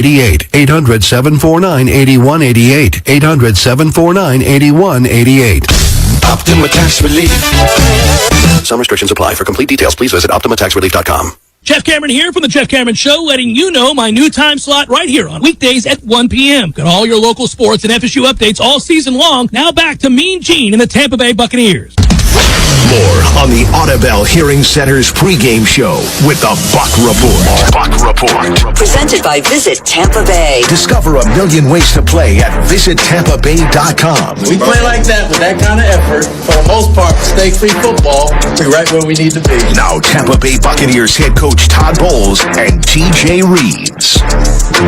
800-749-8188. 800-749-8188. Optima Tax Relief. Some restrictions apply. For complete details, please visit OptimaTaxRelief.com. Jeff Cameron here from The Jeff Cameron Show, letting you know my new time slot right here on weekdays at 1 p.m. Got all your local sports and FSU updates all season long. Now back to Mean Gene and the Tampa Bay Buccaneers. More on the Audubell Hearing Center's pregame show with the Buck Report. Buck Report. Presented by Visit Tampa Bay. Discover a million ways to play at visitTampaBay.com. We play like that with that kind of effort. For the most part, mistake-free football. We're right where we need to be. Now Tampa Bay Buccaneers head coach Todd Bowles and TJ Reeves.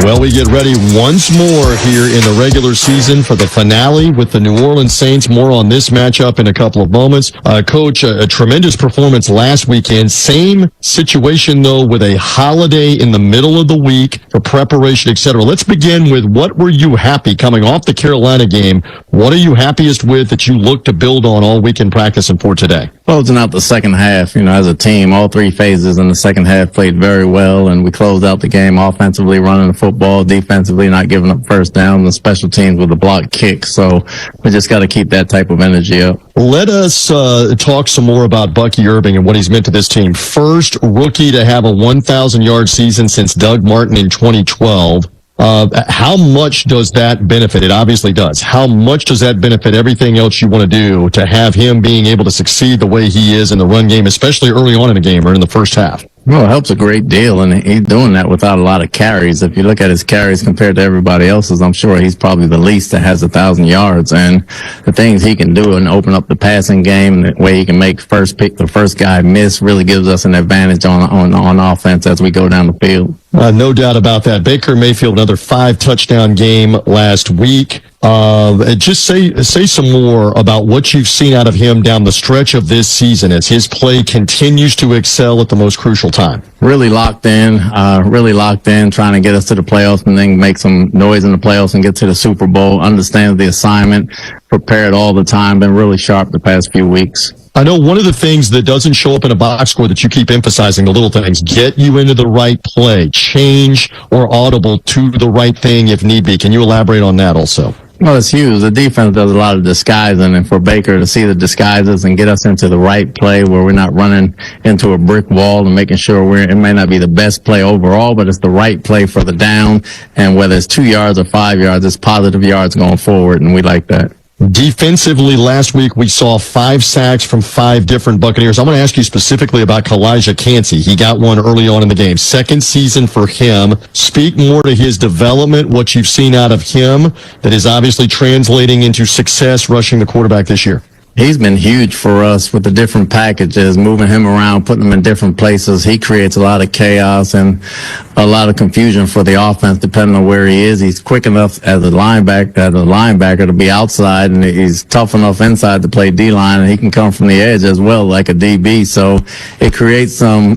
Well, we get ready once more here in the regular season for the finale with the New Orleans Saints. More on this matchup in a couple of moments. Coach, a tremendous performance last weekend. Same situation, though, with a holiday in the middle of the week for preparation, etc. Let's begin with what were you happy coming off the Carolina game? What are you happiest with that you look to build on all weekend practicing for today? Closing out the second half, as a team, all three phases in the second half played very well, and we closed out the game offensively, running the football, defensively, not giving up first down, the special teams with a block kick. So we just got to keep that type of energy up. Let us talk some more about Bucky Irving and what he's meant to this team. First rookie to have a 1,000-yard season since Doug Martin in 2012. How much does that benefit? It obviously does. How much does that benefit everything else you want to do to have him being able to succeed the way he is in the run game, especially early on in the game or in the first half? Well, it helps a great deal, and he's doing that without a lot of carries. If you look at his carries compared to everybody else's, I'm sure he's probably the least that has 1,000 yards. And the things he can do and open up the passing game, the way he can make the first guy miss, really gives us an advantage on offense as we go down the field. No doubt about that. Baker Mayfield, another 5-touchdown game last week. Just say some more about what you've seen out of him down the stretch of this season as his play continues to excel at the most crucial time. Really locked in, trying to get us to the playoffs and then make some noise in the playoffs and get to the Super Bowl, understand the assignment, prepared all the time, been really sharp the past few weeks. I know one of the things that doesn't show up in a box score that you keep emphasizing, the little things, get you into the right play, change or audible to the right thing if need be. Can you elaborate on that also? Well, it's huge. The defense does a lot of disguising, and for Baker to see the disguises and get us into the right play where we're not running into a brick wall and making sure it may not be the best play overall, but it's the right play for the down, and whether it's 2 yards or 5 yards, it's positive yards going forward, and we like that. Defensively, last week we saw 5 sacks from 5 different Buccaneers. I'm going to ask you specifically about Kalijah Kancey. He got one early on in the game. Second season for him. Speak more to his development, what you've seen out of him that is obviously translating into success rushing the quarterback this year. He's been huge for us with the different packages, moving him around, putting him in different places. He creates a lot of chaos and a lot of confusion for the offense depending on where he is. He's quick enough as a linebacker to be outside, and he's tough enough inside to play D-line, and he can come from the edge as well like a DB. So it creates some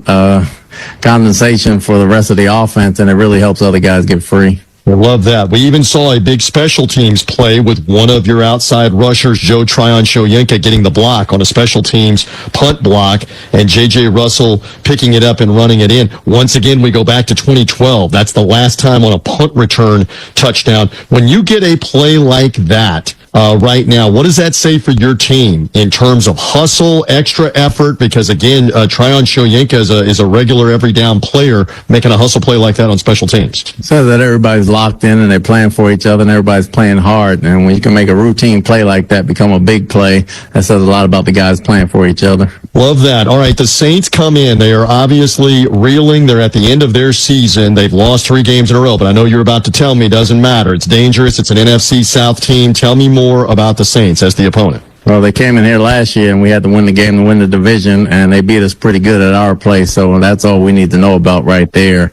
condensation for the rest of the offense, and it really helps other guys get free. I love that. We even saw a big special teams play with one of your outside rushers, Joe Tryon-Shoyinka, getting the block on a special teams punt block, and J.J. Russell picking it up and running it in. Once again, we go back to 2012. That's the last time on a punt return touchdown. When you get a play like that, right now, what does that say for your team in terms of hustle, extra effort? Because again, Tryon-Shoyinka is a regular every down player making a hustle play like that on special teams. It says that everybody's locked in and they're playing for each other and everybody's playing hard. And when you can make a routine play like that become a big play, that says a lot about the guys playing for each other. Love that. All right, the Saints come in. They are obviously reeling. They're at the end of their season. They've lost 3 games in a row, but I know you're about to tell me it doesn't matter. It's dangerous. It's an NFC South team. Tell me more about the Saints as the opponent. Well, they came in here last year and we had to win the game to win the division, and they beat us pretty good at our place, so that's all we need to know about right there.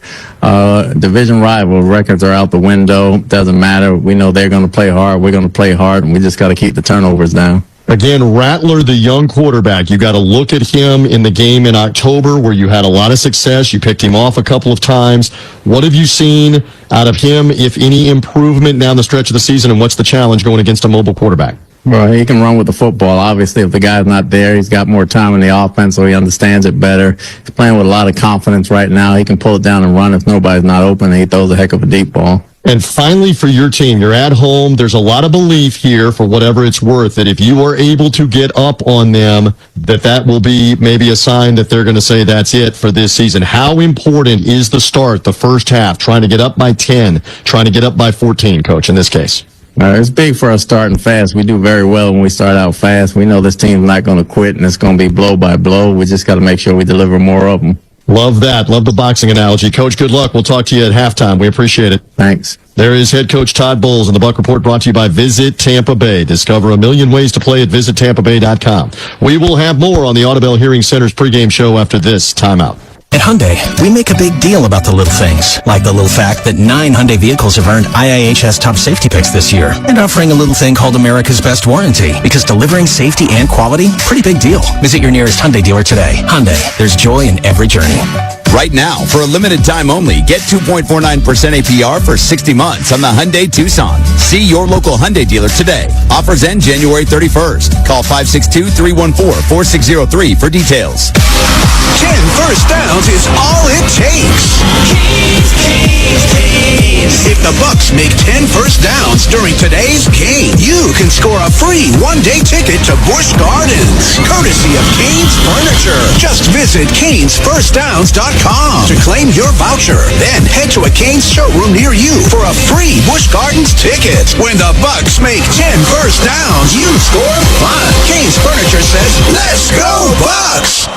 Division rival records are out the window. Doesn't matter. We know they're going to play hard. We're going to play hard, and we just got to keep the turnovers down. Again, Rattler, the young quarterback, you got to look at him in the game in October where you had a lot of success. You picked him off a couple of times. What have you seen out of him, if any improvement down the stretch of the season, and what's the challenge going against a mobile quarterback? Well, he can run with the football. Obviously, if the guy's not there, he's got more time in the offense, so he understands it better. He's playing with a lot of confidence right now. He can pull it down and run if nobody's not open, and he throws a heck of a deep ball. And finally, for your team, you're at home. There's a lot of belief here, for whatever it's worth, that if you are able to get up on them, that will be maybe a sign that they're going to say that's it for this season. How important is the start, the first half, trying to get up by 10, trying to get up by 14, Coach, in this case? It's big for us starting fast. We do very well when we start out fast. We know this team's not going to quit, and it's going to be blow by blow. We just got to make sure we deliver more of them. Love that. Love the boxing analogy. Coach, good luck. We'll talk to you at halftime. We appreciate it. Thanks. There is head coach Todd Bowles, and the Buck Report brought to you by Visit Tampa Bay. Discover a million ways to play at visitTampaBay.com. We will have more on the Audubell Hearing Center's pregame show after this timeout. At Hyundai, we make a big deal about the little things, like the little fact that 9 Hyundai vehicles have earned IIHS top safety picks this year, and offering a little thing called America's Best Warranty, because delivering safety and quality, pretty big deal. Visit your nearest Hyundai dealer today. Hyundai, there's joy in every journey. Right now, for a limited time only, get 2.49% APR for 60 months on the Hyundai Tucson. See your local Hyundai dealer today. Offers end January 31st. Call 562-314-4603 for details. 10 first downs is all it takes. If the Bucks make 10 first downs during today's game, you can score a free one-day ticket to Busch Gardens, courtesy of Cane's Furniture. Just visit Cane'sFirstDowns.com to claim your voucher. Then head to a Cane's showroom near you for a free Busch Gardens ticket. When the Bucks make 10 first downs, you score fun. Cane's Furniture says, "Let's go Bucks!"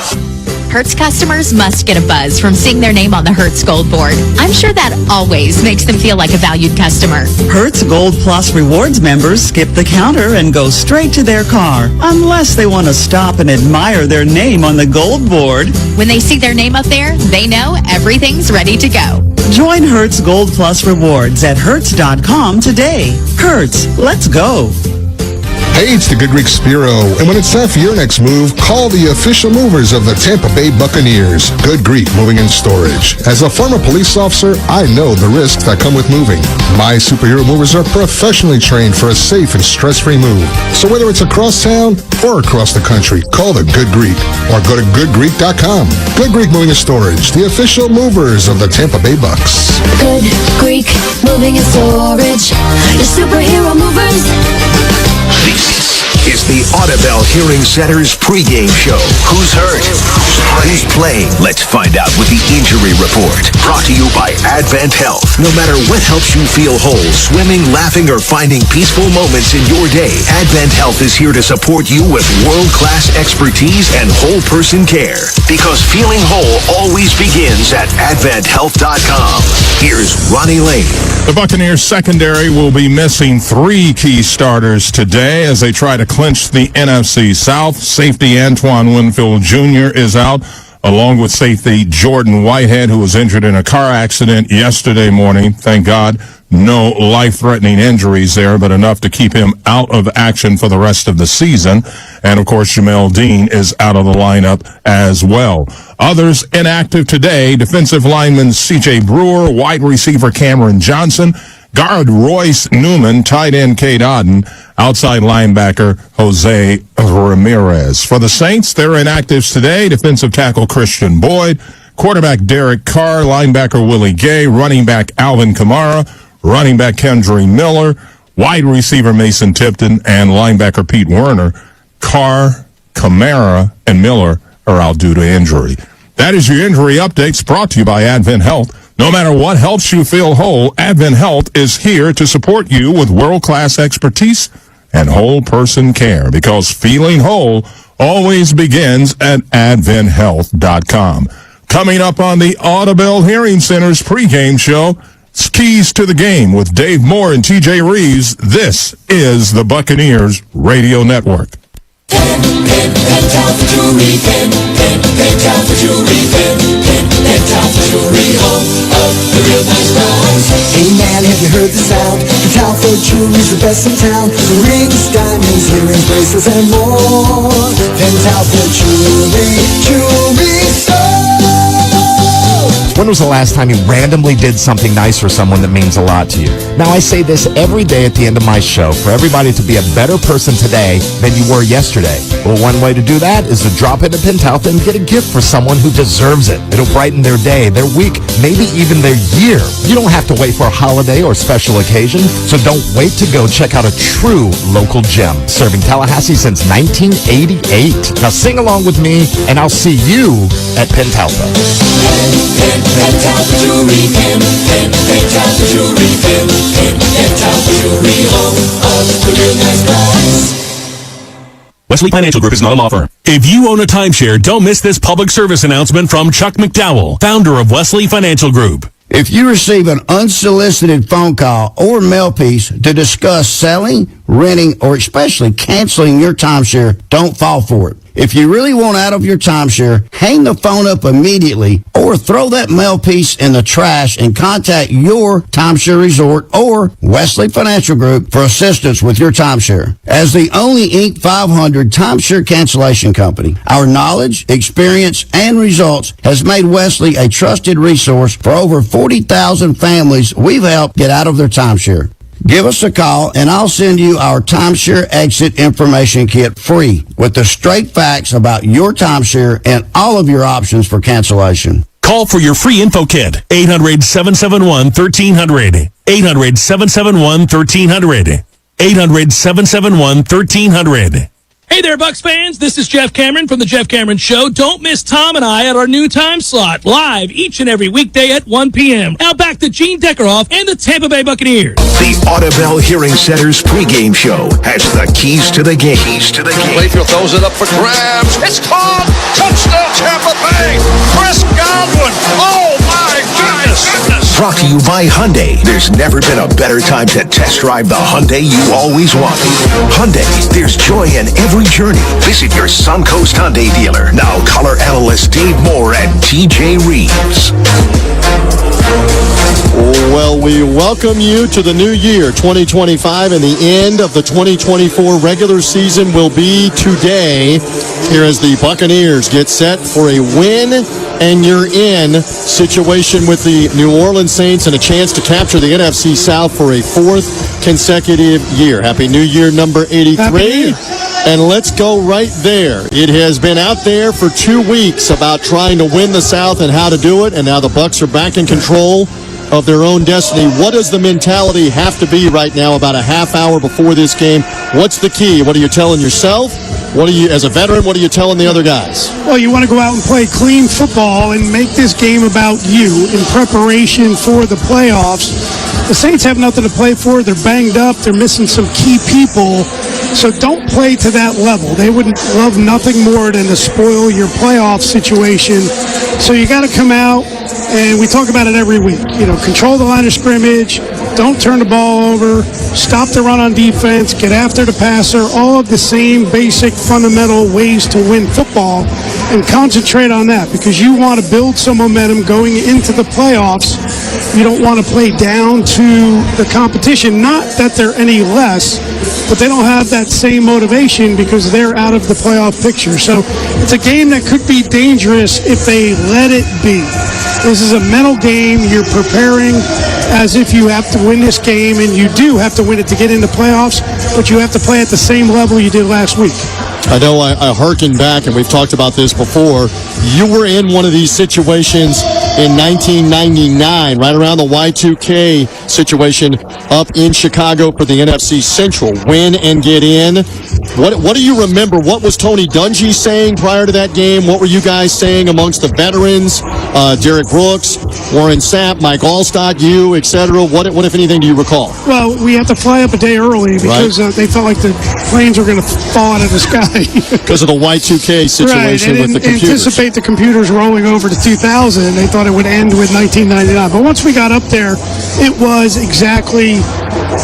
Hertz customers must get a buzz from seeing their name on the Hertz Gold Board. I'm sure that always makes them feel like a valued customer. Hertz Gold Plus Rewards members skip the counter and go straight to their car, unless they want to stop and admire their name on the Gold Board. When they see their name up there, they know everything's ready to go. Join Hertz Gold Plus Rewards at Hertz.com today. Hertz, let's go. Hey, it's the Good Greek Spiro, and when it's time for your next move, call the official movers of the Tampa Bay Buccaneers, Good Greek Moving and Storage. As a former police officer, I know the risks that come with moving. My superhero movers are professionally trained for a safe and stress-free move. So whether it's across town or across the country, call the Good Greek or go to goodgreek.com. Good Greek Moving and Storage, the official movers of the Tampa Bay Bucks. Good Greek Moving and Storage, your superhero movers. This is the Audubell Hearing Center's pregame show. Who's hurt? Who's playing? Let's find out with the injury report. Brought to you by Advent Health. No matter what helps you feel whole, swimming, laughing, or finding peaceful moments in your day, Advent Health is here to support you with world-class expertise and whole person care. Because feeling whole always begins at AdventHealth.com. Here's Ronnie Lane. The Buccaneers secondary will be missing 3 key starters today as they try to clinch the NFC South. Safety Antoine Winfield Jr. is out, along with safety Jordan Whitehead, who was injured in a car accident yesterday morning. Thank God, no life-threatening injuries there, but enough to keep him out of action for the rest of the season. And, of course, Jamel Dean is out of the lineup as well. Others inactive today, defensive lineman C.J. Brewer, wide receiver Cameron Johnson, guard Royce Newman, tight end Cade Odden, outside linebacker Jose Ramirez. For the Saints, their inactives today, defensive tackle Christian Boyd, quarterback Derek Carr, linebacker Willie Gay, running back Alvin Kamara, running back Kendry Miller, wide receiver Mason Tipton, and linebacker Pete Werner. Carr, Kamara, and Miller are out due to injury. That is your injury updates, brought to you by Advent Health. No matter what helps you feel whole, Advent Health is here to support you with world-class expertise and whole person care, because feeling whole always begins at AdventHealth.com. Coming up on the Audubell Hearing Center's pregame show, it's Keys to the Game with Dave Moore and TJ Reeves. This is the Buccaneers Radio Network. Pen town for jewelry, pen town for jewelry, pen town for jewelry, home of the real nice diamonds. Hey man, have you heard the sound? Pen town for jewelry's the best in town. Rings, diamonds, earrings, bracelets, and more. Pen town for jewelry, jewelry store. When was the last time you randomly did something nice for someone that means a lot to you? Now, I say this every day at the end of my show for everybody to be a better person today than you were yesterday. Well, one way to do that is to drop into Penthouse and get a gift for someone who deserves it. It'll brighten their day, their week, maybe even their year. You don't have to wait for a holiday or special occasion, so don't wait to go check out a true local gem, serving Tallahassee since 1988. Now sing along with me, and I'll see you at Penthouse. Wesley Financial Group is not a law firm. If you own a timeshare, don't miss this public service announcement from Chuck McDowell, founder of Wesley Financial Group. If you receive an unsolicited phone call or mail piece to discuss selling, renting, or especially canceling your timeshare, don't fall for it. If you really want out of your timeshare, hang the phone up immediately or throw that mail piece in the trash and contact your timeshare resort or Wesley Financial Group for assistance with your timeshare. As the only Inc. 500 timeshare cancellation company, our knowledge, experience, and results has made Wesley a trusted resource for over 40,000 families we've helped get out of their timeshare. Give us a call, and I'll send you our timeshare exit information kit free with the straight facts about your timeshare and all of your options for cancellation. Call for your free info kit, 800-771-1300, 800-771-1300, 800-771-1300. Hey there, Bucs fans. This is Jeff Cameron from The Jeff Cameron Show. Don't miss Tom and I at our new time slot, live each and every weekday at 1 p.m. Now back to Gene Deckerhoff and the Tampa Bay Buccaneers. The Audubell Hearing Center's pregame show has the keys to the game. Layfield throws it up for grabs. It's caught. Touchdown, Tampa Bay. Chris Godwin. Oh, my goodness. Brought to you by Hyundai. There's never been a better time to test drive the Hyundai you always wanted. Hyundai, there's joy in every journey. Visit your Suncoast Hyundai dealer. Now color analyst Dave Moore and TJ Reeves. Well, we welcome you to the new year, 2025, and the end of the 2024 regular season will be today here as the Buccaneers get set for a win and you're in situation with the New Orleans Saints and a chance to capture the NFC South for a fourth consecutive year. Happy New Year, number 83. And let's go right there. It has been out there for 2 weeks about trying to win the South and how to do it, and now the Bucs are back in control of their own destiny. What does the mentality have to be right now about a half hour before this game? What's the key? What are you telling yourself? What are you, as a veteran, what are you telling the other guys? Well, you want to go out and play clean football and make this game about you in preparation for the playoffs. The Saints have nothing to play for. They're banged up. They're missing some key people. So don't play to that level. They would love nothing more than to spoil your playoff situation. So you got to come out, and we talk about it every week. You know, control the line of scrimmage. Don't turn the ball over. Stop the run on defense. Get after the passer. All of the same basic fundamental ways to win football, and concentrate on that because you want to build some momentum going into the playoffs. You don't want to play down to the competition. Not that they're any less, but they don't have that same motivation because they're out of the playoff picture. So it's a game that could be dangerous if they let it be. This is a mental game. You're preparing as if you have to win this game, and you do have to win it to get into playoffs, but you have to play at the same level you did last week. I know I hearken back, and we've talked about this before. You were in one of these situations in 1999, right around the Y2K situation up in Chicago for the NFC Central. Win and get in. What do you remember? What was Tony Dungy saying prior to that game? What were you guys saying amongst the veterans? Derek Brooks, Warren Sapp, Mike Allstott, you, etc. What, if anything, do you recall? Well, we had to fly up a day early because they felt like the planes were going to fall out of the sky. Because of the Y2K situation with the computers. They didn't anticipate the computers rolling over to 2000. They thought it would end with 1999. But once we got up there, it was exactly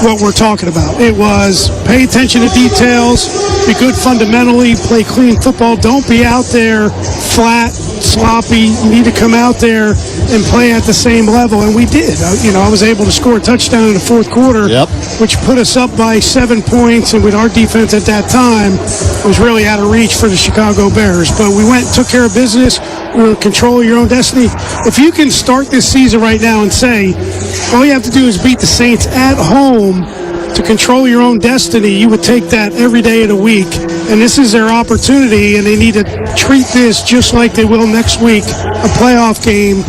what we're talking about. It was pay attention to details, be good fundamentally, play clean football. Don't be out there flat, sloppy. You need to come out there and play at the same level, and we did. I was able to score a touchdown in the fourth quarter, which put us up by 7 points, and with our defense at that time, was really out of reach for the Chicago Bears. But we went and took care of business. control your own destiny. If you can start this season right now and say, all you have to do is beat the Saints at home to control your own destiny, you would take that every day of the week. And this is their opportunity, and they need to treat this just like they will next week, a playoff game.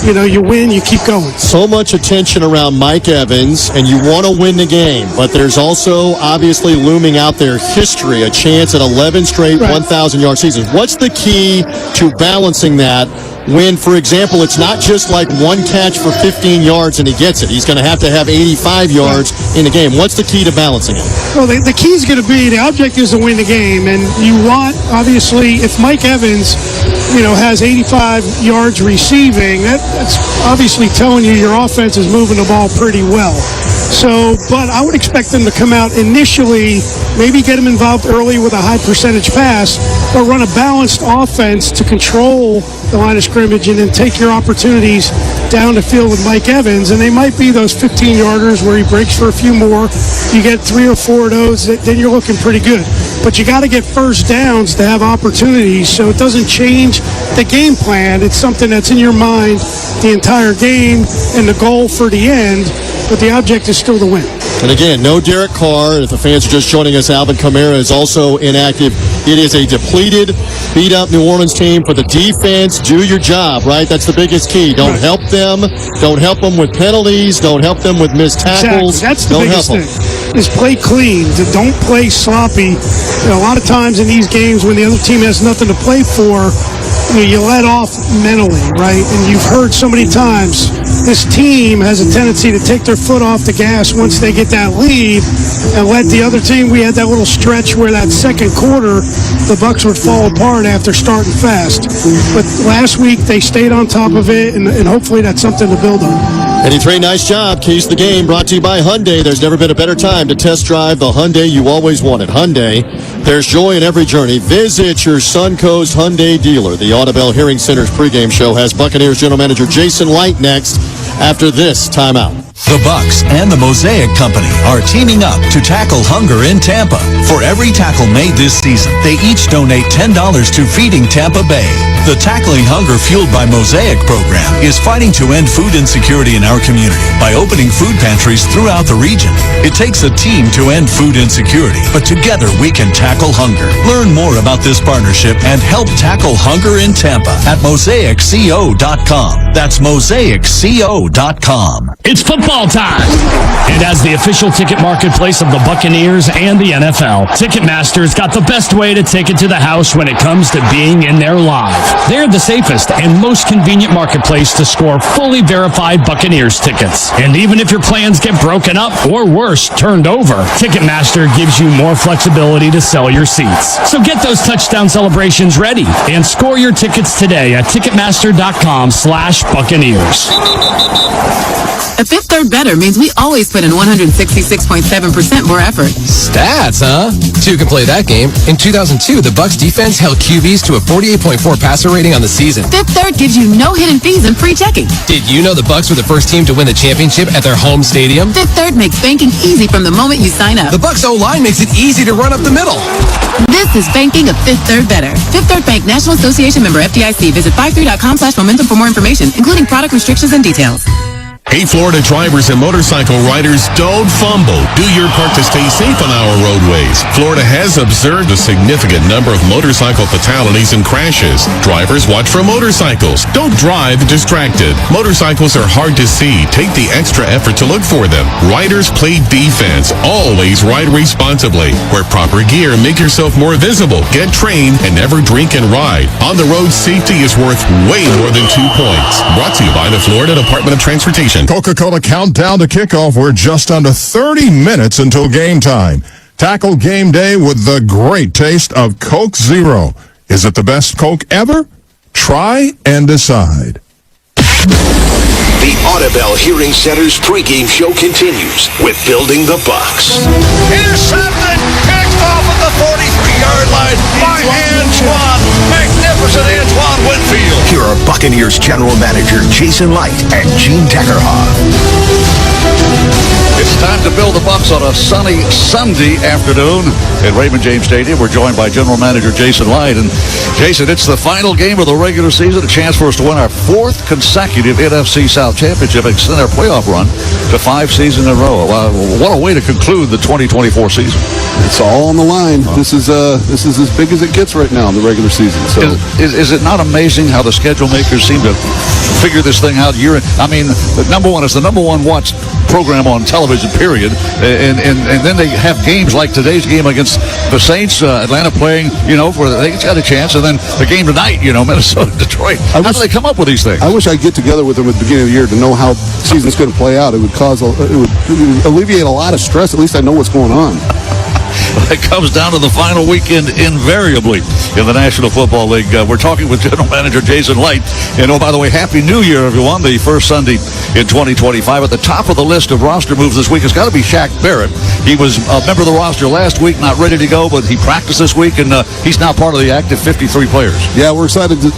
You win, you keep going. So much attention around Mike Evans, and you want to win the game, but there's also obviously looming out there history, a chance at 11 straight 1,000-yard seasons. What's the key to balancing that when, for example, it's not just like one catch for 15 yards and he gets it? He's going to have 85 yards in the game. What's the key to balancing it? Well, the key is going to be, the object is to win the game, and you want, obviously, if Mike Evans, has 85 yards receiving, that's obviously telling you your offense is moving the ball pretty well. So, but I would expect them to come out initially, maybe get them involved early with a high percentage pass, or run a balanced offense to control the line of scrimmage and then take your opportunities down the field with Mike Evans. And they might be those 15-yarders where he breaks for a few more. You get 3 or 4 of those, then you're looking pretty good. But you got to get first downs to have opportunities, so it doesn't change the game plan. It's something that's in your mind the entire game and the goal for the end, but the object is still to win. And again, no Derek Carr. If the fans are just joining us, Alvin Kamara is also inactive. It is a depleted, beat-up New Orleans team. For the defense, do your job, right? That's the biggest key. Don't help them. Don't help them with penalties. Don't help them with missed tackles. Exactly. That's the biggest thing, is play clean. Don't play sloppy. A lot of times in these games when the other team has nothing to play for, you let off mentally, right? And you've heard so many times this team has a tendency to take their foot off the gas once they get that lead and let the other team. We had that little stretch where that second quarter the Bucs would fall apart after starting fast. But last week they stayed on top of it, and hopefully that's something to build on. 83, nice job. Keys to the game brought to you by Hyundai. There's never been a better time to test drive the Hyundai you always wanted. Hyundai, there's joy in every journey. Visit your Suncoast Hyundai dealer. The Audubell Hearing Center's pregame show has Buccaneers General Manager Jason Light next after this timeout. The Bucs and the Mosaic Company are teaming up to tackle hunger in Tampa. For every tackle made this season, they each donate $10 to Feeding Tampa Bay. The Tackling Hunger Fueled by Mosaic program is fighting to end food insecurity in our community by opening food pantries throughout the region. It takes a team to end food insecurity, but together we can tackle hunger. Learn more about this partnership and help tackle hunger in Tampa at MosaicCO.com. That's MosaicCO.com. It's football time! And as the official ticket marketplace of the Buccaneers and the NFL, Ticketmaster's got the best way to take it to the house when it comes to being in there live. They're the safest and most convenient marketplace to score fully verified Buccaneers tickets. And even if your plans get broken up, or worse, turned over, Ticketmaster gives you more flexibility to sell your seats. So get those touchdown celebrations ready and score your tickets today at Ticketmaster.com/Buccaneers. A Fifth Third Better means we always put in 166.7% more effort. Stats, huh? Two can play that game. In 2002, the Bucs defense held QBs to a 48.4 passer rating on the season. Fifth Third gives you no hidden fees and free checking. Did you know the Bucs were the first team to win the championship at their home stadium? Fifth Third makes banking easy from the moment you sign up. The Bucs O-line makes it easy to run up the middle. This is banking a Fifth Third Better. Fifth Third Bank, National Association member FDIC. Visit 53.com/momentum for more information, including product restrictions and details. Hey, Florida drivers and motorcycle riders, don't fumble. Do your part to stay safe on our roadways. Florida has observed a significant number of motorcycle fatalities and crashes. Drivers, watch for motorcycles. Don't drive distracted. Motorcycles are hard to see. Take the extra effort to look for them. Riders, play defense. Always ride responsibly. Wear proper gear. Make yourself more visible. Get trained and never drink and ride. On the road, safety is worth way more than 2 points. Brought to you by the Florida Department of Transportation. Coca-Cola countdown to kickoff. We're just under 30 minutes until game time. Tackle game day with the great taste of Coke Zero. Is it the best Coke ever? Try and decide. The Audubell Hearing Center's pregame show continues with Building the Bucs. Intercepted, picked off at the 43-yard line by Antoine. Magnificent Antoine Winfield. Here are Buccaneers General Manager Jason Light and Gene Tackerhoff. It's time to build the Bucs on a sunny Sunday afternoon at Raymond James Stadium. We're joined by General Manager Jason Light. And Jason, it's the final game of the regular season, a chance for us to win our 4th consecutive NFC South championship and extend our playoff run to 5 seasons in a row. What a way to conclude the 2024 season. It's all on the line. This is as big as it gets right now in the regular season. So is it not amazing how the schedule makers seem to figure this thing out year? I mean, number one, it's the number one watched program on television, period. And then they have games like today's game against the Saints, Atlanta playing, where they got a chance, and then the game tonight, Minnesota, Detroit. How do they come up with these things? I wish I'd get together with them at the beginning of the year to know how the season's going to play out. It would alleviate a lot of stress. At least I know what's going on. It comes down to the final weekend invariably in the National Football League. We're talking with General Manager Jason Light. And, by the way, Happy New Year, everyone. The first Sunday in 2025. At the top of the list of roster moves this week has got to be Shaq Barrett. He was a member of the roster last week, not ready to go, but he practiced this week, and he's now part of the active 53 players. Yeah, we're excited to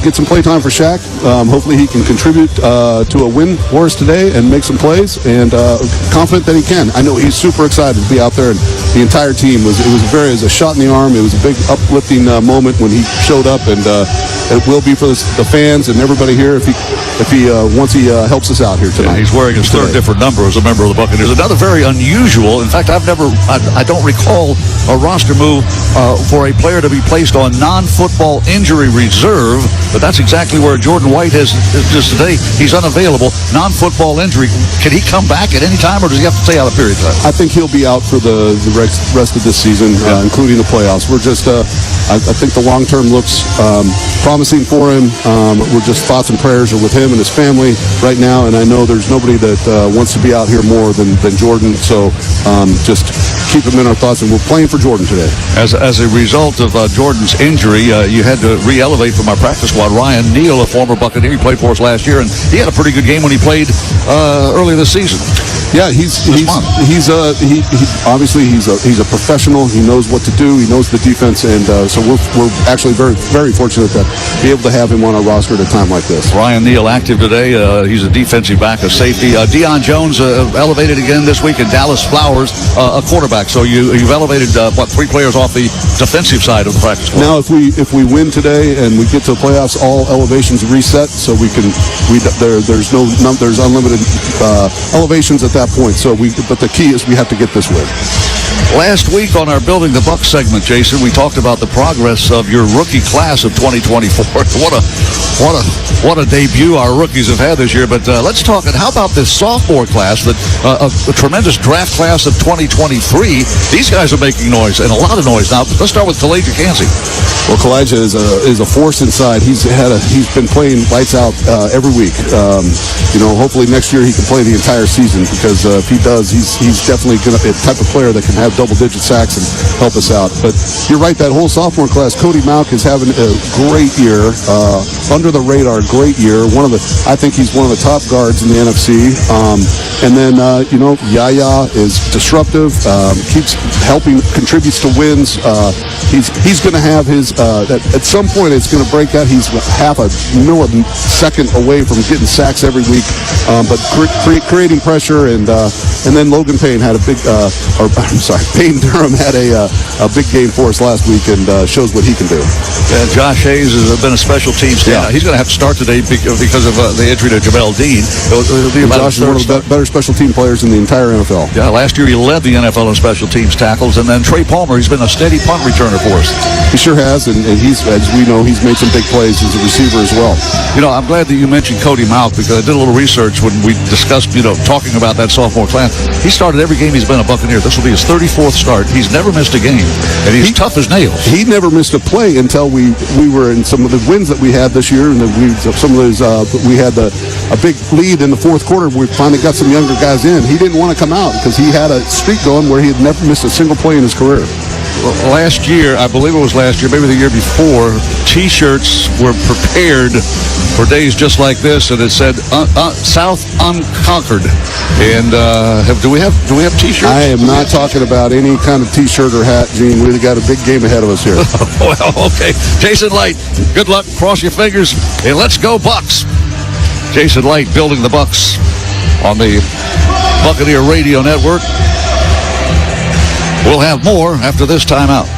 get some play time for Shaq. Hopefully he can contribute to a win for us today and make some plays, and confident that he can. I know he's super excited to be out there, and the entire team was a shot in the arm. It was a big uplifting moment when he showed up, and it will be for the fans and everybody here once he helps us out here tonight. Yeah, he's wearing his third different number as a member of the Buccaneers. Another very unusual. In fact, I don't recall a roster move for a player to be placed on non-football injury reserve, but that's exactly where Jordan White is just today. He's unavailable. Non-football injury. Can he come back at any time, or does he have to stay out a period of time? I think he'll be out for the rest of this season, including the playoffs. We're just, I think the long term looks promising for him. We're just thoughts and prayers are with him and his family right now, and I know there's nobody that wants to be out here more than Jordan. So just keep him in our thoughts, and we're playing for Jordan today. As a result of Jordan's injury, you had to re-elevate from our practice squad Ryan Neal, a former Buccaneer. He played for us last year, and he had a pretty good game when he played early this season. Yeah, he's obviously he's a professional. He knows what to do. He knows the defense, and so we're actually very, very fortunate to be able to have him on our roster at a time like this. Ryan Neal active today. He's a defensive back, a safety. Deion Jones elevated again this week, and Dallas Flowers, a quarterback. So you've elevated 3 players off the defensive side of the practice squad. Now, if we win today and we get to the playoffs, all elevations reset, so there's unlimited elevations at that point. But the key is we have to get this win. Last week on our Building the Bucs segment, Jason, we talked about the progress of your rookie class of 2024. What a debut our rookies have had this year. But let's talk. How about this sophomore class? That a tremendous draft class of 2023. These guys are making noise, and a lot of noise now. Let's start with Kalijah Kancey. Well, Kalijah is a force inside. He's been playing lights out every week. Hopefully next year he can play the entire season, because if he does, he's definitely going to be a type of player that can have double-digit sacks and help us out. But you're right, that whole sophomore class, Cody Mauch is having a great year, under the radar, great year. I think he's one of the top guards in the NFC. And then Yaya is disruptive, keeps helping, contributes to wins. He's going to have his at some point it's going to break out. He's half a millisecond away from getting sacks every week, but creating pressure, and then Logan Payne had a big Payne Durham had a big game for us last week, and shows what he can do. And Josh Hayes has been a special team standout. Yeah. He's going to have to start today because of the injury to Jamel Dean. Josh is one of the better special team players in the entire NFL. Yeah, last year he led the NFL in special teams tackles, and then Trey Palmer, he's been a steady punt returner for us. He sure has, and he's, as we know, he's made some big plays as a receiver as well. I'm glad that you mentioned Cody Mauch, because I did a little research when we discussed, talking about that sophomore class. He started every game he's been a Buccaneer. This will be his 34th start. He's never missed a game, and he's tough as nails. He never missed a play until we were in some of the wins that we had this year, and some of those we had a big lead in the fourth quarter. We finally got some younger guys in. He didn't want to come out because he had a streak going where he had never missed a single play in his career. Last year, I believe it was last year, maybe the year before, T-shirts were prepared for days just like this, and it said South Unconquered. And do we have T-shirts? I am not talking about any kind of T-shirt or hat, Gene. We've got a big game ahead of us here. Well, okay. Jason Light, good luck. Cross your fingers, and let's go Bucs. Jason Light building the Bucs on the Buccaneer Radio Network. We'll have more after this timeout.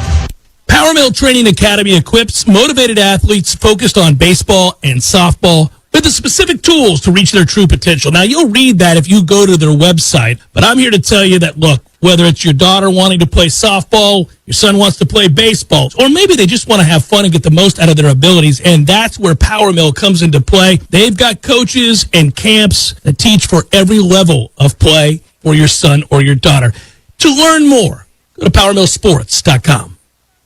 Power Mill Training Academy equips motivated athletes focused on baseball and softball with the specific tools to reach their true potential. Now, you'll read that if you go to their website, but I'm here to tell you that, look, whether it's your daughter wanting to play softball, your son wants to play baseball, or maybe they just want to have fun and get the most out of their abilities, and that's where Power Mill comes into play. They've got coaches and camps that teach for every level of play for your son or your daughter. To learn more, go to PowerMillSports.com.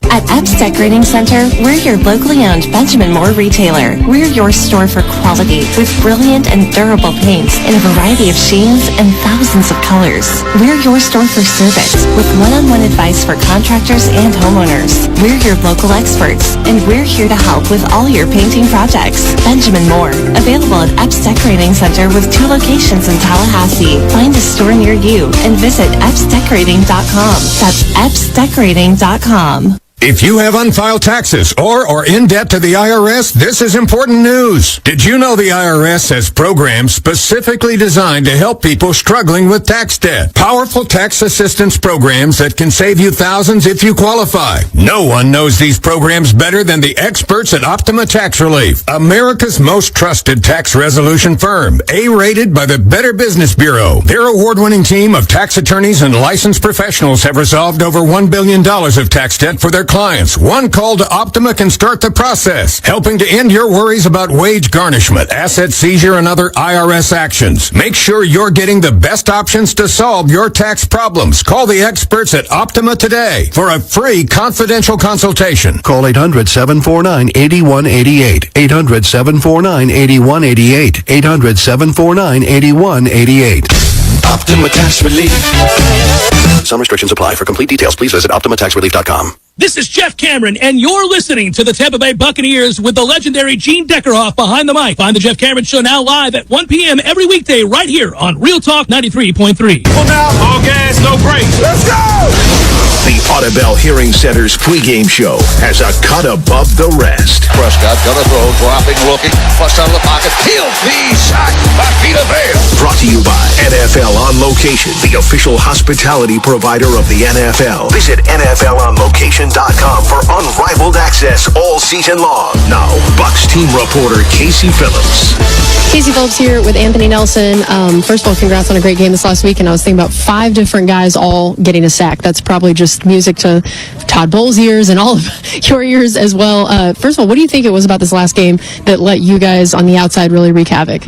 At Epps Decorating Center, we're your locally owned Benjamin Moore retailer. We're your store for quality with brilliant and durable paints in a variety of sheens and thousands of colors. We're your store for service with one-on-one advice for contractors and homeowners. We're your local experts, and we're here to help with all your painting projects. Benjamin Moore, available at Epps Decorating Center with 2 locations in Tallahassee. Find a store near you and visit EppsDecorating.com. That's EppsDecorating.com. If you have unfiled taxes or are in debt to the IRS, this is important news. Did you know the IRS has programs specifically designed to help people struggling with tax debt? Powerful tax assistance programs that can save you thousands if you qualify. No one knows these programs better than the experts at Optima Tax Relief, America's most trusted tax resolution firm, A-rated by the Better Business Bureau. Their award-winning team of tax attorneys and licensed professionals have resolved over $1 billion of tax debt for their clients. One call to Optima can start the process, helping to end your worries about wage garnishment, asset seizure, and other IRS actions. Make sure you're getting the best options to solve your tax problems. Call the experts at Optima today for a free confidential consultation. Call 800-749-8188. 800-749-8188. 800-749-8188. Optima Tax Relief. Some restrictions apply. For complete details, please visit OptimaTaxRelief.com. This is Jeff Cameron, and you're listening to the Tampa Bay Buccaneers with the legendary Gene Deckerhoff behind the mic. Find the Jeff Cameron Show now live at 1 p.m. every weekday right here on Real Talk 93.3. Well, now, all gas, no brakes. Let's go! The Audubell Hearing Center's pregame show has a cut above the rest. Prescott gonna throw, dropping, looking, flushed out of the pocket, field, the sack by Peter Bale. Brought to you by NFL On Location, the official hospitality provider of the NFL. Visit NFLOnLocation.com for unrivaled access all season long. Now, Bucs team reporter Casey Phillips. Casey Phillips here with Anthony Nelson. First of all, congrats on a great game this last week. And I was thinking about 5 different guys all getting a sack. That's probably just music to Todd Bowles' ears and all of your ears as well. First of all, what do you think it was about this last game that let you guys on the outside really wreak havoc?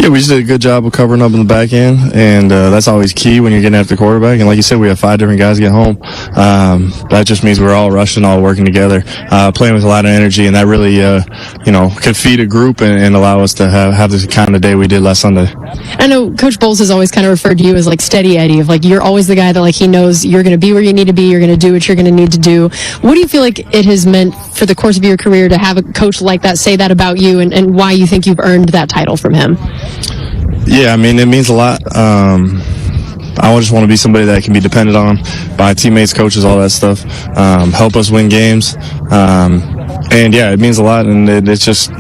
Yeah, we just did a good job of covering up in the back end, and that's always key when you're getting after the quarterback. And like you said, we have 5 different guys get home. That just means we're all rushing, all working together, playing with a lot of energy, and that really, could feed a group and allow us to have the kind of day we did last Sunday. I know Coach Bowles has always kind of referred to you as like Steady Eddie, of like you're always the guy that like he knows you're going to be where you need to be, you're going to do what you're going to need to do. What do you feel like it has meant for the course of your career to have a coach like that say that about you, and why you think you've earned that title from him? Yeah, I mean, it means a lot. I just want to be somebody that can be depended on by teammates, coaches, all that stuff. Help us win games. And yeah, it means a lot, and it's just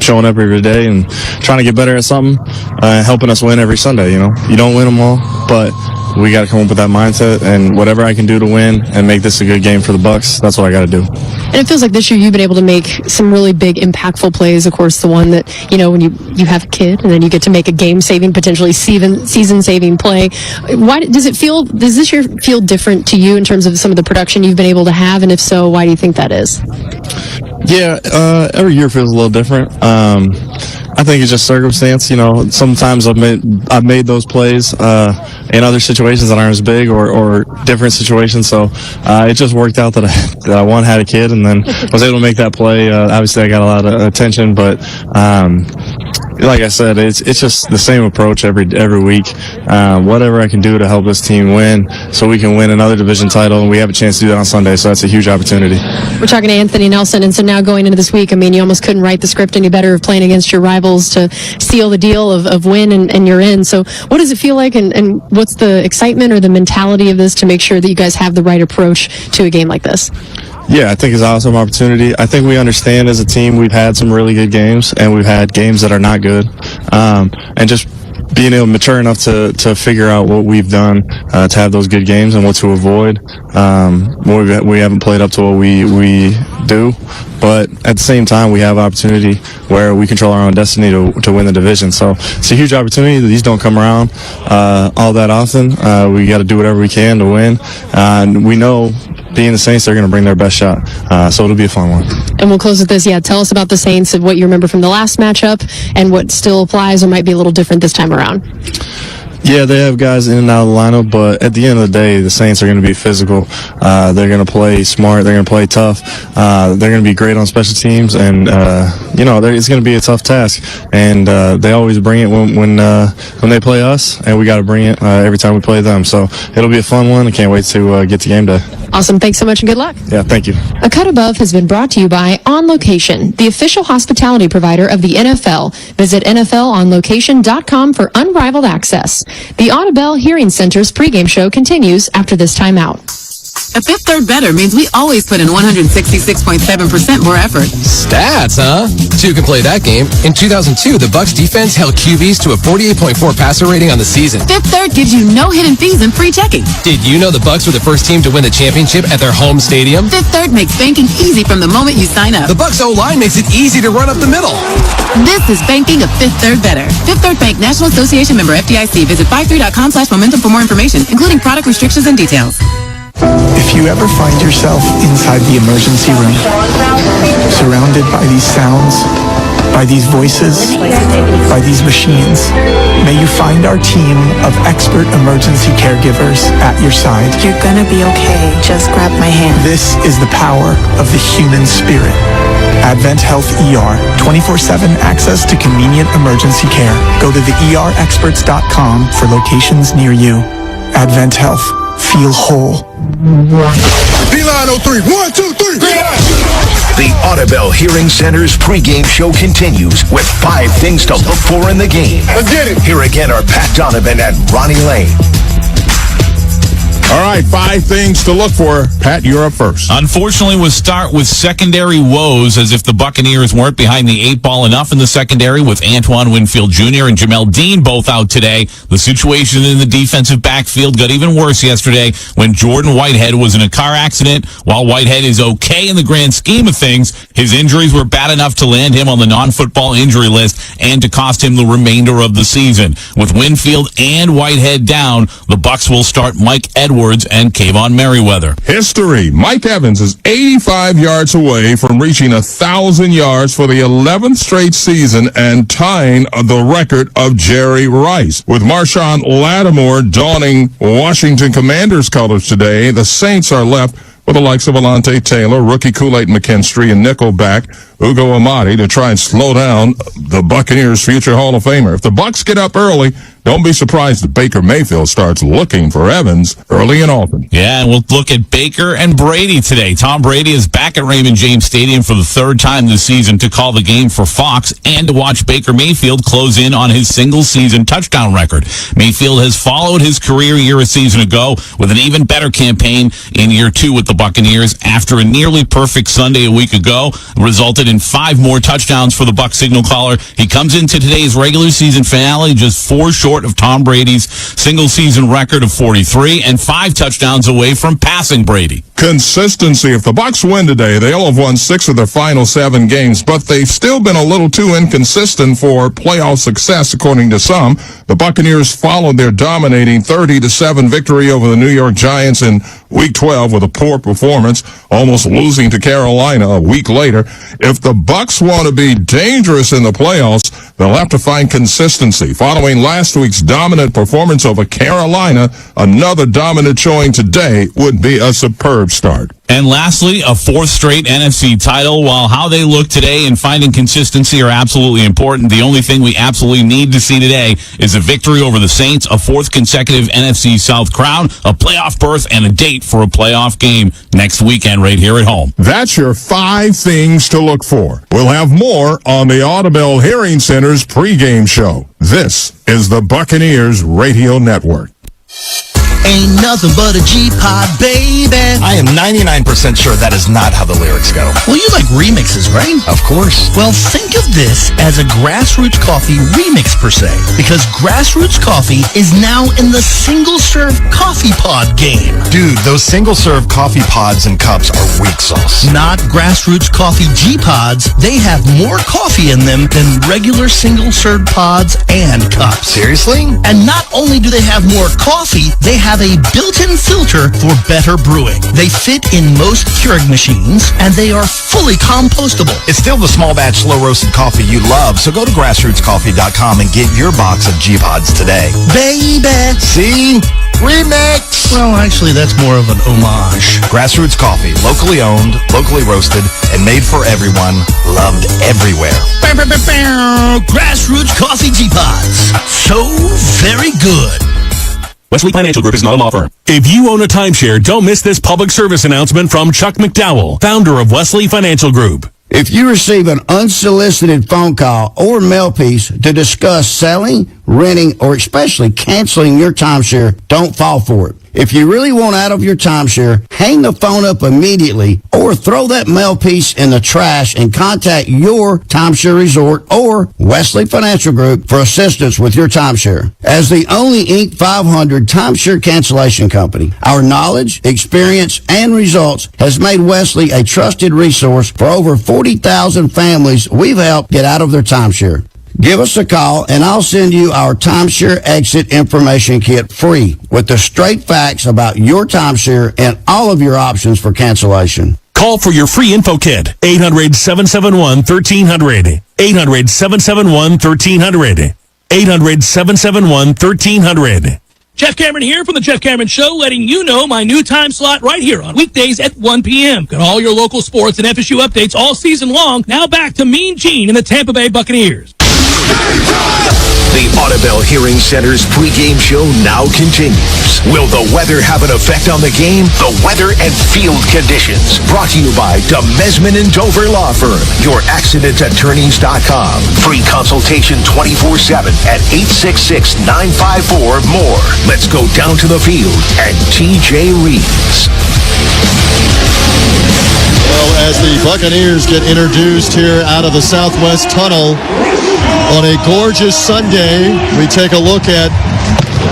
showing up every day and trying to get better at something, helping us win every Sunday. You don't win them all, but we got to come up with that mindset, and whatever I can do to win and make this a good game for the Bucs, that's what I got to do. And it feels like this year you've been able to make some really big, impactful plays. Of course, the one that, when you have a kid and then you get to make a game-saving, potentially season-saving play. Why does this year feel different to you in terms of some of the production you've been able to have? And if so, why do you think that is? Yeah, every year feels a little different. I think it's just circumstance. Sometimes I've made those plays in other situations that aren't as big or different situations. So it just worked out that I had a kid and then was able to make that play. Obviously, I got a lot of attention, but like I said, it's just the same approach every week. Whatever I can do to help this team win, so we can win another division title, and we have a chance to do that on Sunday. So that's a huge opportunity. We're talking to Anthony Nelson, and so now going into this week, I mean, you almost couldn't write the script any better of playing against your rivals to seal the deal of win, and you're in. So what does it feel like, and what's the excitement or the mentality of this to make sure that you guys have the right approach to a game like this? Yeah, I think it's an awesome opportunity. I think we understand as a team we've had some really good games, and we've had games that are not good. And just being able mature enough to figure out what we've done to have those good games and what to avoid. We haven't played up to what we do, but at the same time, we have opportunity where we control our own destiny to win the division. So it's a huge opportunity. These don't come around all that often. We got to do whatever we can to win, and we know being the Saints, they're going to bring their best shot. So it'll be a fun one. And we'll close with this. Yeah, tell us about the Saints and what you remember from the last matchup and what still applies or might be a little different this time around. Yeah, they have guys in and out of the lineup, but at the end of the day, the Saints are going to be physical. They're going to play smart. They're going to play tough. They're going to be great on special teams, and it's going to be a tough task. And they always bring it when they play us, and we got to bring it every time we play them. So it'll be a fun one. I can't wait to get to game day. Awesome. Thanks so much and good luck. Yeah, thank you. A Cut Above has been brought to you by On Location, the official hospitality provider of the NFL. Visit NFLOnLocation.com for unrivaled access. The Audibel Hearing Center's pregame show continues after this timeout. A Fifth Third better means we always put in 166.7% more effort. Stats, huh? Two can play that game. In 2002, the Bucs defense held QBs to a 48.4 passer rating on the season. Fifth Third gives you no hidden fees and free checking. Did you know the Bucs were the first team to win the championship at their home stadium? Fifth Third makes banking easy from the moment you sign up. The Bucs O-line makes it easy to run up the middle. This is banking a Fifth Third better. Fifth Third Bank, National Association member FDIC. Visit 53.com/momentum for more information, including product restrictions and details. If you ever find yourself inside the emergency room, surrounded by these sounds, by these voices, by these machines, may you find our team of expert emergency caregivers at your side. You're gonna be okay. Just grab my hand. This is the power of the human spirit. Advent Health ER, 24/7 access to convenient emergency care. Go to theerexperts.com for locations near you. Advent Health. Feel whole. Beeline 03, 1, 2, 3. The Audibel Hearing Center's pregame show continues with 5 things to look for in the game. Let's get it. Here again are Pat Donovan and Ronnie Lane. All right, 5 things to look for. Pat, you're up first. Unfortunately, we'll start with secondary woes, as if the Buccaneers weren't behind the 8 ball enough in the secondary, with Antoine Winfield Jr. and Jamel Dean both out today. The situation in the defensive backfield got even worse yesterday when Jordan Whitehead was in a car accident. While Whitehead is okay in the grand scheme of things, his injuries were bad enough to land him on the non-football injury list and to cost him the remainder of the season. With Winfield and Whitehead down, the Bucs will start Mike Edwards and Kayvon Merriweather. History. Mike Evans is 85 yards away from reaching 1,000 yards for the 11th straight season and tying the record of Jerry Rice. With Marshawn Lattimore donning Washington Commanders colors today, the Saints are left with the likes of Alante Taylor, rookie Kool-Aid McKinstry, and nickelback Ugo Amadi to try and slow down the Buccaneers' future Hall of Famer. If the Bucs get up early, don't be surprised if Baker Mayfield starts looking for Evans early and often. Yeah, and we'll look at Baker and Brady today. Tom Brady is back at Raymond James Stadium for the 3rd time this season to call the game for Fox and to watch Baker Mayfield close in on his single-season touchdown record. Mayfield has followed his career year a season ago with an even better campaign in year 2 with the Buccaneers after a nearly perfect Sunday a week ago resulted in 5 more touchdowns for the Bucs signal caller. He comes into today's regular season finale just 4 short of Tom Brady's single-season record of 43 and 5 touchdowns away from passing Brady. Consistency. If the Bucs win today, they'll have won 6 of their final 7 games, but they've still been a little too inconsistent for playoff success, according to some. The Buccaneers followed their dominating 30-7 victory over the New York Giants in Week 12 with a poor performance, almost losing to Carolina a week later. If the Bucs want to be dangerous in the playoffs, they'll have to find consistency. Following last week's dominant performance over Carolina, another dominant showing today would be a superb start. And lastly, a 4th straight NFC title. While how they look today and finding consistency are absolutely important, the only thing we absolutely need to see today is a victory over the Saints, a 4th consecutive NFC South crown, a playoff berth, and a date for a playoff game next weekend right here at home. That's your 5 things to look for. We'll have more on the Audibel Hearing Center's pregame show. This is the Buccaneers Radio Network. Ain't nothing but a G-Pod, baby. I am 99% sure that is not how the lyrics go. Well, you like remixes, right? Of course. Well, think of this as a Grassroots Coffee remix per se, because Grassroots Coffee is now in the single-serve coffee pod game. Dude, those single-serve coffee pods and cups are weak sauce. Not Grassroots Coffee G-Pods. They have more coffee in them than regular single-serve pods and cups. Seriously? And not only do they have more coffee, they have a built-in filter for better brewing. They fit in most Keurig machines, and they are fully compostable. It's still the small batch, slow roasted coffee you love, so go to grassrootscoffee.com and get your box of G-Pods today. Baby! See? Remix! Well, actually, that's more of an homage. Grassroots Coffee, locally owned, locally roasted, and made for everyone, loved everywhere. Grassroots Coffee G-Pods. So very good. Wesley Financial Group is not a law firm. If you own a timeshare, don't miss this public service announcement from Chuck McDowell, founder of Wesley Financial Group. If you receive an unsolicited phone call or mail piece to discuss selling, renting, or especially canceling your timeshare, don't fall for it. If you really want out of your timeshare, hang the phone up immediately or throw that mail piece in the trash and contact your timeshare resort or Wesley Financial Group for assistance with your timeshare. As the only Inc. 500 timeshare cancellation company, our knowledge, experience, and results has made Wesley a trusted resource for over 40,000 families we've helped get out of their timeshare. Give us a call, and I'll send you our timeshare exit information kit free with the straight facts about your timeshare and all of your options for cancellation. Call for your free info kit. 800-771-1300. 800-771-1300. 800-771-1300. Jeff Cameron here from The Jeff Cameron Show, letting you know my new time slot right here on weekdays at 1 p.m. Got all your local sports and FSU updates all season long. Now back to Mean Gene and the Tampa Bay Buccaneers. The Audubell Hearing Center's pregame show now continues. Will the weather have an effect on the game? The weather and field conditions. Brought to you by DeMesman and Dover Law Firm, your accidentattorneys.com. Free consultation 24/7 at 866-954-MORE. Let's go down to the field and TJ Reeves. Well, as the Buccaneers get introduced here out of the Southwest Tunnel on a gorgeous Sunday, we take a look at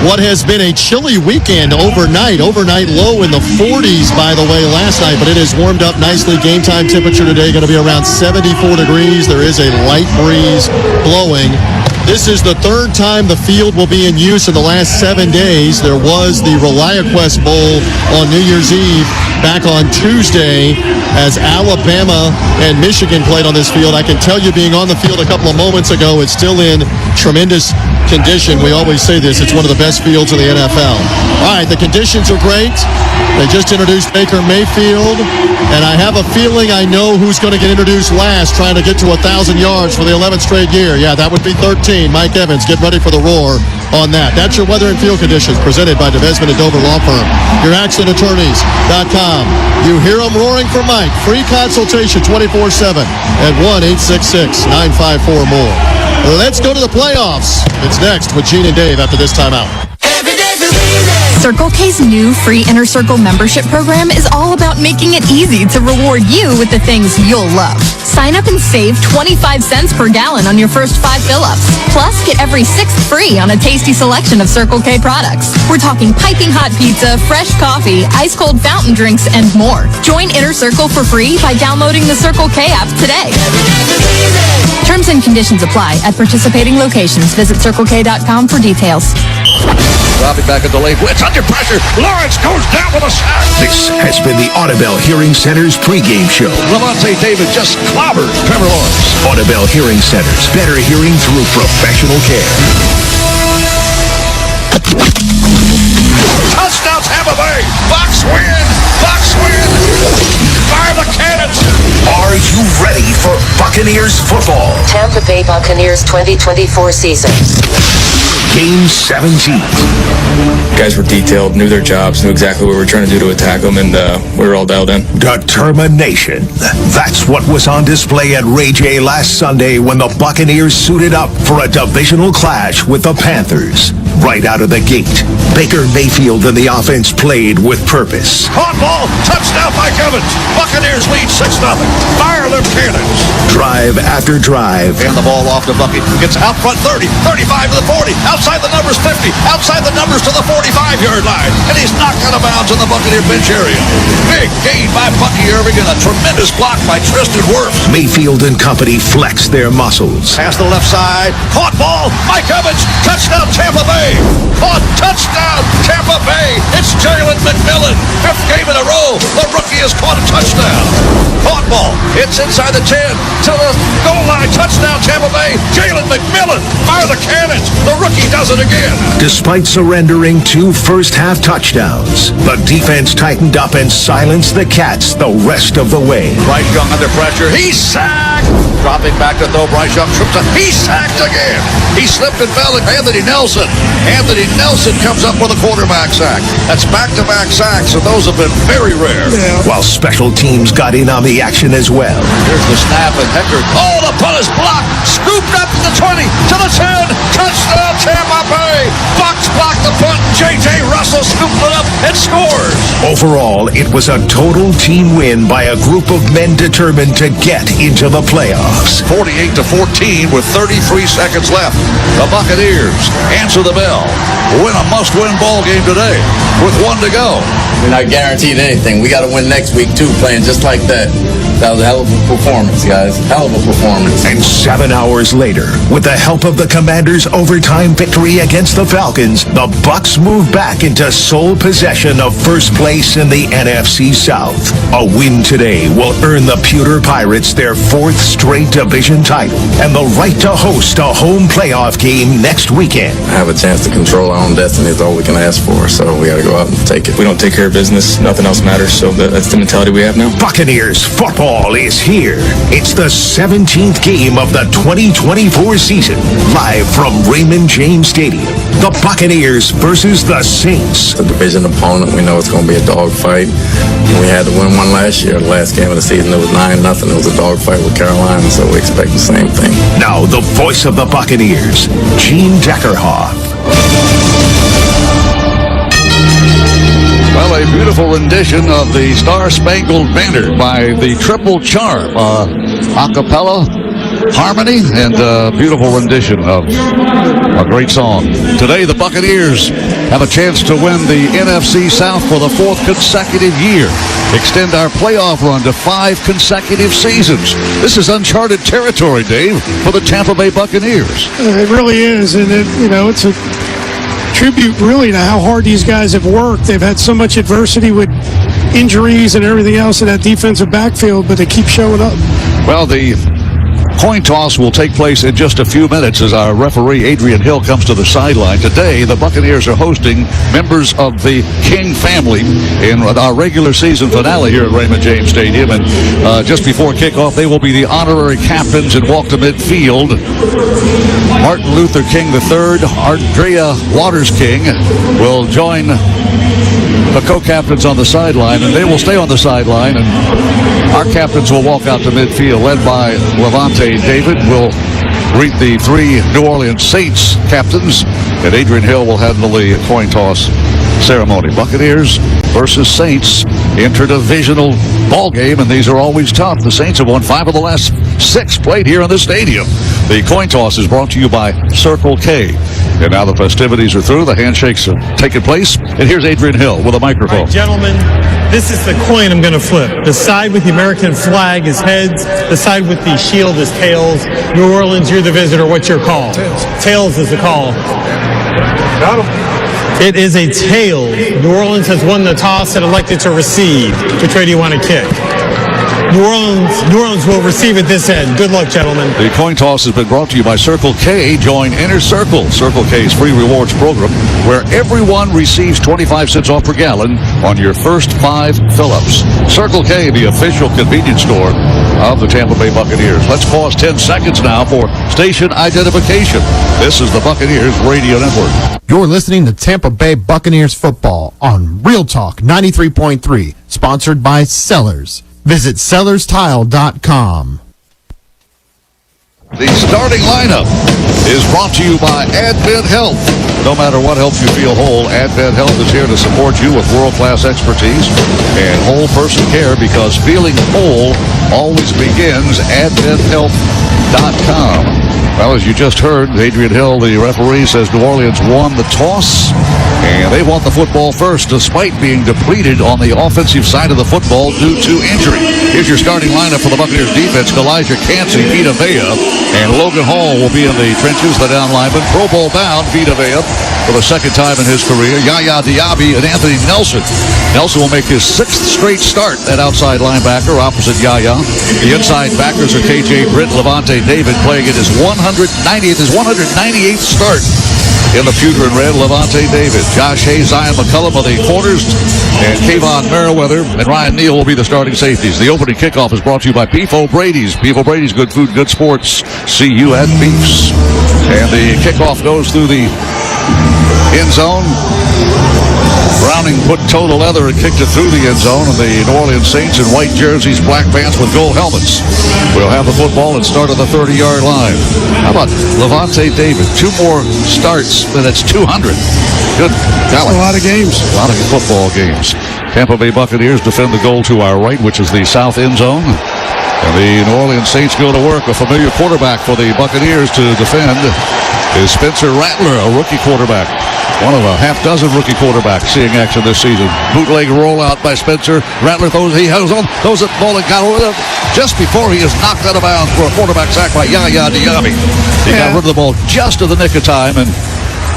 what has been a chilly weekend overnight. Overnight low in the 40s, by the way, last night, but it has warmed up nicely. Game time temperature today going to be around 74 degrees. There is a light breeze blowing. This is the third time the field will be in use in the last 7 days. There was the ReliaQuest Bowl on New Year's Eve back on Tuesday as Alabama and Michigan played on this field. I can tell you, being on the field a couple of moments ago, it's still in tremendous condition. We always say this. It's one of the best fields in the NFL. All right, the conditions are great. They just introduced Baker Mayfield, and I have a feeling I know who's going to get introduced last, trying to get to 1,000 yards for the 11th straight year. Yeah, that would be 13. Mike Evans, get ready for the roar on that. That's your weather and field conditions presented by DeMesman and Dover Law Firm, your accidentattorneys.com. You hear them roaring for Mike. Free consultation 24/7 at 1-866-954-MORE. Let's go to the playoffs. It's next with Gene and Dave after this timeout. Circle K's new free Inner Circle membership program is all about making it easy to reward you with the things you'll love. Sign up and save 25 cents per gallon on your first 5 fill-ups. Plus, get every 6th free on a tasty selection of Circle K products. We're talking piping hot pizza, fresh coffee, ice-cold fountain drinks, and more. Join Inner Circle for free by downloading the Circle K app today. Terms and conditions apply at participating locations. Visit CircleK.com for details. Dropping back a delayed blitz under pressure. Lawrence goes down with a sack. This has been the Audubell Hearing Center's pregame show. Lavonte David just clobbered Trevor Lawrence. Audubell Hearing Centers. Better hearing through professional care. Touchdown Tampa Bay. Bucs win. Bucs win. Fire the cannons. Are you ready for Buccaneers? Buccaneers football. Tampa Bay Buccaneers 2024 season. Game 17. Guys were detailed, knew their jobs, knew exactly what we were trying to do to attack them, and we were all dialed in. Determination. That's what was on display at Ray J last Sunday when the Buccaneers suited up for a divisional clash with the Panthers. Right out of the gate, Baker Mayfield and the offense played with purpose. Caught ball, touchdown Mike Evans. Buccaneers lead 6-0. Fire them cannons. Drive after drive. And the ball off to Bucky. Gets out front 30, 35 to the 40. Outside the numbers 50. Outside the numbers to the 45-yard line. And he's knocked out of bounds in the Buccaneer bench area. Big gain by Bucky Irving and a tremendous block by Tristan Wirfs. Mayfield and company flexed their muscles. Pass the left side. Caught ball. Mike Evans. Touchdown Tampa Bay. Caught touchdown Tampa Bay. It's Jalen McMillan. 5th game in a row. The rookie has caught a touchdown. Caught ball. It's inside the 10 to the goal line. Touchdown Tampa Bay. Jalen McMillan. Fire the cannons. The rookie does it again. Despite surrendering 2 first-half touchdowns, the defense tightened up and silenced the Cats the rest of the way. Bryce Young under pressure. He's sacked. Dropping back to throw. Bryce Young trips up. He's sacked again. He slipped and fell. Anthony Nelson comes up with a quarterback sack. That's back-to-back sacks, and those have been very rare. Yeah. While special teams got in on the action as well. Here's the snap, and Hector. Oh, the punt is blocked. Scooped up to the 20, to the 10. Touchdown, Tampa Bay. Bucs blocked the punt. J.J. Russell scooped it up and scores. Overall, it was a total team win by a group of men determined to get into the playoffs. 48-14 with 33 seconds left. The Buccaneers answer the bell. Win a must-win ball game today with 1 to go. We're not guaranteed anything. We got to win next week, too, playing just like that. That was a hell of a performance, guys. Hell of a performance. And 7 hours later, with the help of the Commanders' overtime victory against the Falcons, the Bucs move back into sole possession of first place in the NFC South. A win today will earn the Pewter Pirates their 4th straight division title and the right to host a home playoff game next weekend. Have a chance to control our own destiny is all we can ask for, so we got to go out and take it. We don't take care of business, nothing else matters, so that's the mentality we have now. Buccaneers football is here. It's the 17th game of the 2024 season, live from Raymond James Stadium. The Buccaneers versus the Saints. The division opponent, we know it's going to be a dogfight. We had to win one last year. The last game of the season, it was 9-0. It was a dogfight with Carolina, so we expect the same thing. Now, the voice of the Buccaneers, Gene Deckerhoff. Well, a beautiful rendition of the Star Spangled Banner by the Triple Charm. A cappella, harmony, and a beautiful rendition of a great song. Today, the Buccaneers have a chance to win the NFC South for the 4th consecutive year. Extend our playoff run to 5 consecutive seasons. This is uncharted territory, Dave, for the Tampa Bay Buccaneers. It really is, and it's a tribute really to how hard these guys have worked. They've had so much adversity with injuries and everything else in that defensive backfield, but they keep showing up. Well, the coin toss will take place in just a few minutes as our referee, Adrian Hill, comes to the sideline. Today, the Buccaneers are hosting members of the King family in our regular season finale here at Raymond James Stadium. And just before kickoff, they will be the honorary captains and walk to midfield. Martin Luther King III, Andrea Waters King will join the co-captains on the sideline, and they will stay on the sideline, and our captains will walk out to midfield, led by Levante David. Will greet the 3 New Orleans Saints captains, and Adrian Hill will handle the coin toss ceremony. Buccaneers versus Saints, interdivisional ball game, and these are always tough. The Saints have won 5 of the last 6 played here in this stadium. The coin toss is brought to you by Circle K. And now the festivities are through. The handshakes have taken place. And here's Adrian Hill with a microphone. All right, gentlemen, this is the coin I'm going to flip. The side with the American flag is heads. The side with the shield is tails. New Orleans, you're the visitor. What's your call? Tails is the call. Got him. It is a tail. New Orleans has won the toss and elected to receive. Which way do you want to kick? New Orleans will receive at this end. Good luck, gentlemen. The coin toss has been brought to you by Circle K. Join Inner Circle, Circle K's free rewards program, where everyone receives 25 cents off per gallon on your first 5 fill-ups. Circle K, the official convenience store of the Tampa Bay Buccaneers. Let's pause 10 seconds now for station identification. This is the Buccaneers Radio Network. You're listening to Tampa Bay Buccaneers football on Real Talk 93.3, sponsored by Sellers. Visit sellerstile.com. The starting lineup is brought to you by Advent Health. No matter what helps you feel whole, Advent Health is here to support you with world-class expertise and whole person care, because feeling whole always begins AdventHealth.com. Well, as you just heard, Adrian Hill, the referee, says New Orleans won the toss, and they want the football first, despite being depleted on the offensive side of the football due to injury. Here's your starting lineup for the Buccaneers defense. Elijah Cansey, Vita Vea, and Logan Hall will be in the trenches, the down lineman. Pro Bowl bound, Vita Vea, for the second time in his career. Yaya Diaby and Anthony Nelson. Nelson will make his 6th straight start at outside linebacker opposite Yaya. The inside backers are KJ Britt, Levante David, playing at his 198th start in the pewter and red. Levante David, Josh Hayes, Zion McCullum are the corners, and Kayvon Merriweather and Ryan Neal will be the starting safeties. The opening kickoff is brought to you by Beef O'Brady's. Beef O'Brady's, good food, good sports. See you at Beef's. And the kickoff goes through the end zone. Browning put toe to leather and kicked it through the end zone, and the New Orleans Saints in white jerseys, black pants with gold helmets will have the football and start on the 30-yard line. How about Levante David? 2 more starts, and it's 200. Good golly. A lot of games. A lot of football games. Tampa Bay Buccaneers defend the goal to our right, which is the south end zone. And the New Orleans Saints go to work. A familiar quarterback for the Buccaneers to defend is Spencer Rattler, a rookie quarterback. One of a half dozen rookie quarterbacks seeing action this season. Bootleg rollout by Spencer. Rattler throws the ball and got over there just before he is knocked out of bounds for a quarterback sack by Yaya Diaby. He got rid of the ball just in the nick of time, and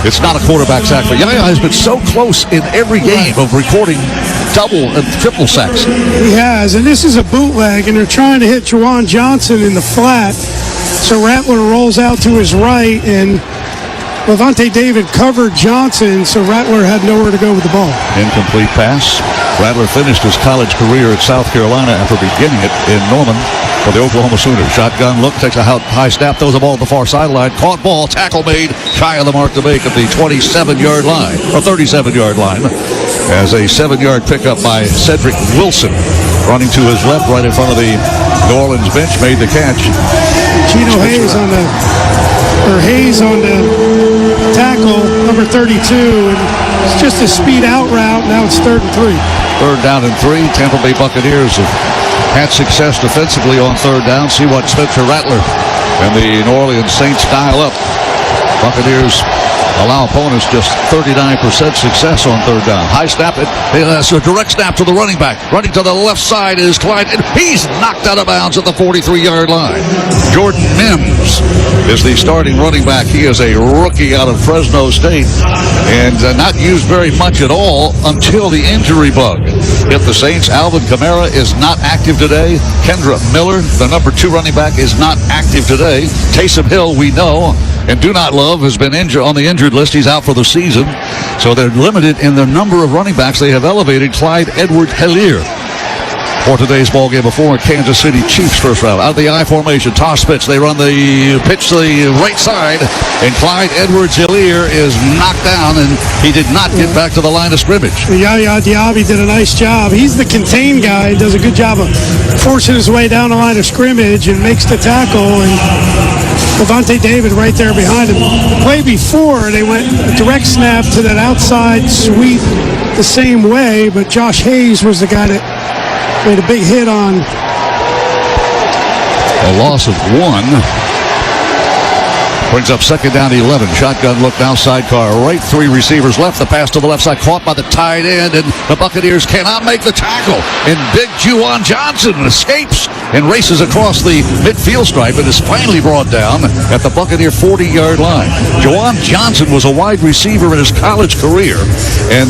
it's not a quarterback sack. But Yaya has been so close in every game of recording double and triple sacks. He has, and this is a bootleg, and they're trying to hit Juwan Johnson in the flat. So Rattler rolls out to his right, and Levante David covered Johnson, so Rattler had nowhere to go with the ball. Incomplete pass. Rattler finished his college career at South Carolina after beginning it in Norman for the Oklahoma Sooners. Shotgun look, takes a high snap, throws the ball at the far sideline. Caught ball, tackle made, shy of the mark to make at the 27-yard line, or 37-yard line, as a 7-yard pickup by Cedric Wilson. Running to his left, right in front of the New Orleans bench, made the catch. Hayes on the tackle, number 32, and it's just a speed out route. Now it's 3rd and 3. 3rd down and 3. Tampa Bay Buccaneers have had success defensively on 3rd down. See what Spencer Rattler and the New Orleans Saints dial up. Buccaneers allow opponents just 39% success on 3rd down. High snap. It's a direct snap to the running back. Running to the left side is Clyde, and he's knocked out of bounds at the 43-yard line. Jordan Mims is the starting running back. He is a rookie out of Fresno State, and not used very much at all until the injury bug hit the Saints. Alvin Kamara is not active today. Kendra Miller, the number 2 running back, is not active today. Taysom Hill, we know, and do not love, has been injured on the injured list. He's out for the season. So they're limited in their number of running backs. They have elevated Clyde Edwards-Helaire for today's ball game before Kansas City Chiefs first round. Out of the I formation, toss pitch. They run the pitch to the right side, and Clyde Edwards-Helaire is knocked down, and he did not get back to the line of scrimmage. Yaya Diaby did a nice job. He's the contain guy. He does a good job of forcing his way down the line of scrimmage and makes the tackle, and Levante David right there behind him. The play before, they went a direct snap to that outside sweep the same way, but Josh Hayes was the guy that made a big hit on. A loss of 1. Brings up 2nd down 11. Shotgun look now, sidecar right. 3 receivers left. The pass to the left side caught by the tight end, and the Buccaneers cannot make the tackle. And big Juwan Johnson escapes and races across the midfield stripe and is finally brought down at the Buccaneer 40-yard line. Juwan Johnson was a wide receiver in his college career and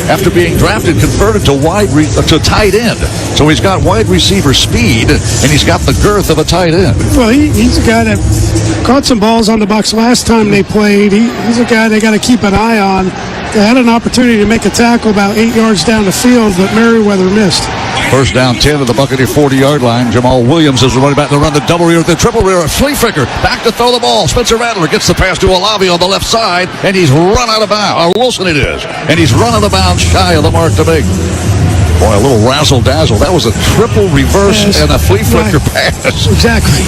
after being drafted, converted to tight end. So he's got wide receiver speed, and he's got the girth of a tight end. Well, he's a guy that caught some balls on the Bucs last time they played. He's a guy they got to keep an eye on. They had an opportunity to make a tackle about 8 yards down the field, but Merriweather missed. First down 10 at the Buccaneer 40-yard line. Jamal Williams is running back to run the double rear, the triple rear. Schliefricker back to throw the ball. Spencer Rattler gets the pass to Olavi on the left side, and he's run out of bounds. Or Wilson it is. And he's run out of bounds shy of the mark to make. Boy, a little razzle-dazzle. That was a triple reverse and a flea flicker pass. Exactly.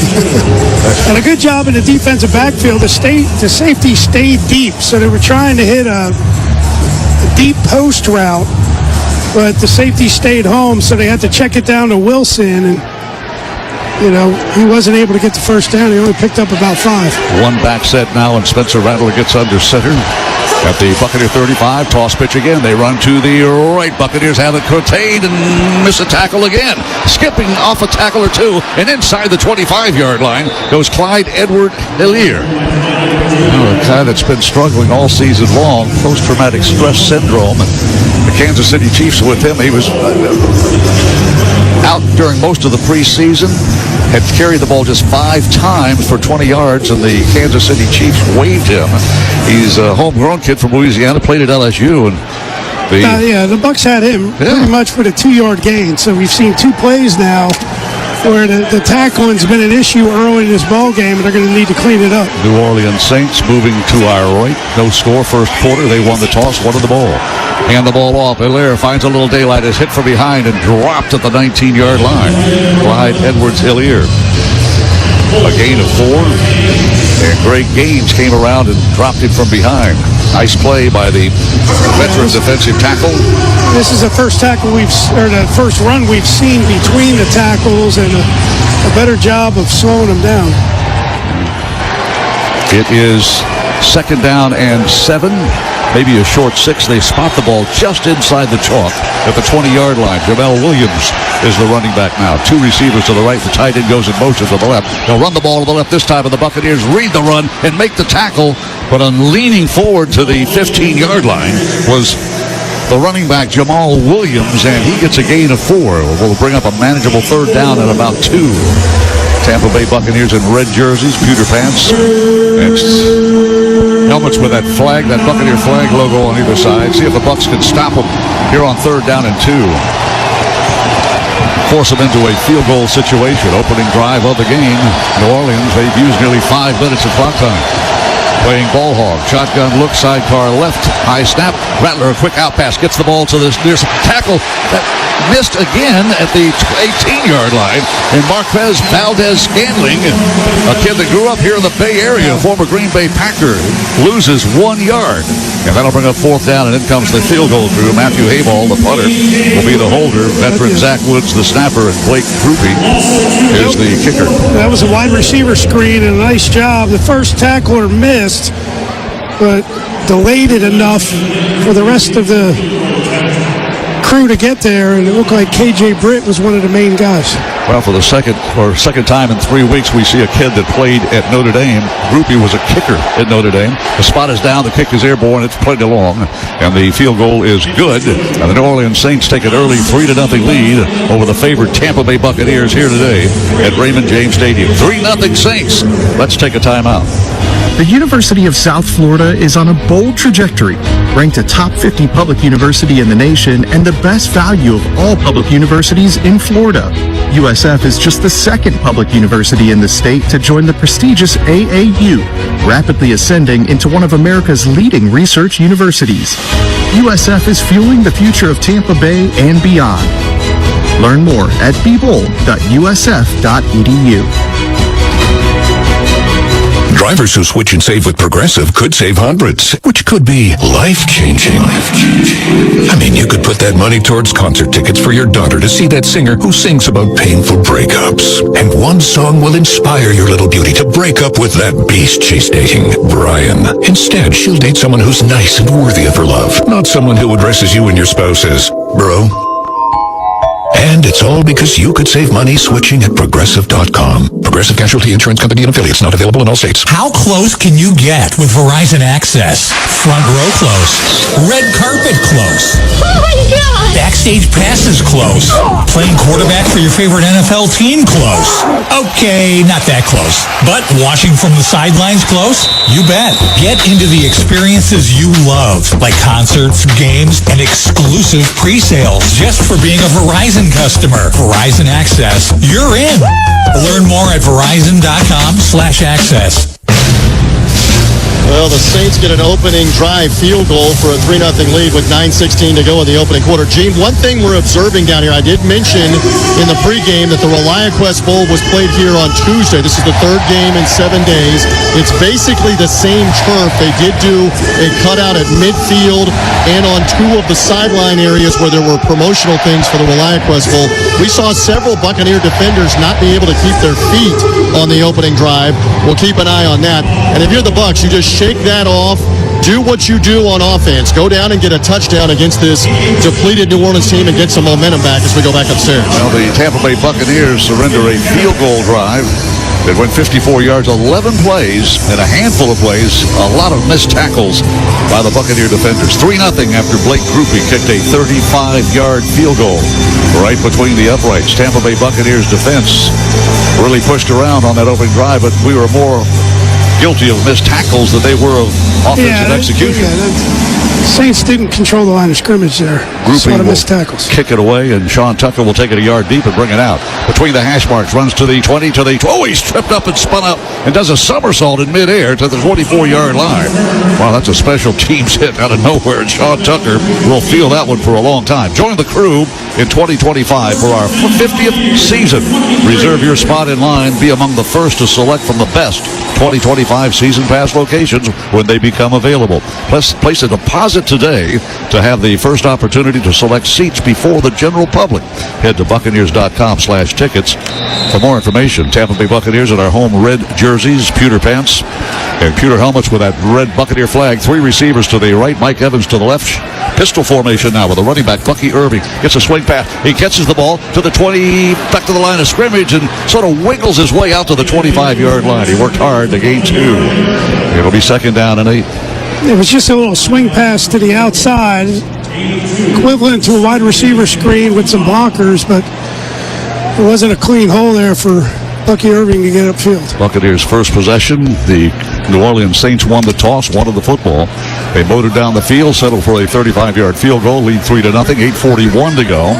And a good job in the defensive backfield. The safety stayed deep, so they were trying to hit a deep post route, but the safety stayed home, so they had to check it down to Wilson, and he wasn't able to get the first down. He only picked up about 5. One back set now, and Spencer Rattler gets under center. At the Buccaneer 35, toss pitch again. They run to the right. Buccaneers have it contained and miss a tackle again. Skipping off a tackle or two, and inside the 25-yard line goes Clyde Edward-Helaire. A guy that's been struggling all season long, post-traumatic stress syndrome. The Kansas City Chiefs with him. He was out during most of the preseason, had carried the ball just 5 times for 20 yards, and the Kansas City Chiefs waived him. He's a homegrown kid from Louisiana, played at LSU, and the Bucs had him pretty much for the 2-yard gain. So we've seen 2 plays now where the tackling's been an issue early in this ball game, and they're going to need to clean it up. New Orleans Saints moving to our right. No score first quarter. They won the toss, won the ball. Hand the ball off. Helaire finds a little daylight, is hit from behind and dropped at the 19-yard line. Clyde Edwards-Helaire. A gain of 4. And Greg Gaines came around and dropped him from behind. Nice play by the veteran defensive tackle. This is the first the first run we've seen between the tackles, and a better job of slowing them down. It is second down and 7. Maybe a short 6. They spot the ball just inside the chalk at the 20-yard line. Jamal Williams is the running back now. 2 receivers to the right. The tight end goes in motion to the left. They'll run the ball to the left this time, and the Buccaneers read the run and make the tackle. But on leaning forward to the 15-yard line was the running back Jamal Williams, and he gets a gain of 4. Will bring up a manageable third down at about 2. Tampa Bay Buccaneers in red jerseys, pewter pants, and helmets with that flag, that Buccaneer flag logo on either side. See if the Bucs can stop them here on third down and 2. Force them into a field goal situation. Opening drive of the game. New Orleans, they've used nearly 5 minutes of clock time. Playing ball hog. Shotgun look, sidecar left. High snap. Rattler, a quick out pass. Gets the ball to this near tackle that missed again at the 18-yard line. And Marquez Valdez-Scantling, a kid that grew up here in the Bay Area, former Green Bay Packer, loses 1 yard. And that'll bring up fourth down, and in comes the field goal crew. Matthew Hayball, the punter, will be the holder. Veteran Zach Woods, the snapper, and Blake Groupie is the kicker. That was a wide receiver screen, and a nice job. The first tackler missed, but delayed it enough for the rest of the crew to get there, and it looked like KJ Britt was one of the main guys. Well, for the second time in 3 weeks, we see a kid that played at Notre Dame. Groupie was a kicker at Notre Dame. The spot is down, the kick is airborne, it's played along, and the field goal is good. And the New Orleans Saints take an early 3-0 lead over the favored Tampa Bay Buccaneers here today at Raymond James Stadium. 3-0 Saints. Let's take a timeout. The University of South Florida is on a bold trajectory, ranked a top 50 public university in the nation and the best value of all public universities in Florida. USF is just the second public university in the state to join the prestigious AAU, rapidly ascending into one of America's leading research universities. USF is fueling the future of Tampa Bay and beyond. Learn more at bebold.usf.edu. Drivers who switch and save with Progressive could save hundreds, which could be life-changing. I mean, you could put that money towards concert tickets for your daughter to see that singer who sings about painful breakups. And one song will inspire your little beauty to break up with that beast she's dating, Brian. Instead, she'll date someone who's nice and worthy of her love, not someone who addresses you and your spouse as bro. And it's all because you could save money switching at Progressive.com. Progressive Casualty Insurance Company and affiliates, not available in all states. How close can you get with Verizon Access? Front row close. Red carpet close. Oh my God! Backstage passes close. Playing quarterback for your favorite NFL team close. Okay, not that close. But watching from the sidelines close? You bet. Get into the experiences you love, like concerts, games, and exclusive pre-sales just for being a Verizon customer. Verizon Access. You're in. Learn more at Verizon.com/access. Well, the Saints get an opening drive field goal for a 3-0 lead with 9:16 to go in the opening quarter. Gene, one thing we're observing down here, I did mention in the pregame that the ReliaQuest Bowl was played here on Tuesday. This is the third game in 7 days. It's basically the same turf. They did do a cutout at midfield and on 2 of the sideline areas where there were promotional things for the ReliaQuest Bowl. We saw several Buccaneer defenders not be able to keep their feet on the opening drive. We'll keep an eye on that. And if you're the Bucs, you just shake that off. Do what you do on offense. Go down and get a touchdown against this depleted New Orleans team and get some momentum back as we go back upstairs. Well, the Tampa Bay Buccaneers surrender a field goal drive. It went 54 yards, 11 plays, and a handful of plays, a lot of missed tackles by the Buccaneer defenders. 3-0 after Blake Grupe kicked a 35-yard field goal right between the uprights. Tampa Bay Buccaneers defense really pushed around on that opening drive, but we were more guilty of missed tackles than they were of offensive execution. Saints didn't control the line of scrimmage there. Just a lot of missed tackles. Kick it away, and Sean Tucker will take it a yard deep and bring it out. Between the hash marks, runs to the 20, to the... Oh, he's tripped up and spun up and does a somersault in midair to the 24-yard line. Wow, that's a special teams hit out of nowhere, and Sean Tucker will feel that one for a long time. Join the crew in 2025 for our 50th season. Reserve your spot in line. Be among the first to select from the best 2025 season pass locations when they become available. Place a deposit today to have the first opportunity to select seats before the general public. Head to Buccaneers.com/tickets for more information. Tampa Bay Buccaneers in our home red jerseys, pewter pants, and pewter helmets with that red Buccaneer flag. 3 receivers to the right, Mike Evans to the left. Pistol formation now with the running back, Bucky Irving. Gets a swing pass. He catches the ball to the 20, back to the line of scrimmage, and sort of wiggles his way out to the 25-yard line. He worked hard to gain 2. It'll be 2nd down and 8. It was just a little swing pass to the outside, equivalent to a wide receiver screen with some blockers, but it wasn't a clean hole there for Bucky Irving to get upfield. Buccaneers' first possession. The New Orleans Saints won the toss, wanted the football. They motored down the field, settled for a 35-yard field goal, lead 3-0, 8:41 to go.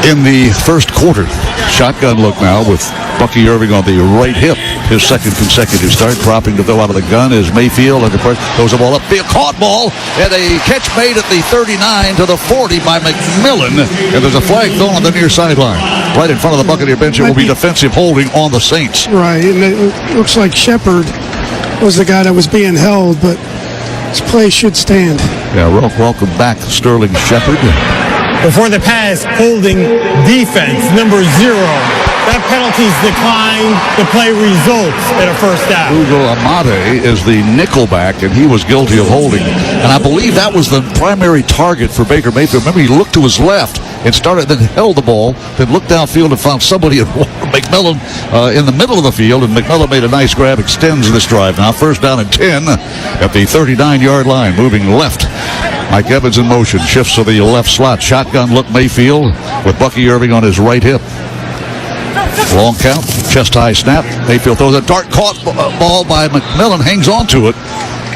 In the first quarter, shotgun look now with Bucky Irving on the right hip. His second consecutive start, dropping to throw out of the gun is Mayfield, and of course throws the ball up. Be a caught ball, and a catch made at the 39 to the 40 by McMillan, and there's a flag thrown on the near sideline. Right in front of the Buccaneer bench, it will be defensive holding on the Saints. Right, and it looks like Shepard was the guy that was being held, but his play should stand. Yeah, welcome back, Sterling Shepard. Before the pass, holding defense, number 0. That penalty's declined. The play results in a first down. Ugo Amade is the nickelback, and he was guilty of holding. And I believe that was the primary target for Baker Mayfield. Remember, he looked to his left and then held the ball, then looked downfield and found somebody at McMillan in the middle of the field, and McMillan made a nice grab, extends this drive now. 1st down and 10 at the 39-yard line, moving left. Mike Evans in motion, shifts to the left slot. Shotgun look Mayfield with Bucky Irving on his right hip. Long count, chest high snap. Mayfield throws a dart caught ball by McMillan, hangs on to it,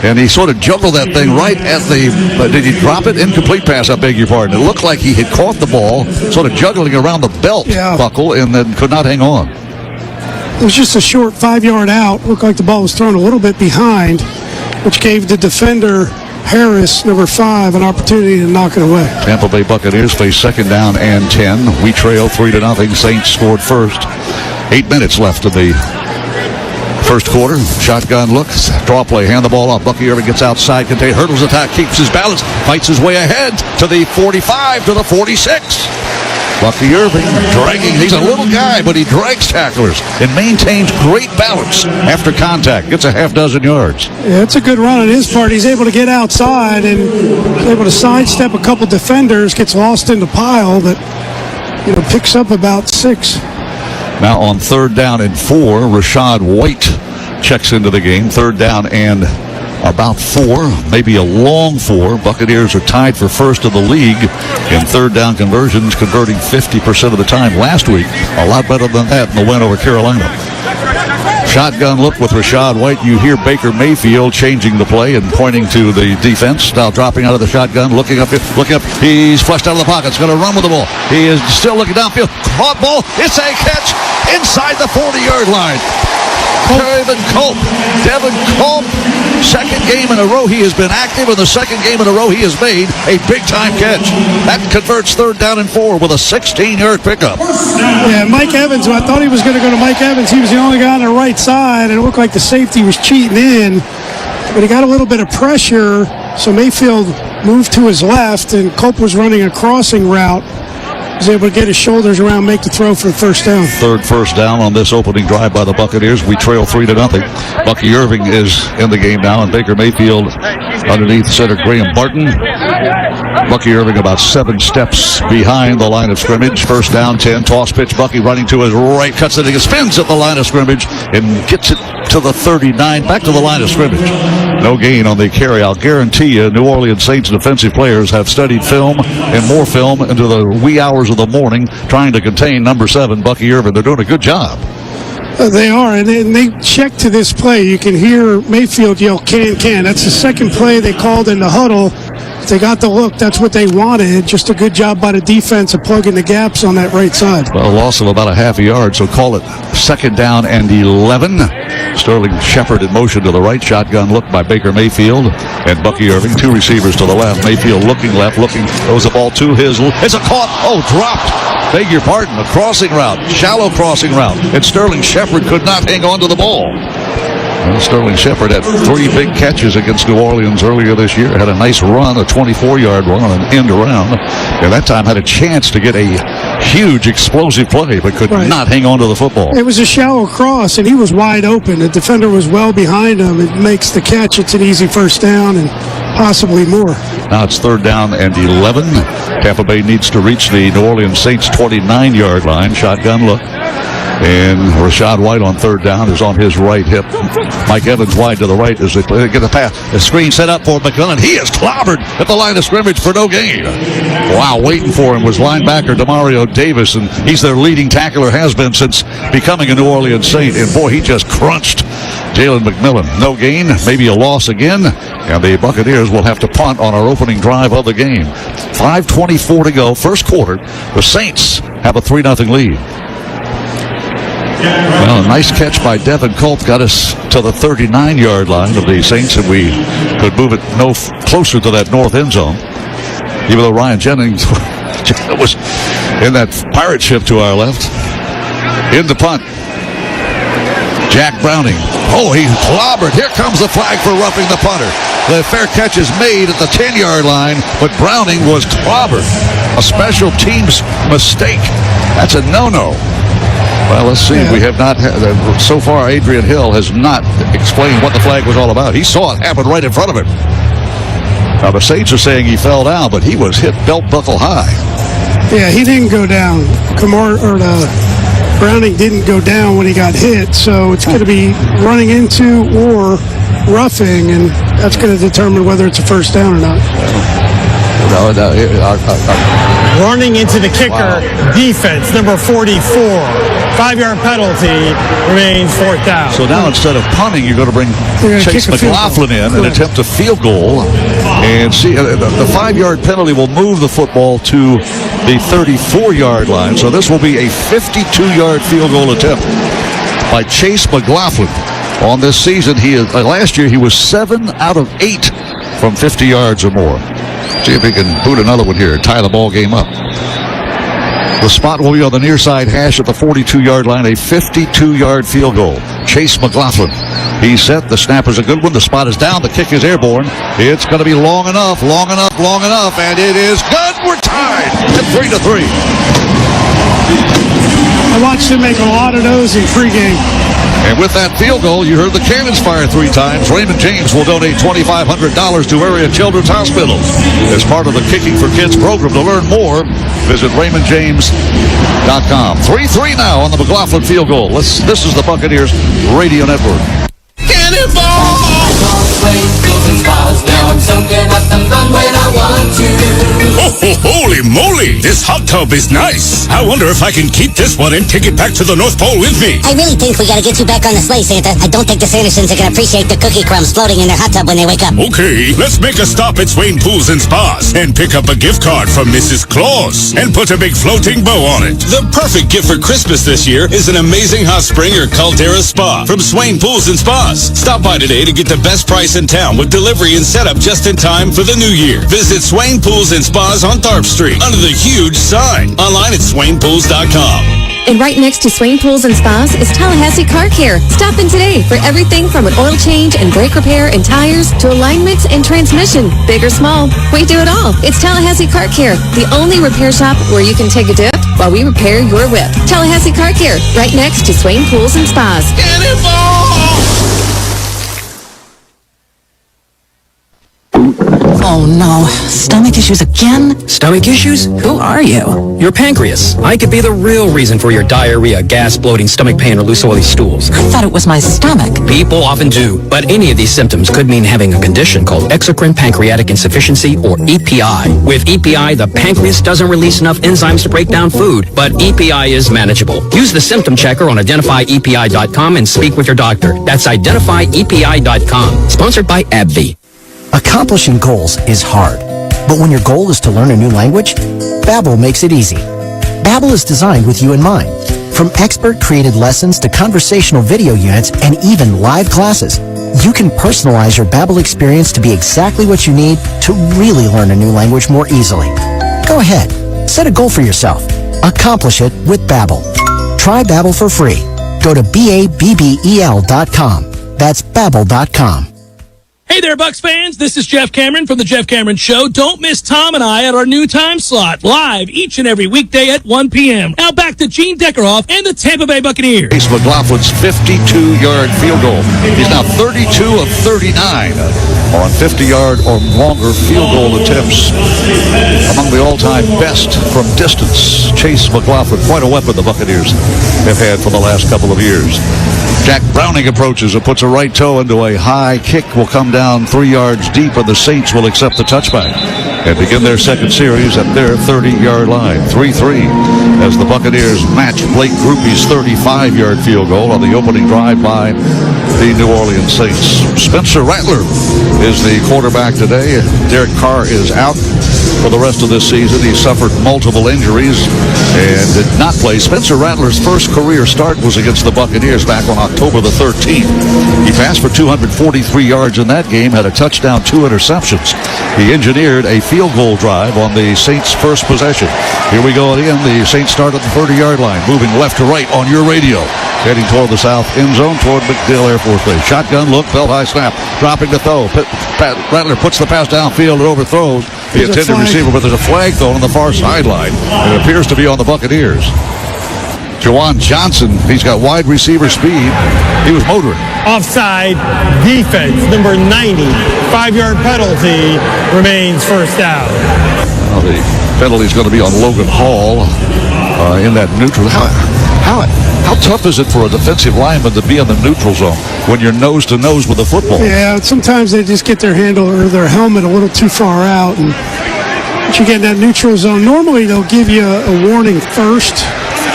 and he sort of juggled that thing right at the. Did he drop it? Incomplete pass, I beg your pardon. It looked like he had caught the ball, sort of juggling around the belt buckle, and then could not hang on. It was just a short 5-yard out. Looked like the ball was thrown a little bit behind, which gave the defender Harris, number 5, an opportunity to knock it away. Tampa Bay Buccaneers face 2nd down and 10. We trail 3-0. Saints scored first. 8 minutes left of the first quarter. Shotgun look, draw play, hand the ball off. Bucky Irving gets outside, contain, hurdles attack, keeps his balance, fights his way ahead to the 45, to the 46. Bucky Irving dragging. He's a little guy, but he drags tacklers and maintains great balance after contact. Gets a half dozen yards. Yeah, it's a good run on his part. He's able to get outside and able to sidestep a couple defenders, gets lost in the pile, but picks up about 6. Now on 3rd down and 4, Rashad White checks into the game. 3rd down and about 4, maybe a long 4. Buccaneers are tied for first in the league in 3rd down conversions, converting 50% of the time last week. A lot better than that in the win over Carolina. Shotgun look with Rashad White. You hear Baker Mayfield changing the play and pointing to the defense. Now dropping out of the shotgun, looking up. He's flushed out of the pocket. He's going to run with the ball. He is still looking downfield. Caught ball. It's a catch inside the 40-yard line. Devin Culp, second game in a row he has been active. In the second game in a row he has made a big-time catch. That converts 3rd down and 4 with a 16-yard pickup. Yeah, Mike Evans, I thought he was going to go to Mike Evans. He was the only guy on the right side, and it looked like the safety was cheating in. But he got a little bit of pressure, so Mayfield moved to his left, and Culp was running a crossing route. Was able to get his shoulders around, make the throw for the first down. 3rd first down on this opening drive by the Buccaneers. We trail 3-0. Bucky Irving is in the game now, and Baker Mayfield underneath center Graham Barton. Bucky Irving about 7 steps behind the line of scrimmage. 1st down, 10. Toss pitch. Bucky running to his right, cuts it, spins at the line of scrimmage, and gets it to the 39, back to the line of scrimmage. No gain on the carry. I'll guarantee you New Orleans Saints defensive players have studied film and more film into the wee hours of the morning trying to contain number 7, Bucky Irving. They're doing a good job. They are, and they check to this play. You can hear Mayfield yell, can. That's the second play they called in the huddle. If they got the look, that's what they wanted. Just a good job by the defense of plugging the gaps on that right side. Well, a loss of about a half a yard, so call it 2nd down and 11. Sterling Shepard in motion to the right. Shotgun look by Baker Mayfield and Bucky Irving. 2 receivers to the left. Mayfield looking left, throws the ball to his. It's a caught. Dropped. Beg your pardon. A crossing route. Shallow crossing route. And Sterling Shepard could not hang on to the ball. Well, Sterling Shepard had 3 big catches against New Orleans earlier this year. Had a nice run, a 24-yard run on an end around. And that time had a chance to get a huge explosive play, but could not hang on to the football. It was a shallow cross, and he was wide open. The defender was well behind him. It makes the catch. It's an easy first down and possibly more. Now it's 3rd down and 11. Tampa Bay needs to reach the New Orleans Saints 29-yard line. Shotgun look. And Rashad White on 3rd down is on his right hip. Mike Evans wide to the right as they get the pass. The screen set up for McMillan. He is clobbered at the line of scrimmage for no gain. Wow, waiting for him was linebacker Demario Davis, and he's their leading tackler, has been since becoming a New Orleans Saint. And boy, he just crunched Jalen McMillan. No gain, maybe a loss again, and the Buccaneers will have to punt on our opening drive of the game. 5:24 to go, first quarter. The Saints have a 3-0 lead. Well, a nice catch by Devin Culp got us to the 39-yard line of the Saints, and we could move it no closer to that north end zone. Even though Ryan Jennings was in that pirate ship to our left. In the punt. Jack Browning. He's clobbered. Here comes the flag for roughing the punter. The fair catch is made at the 10-yard line, but Browning was clobbered. A special teams mistake. That's a no-no. Well, let's see. We have not had, so far, Adrian Hill has not explained what the flag was all about. He saw it happen right in front of him. Now, the Saints are saying he fell down, but he was hit belt buckle high. Yeah, he didn't go down. Browning didn't go down when he got hit, so it's going to be running into or roughing, and that's going to determine whether it's a first down or not. Running into the kicker defense, number 44. 5-yard penalty, remains 4th down. So now instead of punting, you're going to bring Chase McLaughlin in and attempt a field goal. And see, the 5-yard penalty will move the football to the 34-yard line. So this will be a 52-yard field goal attempt by Chase McLaughlin. On this season, last year he was 7 out of 8 from 50 yards or more. See if he can boot another one here and tie the ball game up. The spot will be on the near side hash at the 42-yard line, a 52-yard field goal. Chase McLaughlin. He's set. The snap is a good one. The spot is down. The kick is airborne. It's going to be long enough, and it is good. We're tied at 3-3. I watched him make a lot of those in pregame. And with that field goal, you heard the cannons fire 3 times. Raymond James will donate $2,500 to area children's hospitals as part of the Kicking for Kids program. To learn more, visit RaymondJames.com. 3-3 now on the McLaughlin field goal. This is the Buccaneers Radio Network. Cannonball! Now I'm soaking up the fun when I want to. Holy moly! This hot tub is nice. I wonder if I can keep this one and take it back to the North Pole with me. I really think we gotta get you back on the sleigh, Santa. I don't think the Sandersons are gonna appreciate the cookie crumbs floating in their hot tub when they wake up. Okay, let's make a stop at Swain Pools and Spas and pick up a gift card from Mrs. Claus and put a big floating bow on it. The perfect gift for Christmas this year is an amazing hot spring or caldera spa from Swain Pools and Spas. Stop by today to get the best price in town with delivery and setup just in time for the new year. Visit Swain Pools and Spas on Tharp Street under the huge sign. Online at SwainPools.com. And right next to Swain Pools and Spas is Tallahassee Car Care. Stop in today for everything from an oil change and brake repair and tires to alignments and transmission. Big or small, we do it all. It's Tallahassee Car Care, the only repair shop where you can take a dip while we repair your whip. Tallahassee Car Care, right next to Swain Pools and Spas. Oh no, stomach issues again? Stomach issues? Who are you? Your pancreas. I could be the real reason for your diarrhea, gas, bloating, stomach pain, or loose oily stools. I thought it was my stomach. People often do, but any of these symptoms could mean having a condition called exocrine pancreatic insufficiency, or EPI. With EPI, the pancreas doesn't release enough enzymes to break down food, but EPI is manageable. Use the symptom checker on identifyepi.com and speak with your doctor. That's identifyepi.com. Sponsored by AbbVie. Accomplishing goals is hard, but when your goal is to learn a new language, Babbel makes it easy. Babbel is designed with you in mind. From expert-created lessons to conversational video units and even live classes, you can personalize your Babbel experience to be exactly what you need to really learn a new language more easily. Go ahead, set a goal for yourself. Accomplish it with Babbel. Try Babbel for free. Go to BABBEL.com. That's Babbel.com. Hey there, Bucs fans. This is Jeff Cameron from The Jeff Cameron Show. Don't miss Tom and I at our new time slot, live each and every weekday at 1 p.m. Now back to Gene Deckerhoff and the Tampa Bay Buccaneers. Chase McLaughlin's 52-yard field goal. He's now 32 of 39 on 50-yard or longer field goal attempts. Among the all-time best from distance, Chase McLaughlin, quite a weapon the Buccaneers have had for the last couple of years. Jack Browning approaches and puts a right toe into a high kick. Will come down 3 yards deep, and the Saints will accept the touchback and begin their second series at their 30-yard line. 3-3 as the Buccaneers match Blake Grupe's 35-yard field goal on the opening drive by the New Orleans Saints. Spencer Rattler is the quarterback today. Derek Carr is out for the rest of this season. He suffered multiple injuries and did not play. Spencer Rattler's first career start was against the Buccaneers back on October the 13th. He passed for 243 yards in that game, had a touchdown, 2 interceptions. He engineered a field goal drive on the Saints' first possession. Here we go again. The Saints start at the 30-yard line, moving left to right on your radio. Heading toward the south end zone, toward McDill Air Force Base. Shotgun look, belt high snap, dropping the throw. Rattler puts the pass downfield and overthrows the intended receiver, but there's a flag thrown on the far sideline. It appears to be on the Buccaneers. Jawan Johnson, he's got wide receiver speed. He was motoring. Offside defense, number 90. 5-yard penalty, remains first down. Well, the penalty is going to be on Logan Hall in that neutral. How tough is it for a defensive lineman to be in the neutral zone when you're nose to nose with the football? Yeah, sometimes they just get their handle or their helmet a little too far out, and once you get in that neutral zone, normally they'll give you a warning first,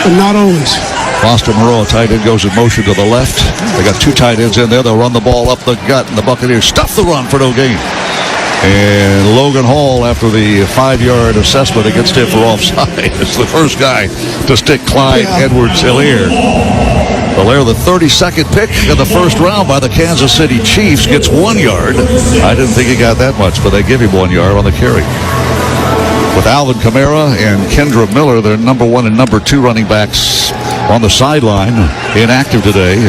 but not always. Foster Moreau, tight end, goes in motion to the left. They got 2 tight ends in there. They'll run the ball up the gut, and the Buccaneers stuff the run for no gain. And Logan Hall, after the 5-yard assessment against him for offside, is the first guy to stick Clyde Edwards-Helaire. Helaire, the 32nd pick in the first round by the Kansas City Chiefs, gets 1 yard. I didn't think he got that much, but they give him 1 yard on the carry. With Alvin Kamara and Kendra Miller, their number 1 and number 2 running backs on the sideline, inactive today.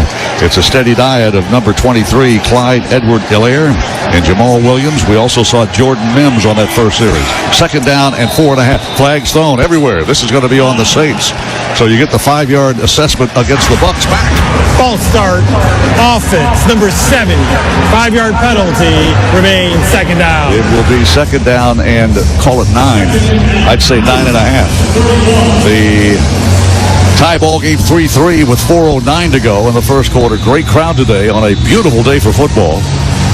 It's a steady diet of number 23, Clyde Edward-Helaire and Jamal Williams. We also saw Jordan Mims on that first series. Second down and 4.5. Flags thrown everywhere. This is going to be on the Saints. So you get the 5-yard assessment against the Bucs back. False start. Offense, number 70. 5-yard penalty. Remains second down. It will be second down and call it 9. I'd say 9.5. The tie ball game 3-3 with 4:09 to go in the first quarter. Great crowd today on a beautiful day for football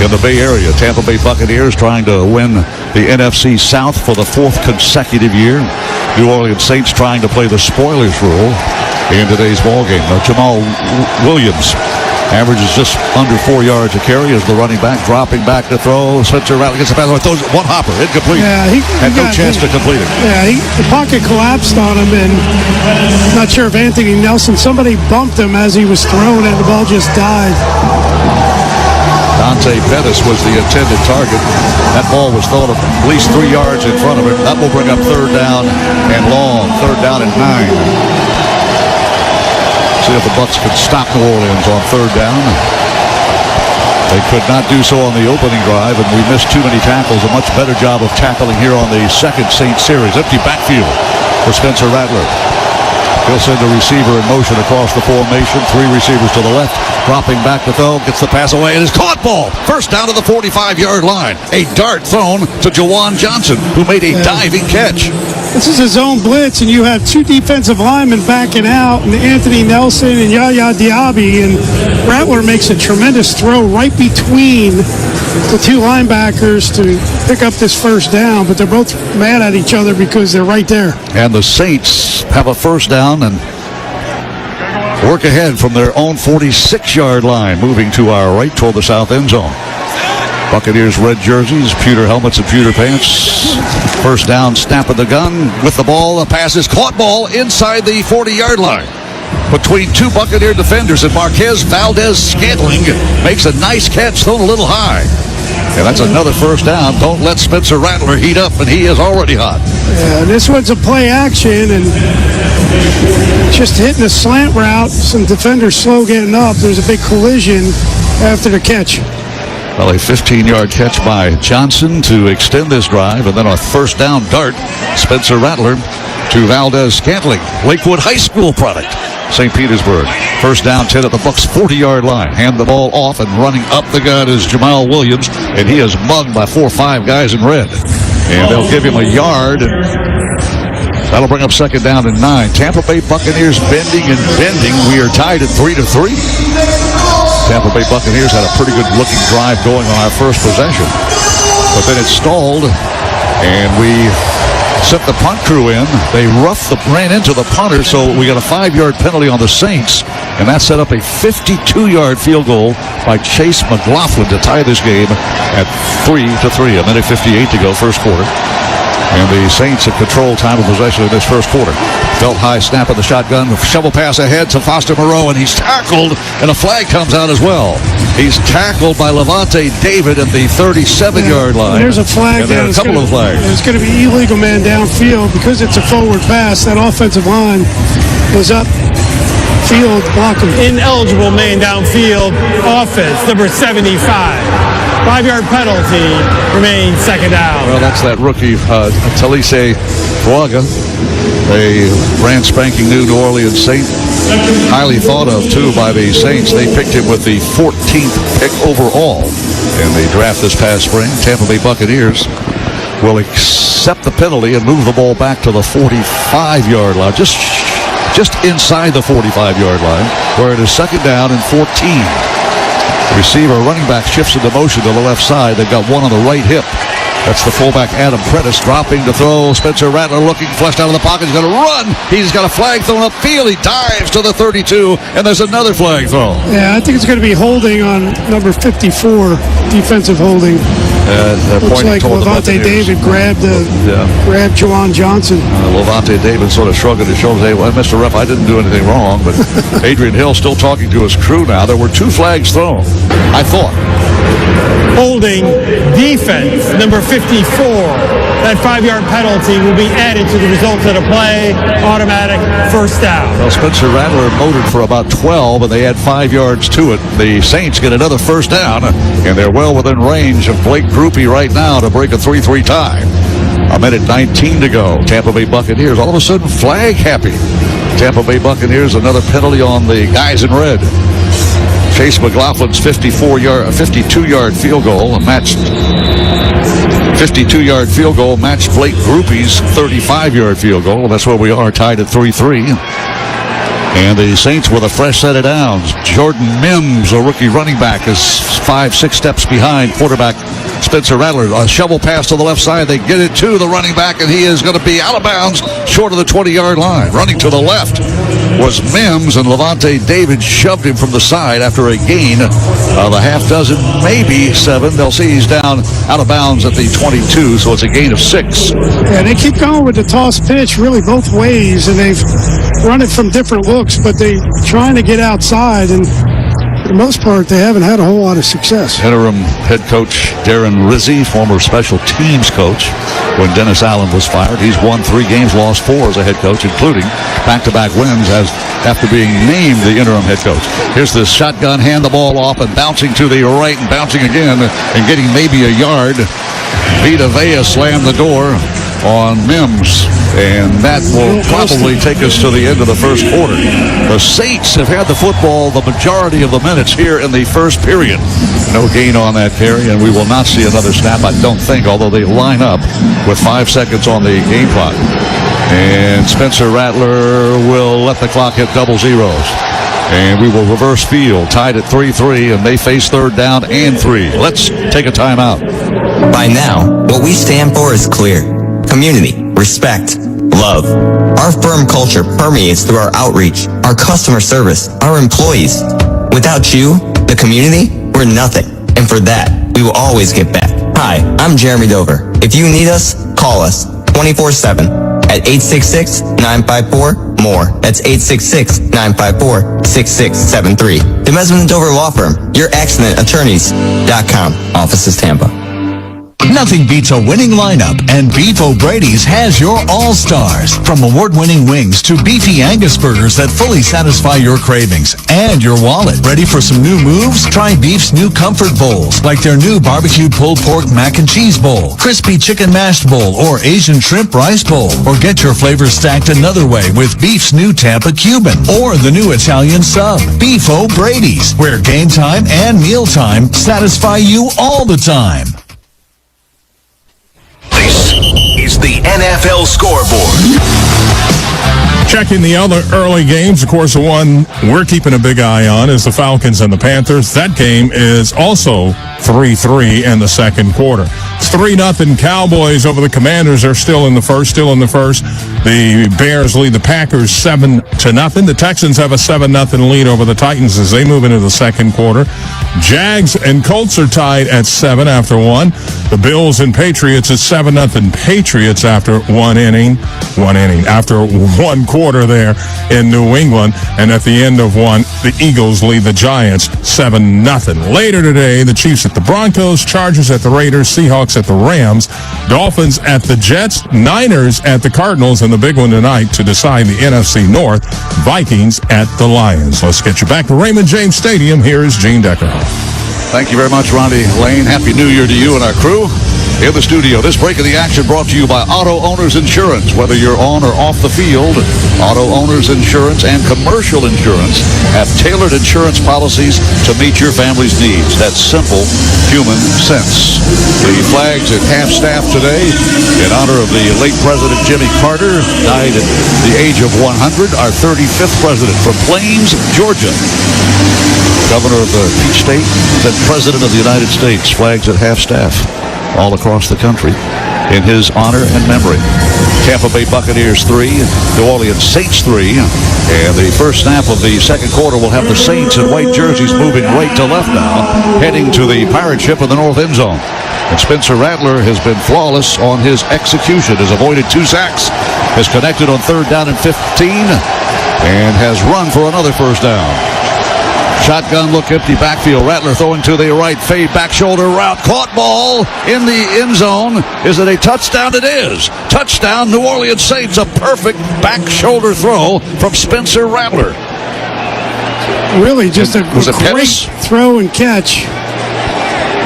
in the Bay Area. Tampa Bay Buccaneers trying to win the NFC South for the 4th consecutive year. New Orleans Saints trying to play the spoilers rule in today's ball game. Now, Jamal Williams averages just under 4 yards a carry as the running back, dropping back to throw. Spencer Rattler gets the pass, throws one hopper, incomplete. Yeah, he had no chance to complete it. Yeah, the pocket collapsed on him, and not sure if Anthony Nelson, somebody bumped him as he was thrown, and the ball just died. Dante Pettis was the intended target. That ball was thrown at least 3 yards in front of him. That will bring up third down and long. Third down and 9. See if the Bucs could stop New Orleans on third down. They could not do so on the opening drive, and we missed too many tackles. A much better job of tackling here on the second Saints series. Empty backfield for Spencer Rattler. He'll send a receiver in motion across the formation. 3 receivers to the left. Dropping back to throw. Gets the pass away and is caught ball. First down to the 45-yard line. A dart thrown to Jawan Johnson, who made a diving catch. This is a zone blitz, and you have 2 defensive linemen backing out, and Anthony Nelson and Yaya Diaby, and Rattler makes a tremendous throw right between the 2 linebackers to pick up this first down, but they're both mad at each other because they're right there. And the Saints have a first down and work ahead from their own 46-yard line, moving to our right toward the south end zone. Buccaneers red jerseys, pewter helmets and pewter pants. First down, snap of the gun with the ball. The pass is caught ball inside the 40-yard line between 2 Buccaneer defenders, and Marquez Valdez-Scantling makes a nice catch, thrown a little high. And that's another first down. Don't let Spencer Rattler heat up, and he is already hot. Yeah, this one's a play action, and just hitting a slant route. Some defenders slow getting up. There's a big collision after the catch. Well, a 15-yard catch by Johnson to extend this drive, and then a first down dart. Spencer Rattler to Valdez-Scantling, Lakewood High School product, St. Petersburg. First down, 10 at the Bucs' 40-yard line. Hand the ball off, and running up the gut is Jamal Williams, and he is mugged by 4 or 5 guys in red. And they'll give him a yard. That'll bring up second down and 9. Tampa Bay Buccaneers bending and bending. We are tied at 3-3. Tampa Bay Buccaneers had a pretty good looking drive going on our first possession, but then it stalled, and we sent the punt crew in. They ran into the punter, so we got a 5-yard penalty on the Saints, and that set up a 52-yard field goal by Chase McLaughlin to tie this game at 3-3. A minute 58 to go, first quarter. And the Saints have controlled time of possession in this first quarter. Belt high snap of the shotgun. Shovel pass ahead to Foster Moreau, and he's tackled, and a flag comes out as well. He's tackled by Levante David at the 37-yard line. There's a flag. And there are a couple of flags. It's going to be illegal man downfield because it's a forward pass. That offensive line was up field blocking. Ineligible man downfield. Offense, number 75. 5-yard penalty, remains second down. Well, that's that rookie, Talise Fuaga, a brand spanking new New Orleans Saint. Highly thought of, too, by the Saints. They picked him with the 14th pick overall in the draft this past spring. Tampa Bay Buccaneers will accept the penalty and move the ball back to the 45-yard line, just inside the 45-yard line, where it is second down and 14. Receiver, running back shifts into motion to the left side. They've got one on the right hip. That's the fullback, Adam Prentice, dropping to throw. Spencer Rattler looking, flushed out of the pocket. He's going to run. He's got a flag thrown upfield. He dives to the 32, and there's another flag thrown. Yeah, I think it's going to be holding on number 54, defensive holding. Looks like Levante David grabbed Jawan Johnson. Levante David sort of shrugging his shoulders. Hey, well, Mr. Ref, I didn't do anything wrong, but Adrian Hill still talking to his crew now. There were 2 flags thrown, I thought. Holding defense, number 54. that 5-yard penalty will be added to the results of the play, automatic first down. Well, Spencer Rattler motored for about 12, and they add 5 yards to it. The Saints get another first down, and they're well within range of Blake Grupe right now to break a 3-3 tie. 1:19 to go. Tampa Bay Buccaneers all of a sudden flag happy. Tampa Bay Buccaneers, another penalty on the guys in red. Chase McLaughlin's 52-yard field goal matched 52-yard field goal matched Blake Grupe's 35-yard field goal. That's where we are, tied at 3-3. And the Saints with a fresh set of downs. Jordan Mims, a rookie running back, is 5-6 steps behind quarterback Spencer Rattler. A shovel pass to the left side. They get it to the running back, and he is going to be out of bounds short of the 20-yard line. Running to the left was Mims, and Levante David shoved him from the side after a gain of a half dozen, maybe 7. They'll see he's down out of bounds at the 22, so it's a gain of 6. Yeah, they keep going with the toss pitch really both ways, and they've run it from different looks, but they're trying to get outside, and for the most part, they haven't had a whole lot of success. Interim head coach Darren Rizzi, former special teams coach when Dennis Allen was fired. He's won 3 games, lost 4 as a head coach, including back-to-back wins after being named the interim head coach. Here's the shotgun, hand the ball off, and bouncing to the right and bouncing again and getting maybe a yard. Vita Vea slammed the door on Mims, and that will probably take us to the end of the first quarter. The Saints have had the football the majority of the minutes here in the first period. No gain on that carry, and we will not see another snap, I don't think, although they line up with 5 seconds on the game clock. And Spencer Rattler will let the clock hit double zeros. And we will reverse field, tied at 3-3, and they face third down and 3. Let's take a timeout. By now, what we stand for is clear. Community, respect, love. Our firm culture permeates through our outreach, our customer service, our employees. Without you, the community, we're nothing. And for that, we will always give back. Hi, I'm Jeremy Dover. If you need us, call us 24/7 at 866-954-MORE. That's 866-954-6673. The Mesman Dover Law Firm, your accidentattorneys.com. Offices Tampa. Nothing beats a winning lineup, and Beef O'Brady's has your all-stars. From award-winning wings to beefy Angus burgers that fully satisfy your cravings and your wallet. Ready for some new moves? Try Beef's new comfort bowls, like their new barbecued pulled pork mac and cheese bowl, crispy chicken mashed bowl, or Asian shrimp rice bowl. Or get your flavors stacked another way with Beef's new Tampa Cuban, or the new Italian sub. Beef O'Brady's, where game time and meal time satisfy you all the time. This is the NFL scoreboard. Checking the other early games, of course, the one we're keeping a big eye on is the Falcons and the Panthers. That game is also 3-3 in the second quarter. It's 3-0 Cowboys over the Commanders. Are still in the first. The Bears lead the Packers 7-0. The Texans have a 7-0 lead over the Titans as they move into the second quarter. Jags and Colts are tied at 7 after 1. The Bills and Patriots at 7-0 Patriots after one inning after one quarter there in New England. And at the end of one, the Eagles lead the Giants 7-0. Later today, the Chiefs at the Broncos, Chargers at the Raiders, Seahawks at the Rams, Dolphins at the Jets, Niners at the Cardinals, and the big one tonight to decide the NFC North, Vikings at the Lions. Let's get you back to Raymond James Stadium. Here is Gene Decker. Thank you very much, Ronnie Lane. Happy New Year to you and our crew. In the studio, this break of the action brought to you by Auto Owners Insurance. Whether you're on or off the field, Auto Owners Insurance and Commercial Insurance have tailored insurance policies to meet your family's needs. That's simple human sense. The flags at half-staff today in honor of the late President Jimmy Carter, died at the age of 100, our 35th president from Plains, Georgia. Governor of the Peach State, then President of the United States. Flags at half-staff all across the country in his honor and memory. Tampa Bay Buccaneers 3, New Orleans Saints 3, and the first snap of the second quarter will have the Saints in white jerseys moving right to left now, heading to the pirate ship in the north end zone. And Spencer Rattler has been flawless on his execution, has avoided 2 sacks, has connected on third down and 15, and has run for another first down. Shotgun look, empty backfield. Rattler throwing to the right, fade back shoulder route. Caught ball in the end zone. Is it a touchdown? It is. Touchdown, New Orleans Saints. A perfect back shoulder throw from Spencer Rattler. Really just a great throw and catch.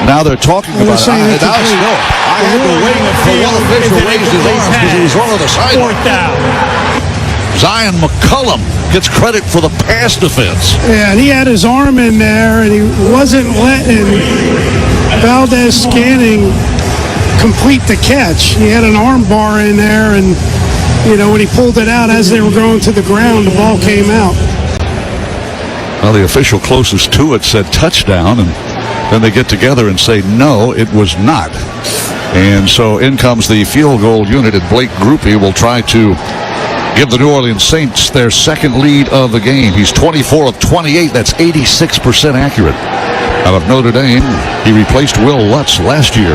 Now they're talking about it. I had to wait for one official raised his arms because he was on the sideline. Fourth down. Zion McCullum gets credit for the pass defense. Yeah, and he had his arm in there, and he wasn't letting Valdez Scanning complete the catch. He had an arm bar in there, and, when he pulled it out as they were going to the ground, the ball came out. Well, the official closest to it said touchdown, and then they get together and say, no, it was not. And so in comes the field goal unit, and Blake Grupe will try to give the New Orleans Saints their second lead of the game. He's 24 of 28. That's 86% accurate. Out of Notre Dame, he replaced Will Lutz last year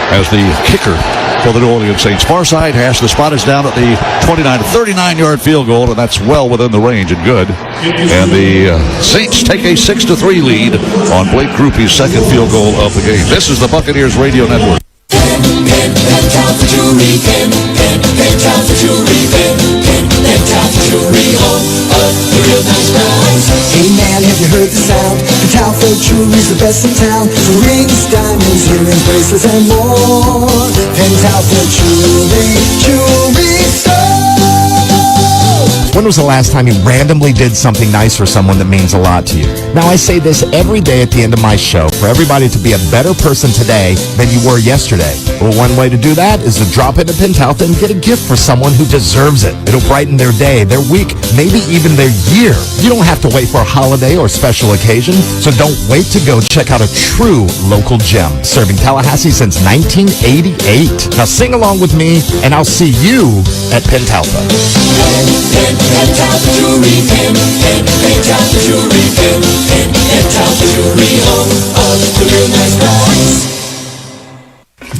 as the kicker for the New Orleans Saints. Far side hash. The spot is down at the 29 to 39-yard field goal, and that's well within the range and good. And the Saints take a 6-3 lead on Blake Grupe's second field goal of the game. This is the Buccaneers Radio Network. Hey man, have you heard the sound? Pentalpha Jewelry's the best in town. For rings, diamonds, earrings, bracelets, and more. Pentalpha Jewelry Store. When was the last time you randomly did something nice for someone that means a lot to you? Now, I say this every day at the end of my show, for everybody to be a better person today than you were yesterday. Well, one way to do that is to drop into Pentalpha and get a gift for someone who deserves it. It'll brighten their day, their week, maybe even their year. You don't have to wait for a holiday or special occasion, so don't wait to go check out a true local gem, serving Tallahassee since 1988. Now sing along with me, and I'll see you at Pentalpha. Pentalpha Jewelry, Pentalpha Jewelry, Pentalpha Jewelry, home of the real nice price.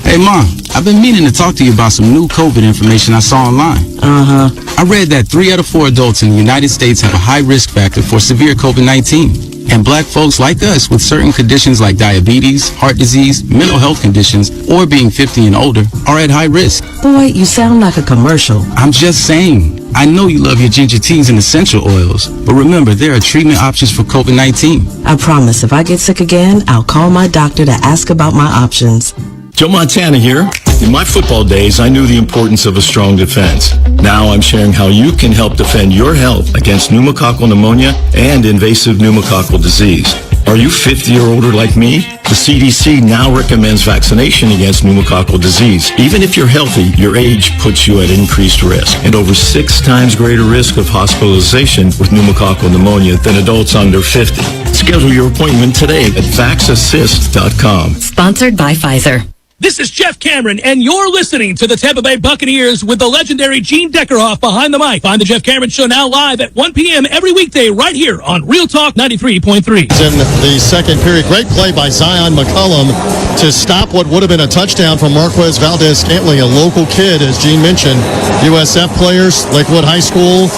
Hey, Mom, I've been meaning to talk to you about some new COVID information I saw online. I read that 3 out of 4 adults in the United States have a high risk factor for severe COVID-19. And black folks like us with certain conditions like diabetes, heart disease, mental health conditions, or being 50 and older are at high risk. Boy, you sound like a commercial. I'm just saying. I know you love your ginger teas and essential oils, but remember, there are treatment options for COVID-19. I promise if I get sick again, I'll call my doctor to ask about my options. Joe Montana here. In my football days, I knew the importance of a strong defense. Now I'm sharing how you can help defend your health against pneumococcal pneumonia and invasive pneumococcal disease. Are you 50 or older like me? The CDC now recommends vaccination against pneumococcal disease. Even if you're healthy, your age puts you at increased risk and over 6 times greater risk of hospitalization with pneumococcal pneumonia than adults under 50. Schedule your appointment today at vaxassist.com. Sponsored by Pfizer. This is Jeff Cameron, and you're listening to the Tampa Bay Buccaneers with the legendary Gene Deckerhoff behind the mic. Find the Jeff Cameron Show now live at 1 p.m. every weekday right here on Real Talk 93.3. In the second period, great play by Zion McCullum to stop what would have been a touchdown from Marquez Valdez-Scantling, a local kid, as Gene mentioned, USF players, Lakewood High School.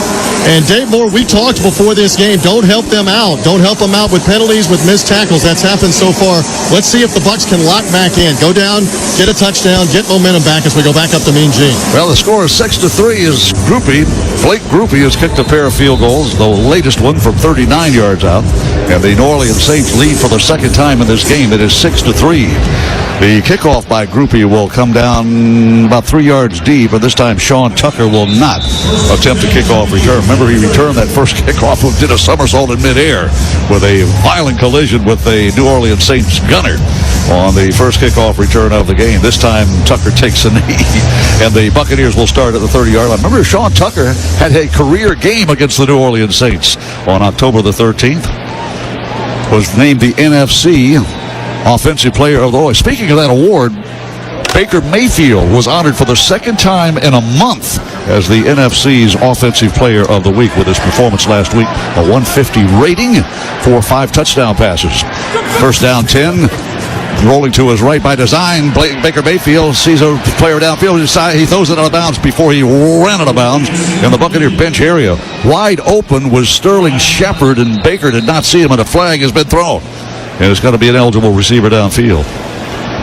And Dave Moore, we talked before this game, don't help them out. Don't help them out with penalties, with missed tackles. That's happened so far. Let's see if the Bucs can lock back in. Go down, get a touchdown, get momentum back as we go back up to Mean Gene. Well, the score is 6-3 is Grupe. Blake Grupe has kicked a pair of field goals, the latest one from 39 yards out. And the New Orleans Saints lead for the second time in this game. It is 6-3. The kickoff by Grupe will come down about 3 yards deep, and this time Sean Tucker will not attempt a kickoff return. Remember, he returned that first kickoff and did a somersault in midair with a violent collision with the New Orleans Saints gunner on the first kickoff return of the game. This time, Tucker takes a knee, and the Buccaneers will start at the 30-yard line. Remember, Sean Tucker had a career game against the New Orleans Saints on October the 13th. Was named the NFC Offensive Player of the Year. Speaking of that award, Baker Mayfield was honored for the second time in a month as the NFC's Offensive Player of the Week with his performance last week. A 150 rating for 5 touchdown passes. First down 10. Rolling to his right by design, Baker Mayfield sees a player downfield. He throws it out of bounds before he ran out of bounds in the Buccaneer bench area. Wide open was Sterling Shepard, and Baker did not see him, and a flag has been thrown. And it's going to be an eligible receiver downfield.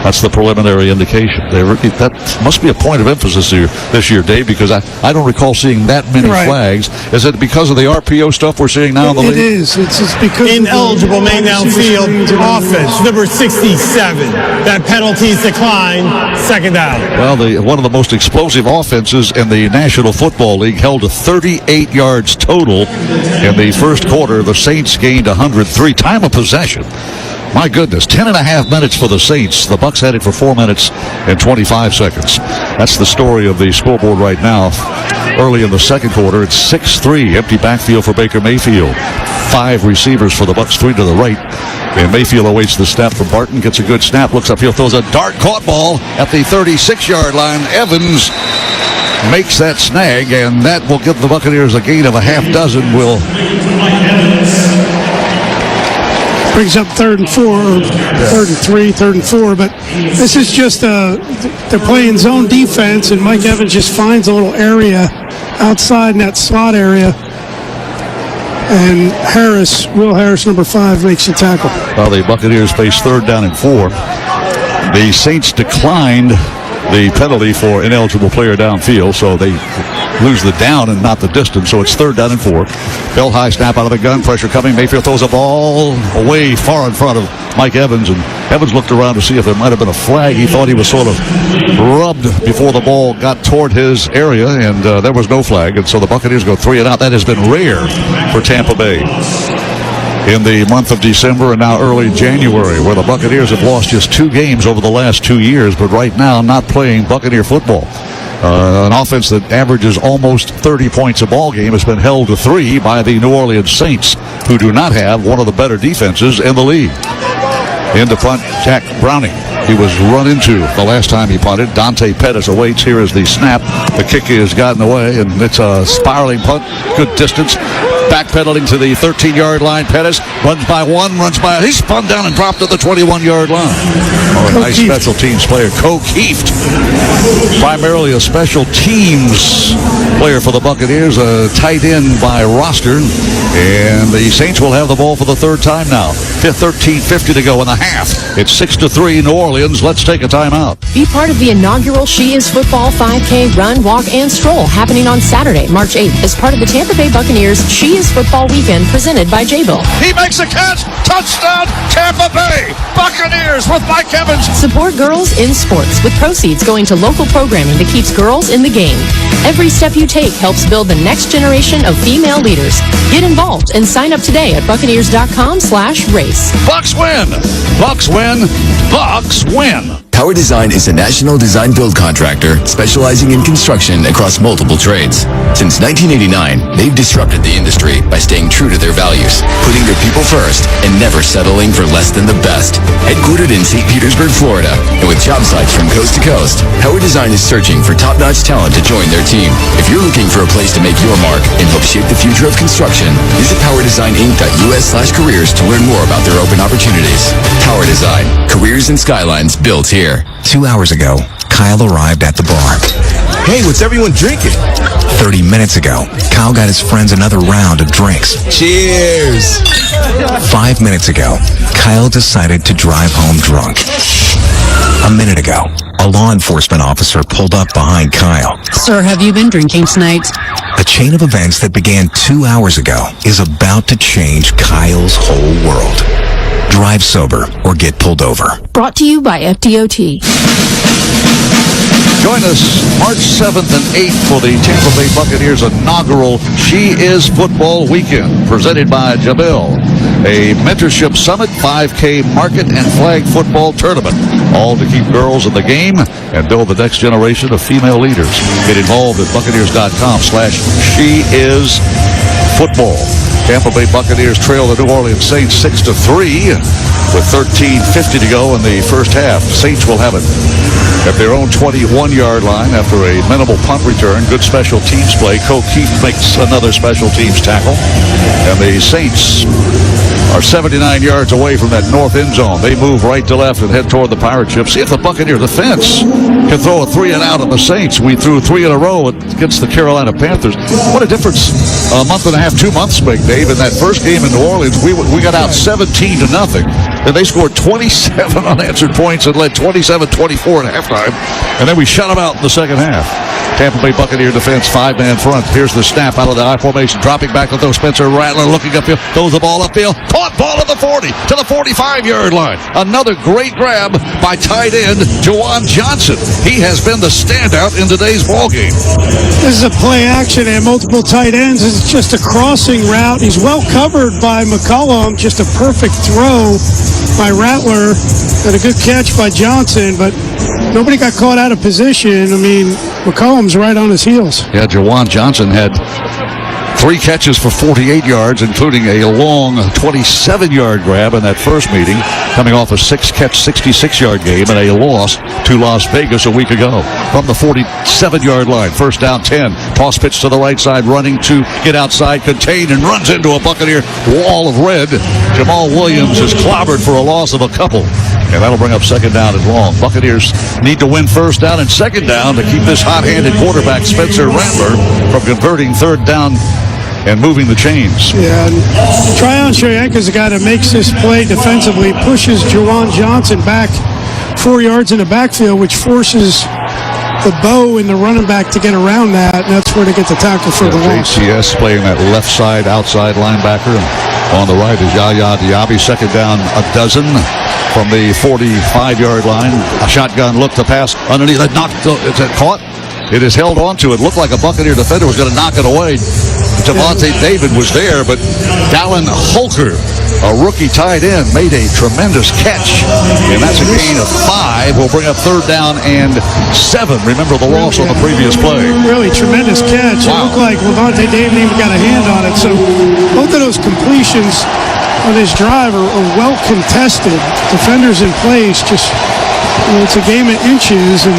That's the preliminary indication. That must be a point of emphasis this year, Dave, because I don't recall seeing that many flags. Is it because of the RPO stuff we're seeing now in the league? It is. It's because ineligible main downfield offense, number 67. That penalties decline, second down. Well, one of the most explosive offenses in the National Football League held to 38 yards total in the first quarter. The Saints gained 103. Time of possession. My goodness, 10 and a half minutes for the Saints. The Bucs had it for 4 minutes and 25 seconds. That's the story of the scoreboard right now. Early in the second quarter, it's 6-3. Empty backfield for Baker Mayfield. 5 receivers for the Bucs, 3 to the right. And Mayfield awaits the snap from Barton. Gets a good snap. Looks upfield, throws a dart caught ball at the 36-yard line. Evans makes that snag, and that will give the Buccaneers a gain of a half dozen. Brings up 3rd and 4, or 3rd and 3, 3rd and 4. But this is just they're playing zone defense, and Mike Evans just finds a little area outside in that slot area. And Will Harris, number 5, makes the tackle. Well, the Buccaneers face 3rd down and 4. The Saints declined the penalty for ineligible player downfield, so they lose the down and not the distance, so it's 3rd down and 4. Bell high snap out of the gun, pressure coming. Mayfield throws a ball away far in front of Mike Evans, and Evans looked around to see if there might have been a flag. He thought he was sort of rubbed before the ball got toward his area, and there was no flag, and so the Buccaneers go 3 and out. That has been rare for Tampa Bay in the month of December and now early January, where the Buccaneers have lost just 2 games over the last 2 years, but right now not playing Buccaneer football. An offense that averages almost 30 points a ball game has been held to 3 by the New Orleans Saints, who do not have one of the better defenses in the league. In the punt, Jack Browning. He was run into the last time he punted. Dante Pettis awaits. Here is the snap. The kick has gotten away, and it's a spiraling punt. Good distance. Backpedaling to the 13-yard line. Pettis runs by 1, he's spun down and dropped at the 21-yard line. Oh, a nice special teams player. Kieft. Primarily a special teams player for the Buccaneers. A tight end by roster. And the Saints will have the ball for the 3rd time now. 13:50 to go in the half. It's 6-3 New Orleans. Let's take a timeout. Be part of the inaugural She Is Football 5K Run, Walk, and Stroll happening on Saturday, March 8th as part of the Tampa Bay Buccaneers She Is Football Weekend presented by Jabil. He makes a catch. Touchdown, Tampa Bay Buccaneers with Mike Evans. Support girls in sports with proceeds going to local programming that keeps girls in the game. Every step you take helps build the next generation of female leaders. Get involved and sign up today at Buccaneers.com/race. Bucs win. Bucs win. Bucs win. Power Design is a national design-build contractor specializing in construction across multiple trades. Since 1989, they've disrupted the industry by staying true to their values, putting their people first, and never settling for less than the best. Headquartered in St. Petersburg, Florida, and with job sites from coast to coast, Power Design is searching for top-notch talent to join their team. If you're looking for a place to make your mark and help shape the future of construction, visit PowerDesignInc.us/careers to learn more about their open opportunities. Power Design, careers and skylines built here. 2 hours ago, Kyle arrived at the bar. Hey, what's everyone drinking? 30 minutes ago, Kyle got his friends another round of drinks. Cheers! 5 minutes ago, Kyle decided to drive home drunk. A minute ago, a law enforcement officer pulled up behind Kyle. Sir, have you been drinking tonight? The chain of events that began 2 hours ago is about to change Kyle's whole world. Drive sober or get pulled over. Brought to you by FDOT. Join us March 7th and 8th for the Tampa Bay Buccaneers inaugural She Is Football Weekend, presented by Jabil. A mentorship summit, 5K market, and flag football tournament. All to keep girls in the game and build the next generation of female leaders. Get involved at Buccaneers.com/SheIsFootball. Tampa Bay Buccaneers trail the New Orleans Saints 6-3 with 13:50 to go in the first half. Saints will have it at their own 21-yard line after a minimal punt return. Good special teams play. Keith makes another special teams tackle. And the Saints are 79 yards away from that north end zone. They move right to left and head toward the pirate ship. See if the Buccaneer defense can throw a 3 and out on the Saints. We threw 3 in a row against the Carolina Panthers. What a difference a month and a half, 2 months make, Dave. In that first game in New Orleans, we got out 17-0. And they scored 27 unanswered points and led 27-24 at halftime. And then we shut them out in the second half. Tampa Bay Buccaneer defense, 5-man front. Here's the snap out of the I formation. Dropping back to throw. Spencer Rattler looking upfield. Throws the ball upfield. Caught ball at the 40 to the 45-yard line. Another great grab by tight end Juwan Johnson. He has been the standout in today's ballgame. This is a play action and multiple tight ends. It's just a crossing route. He's well covered by McCollum. Just a perfect throw by Rattler and a good catch by Johnson, but nobody got caught out of position. I mean, McCollum's right on his heels. Yeah, Juwan Johnson had 3 catches for 48 yards, including a long 27-yard grab in that first meeting, coming off a 6-catch, 66-yard game and a loss to Las Vegas a week ago. From the 47-yard line, first down 10. Toss pitch to the right side, running to get outside, contained, and runs into a Buccaneer wall of red. Jamal Williams is clobbered for a loss of a couple. And that'll bring up second down and long. Buccaneers need to win first down and second down to keep this hot-handed quarterback, Spencer Rattler, from converting third down and moving the chains. Yeah, and Tryon Shoyinka's the guy that makes this play defensively, pushes Juwan Johnson back 4 yards in the backfield, which forces the bow and the running back to get around that, and that's where they get the tackle for the loss. JCS playing that left side, outside linebacker. On the right is Yaya Diaby, second down a dozen from the 45-yard line. A shotgun look to pass underneath. Is it caught? It is held onto it. Looked like a Buccaneer defender was going to knock it away. Javante David was there, but Dallin Holker, a rookie tight end, made a tremendous catch. And that's a gain of 5. We'll bring up third down and 7. Remember the loss on the previous play. Really tremendous catch. Wow. It looked like Javante David even got a hand on it. So both of those completions on his drive are well contested. Defenders in place, just, it's a game of inches, and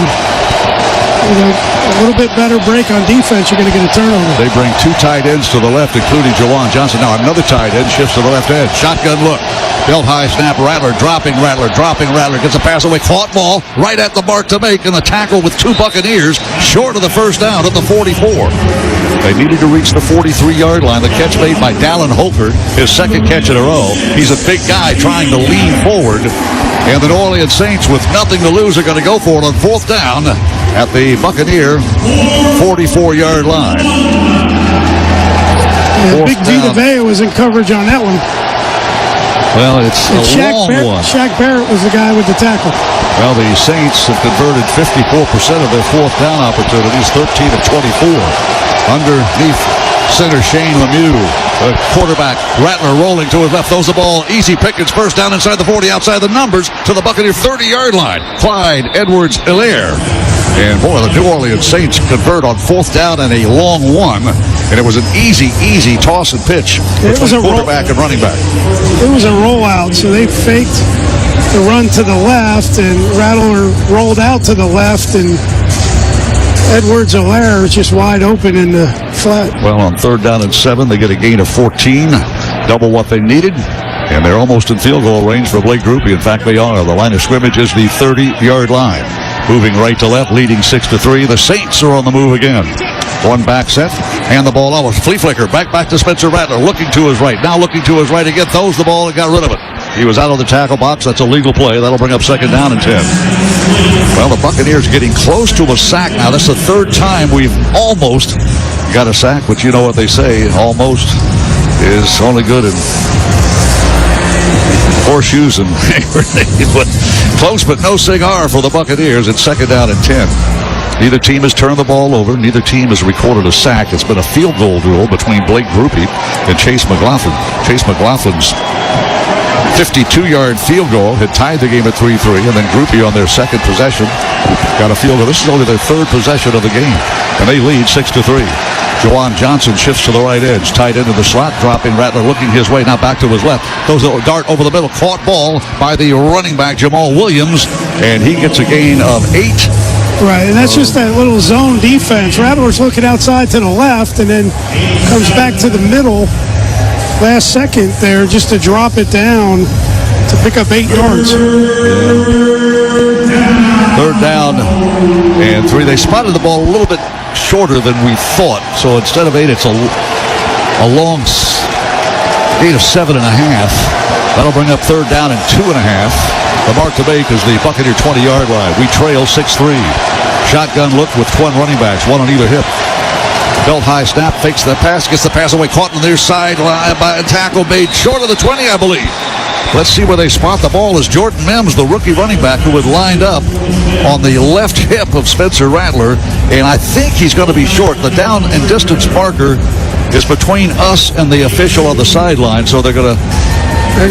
a little bit better break on defense, you're going to get a turnover. They bring 2 tight ends to the left, including Juwan Johnson. Now another tight end shifts to the left edge. Shotgun look. Belt high snap. Rattler dropping Rattler. Gets a pass away. Caught ball right at the mark to make, and the tackle with 2 Buccaneers short of the first down at the 44. They needed to reach the 43-yard line. The catch made by Dallin Holker, his second catch in a row. He's a big guy trying to lean forward. And the New Orleans Saints, with nothing to lose, are going to go for it on fourth down at the Buccaneer 44-yard line. Big Vita Vea was in coverage on that one. Well, it's a long one. Shaq Barrett was the guy with the tackle. Well, the Saints have converted 54% of their fourth down opportunities, 13 of 24. Underneath center Shane Lemieux. The quarterback, Rattler, rolling to his left, throws the ball. Easy pickings, first down inside the 40, outside the numbers, to the Buccaneer 30-yard line. Clyde Edwards-Helaire. And boy, the New Orleans Saints convert on fourth down and a long one. And it was an easy toss and pitch between quarterback and running back. It was a rollout, so they faked the run to the left, and Rattler rolled out to the left, and Edwards-Helaire is just wide open in the flat. Well, on third down and 7, they get a gain of 14, double what they needed, and they're almost in field goal range for Blake Grupe. In fact, they are. The line of scrimmage is the 30-yard line. Moving right to left, leading 6-3. The Saints are on the move again. One back set, hand the ball over. Flea flicker, back to Spencer Rattler, looking to his right. Now looking to his right again, throws the ball and got rid of it. He was out of the tackle box. That's a legal play. That'll bring up second down and 10. Well, the Buccaneers getting close to a sack now. That's the third time we've almost got a sack, but you know what they say, almost is only good in horseshoes and close but no cigar for the Buccaneers. It's second down and 10. Neither team has turned the ball over. Neither team has recorded a sack. It's been a field goal duel between Blake Grupe and Chase McLaughlin. Chase McLaughlin's 52-yard field goal had tied the game at 3-3, and then Grupe on their second possession got a field goal. This is only their third possession of the game, and they lead 6-3. Juwan Johnson shifts to the right edge. Tight into the slot, dropping Rattler, looking his way. Now back to his left. Goes a dart over the middle. Caught ball by the running back, Jamal Williams. And he gets a gain of 8. Right, and that's just that little zone defense. Rattler's looking outside to the left and then comes back to the middle last second there just to drop it down to pick up 8 yards. Third down and 3. They spotted the ball a little bit shorter than we thought. So instead of 8, it's a long gain of 7.5. That'll bring up third down and 2.5. The mark to make is the Buccaneer 20-yard line. We trail 6-3. Shotgun look with twin running backs, one on either hip. Belt high snap, fakes the pass, gets the pass away, caught on their sideline by a tackle made short of the 20, I believe. Let's see where they spot the ball as Jordan Mims, the rookie running back who had lined up on the left hip of Spencer Rattler, and I think he's going to be short. The down and distance marker is between us and the official on the sideline, so they're going to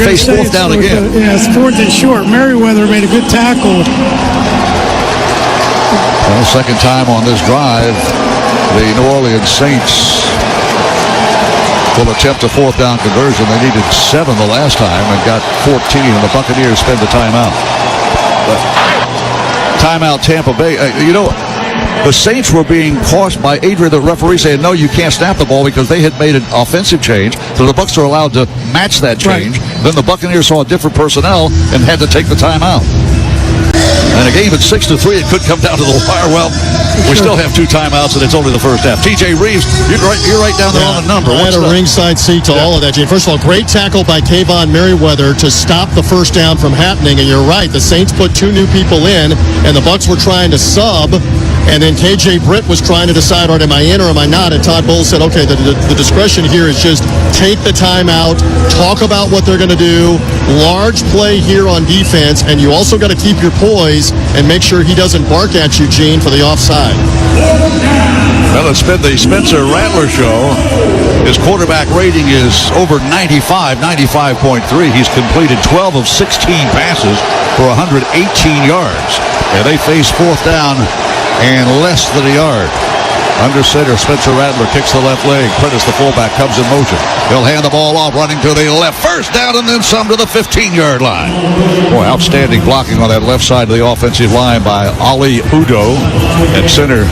face fourth down again. Yeah, it's fourth and short. Merriweather made a good tackle. Well, second time on this drive, the New Orleans Saints will attempt a fourth down conversion. They needed 7 the last time and got 14, and the Buccaneers spend the timeout. But timeout Tampa Bay. The Saints were being cautioned by Adrian, the referee, saying, no, you can't snap the ball because they had made an offensive change. So the Bucs are allowed to match that change. Right. Then the Buccaneers saw different personnel and had to take the timeout. And a game at 6-3, it could come down to the wire. Well, we still have 2 timeouts, and it's only the first half. TJ Reeves, you're right down there on the number. I had a ringside seat to all of that, Jay. First of all, great tackle by Kayvon Merriweather to stop the first down from happening. And you're right, the Saints put 2 new people in, and the Bucs were trying to sub. And then KJ Britt was trying to decide, all right, am I in or am I not? And Todd Bowles said, okay, the discretion here is just take the timeout, talk about what they're going to do, large play here on defense, and you also got to keep your poise and make sure he doesn't bark at you, Gene, for the offside. Well, it's been the Spencer Rattler show. His quarterback rating is over 95, 95.3. He's completed 12 of 16 passes for 118 yards. And they face fourth down and less than a yard. Under center, Spencer Rattler kicks the left leg. Prentice, the fullback, comes in motion. He'll hand the ball off, running to the left. First down and then some to the 15-yard line. Boy, outstanding blocking on that left side of the offensive line by Ali Udo. At center,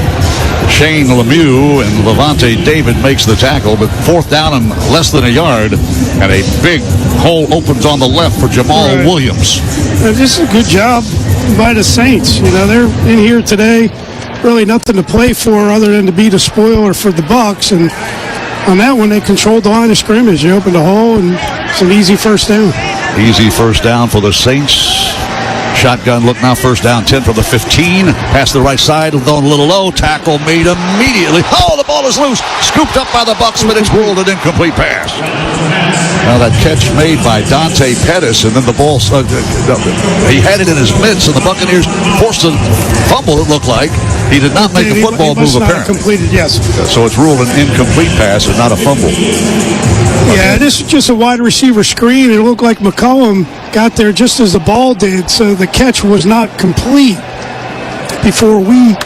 Shane Lemieux, and Levante David makes the tackle, but fourth down and less than a yard, and a big hole opens on the left for Jamal Williams. This is a good job by the Saints. They're in here today. Really nothing to play for other than to be the spoiler for the Bucs, and on that one they controlled the line of scrimmage. They opened a hole, and it's an easy first down. Easy first down for the Saints. Shotgun look now, first down, 10 from the 15. Pass the right side, thrown a little low. Tackle made immediately. Oh, the ball is loose. Scooped up by the Bucs, but it's ruled an incomplete pass. Now that catch made by Dante Pettis, and then the ball, he had it in his mitts, and the Buccaneers forced a fumble, it looked like. He did not make a football move, apparently. Completed, yes. So it's ruled an incomplete pass and not a fumble. Yeah, this is just a wide receiver screen. It looked like McCollum got there just as the ball did, so the catch was not complete before we,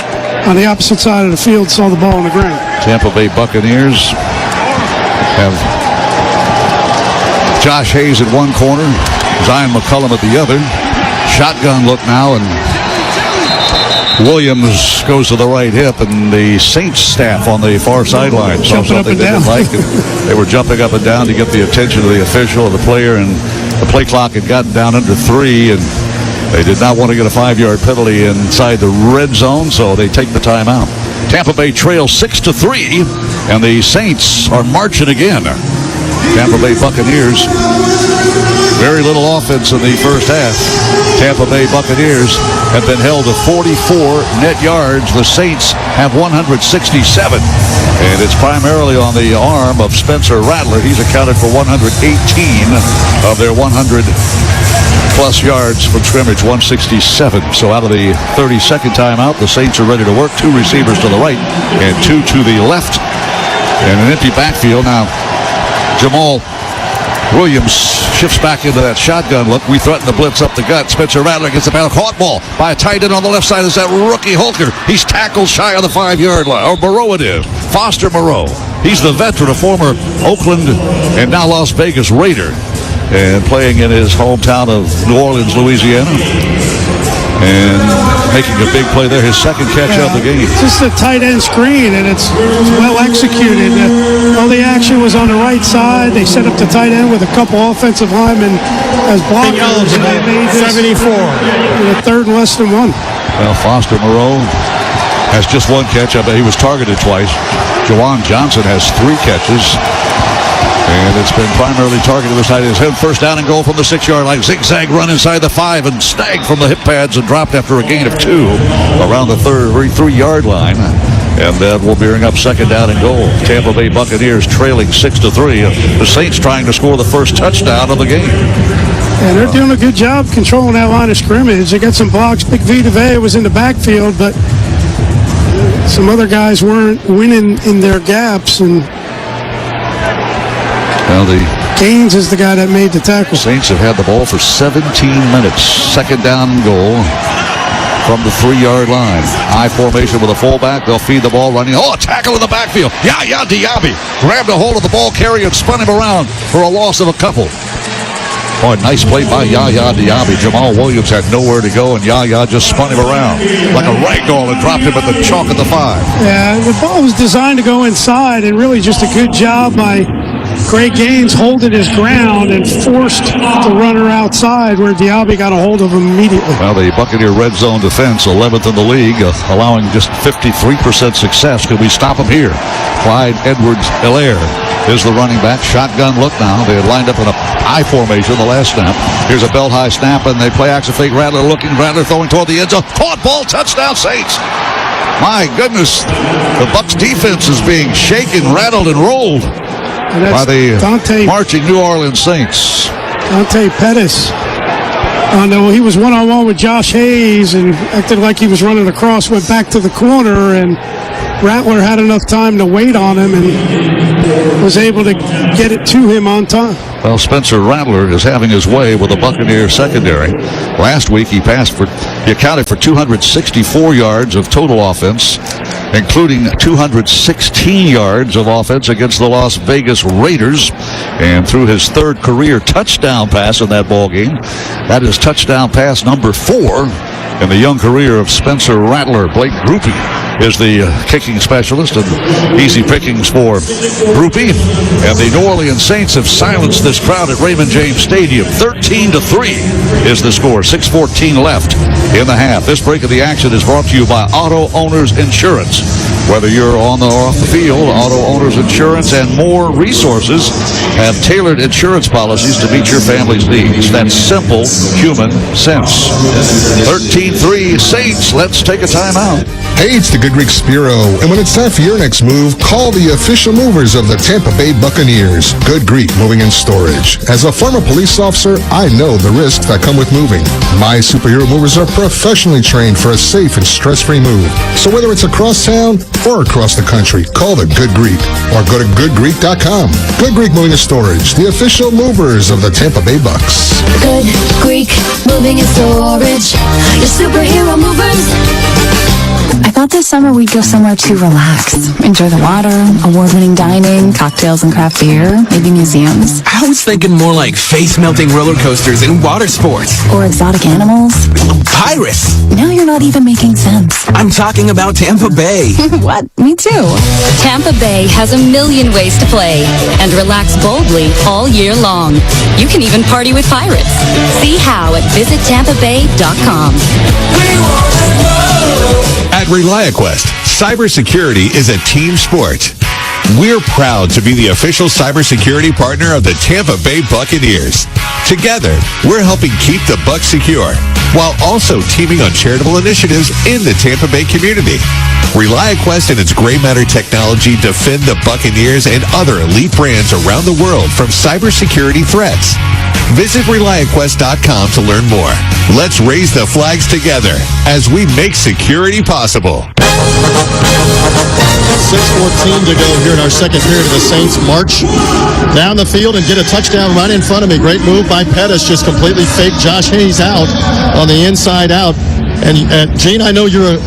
on the opposite side of the field, saw the ball on the ground. Tampa Bay Buccaneers have Josh Hayes at one corner, Zion McCollum at the other. Shotgun look now, and Williams goes to the right hip, and the Saints staff on the far sideline saw something they didn't like. They were jumping up and down to get the attention of the official or the player, and the play clock had gotten down under 3, and they did not want to get a 5-yard penalty inside the red zone, so they take the timeout. Tampa Bay trails 6-3, and the Saints are marching again. Tampa Bay Buccaneers, very little offense in the first half. Tampa Bay Buccaneers have been held to 44 net yards. The Saints have 167. And it's primarily on the arm of Spencer Rattler. He's accounted for 118 of their 100-plus yards from scrimmage, 167. So out of the 32nd timeout, the Saints are ready to work. 2 receivers to the right and 2 to the left. And an empty backfield. Now, Jamal Williams shifts back into that shotgun look. We threaten the blitz up the gut. Spencer Rattler gets the battle. Caught ball by a tight end on the left side. Is that rookie Holker. He's tackled shy of the 5-yard line. Or Burrow it is. Foster Moreau. He's the veteran, a former Oakland and now Las Vegas Raider, and playing in his hometown of New Orleans, Louisiana. And making a big play there, his second catch of the game. Just a tight end screen, and it's well executed. All the action was on the right side. They set up the tight end with a couple offensive linemen as blockers. And they made this 74. In a third and less than one. Well, Foster Moreau has just one catch. I bet he was targeted twice. Jawan Johnson has 3 catches. And it's been primarily targeted this side. His first down and goal from the 6-yard line. Zigzag run inside the 5 and snagged from the hip pads and dropped after a gain of 2 around the 3-yard line. And that will bring up second down and goal. Tampa Bay Buccaneers trailing 6-3. The Saints trying to score the first touchdown of the game. And they're doing a good job controlling that line of scrimmage. They got some blocks. Big Vita Vea was in the backfield, but some other guys weren't winning in their gaps. And well, the Gaines is the guy that made the tackle. Saints have had the ball for 17 minutes. Second down and goal from the 3-yard line. I formation with a fullback. They'll feed the ball running. Oh, a tackle in the backfield. Yaya Diaby grabbed a hold of the ball carrier and spun him around for a loss of a couple. Oh, nice play by Yaya Diaby. Jamal Williams had nowhere to go, and Yaya just spun him around like a ragdoll and dropped him at the chalk at the 5. Yeah, the ball was designed to go inside, and really just a good job by Greg Gaines holding his ground and forced the runner outside where Diaby got a hold of him immediately. Well, the Buccaneer red zone defense, 11th in the league, allowing just 53% success. Could we stop him here? Clyde Edwards-Helaire is the running back. Shotgun look now. They had lined up in a I formation the last snap. Here's a belt high snap, and they play action fake. Rattler looking. Rattler throwing toward the end zone. Caught ball. Touchdown, Saints. My goodness. The Bucs defense is being shaken, rattled, and rolled by the marching New Orleans Saints. Dante Pettis. No, he was one-on-one with Josh Hayes and acted like he was running across, went back to the corner, and Rattler had enough time to wait on him and was able to get it to him on time. Well, Spencer Rattler is having his way with the Buccaneer secondary. Last week, he accounted for 264 yards of total offense, including 216 yards of offense against the Las Vegas Raiders. And through his third career touchdown pass in that ball game, that is touchdown pass number 4 in the young career of Spencer Rattler. Blake Grupe is the kicking specialist, and easy pickings for Grupe. And the New Orleans Saints have silenced this crowd at Raymond James Stadium. 13-3 is the score. 6:14 left in the half. This break of the action is brought to you by Auto Owners Insurance. Whether you're on or off the field, Auto Owners Insurance and more resources have tailored insurance policies to meet your family's needs. That's simple human sense. 13-3 Saints. Let's take a timeout. Hey, it's the Good Greek Spiro, and when it's time for your next move, call the official movers of the Tampa Bay Buccaneers, Good Greek Moving and Storage. As a former police officer, I know the risks that come with moving. My superhero movers are professionally trained for a safe and stress-free move. So whether it's across town or across the country, call the Good Greek or go to goodgreek.com. Good Greek Moving and Storage, the official movers of the Tampa Bay Bucs. Good Greek Moving and Storage, your superhero movers. I thought this summer we'd go somewhere to relax. Enjoy the water, award-winning dining, cocktails and craft beer, maybe museums. I was thinking more like face-melting roller coasters and water sports. Or exotic animals. Pirates. Now you're not even making sense. I'm talking about Tampa Bay. What? Me too. Tampa Bay has a million ways to play and relax boldly all year long. You can even party with pirates. See how at visitTampaBay.com. At ReliaQuest, cybersecurity is a team sport. We're proud to be the official cybersecurity partner of the Tampa Bay Buccaneers. Together, we're helping keep the Bucs secure, while also teaming on charitable initiatives in the Tampa Bay community. ReliaQuest and its gray matter technology defend the Buccaneers and other elite brands around the world from cybersecurity threats. Visit ReliaQuest.com to learn more. Let's raise the flags together as we make security possible. 6:14 to go here in our second period of the Saints march down the field and get a touchdown right in front of me. Great move by Pettis, just completely faked Josh Hayes out on the inside out. And Gene, I know you're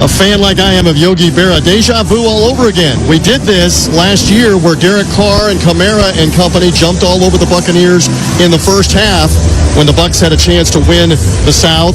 a fan like I am of Yogi Berra. Deja vu all over again. We did this last year where Derek Carr and Kamara and company jumped all over the Buccaneers in the first half when the Bucs had a chance to win the South.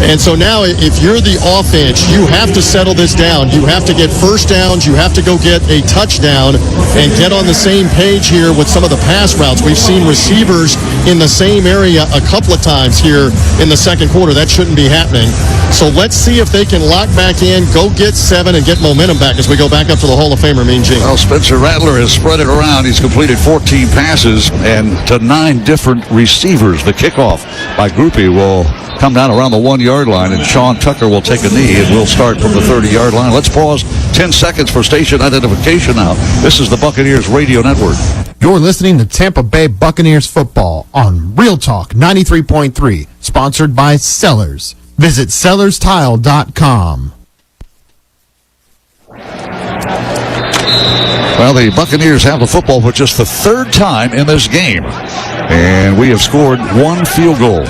And so now, if you're the offense, you have to settle this down. You have to get first downs. You have to go get a touchdown and get on the same page here with some of the pass routes. We've seen receivers in the same area a couple of times here in the second quarter. That shouldn't be happening. So let's see if they can lock back in, go get 7, and get momentum back as we go back up to the Hall of Famer, Mean Gene. Well, Spencer Rattler has spread it around. He's completed 14 passes and to 9 different receivers. The kickoff by Groupie will come down around the 1-yard line, and Sean Tucker will take a knee, and we'll start from the 30-yard line. Let's pause 10 seconds for station identification now. This is the Buccaneers Radio Network. You're listening to Tampa Bay Buccaneers football on Real Talk 93.3, sponsored by Sellers. Visit sellerstile.com. Well, the Buccaneers have the football for just the 3rd time in this game, and we have scored 1 field goal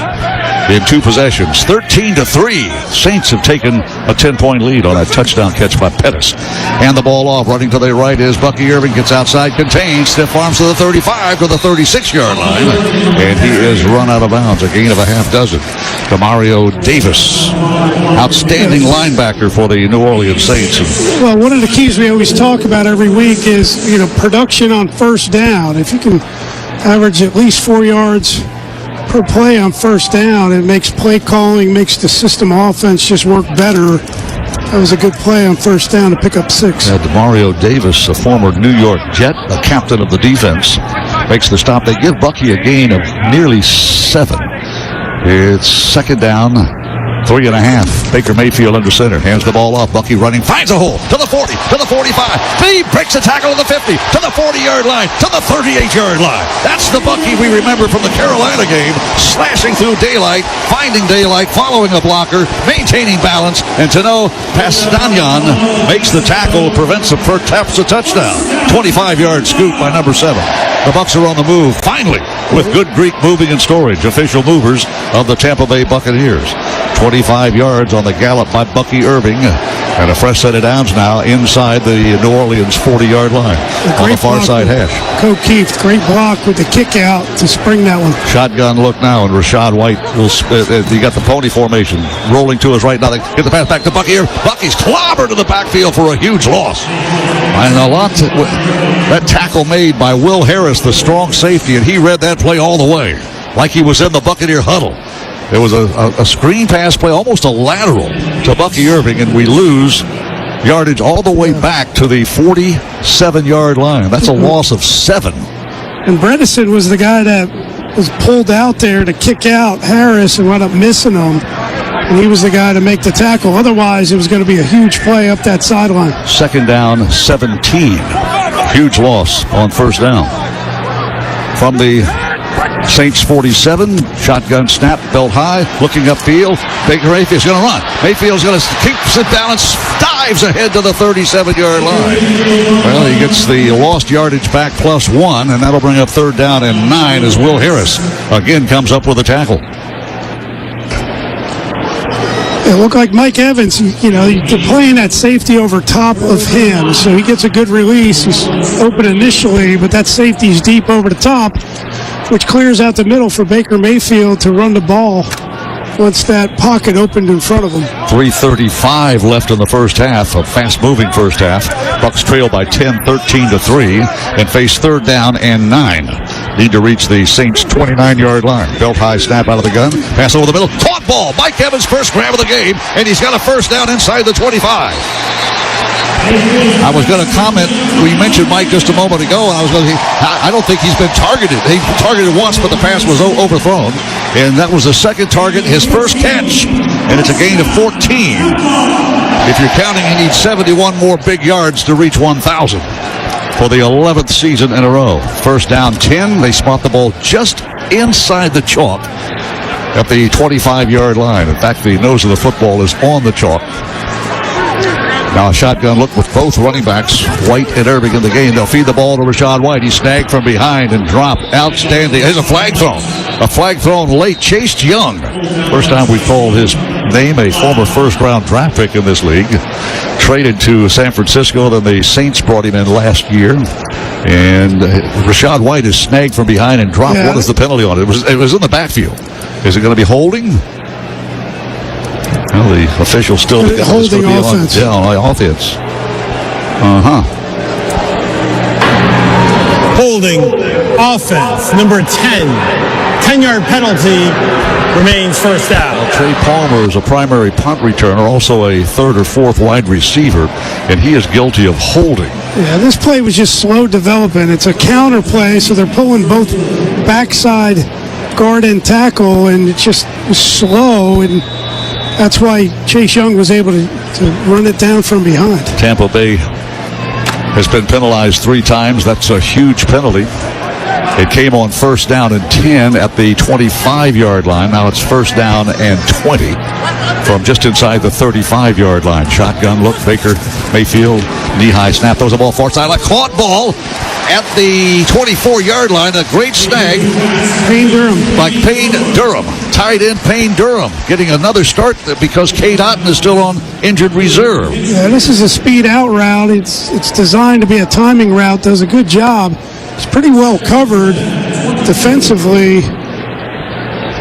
in 2 possessions. 13-3. Saints have taken a 10-point lead on a touchdown catch by Pettis. And the ball off. Running to the right is Bucky Irving. Gets outside, contains, stiff arms to the 35 to the 36-yard line. And he is run out of bounds. A gain of a half dozen. Demario Davis, outstanding linebacker for the New Orleans Saints. Well, one of the keys we always talk about every week is, production on first down. If you can average at least 4 yards per play on first down, it makes play calling, makes the system offense just work better. That was a good play on first down to pick up 6. Demario Davis, a former New York Jet, a captain of the defense, makes the stop. They give Bucky a gain of nearly 7. It's second down, 3.5. Baker Mayfield under center. Hands the ball off. Bucky running. Finds a hole. To the 40. To the 45. He breaks a tackle to the 50. To the 40-yard line. To the 38-yard line. That's the Bucky we remember from the Carolina game. Slashing through daylight. Finding daylight. Following a blocker. Maintaining balance. And Tano Pastanyan makes the tackle. Prevents a taps a touchdown. 25-yard scoop by number 7. The Bucs are on the move. Finally. With Good Greek Moving and Storage. Official movers of the Tampa Bay Buccaneers. 25 yards on the gallop by Bucky Irving. And a fresh set of downs now inside the New Orleans 40-yard line on the far side hash. O'Keefe, great block with the kick out to spring that one. Shotgun look now, and Rashad White will. You got the pony formation rolling to his right now. They get the pass back to Bucky here. Bucky's clobbered to the backfield for a huge loss. And a lot that tackle made by Will Harris, the strong safety, and he read that play all the way like he was in the Buccaneer huddle. There was a screen pass play, almost a lateral to Bucky Irving, and we lose yardage all the way back to the 47-yard line. That's a loss of 7. And Bredesen was the guy that was pulled out there to kick out Harris and wound up missing him. And he was the guy to make the tackle. Otherwise, it was going to be a huge play up that sideline. Second down, 17. Huge loss on first down. From the Saints 47, shotgun snap, belt high, looking upfield. Baker Mayfield's going to run. Mayfield's going to keep it down and dives ahead to the 37-yard line. Well, he gets the lost yardage back plus 1, and that'll bring up third down and 9 as Will Harris again comes up with a tackle. It looked like Mike Evans, they're playing that safety over top of him, so he gets a good release. He's open initially, but that safety's deep over the top, which clears out the middle for Baker Mayfield to run the ball once that pocket opened in front of him. 3:35 left in the first half, a fast-moving first half. Bucs trail by 10, 13-3, and face third down and 9. Need to reach the Saints' 29-yard line. Belt high snap out of the gun. Pass over the middle. Caught ball. Mike Evans' first grab of the game, and he's got a first down inside the 25. I was going to comment, we mentioned Mike just a moment ago, and I don't think he's been targeted. He targeted once, but the pass was overthrown. And that was the second target, his first catch. And it's a gain of 14. If you're counting, he needs 71 more big yards to reach 1,000 for the 11th season in a row. First down 10. They spot the ball just inside the chalk at the 25-yard line. In fact, the nose of the football is on the chalk. Now a shotgun look with both running backs, White and Irving, in the game. They'll feed the ball to Rashad White. He's snagged from behind and dropped. Outstanding. There's a flag thrown. A flag thrown late. Chased Young. First time we've called his name, a former first-round draft pick in this league. Traded to San Francisco, then the Saints brought him in last year. And Rachaad White is snagged from behind and dropped. Yeah. What is the penalty on it? It was in the backfield. Is it going to be holding? Well, the official still holding offense. On offense. Holding offense, number 10. 10-yard penalty remains first down. Trey Palmer is a primary punt returner, also a third or fourth wide receiver, and he is guilty of holding. Yeah, this play was just slow developing. It's a counter play, so they're pulling both backside guard and tackle, and it just was slow, and that's why Chase Young was able to run it down from behind. Tampa Bay has been penalized 3 times. That's a huge penalty. It came on first down and 10 at the 25-yard line. Now it's first down and 20 from just inside the 35-yard line. Shotgun look, Baker Mayfield, knee-high snap. Throws the ball far sideline. Caught ball at the 24-yard line. A great snag. Payne Durham. By Payne Durham. Tight end Payne Durham getting another start because Cade Otton is still on injured reserve. Yeah, this is a speed out route. It's designed to be a timing route. Does a good job. It's pretty well covered defensively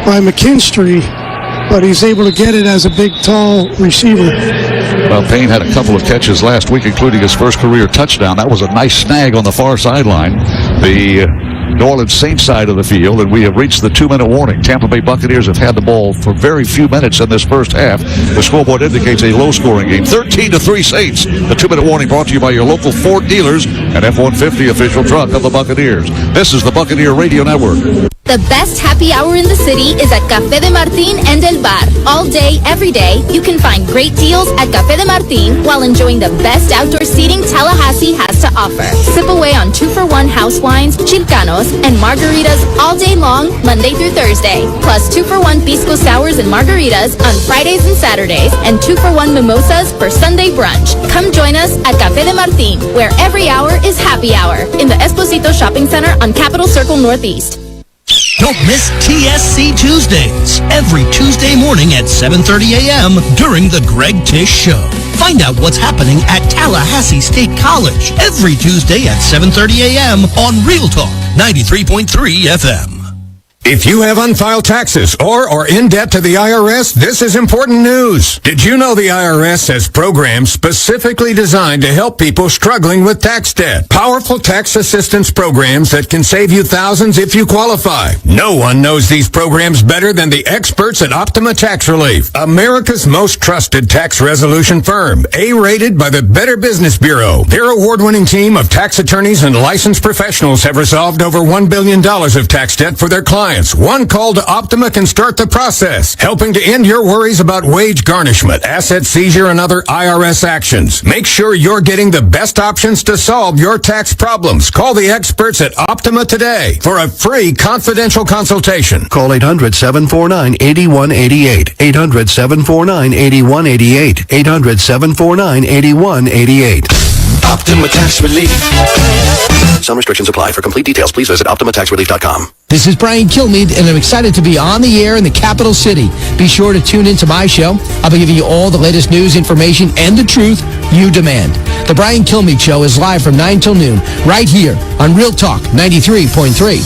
by McKinstry, but he's able to get it as a big, tall receiver. Well, Payne had a couple of catches last week, including his first career touchdown. That was a nice snag on the far sideline. The New Orleans Saints side of the field, and we have reached the 2-minute warning. Tampa Bay Buccaneers have had the ball for very few minutes in this first half. The scoreboard indicates a low-scoring game. 13-3 Saints. The 2-minute warning brought to you by your local Ford dealers and F-150 official truck of the Buccaneers. This is the Buccaneer Radio Network. The best happy hour in the city is at Café de Martín and El Bar. All day, every day, you can find great deals at Café de Martín while enjoying the best outdoor seating Tallahassee has to offer. Sip away on 2-for-1 house wines, chilcanos, and margaritas all day long, Monday through Thursday. Plus 2-for-1 pisco sours and margaritas on Fridays and Saturdays, and 2-for-1 mimosas for Sunday brunch. Come join us at Café de Martín, where every hour is happy hour in the Esposito Shopping Center on Capitol Circle Northeast. Don't miss TSC Tuesdays, every Tuesday morning at 7:30 a.m. during the Greg Tish Show. Find out what's happening at Tallahassee State College every Tuesday at 7:30 a.m. on Real Talk 93.3 FM. If you have unfiled taxes or are in debt to the IRS, this is important news. Did you know the IRS has programs specifically designed to help people struggling with tax debt? Powerful tax assistance programs that can save you thousands if you qualify. No one knows these programs better than the experts at Optima Tax Relief, America's most trusted tax resolution firm, A-rated by the Better Business Bureau. Their award-winning team of tax attorneys and licensed professionals have resolved over $1 billion of tax debt for their clients. One call to Optima can start the process, helping to end your worries about wage garnishment, asset seizure, and other IRS actions. Make sure you're getting the best options to solve your tax problems. Call the experts at Optima today for a free confidential consultation. Call 800-749-8188. 800-749-8188. 800-749-8188. Optima Tax Relief. Some restrictions apply. For complete details, please visit OptimaTaxRelief.com. This is Brian Kilmeade, and I'm excited to be on the air in the capital city. Be sure to tune into my show. I'll be giving you all the latest news, information, and the truth you demand. The Brian Kilmeade Show is live from 9 till noon, right here on Real Talk 93.3.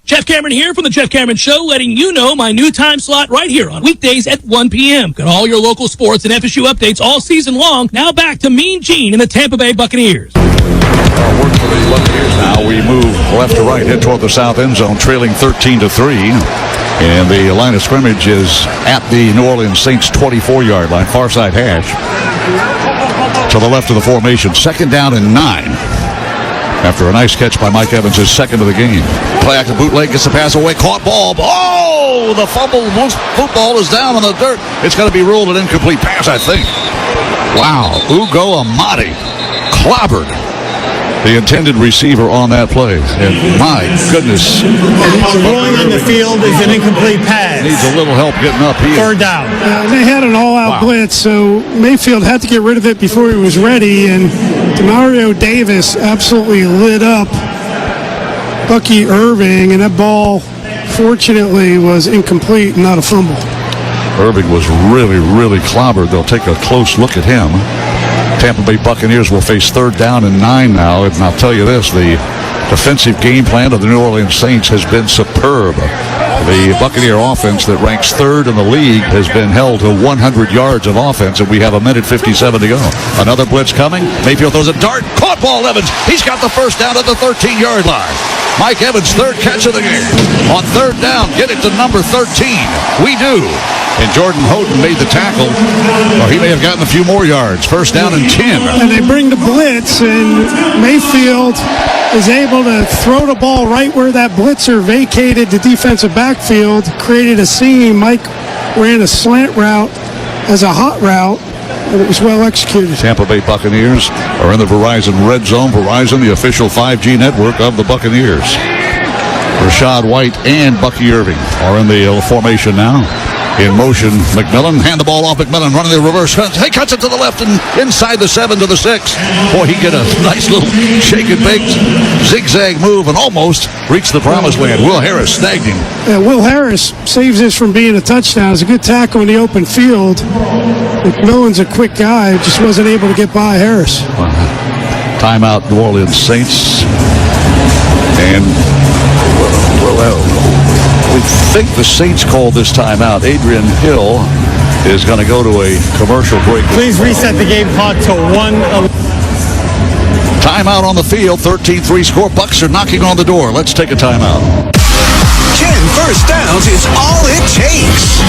Jeff Cameron here from The Jeff Cameron Show, letting you know my new time slot right here on weekdays at 1 p.m. Got all your local sports and FSU updates all season long. Now back to Mean Gene and the Tampa Bay Buccaneers. Work for the Buccaneers now. We move left to right, head toward the south end zone, trailing 13-3. And the line of scrimmage is at the New Orleans Saints 24-yard line, far side hash. To the left of the formation, second down and 9. After a nice catch by Mike Evans, his second of the game. Play action bootleg, gets the pass away, caught ball. Oh, the football is down on the dirt. It's going to be ruled an incomplete pass, I think. Wow, Ugo Amadi clobbered the intended receiver on that play. And my goodness. Rolling on the field is an incomplete pass. Needs a little help getting up here. Third down. They had an all-out blitz, so Mayfield had to get rid of it before he was ready, and Demario Davis absolutely lit up Bucky Irving, and that ball, fortunately, was incomplete, not a fumble. Irving was really, really clobbered. They'll take a close look at him. Tampa Bay Buccaneers will face 3rd down and 9 now. And I'll tell you this, the defensive game plan of the New Orleans Saints has been superb. The Buccaneer offense that ranks 3rd in the league has been held to 100 yards of offense, and we have 1:57 to go. Another blitz coming. Mayfield throws a dart. Caught ball, Evans. He's got the first down at the 13-yard line. Mike Evans, 3rd catch of the game. On 3rd down, get it to number 13. We do. And Jordan Houghton made the tackle. Or he may have gotten a few more yards. 1st down and 10. And they bring the blitz, and Mayfield is able to throw the ball right where that blitzer vacated the defensive backfield, created a seam. Mike ran a slant route as a hot route, and it was well executed. Tampa Bay Buccaneers are in the Verizon Red Zone. Verizon, the official 5G network of the Buccaneers. Rashad White and Bucky Irving are in the formation now. In motion, McMillan. Hand the ball off. McMillan running the reverse. He cuts it to the left and inside the 7 to the 6. Boy, he get a nice little shake and bake zigzag move and almost reached the promised land. Will Harris snagged him. Yeah, Will Harris saves this from being a touchdown. It's a good tackle in the open field. McMillan's a quick guy. Just wasn't able to get by Harris. Timeout, New Orleans Saints. And we think the Saints called this timeout. Adrian Hill is going to go to a commercial break. Please reset the game clock to 1. Timeout on the field. 13-3 score. Bucks are knocking on the door. Let's take a timeout. 10 first downs is all it takes.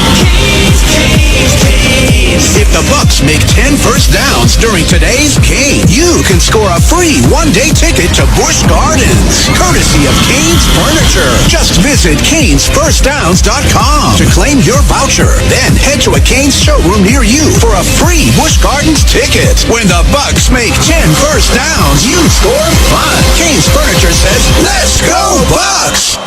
If the Bucks make 10 first downs during today's game, you can score a free one-day ticket to Busch Gardens, courtesy of Cane's Furniture. Just visit Cane'sFirstDowns.com to claim your voucher. Then head to a Cane's showroom near you for a free Busch Gardens ticket. When the Bucks make 10 first downs, you score fun. Cane's Furniture says, "Let's go Bucks!"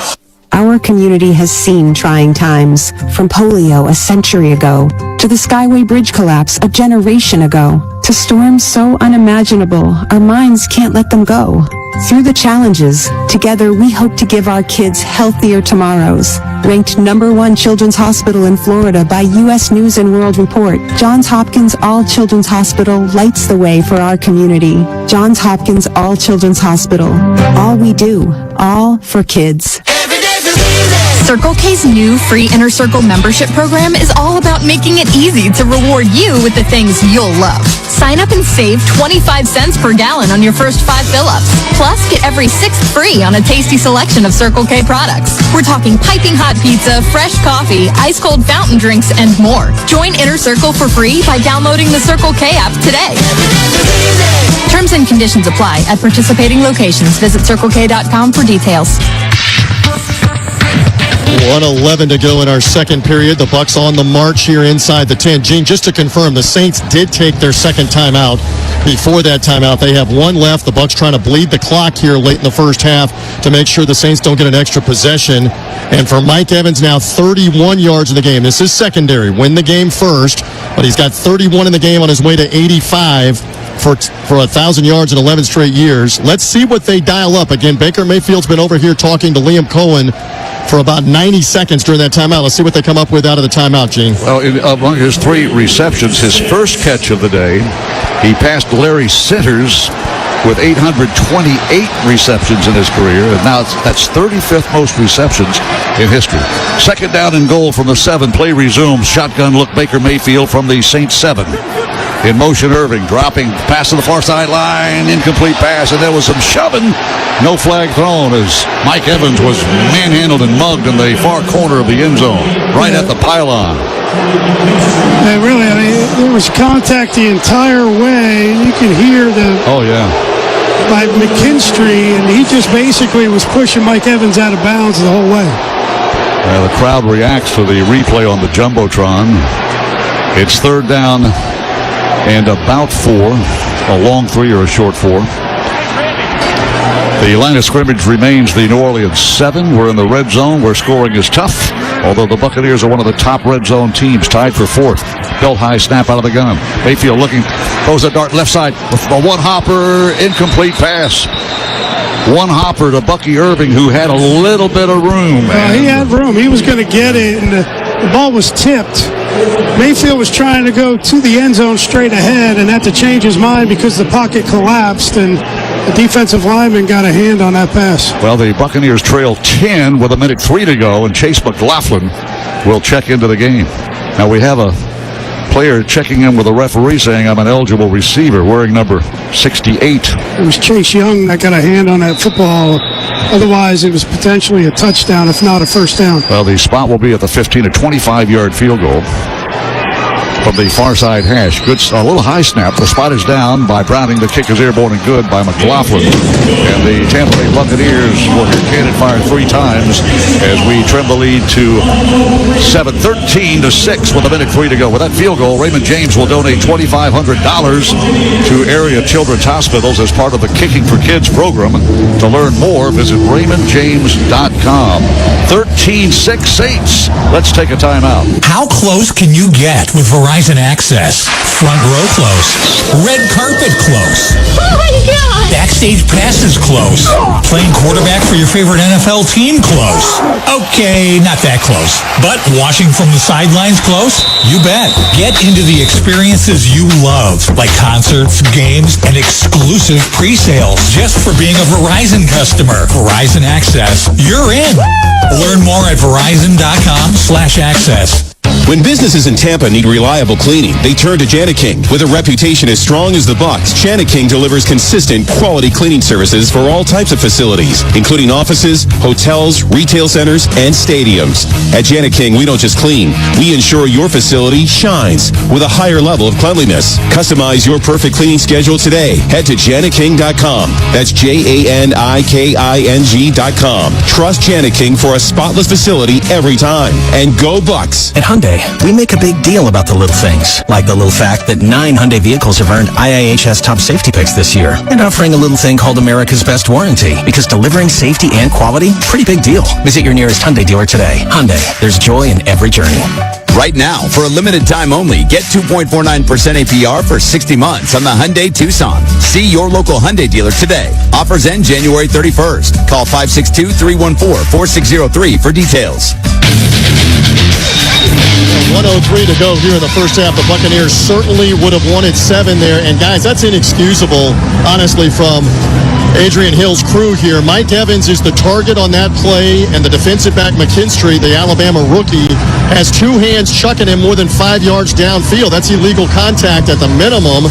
Our community has seen trying times, from polio a century ago, to the Skyway Bridge collapse a generation ago, to storms so unimaginable our minds can't let them go. Through the challenges, together we hope to give our kids healthier tomorrows. Ranked #1 children's hospital in Florida by U.S. News & World Report, Johns Hopkins All Children's Hospital lights the way for our community. Johns Hopkins All Children's Hospital. All we do, all for kids. Circle K's new free Inner Circle membership program is all about making it easy to reward you with the things you'll love. Sign up and save 25 cents per gallon on your first 5 fill-ups. Plus, get every 6th free on a tasty selection of Circle K products. We're talking piping hot pizza, fresh coffee, ice-cold fountain drinks, and more. Join Inner Circle for free by downloading the Circle K app today. Terms and conditions apply at participating locations. Visit CircleK.com for details. 1:11 to go in our second period. The Bucks on the march here inside the 10. Gene, just to confirm, the Saints did take their second timeout. Before that timeout, they have one left. The Bucks trying to bleed the clock here late in the first half to make sure the Saints don't get an extra possession. And for Mike Evans now, 31 yards in the game. This is secondary. Win the game first, but he's got 31 in the game on his way to 85 for 1,000 yards in 11 straight years. Let's see what they dial up. Again, Baker Mayfield's been over here talking to Liam Cohen for about 90 seconds during that timeout. Let's see what they come up with out of the timeout, Gene. Well, among his 3 receptions, his first catch of the day, he passed Larry Sinters with 828 receptions in his career, and now that's 35th most receptions in history. Second down and goal from the 7. Play resumes. Shotgun look, Baker Mayfield from the Saints 7. In motion, Irving dropping, pass to the far sideline, incomplete pass, and there was some shoving. No flag thrown as Mike Evans was manhandled and mugged in the far corner of the end zone, right at the pylon. Yeah, really, I mean, there was contact the entire way. You could hear by McKinstry, and he just basically was pushing Mike Evans out of bounds the whole way. The crowd reacts to the replay on the Jumbotron. It's third down and about 4, a long 3 or a short 4. The line of scrimmage remains the New Orleans 7. We're in the red zone where scoring is tough, although the Buccaneers are one of the top red zone teams, tied for 4th. Belt high snap out of the gun. Mayfield looking, throws a dart left side with a one-hopper, incomplete pass. One hopper to Bucky Irving, who had a little bit of room. He had room. He was going to get it, and the ball was tipped. Mayfield was trying to go to the end zone straight ahead and had to change his mind because the pocket collapsed and the defensive lineman got a hand on that pass. Well, the Buccaneers trail 10 with 1:03 to go, and Chase McLaughlin will check into the game. Now we have a player checking in with the referee saying, I'm an eligible receiver, wearing number 68. It was Chase Young that got a hand on that football. Otherwise, it was potentially a touchdown, if not a first down. Well, the spot will be at the 15 to 25-yard field goal from the far side hash. Good, a little high snap. The spot is down by Browning. The kick is airborne and good by McLaughlin. And the Tampa Bay Buccaneers will hear cannon fire 3 times as we trim the lead to 13 to 6 with 1:03 to go. With that field goal, Raymond James will donate $2,500 to area children's hospitals as part of the Kicking for Kids program. To learn more, visit RaymondJames.com. 13-6 Saints. Let's take a timeout. How close can you get with Verizon Access? Front row close. Red carpet close. Oh my God! Backstage passes close. Playing quarterback for your favorite NFL team close. Okay, not that close. But watching from the sidelines close? You bet. Get into the experiences you love, like concerts, games, and exclusive pre-sales just for being a Verizon customer. Verizon Access. You're in. Learn more at Verizon.com/access. When businesses in Tampa need reliable cleaning, they turn to Janiking. With a reputation as strong as the Bucs, Janiking delivers consistent, quality cleaning services for all types of facilities, including offices, hotels, retail centers, and stadiums. At Janiking, we don't just clean. We ensure your facility shines with a higher level of cleanliness. Customize your perfect cleaning schedule today. Head to Janiking.com. That's JANIKING.com. Trust Janiking for a spotless facility every time. And go Bucs. At Hyundai, we make a big deal about the little things, like the little fact that 9 Hyundai vehicles have earned IIHS top safety picks this year, and offering a little thing called America's Best Warranty, because delivering safety and quality, pretty big deal. Visit your nearest Hyundai dealer today. Hyundai, there's joy in every journey. Right now, for a limited time only, get 2.49% APR for 60 months on the Hyundai Tucson. See your local Hyundai dealer today. Offers end January 31st. Call 562-314-4603 for details. 1:03 to go here in the first half. The Buccaneers certainly would have wanted 7 there. And, guys, that's inexcusable, honestly, from Adrian Hill's crew here. Mike Evans is the target on that play, and the defensive back McKinstry, the Alabama rookie, has 2 hands chucking him more than 5 yards downfield. That's illegal contact at the minimum.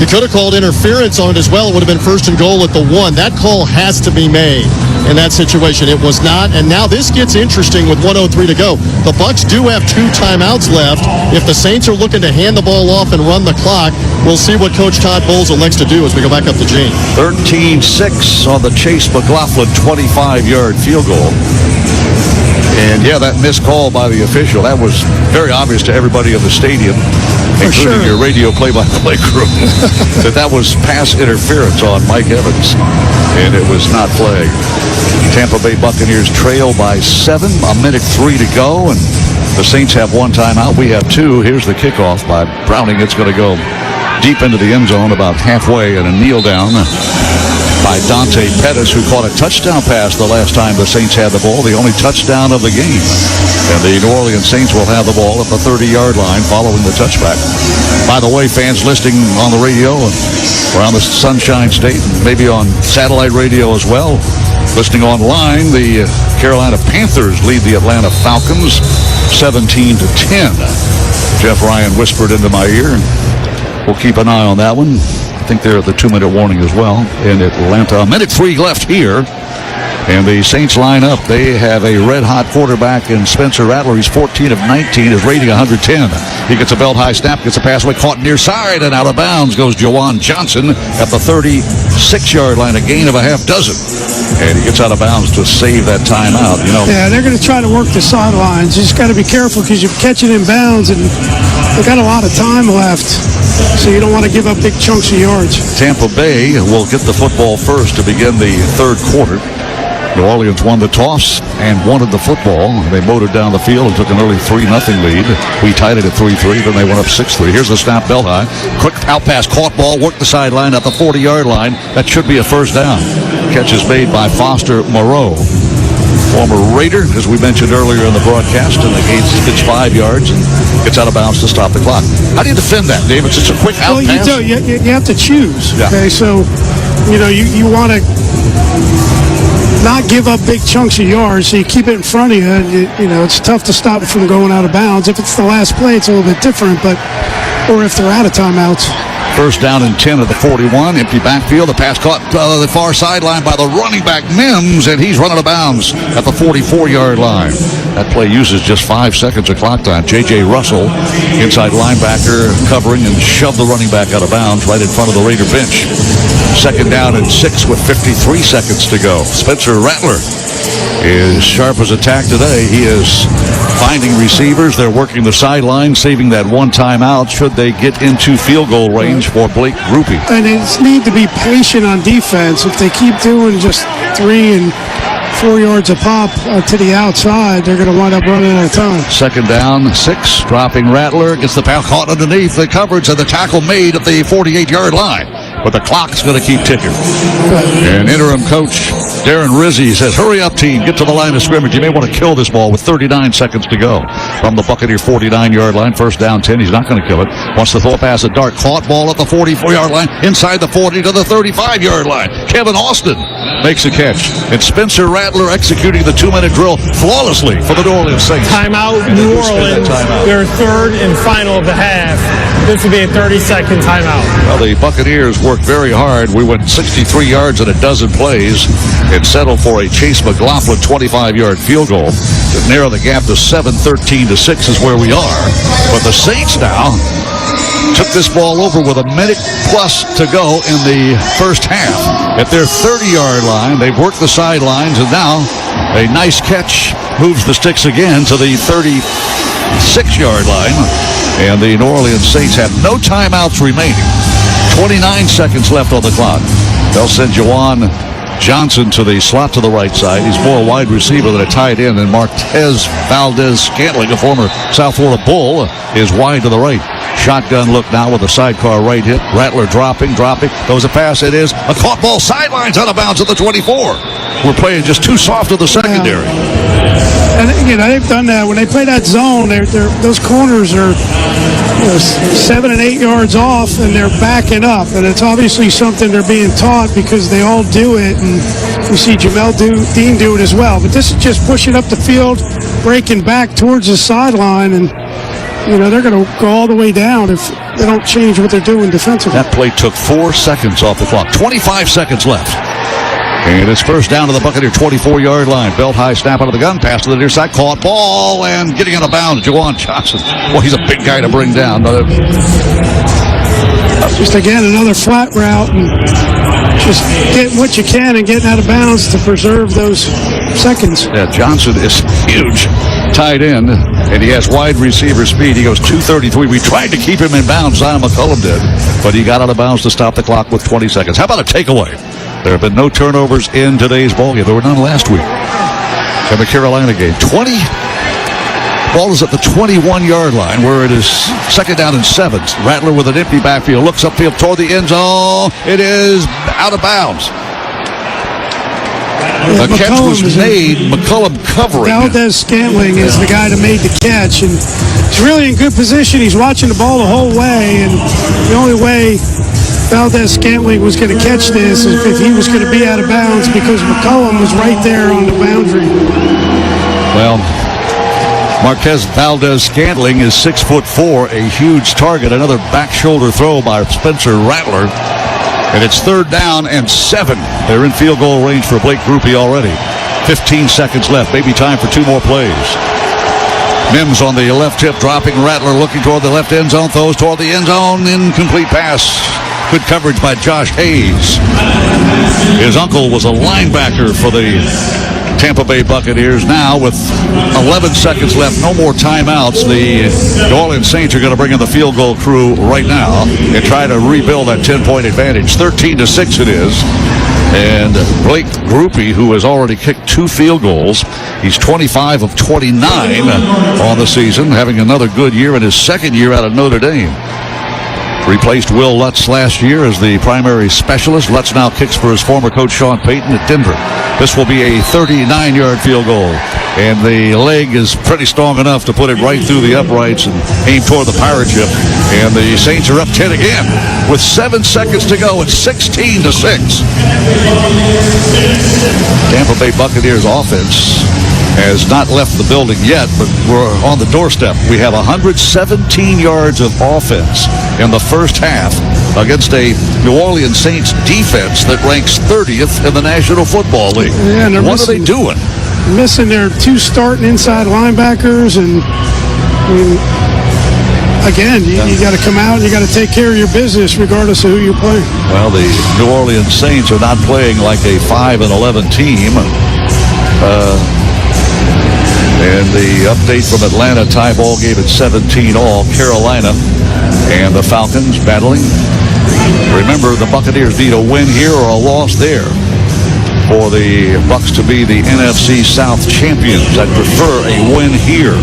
You could have called interference on it as well. It would have been first and goal at the 1. That call has to be made in that situation. It was not, and now this gets interesting with 1:03 to go. The Bucs do have 2 timeouts left. If the Saints are looking to hand the ball off and run the clock, we'll see what Coach Todd Bowles elects to do as we go back up to Gene. 13-6 on the Chase McLaughlin 25-yard field goal. And, yeah, that missed call by the official, that was very obvious to everybody in the stadium, including your radio play-by-play crew, that was pass interference on Mike Evans, and it was not flagged. Tampa Bay Buccaneers trail by 7, 1:03 to go, and the Saints have 1 timeout. We have 2. Here's the kickoff by Browning. It's going to go deep into the end zone, about halfway, and a kneel down by Dante Pettis, who caught a touchdown pass the last time the Saints had the ball, the only touchdown of the game. And the New Orleans Saints will have the ball at the 30-yard line following the touchback. By the way, fans listening on the radio around the Sunshine State, maybe on satellite radio as well, listening online, the Carolina Panthers lead the Atlanta Falcons 17-10. Jeff Ryan whispered into my ear, and we'll keep an eye on that one. I think they're at the 2-minute warning as well in Atlanta. 1:03 left here. And the Saints line up. They have a red-hot quarterback in Spencer Rattler. He's 14 of 19. His rating 110. He gets a belt-high snap, gets a pass away, caught near side, and out of bounds goes Jawan Johnson at the 36-yard line, a gain of a half dozen. And he gets out of bounds to save that timeout. You know. Yeah, they're going to try to work the sidelines. You just got to be careful because you're catching in bounds, and they've got a lot of time left. So you don't want to give up big chunks of yards. Tampa Bay will get the football first to begin the third quarter. New Orleans won the toss and wanted the football. They motored down the field and took an early 3-0 lead. We tied it at 3-3, then they went up 6-3. Here's the snap, belt high. Quick out pass, caught ball, worked the sideline at the 40-yard line. That should be a first down. Catch is made by Foster Moreau. former Raider, as we mentioned earlier in the broadcast, and the Gates gets 5 yards and gets out of bounds to stop the clock. How do you defend that, Dave? It's just a quick out pass? You have to choose. Yeah. Okay, so, you want to not give up big chunks of yards, so you keep it in front of you. It's tough to stop it from going out of bounds. If it's the last play, it's a little bit different, or if they're out of timeouts. First down and 10 at the 41. Empty backfield. The pass caught the far sideline by the running back, Mims, and he's running out of bounds at the 44-yard line. That play uses just 5 seconds of clock time. J.J. Russell, inside linebacker, covering and shoved the running back out of bounds right in front of the Raider bench. Second down and 6 with 53 seconds to go. Spencer Rattler is sharp as a tack today. He is finding receivers. They're working the sideline, saving that one timeout should they get into field goal range for Blake Grupe. And they need to be patient on defense. If they keep doing just 3 and 4 yards a pop to the outside, they're going to wind up running out of time. Second down, 6, dropping Rattler, gets the pass caught underneath the coverage, and the tackle made at the 48-yard line. But the clock's going to keep ticking. And interim coach Darren Rizzi says, hurry up, team, get to the line of scrimmage. You may want to kill this ball with 39 seconds to go. From the Buccaneer 49-yard line, first down 10. He's not going to kill it. Wants to throw a pass at Dart. Caught ball at the 44-yard line, inside the 40 to the 35-yard line. Kevin Austin makes a catch. And Spencer Rattler executing the 2-minute drill flawlessly for the New Orleans Saints. Timeout, New Orleans. Their third and final of the half. This will be a 30-second timeout. Well, the Buccaneers worked very hard. We went 63 yards in a dozen plays and settled for a Chase McLaughlin 25-yard field goal to narrow the gap to 7, 13 to 6 is where we are. But the Saints now took this ball over with a minute plus to go in the first half. At their 30-yard line, they've worked the sidelines, and now a nice catch moves the sticks again to the 36-yard line. And the New Orleans Saints have no timeouts remaining. 29 seconds left on the clock. They'll send Juwan Johnson to the slot to the right side. He's more a wide receiver than a tight end. And Marquez Valdez-Scantling, a former South Florida Bull, is wide to the right. Shotgun look now with a sidecar right hit. Rattler dropping. Goes a pass. It is a caught ball sidelines out of bounds at the 24. We're playing just too soft in the secondary. And they've done that. When they play that zone, those corners are 7 and 8 yards off, and they're backing up. And it's obviously something they're being taught because they all do it. And we see Jamel Dean do it as well. But this is just pushing up the field, breaking back towards the sideline, and they're going to go all the way down if they don't change what they're doing defensively. That play took 4 seconds off the clock. 25 seconds left. And it's first down to the Buccaneer 24-yard line. Belt high snap out of the gun. Pass to the near side. Caught ball and getting out of bounds. Juwan Johnson. Well, he's a big guy to bring down. Just again, another flat route. And just getting what you can and getting out of bounds to preserve those seconds. Yeah, Johnson is huge. Tight end, and he has wide receiver speed. He goes 233. We tried to keep him in bounds. Zion McCullum did, but he got out of bounds to stop the clock with 20 seconds. How about a takeaway? There have been no turnovers in today's ball game. There were none last week in the Carolina game. Ball is at the 21-yard line where it is second down and 7. Rattler with an empty backfield. Looks upfield toward the end zone. It is out of bounds. The catch was made. McCullum covering. Valdez-Scantling is the guy that made the catch, and he's really in good position. He's watching the ball the whole way, and the only way Valdez-Scantling was going to catch this is if he was going to be out of bounds because McCullum was right there on the boundary. Well, Marquez Valdez-Scantling is 6'4", a huge target. Another back shoulder throw by Spencer Rattler. And it's third down and 7. They're in field goal range for Blake Grupe already. 15 seconds left. Maybe time for 2 more plays. Mims on the left hip, dropping. Rattler looking toward the left end zone. Throws toward the end zone. Incomplete pass. Good coverage by Josh Hayes. His uncle was a linebacker for the Tampa Bay Buccaneers. Now with 11 seconds left, no more timeouts. The New Orleans Saints are going to bring in the field goal crew right now and try to rebuild that 10-point advantage. 13-6 it is. And Blake Grupe, who has already kicked 2 field goals, he's 25 of 29 on the season, having another good year in his second year out of Notre Dame. replaced Will Lutz last year as the primary specialist. Lutz now kicks for his former coach Sean Payton at Denver. This will be a 39-yard field goal, and the leg is pretty strong enough to put it right through the uprights and aim toward the pirate ship. And the Saints are up 10 again with 7 seconds to go. It's 16-6. Tampa Bay Buccaneers offense has not left the building yet, but we're on the doorstep. We have 117 yards of offense in the first half against a New Orleans Saints defense that ranks 30th in the National Football League. Yeah, and what are they doing? Missing their 2 starting inside linebackers, and again, you got to come out and you got to take care of your business regardless of who you're playing. Well, the New Orleans Saints are not playing like a 5-11 team. And the update from Atlanta, tie ball game at 17-all. Carolina and the Falcons battling. Remember, the Buccaneers need a win here or a loss there for the Bucs to be the NFC South champions. I'd prefer a win here.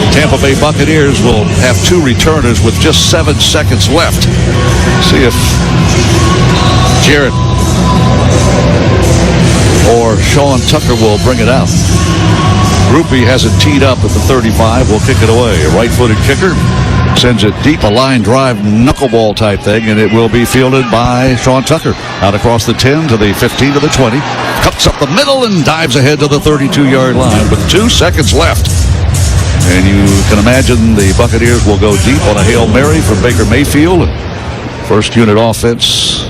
Tampa Bay Buccaneers will have 2 returners with just 7 seconds left. See if Jarrett or Sean Tucker will bring it out. Groupie has it teed up at the 35. Will kick it away. A right-footed kicker sends it deep, a line drive, knuckleball type thing, and it will be fielded by Sean Tucker. Out across the 10 to the 15 to the 20. Cuts up the middle and dives ahead to the 32-yard line with 2 seconds left. And you can imagine the Buccaneers will go deep on a Hail Mary from Baker Mayfield. First unit offense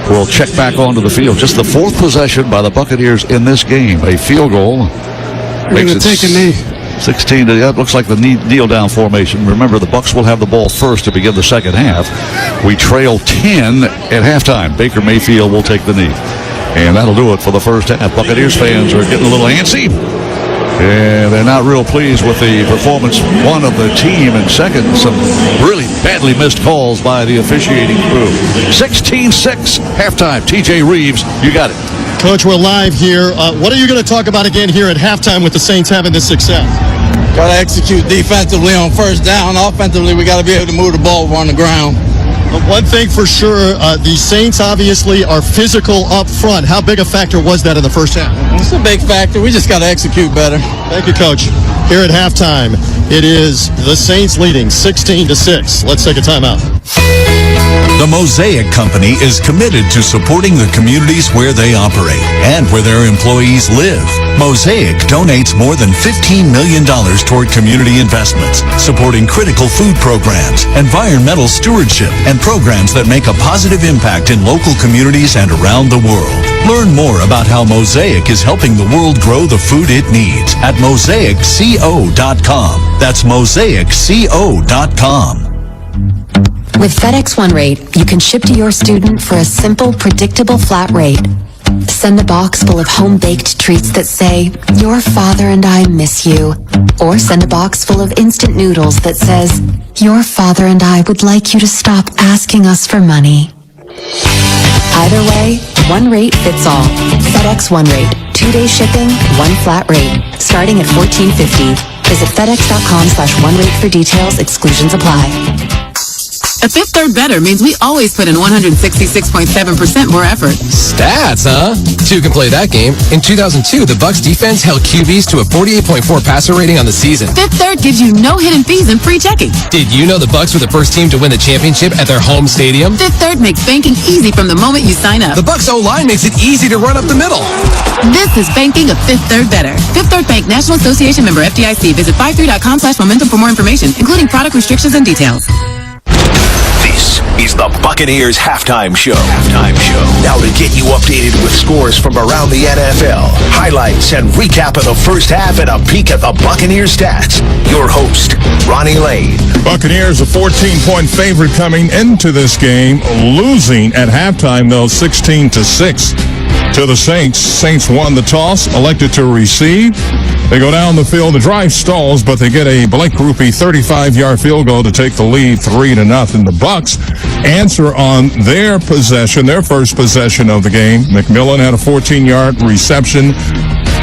will check back onto the field. Just the 4th possession by the Buccaneers in this game. A field goal. Makes it take a knee. 16 to that looks like the kneel down formation. Remember, the Bucs will have the ball first to begin the second half. We trail 10 at halftime. Baker Mayfield will take the knee. And that'll do it for the first half. Buccaneers fans are getting a little antsy. And they're not real pleased with the performance, one of the team, and second, some really badly missed calls by the officiating crew. 16-6, halftime. TJ Reeves, you got it. Coach, we're live here. What are you going to talk about again here at halftime with the Saints having this success? Got to execute defensively on first down. Offensively, we got to be able to move the ball on the ground. One thing for sure, the Saints obviously are physical up front. How big a factor was that in the first half? It's a big factor. We just got to execute better. Thank you, Coach. Here at halftime, it is the Saints leading 16-6. Let's take a timeout. The Mosaic Company is committed to supporting the communities where they operate and where their employees live. Mosaic donates more than $15 million toward community investments, supporting critical food programs, environmental stewardship, and programs that make a positive impact in local communities and around the world. Learn more about how Mosaic is helping the world grow the food it needs at mosaicco.com. That's mosaicco.com. With FedEx One Rate, you can ship to your student for a simple, predictable flat rate. Send a box full of home-baked treats that say, "Your father and I miss you." Or send a box full of instant noodles that says, "Your father and I would like you to stop asking us for money." Either way, one rate fits all. FedEx One Rate. 2-day shipping, one flat rate. Starting at $14.50. Visit FedEx.com/OneRate for details. Exclusions apply. A Fifth Third Better means we always put in 166.7% more effort. Stats, huh? Two can play that game. In 2002, the Bucs defense held QBs to a 48.4 passer rating on the season. Fifth Third gives you no hidden fees and free checking. Did you know the Bucs were the first team to win the championship at their home stadium? Fifth Third makes banking easy from the moment you sign up. The Bucs O-line makes it easy to run up the middle. This is banking a Fifth Third Better. Fifth Third Bank, National Association member FDIC. Visit 53.com/momentum for more information, including product restrictions and details. This is the Buccaneers Halftime Show. Now to get you updated with scores from around the NFL, highlights and recap of the first half and a peek at the Buccaneers stats. Your host, Ronnie Lane. Buccaneers a 14-point favorite coming into this game, losing at halftime though 16-6 to the Saints. Saints won the toss, elected to receive. They go down the field. The drive stalls, but they get a Blake Grupe 35-yard field goal to take the lead 3-0. The Bucs answer on their possession, their first possession of the game. McMillan had a 14-yard reception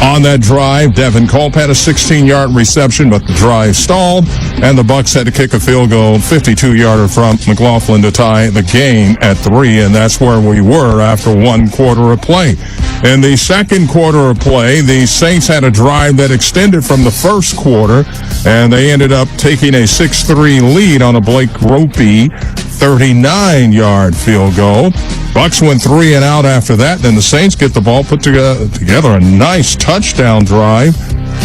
On that drive, Devin Culp had a 16-yard reception, but the drive stalled, and the Bucs had to kick a field goal, 52-yarder from McLaughlin to tie the game at 3, and that's where we were after one quarter of play. In the second quarter of play, the Saints had a drive that extended from the first quarter, and they ended up taking a 6-3 lead on a Blake Gropey 39-yard field goal. Bucs went 3 and out after that. Then the Saints get the ball, put together a nice touchdown drive.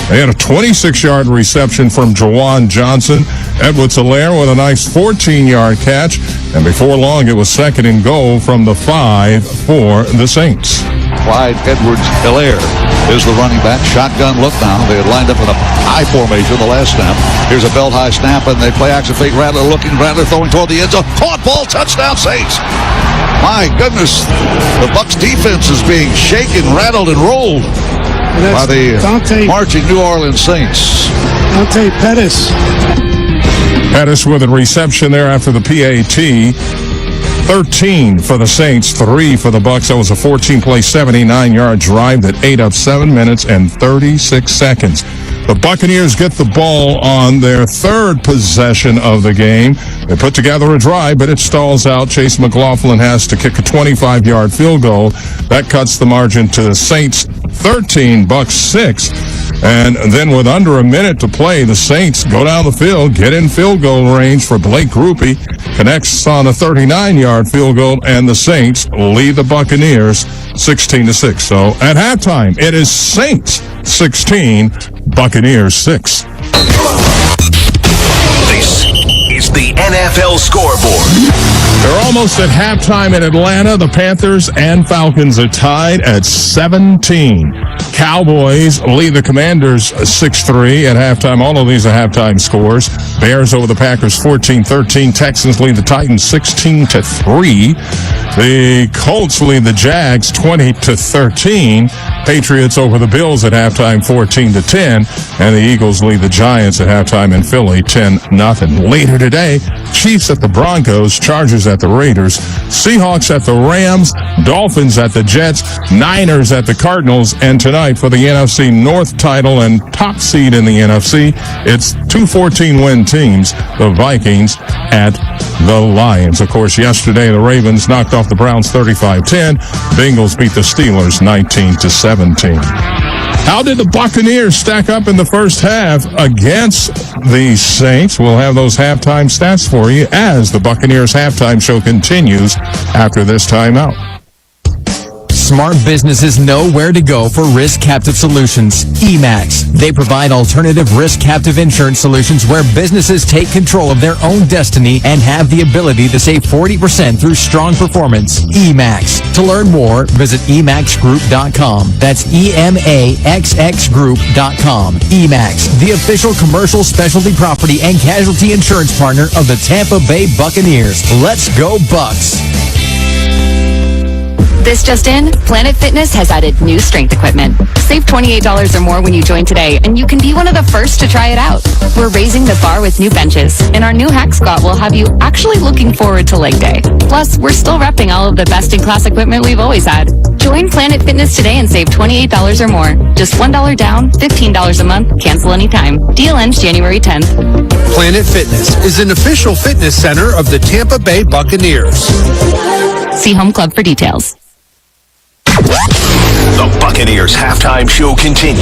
They had a 26-yard reception from Jawan Johnson. Edwards-Helaire with a nice 14-yard catch. And before long, it was second and goal from the 5 for the Saints. Clyde Edwards-Helaire is the running back. Shotgun look now. They had lined up in a high formation the last snap. Here's a belt high snap, and they play action fake. Rattler looking, Rattler throwing toward the end zone. Caught ball, touchdown Saints. My goodness, the Bucs defense is being shaken, rattled, and rolled by the marching New Orleans Saints. Dante Pettis. Pettis with a reception there after the PAT. 13 for the Saints, 3 for the Bucs. That was a 14-play, 79-yard drive that ate up 7 minutes and 36 seconds. The Buccaneers get the ball on their third possession of the game. They put together a drive, but it stalls out. Chase McLaughlin has to kick a 25-yard field goal. That cuts the margin to the Saints 13, Bucs 6. And then with under a minute to play, the Saints go down the field, get in field goal range for Blake Gropey, connects on a 39-yard field goal, and the Saints lead the Buccaneers 16-6. So at halftime, it is Saints 16, Buccaneers 6. This is the NFL scoreboard. They're almost at halftime in Atlanta. The Panthers and Falcons are tied at 17. Cowboys lead the Commanders 6-3 at halftime. All of these are halftime scores. Bears over the Packers 14-13. Texans lead the Titans 16-3. The Colts lead the Jags 20-13. Patriots over the Bills at halftime 14-10. And the Eagles lead the Giants at halftime in Philly 10-0. Later today, Chiefs at the Broncos, Chargers at the Raiders, Seahawks at the Rams, Dolphins at the Jets, Niners at the Cardinals, and tonight for the NFC North title and top seed in the NFC, it's two 14-win teams, the Vikings at the Lions. Of course, yesterday the Ravens knocked off the Browns 35-10. Bengals beat the Steelers 19-17. How did the Buccaneers stack up in the first half against the Saints? We'll have those halftime stats for you as the Buccaneers halftime show continues after this timeout. Smart businesses know where to go for risk-captive solutions. EMAX. They provide alternative risk-captive insurance solutions where businesses take control of their own destiny and have the ability to save 40% through strong performance. EMAX. To learn more, visit EMAXGroup.com. That's EMAXXGroup.com. EMAX, the official commercial specialty property and casualty insurance partner of the Tampa Bay Buccaneers. Let's go Bucs. This just in, Planet Fitness has added new strength equipment. Save $28 or more when you join today, and you can be one of the first to try it out. We're raising the bar with new benches, and our new hack squat will have you actually looking forward to leg day. Plus, we're still repping all of the best-in-class equipment we've always had. Join Planet Fitness today and save $28 or more. Just $1 down, $15 a month, cancel anytime. Deal ends January 10th. Planet Fitness is an official fitness center of the Tampa Bay Buccaneers. See Home Club for details. The Buccaneers halftime show continues.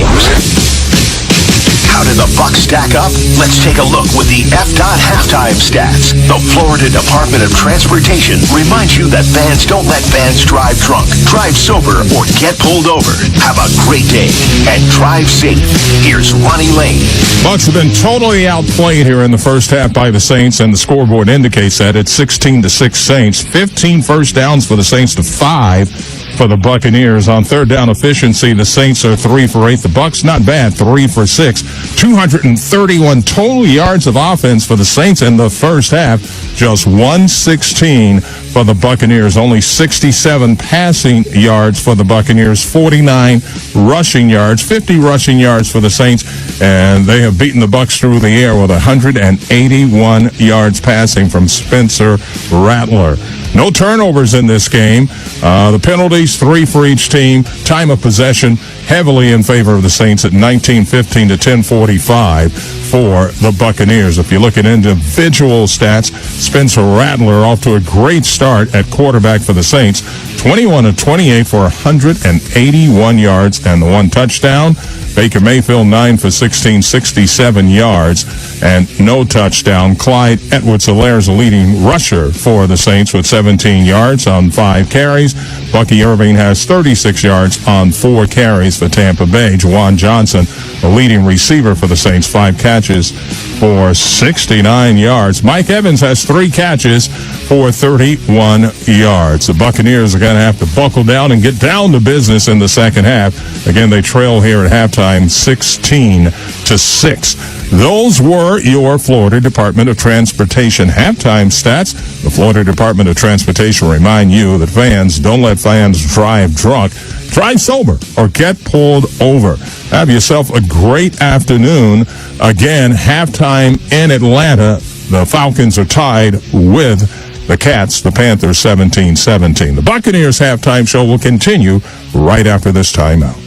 How did the Bucs stack up? Let's take a look with the FDOT halftime stats. The Florida Department of Transportation reminds you that fans don't let fans drive drunk, drive sober, or get pulled over. Have a great day and drive safe. Here's Ronnie Lane. Bucs have been totally outplayed here in the first half by the Saints, and the scoreboard indicates that it's 16-6 Saints. 15 first downs for the Saints to 5 for the Buccaneers. On third down efficiency, the Saints are 3 for 8. The Bucs, not bad, 3 for 6. 231 total yards of offense for the Saints in the first half. Just 116 for the Buccaneers. Only 67 passing yards for the Buccaneers. 49 rushing yards. 50 rushing yards for the Saints. And they have beaten the Bucs through the air with 181 yards passing from Spencer Rattler. No turnovers in this game. The penalties, 3 for each team. Time of possession, heavily in favor of the Saints at 19:15 to 10:45 for the Buccaneers. If you look at individual stats, Spencer Rattler off to a great start at quarterback for the Saints. 21 of 28 for 181 yards and the 1 touchdown. Baker Mayfield, 9 for 16, 67 yards, and no touchdown. Clyde Edwards-Helaire, the leading rusher for the Saints with 17 yards on 5 carries. Bucky Irving has 36 yards on 4 carries for Tampa Bay. Juwan Johnson, the leading receiver for the Saints, 5 catches for 69 yards. Mike Evans has 3 catches for 31 yards. The Buccaneers are going to have to buckle down and get down to business in the second half. Again, they trail here at halftime 16-6. Those were your Florida Department of Transportation halftime stats. The Florida Department of Transportation remind you that fans, don't let fans drive drunk. Drive sober or get pulled over. Have yourself a great afternoon. Again, halftime in Atlanta. The Falcons are tied with the Cats, the Panthers, 17-17. The Buccaneers halftime show will continue right after this timeout.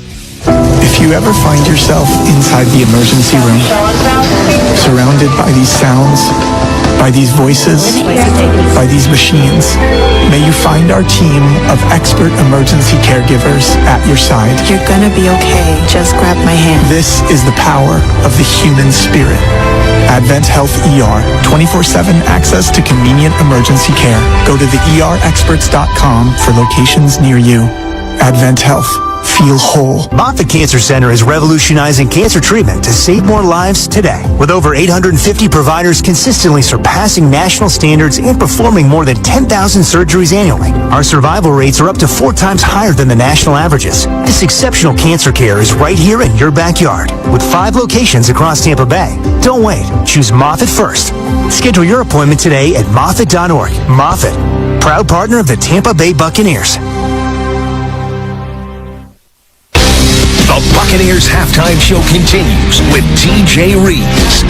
If you ever find yourself inside the emergency room, surrounded by these sounds, by these voices, by these machines, may you find our team of expert emergency caregivers at your side. You're gonna be okay. Just grab my hand. This is the power of the human spirit. Advent Health ER, 24/7 access to convenient emergency care. Go to theerexperts.com for locations near you. Advent Health. Feel whole. Moffitt Cancer Center is revolutionizing cancer treatment to save more lives today. With over 850 providers consistently surpassing national standards and performing more than 10,000 surgeries annually, our survival rates are up to 4 times higher than the national averages. This exceptional cancer care is right here in your backyard, with 5 locations across Tampa Bay. Don't wait. Choose Moffitt first. Schedule your appointment today at Moffitt.org. Moffitt, proud partner of the Tampa Bay Buccaneers. The Buccaneers halftime show continues with TJ Reeves.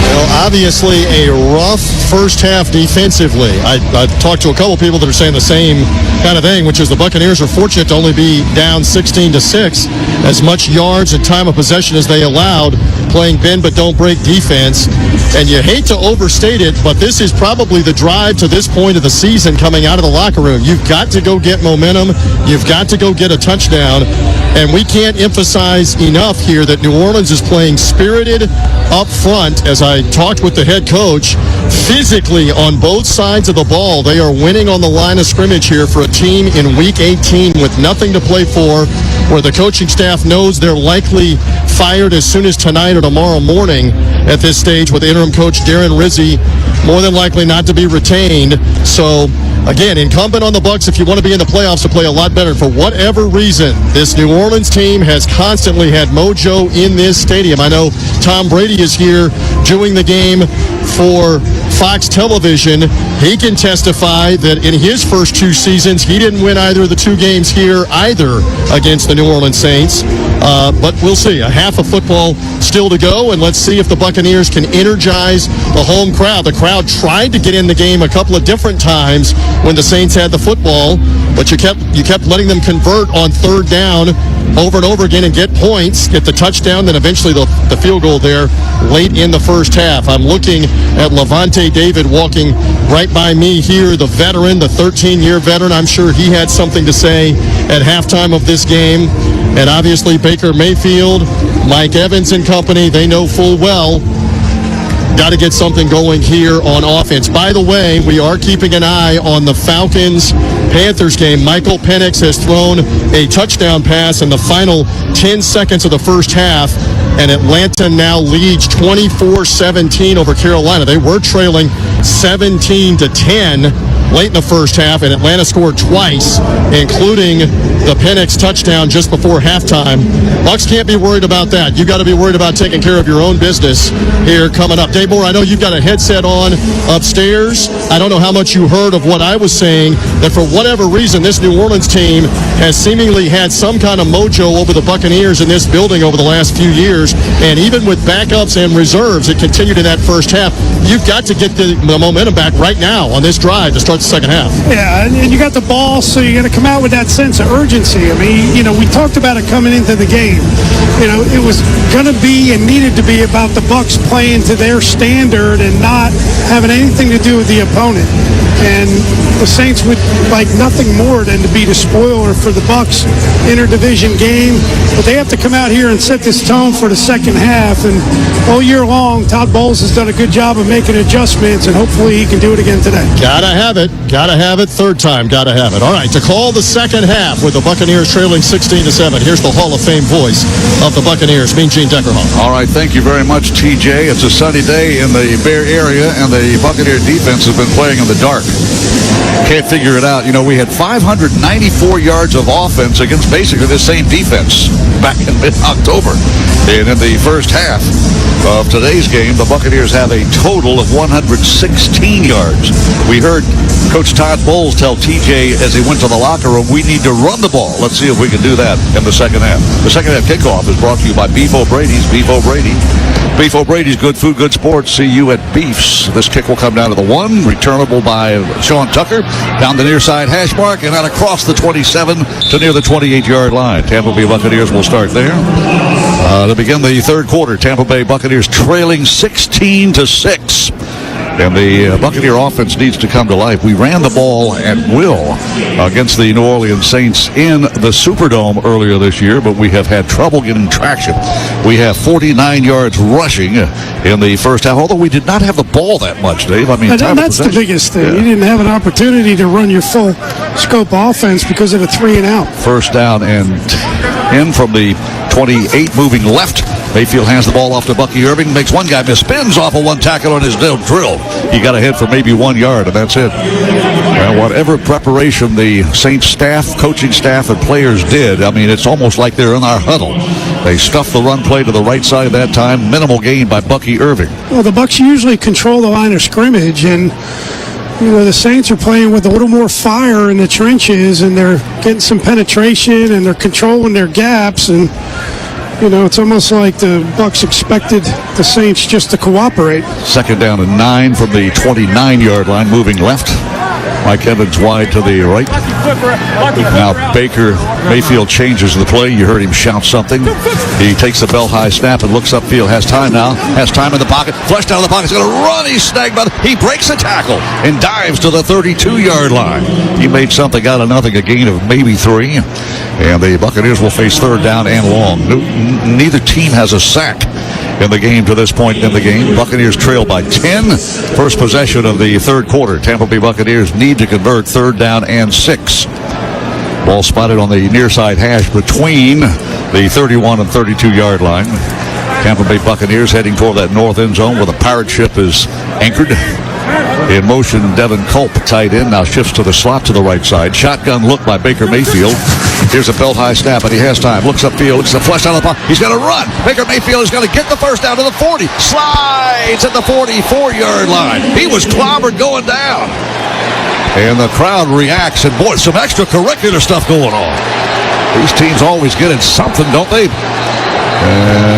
Well, obviously a rough first half defensively. I've talked to a couple people that are saying the same kind of thing, which is the Buccaneers are fortunate to only be down 16-6. As much yards and time of possession as they allowed, playing bend but don't break defense. And you hate to overstate it, but this is probably the drive to this point of the season coming out of the locker room. You've got to go get momentum. You've got to go get a touchdown. And we can't emphasize enough here that New Orleans is playing spirited up front. As I talked with the head coach, physically on both sides of the ball, they are winning on the line of scrimmage here for a team in Week 18 with nothing to play for, where the coaching staff knows they're likely fired as soon as tonight or tomorrow morning at this stage, with interim coach Darren Rizzi more than likely not to be retained. So, again, incumbent on the Bucs if you want to be in the playoffs to play a lot better. For whatever reason, this New Orleans team has constantly had mojo in this stadium. I know Tom Brady is here doing the game for Fox Television. He can testify that in his first 2 seasons, he didn't win either of the 2 games here either against the New Orleans Saints. But we'll see. A half of football still to go, and let's see if the Buccaneers can energize the home crowd. The crowd tried to get in the game a couple of different times when the Saints had the football, but you kept letting them convert on 3rd down over and over again and get points, get the touchdown, then eventually the field goal there late in the first half. I'm looking at Levante David walking right by me here, the veteran, the 13-year veteran. I'm sure he had something to say at halftime of this game. And obviously Baker Mayfield, Mike Evans and company, they know full well got to get something going here on offense. By the way, we are keeping an eye on the Falcons-Panthers game. Michael Penix has thrown a touchdown pass in the final 10 seconds of the first half, and Atlanta now leads 24-17 over Carolina. They were trailing 17-10 late in the first half, and Atlanta scored twice, including the Penix touchdown just before halftime. Bucs can't be worried about that. You got to be worried about taking care of your own business here coming up. Dave Moore, I know you've got a headset on upstairs. I don't know how much you heard of what I was saying, that for whatever reason, this New Orleans team has seemingly had some kind of mojo over the Buccaneers in this building over the last few years, and even with backups and reserves, it continued in that first half. You've got to get the momentum back right now on this drive to start the second half. Yeah, and you got the ball, so you got to come out with that sense of urgency. I mean, we talked about it coming into the game. It was going to be and needed to be about the Bucs playing to their standard and not having anything to do with the opponent. And the Saints would like nothing more than to be the spoiler for the Bucs interdivision game. But they have to come out here and set this tone for the second half. And all year long, Todd Bowles has done a good job of making adjustments, and hopefully he can do it again today. Gotta have it. Third time, gotta have it. All right, to call the second half with the Buccaneers trailing 16-7. Here's the Hall of Fame voice of the Buccaneers, Mean Gene Deckerhoff. All right, thank you very much, TJ. It's a sunny day in the Bay Area, and the Buccaneer defense has been playing in the dark. Can't figure it out. We had 594 yards of offense against basically the same defense back in mid-October. And in the first half of today's game, the Buccaneers have a total of 116 yards. We heard Coach Todd Bowles tell TJ as he went to the locker room, we need to run the ball. Let's see if we can do that in the second half. The second half kickoff is brought to you by Beef O'Brady's. Beef O'Brady. Beef O'Brady's, good food, good sports. See you at Beef's. This kick will come down to the 1, returnable by Sean Tucker, down the near side hash mark, and out across the 27 to near the 28-yard line. Tampa Bay Buccaneers will start there. To begin the third quarter, Tampa Bay Buccaneers trailing 16-6. And the Buccaneer offense needs to come to life. We ran the ball at will against the New Orleans Saints in the Superdome earlier this year, but we have had trouble getting traction. We have 49 yards rushing in the first half, although we did not have the ball that much, Dave. I mean, that's the biggest thing. Yeah. You didn't have an opportunity to run your full scope offense because of the 3 and out. First down and in from the 28, moving left. Mayfield hands the ball off to Bucky Irving, makes one guy miss, spins off of one tackle on his drill. He got ahead for maybe 1 yard, and that's it. Well, whatever preparation the Saints staff, coaching staff, and players did, I mean, it's almost like they're in our huddle. They stuffed the run play to the right side that time. Minimal gain by Bucky Irving. Well, the Bucs usually control the line of scrimmage, and the Saints are playing with a little more fire in the trenches, and they're getting some penetration, and they're controlling their gaps, and it's almost like the Bucs expected the Saints just to cooperate. Second down and 9 from the 29-yard line, moving left. Mike Evans wide to the right. Now Baker Mayfield changes the play. You heard him shout something. He takes the bell-high snap and looks upfield. Has time now. Has time in the pocket. Flushed out of the pocket. He's going to run. He's snagged by he breaks a tackle and dives to the 32-yard line. He made something out of nothing, a gain of maybe 3. And the Buccaneers will face third down and long. Neither team has a sack in the game to this point in the game. Buccaneers trail by 10. First possession of the third quarter. Tampa Bay Buccaneers need to convert third down and 6. Ball spotted on the near side hash between the 31 and 32-yard line. Tampa Bay Buccaneers heading toward that north end zone where the pirate ship is anchored. In motion, Devin Culp, tight end, now shifts to the slot to the right side. Shotgun look by Baker Mayfield. Here's a belt-high snap, and he has time. Looks upfield, looks to flush out of the pocket. He's going to run. Baker Mayfield is going to get the first down to the 40. Slides at the 44-yard line. He was clobbered going down. And the crowd reacts, and boy, some extracurricular stuff going on. These teams always get in something, don't they?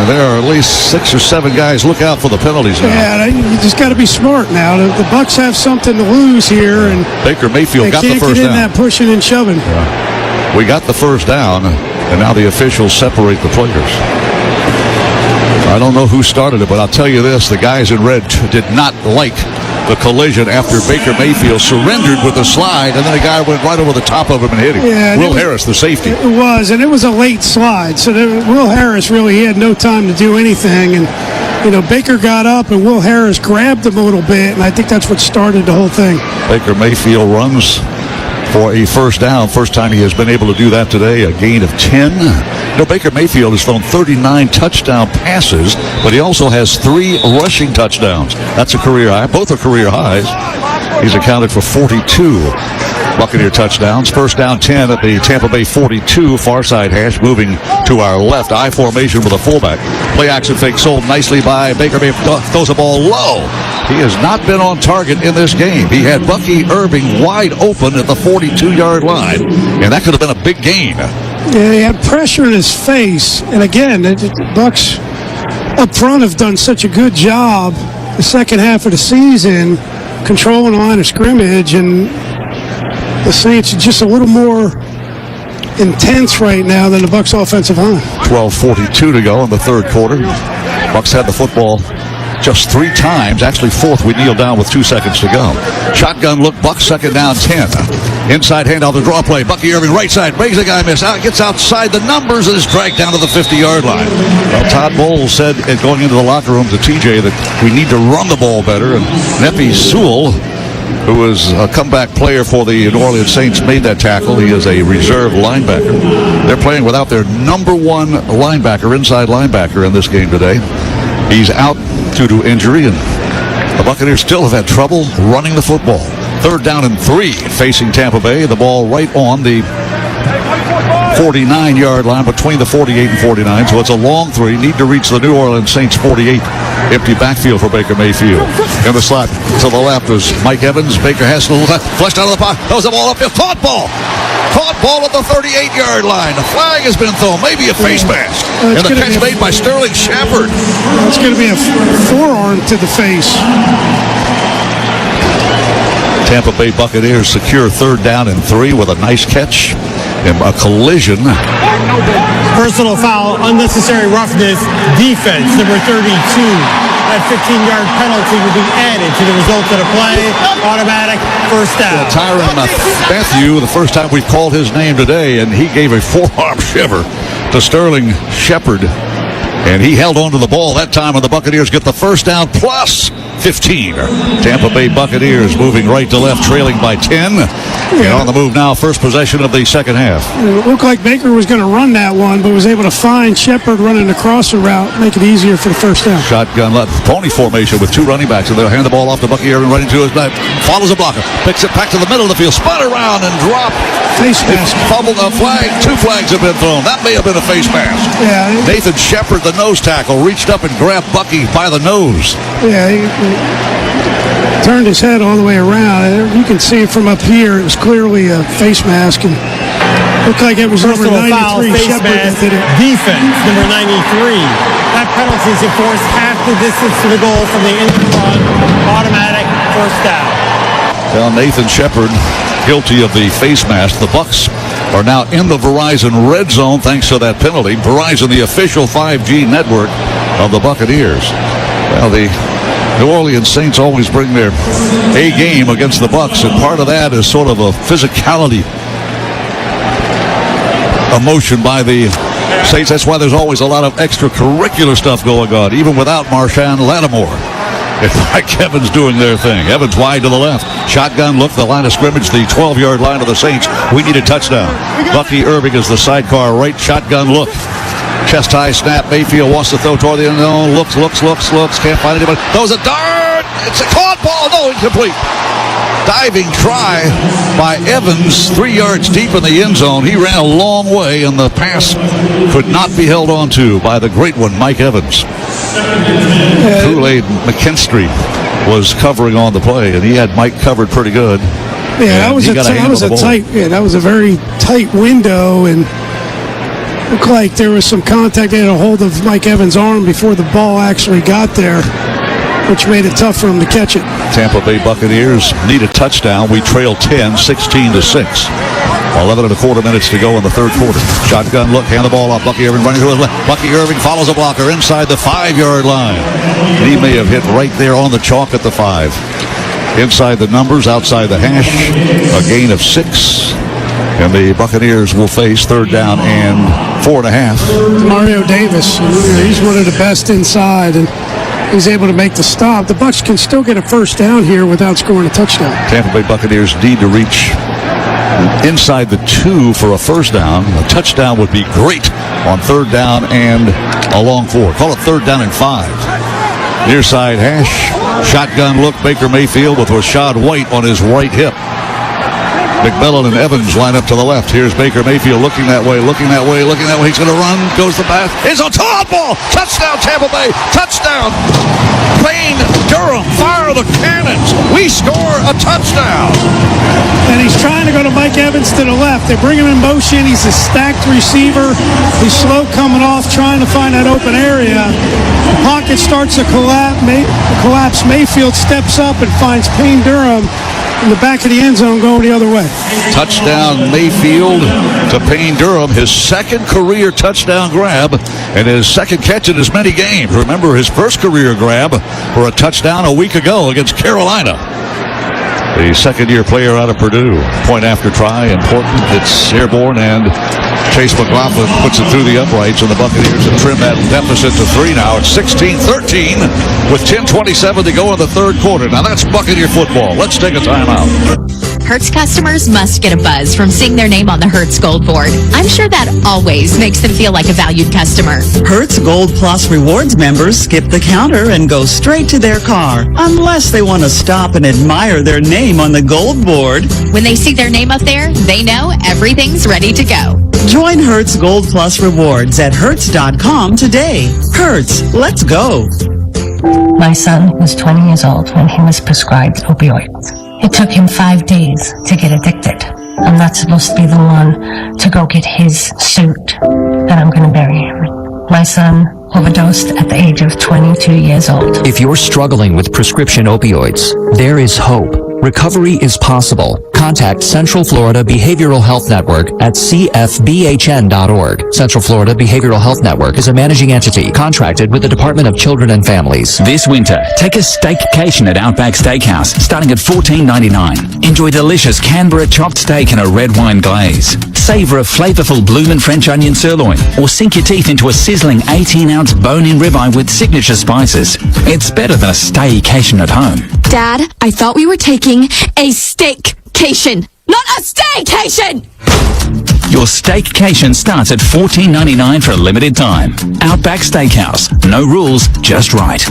There are at least 6 or 7 guys. Look out for the penalties now. Yeah, you just got to be smart now. The Bucs have something to lose here, and Baker Mayfield got the first down. They can't get in that pushing and shoving. Yeah. We got the first down, and now the officials separate the players. I don't know who started it, but I'll tell you this: the guys in red did not like the collision after Baker Mayfield surrendered with a slide, and then a guy went right over the top of him and hit him. Yeah, Will Harris, the safety. It was, and it was a late slide. So Will Harris really had no time to do anything. And, Baker got up, and Will Harris grabbed him a little bit, and I think that's what started the whole thing. Baker Mayfield runs for a first down. First time he has been able to do that today, a gain of 10. Baker Mayfield has thrown 39 touchdown passes, but he also has 3 rushing touchdowns. That's a career high. Both are career highs. He's accounted for 42 Buccaneer touchdowns. First down 10 at the Tampa Bay 42, far side hash, moving to our left. I formation with a fullback. Play action fake sold nicely by Baker Mayfield. Throws the ball low. He has not been on target in this game. He had Bucky Irving wide open at the 42-yard line, and that could have been a big gain. Yeah, he had pressure in his face. And again, the Bucs up front have done such a good job the second half of the season controlling the line of scrimmage, and the Saints are just a little more intense right now than the Bucs offensive line. 12:42 to go in the third quarter. Bucs had the football just 3 times. Actually, fourth, we kneel down with 2 seconds to go. Shotgun look, Bucs second down 10. Inside handoff, the draw play. Bucky Irving, right side, makes the guy miss. Out, gets outside the numbers and is dragged down to the 50-yard line. Well, Todd Bowles said going into the locker room to TJ that we need to run the ball better. And Neppy Sewell, who is a comeback player for the New Orleans Saints, made that tackle. He is a reserve linebacker. They're playing without their number 1 linebacker, inside linebacker in this game today. He's out due to injury, and the Buccaneers still have had trouble running the football. Third down and 3 facing Tampa Bay. The ball right on the 49-yard line, between the 48 and 49. So it's a long 3. Need to reach the New Orleans Saints 48. Empty backfield for Baker Mayfield. In the slot to the left is Mike Evans. Baker has to flushed out of the pocket. Throws the ball upfield. Caught ball. Caught ball at the 38-yard line. The flag has been thrown. Maybe a face mask. And the catch made by Sterling Shepard. It's going to be a forearm to the face. Tampa Bay Buccaneers secure third down and 3 with a nice catch and a collision. Personal foul, unnecessary roughness, defense, number 32. That 15-yard penalty will be added to the result of the play. Automatic first down. Tyrann Mathieu, the first time we've called his name today, and he gave a forearm shiver to Sterling Shepard. And he held on to the ball that time, and the Buccaneers get the first down plus 15. Tampa Bay Buccaneers moving right to left, trailing by 10. And on the move now, first possession of the second half. It looked like Baker was going to run that one, but was able to find Shepard running the crosser route, make it easier for the first down. Shotgun left, pony formation with 2 running backs, and they'll hand the ball off to Bucky Irving right into his back. Follows a blocker, picks it back to the middle of the field, spun around and dropped. Face mask. Fumbled a flag. 2 flags have been thrown. That may have been a face mask. Yeah. Nathan Shepard, the nose tackle, reached up and grabbed Bucky by the nose. Yeah, he turned his head all the way around. You can see from up here, it was clearly a face mask, and looked like it was number 93 Shepard that did it. Defense, number 93. That penalty is enforced half the distance to the goal from the end of the run. Automatic first down. Well, Nathan Shepard, guilty of the face mask. The Bucs are now in the Verizon red zone thanks to that penalty. Verizon, the official 5G network of the Buccaneers. Well, the New Orleans Saints always bring their A game against the Bucs, and part of that is sort of a physicality emotion by the Saints. That's why there's always a lot of extracurricular stuff going on, even without Marshawn Lattimore. And Mike Evans doing their thing. Evans wide to the left. Shotgun look, the line of scrimmage, the 12-yard line of the Saints. We need a touchdown. Bucky Irving is the sidecar right. Shotgun look. Chest high snap. Mayfield wants to throw toward the end zone. Looks. Can't find anybody. Throws a dart. It's a caught ball. No, incomplete. Diving try by Evans, 3 yards deep in the end zone. He ran a long way, and the pass could not be held on to by the great one, Mike Evans. Kool-Aid McKinstry was covering on the play, and he had Mike covered pretty good. Yeah, that was a very tight window, and looked like there was some contact. They had a hold of Mike Evans' arm before the ball actually got there, which made it tough for him to catch it. Tampa Bay Buccaneers need a touchdown. We trail 10, 16-6. 11 and a quarter minutes to go in the third quarter. Shotgun look, hand the ball off. Bucky Irving running to his left. Bucky Irving follows a blocker inside the 5-yard line. He may have hit right there on the chalk at the 5. Inside the numbers, outside the hash, a gain of 6. And the Buccaneers will face third down and 4.5. Mario Davis, he's one of the best inside, and he's able to make the stop. The Bucs can still get a first down here without scoring a touchdown. Tampa Bay Buccaneers need to reach inside the 2 for a first down. A touchdown would be great on third down and a long 4. Call it third down and 5. Near side hash. Shotgun look, Baker Mayfield with Rashad White on his right hip. McMillan and Evans line up to the left. Here's Baker Mayfield looking that way. He's going to run, goes the pass. It's a tall ball. Touchdown, Tampa Bay. Touchdown. Payne Durham, fire the cannons. We score a touchdown. And he's trying to go to Mike Evans to the left. They bring him in motion. He's a stacked receiver. He's slow coming off, trying to find that open area. The pocket starts to collapse. Mayfield steps up and finds Payne Durham in the back of the end zone going the other way. Touchdown Mayfield to Payne Durham, his second career touchdown grab and his second catch in as many games. Remember his first career grab for a touchdown a week ago against Carolina. The second-year player out of Purdue. Point after try, important. It's airborne, and Chase McLaughlin puts it through the uprights, and the Buccaneers have trimmed that deficit to 3 now. It's 16-13 with 10:27 to go in the third quarter. Now that's Buccaneer football. Let's take a timeout. Hertz customers must get a buzz from seeing their name on the Hertz Gold Board. I'm sure that always makes them feel like a valued customer. Hertz Gold Plus Rewards members skip the counter and go straight to their car, unless they want to stop and admire their name on the Gold Board. When they see their name up there, they know everything's ready to go. Join Hertz Gold Plus Rewards at Hertz.com today. Hertz, let's go. My son was 20 years old when he was prescribed opioids. It took him 5 days to get addicted. I'm not supposed to be the one to go get his suit that I'm going to bury him. My son overdosed at the age of 22 years old. If you're struggling with prescription opioids, there is hope. Recovery is possible. Contact Central Florida Behavioral Health Network at cfbhn.org. Central Florida Behavioral Health Network is a managing entity contracted with the Department of Children and Families. This winter, take a staycation at Outback Steakhouse, starting at $14.99. Enjoy delicious Canberra chopped steak and a red wine glaze. Savor a flavorful bloomin' French onion sirloin, or sink your teeth into a sizzling 18-ounce bone-in ribeye with signature spices. It's better than a staycation at home. Dad, I thought we were taking a steakcation, not a staycation! Your steakcation starts at $14.99 for a limited time. Outback Steakhouse. No rules, just right. A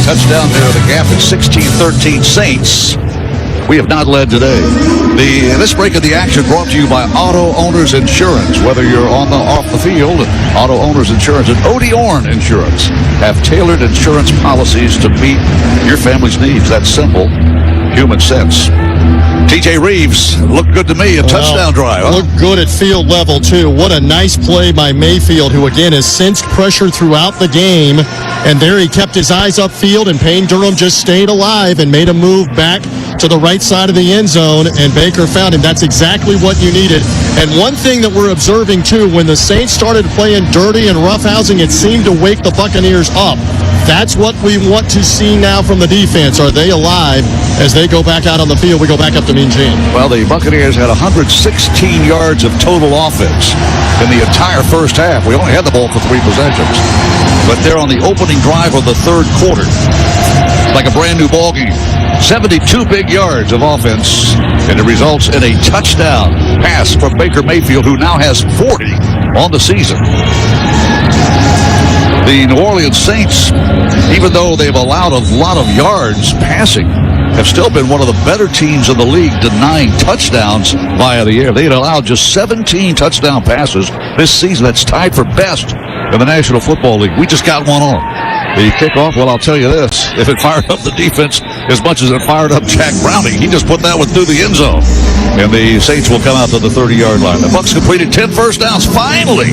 touchdown there. The gap is 16-13 Saints. We have not led today. This break of the action brought to you by Auto Owners Insurance. Whether you're on the off the field, Auto Owners Insurance and Odie Orn Insurance have tailored insurance policies to meet your family's needs. That's simple, human sense. TJ Reeves looked good to me. A touchdown drive. Huh? Looked good at field level, too. What a nice play by Mayfield, who, again, has sensed pressure throughout the game. And there he kept his eyes upfield, and Payne Durham just stayed alive and made a move back to the right side of the end zone, and Baker found him. That's exactly what you needed. And one thing that we're observing, too, when the Saints started playing dirty and roughhousing, it seemed to wake the Buccaneers up. That's what we want to see now from the defense. Are they alive as they go back out on the field? We go back up to Mean Gene. Well, the Buccaneers had 116 yards of total offense in the entire first half. We only had the ball for 3 possessions. But they're on the opening drive of the third quarter. Like a brand new ball game. 72 big yards of offense, and it results in a touchdown pass from Baker Mayfield, who now has 40 on the season. The New Orleans Saints, even though they've allowed a lot of yards passing, have still been one of the better teams in the league denying touchdowns via the air. They had allowed just 17 touchdown passes this season. That's tied for best in the National Football League. We just got one on. The kickoff, well, I'll tell you this. If it fired up the defense as much as it fired up Jack Browning, he just put that one through the end zone. And the Saints will come out to the 30-yard line. The Bucs completed 10 first downs, finally.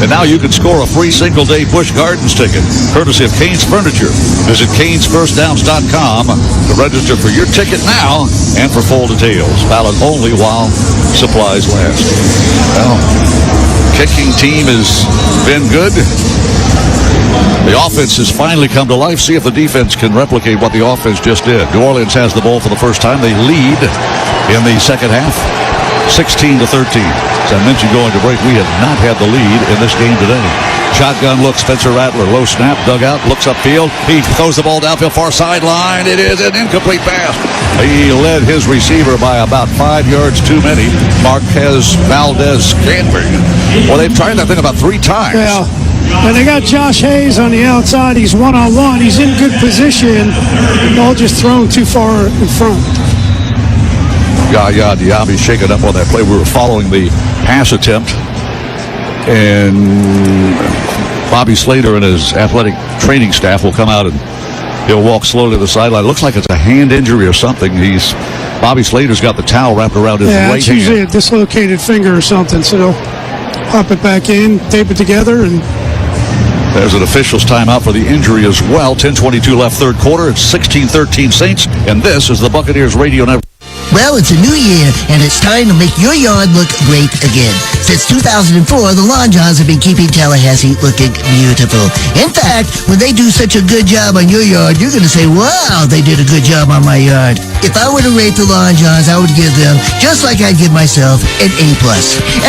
And now you can score a free single-day Busch Gardens ticket, courtesy of Cane's Furniture. Visit Cane'sFirstDowns.com to register for your ticket now and for full details. Valid only while supplies last. Well, kicking team has been good. The offense has finally come to life. See if the defense can replicate what the offense just did. New Orleans has the ball for the first time. They lead in the second half, 16-13. As I mentioned going to break, we have not had the lead in this game today. Shotgun look, Spencer Rattler, low snap, dug out, looks upfield. He throws the ball downfield, far sideline. It is an incomplete pass. He led his receiver by about 5 yards too many. Marquez Valdez Scantling. Well, they've tried that thing about 3 times. Yeah. And they got Josh Hayes on the outside. He's one-on-one. He's in good position. Ball just thrown too far in front. Yaya Diaby shaken up on that play. We were following the pass attempt. And Bobby Slater and his athletic training staff will come out and he'll walk slowly to the sideline. It looks like it's a hand injury or something. Bobby Slater's got the towel wrapped around his right it's hand. usually a dislocated finger or something. So they'll pop it back in, tape it together, and there's an official's timeout for the injury as well. 10:22 left third quarter. It's 16-13 Saints, and this is the Buccaneers Radio Network. Well, it's a new year, and it's time to make your yard look great again. Since 2004, the Lawn Johns have been keeping Tallahassee looking beautiful. In fact, when they do such a good job on your yard, you're going to say, wow, they did a good job on my yard. If I were to rate the Lawn Johns, I would give them, just like I'd give myself, an A+.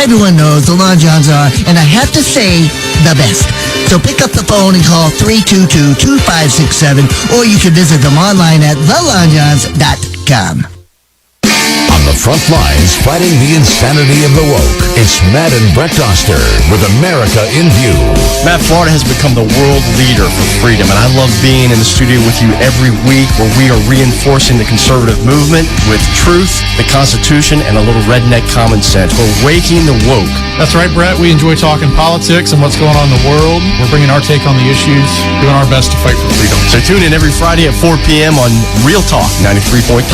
Everyone knows the Lawn Johns are, and I have to say, the best. So pick up the phone and call 322-2567, or you can visit them online at thelawnjohns.com. On the front lines, fighting the insanity of the woke, it's Matt and Brett Doster with America in View. Matt, Florida has become the world leader for freedom, and I love being in the studio with you every week where we are reinforcing the conservative movement with truth, the Constitution, and a little redneck common sense. We're waking the woke. That's right, Brett. We enjoy talking politics and what's going on in the world. We're bringing our take on the issues, doing our best to fight for freedom. So tune in every Friday at 4 p.m. on Real Talk 93.3.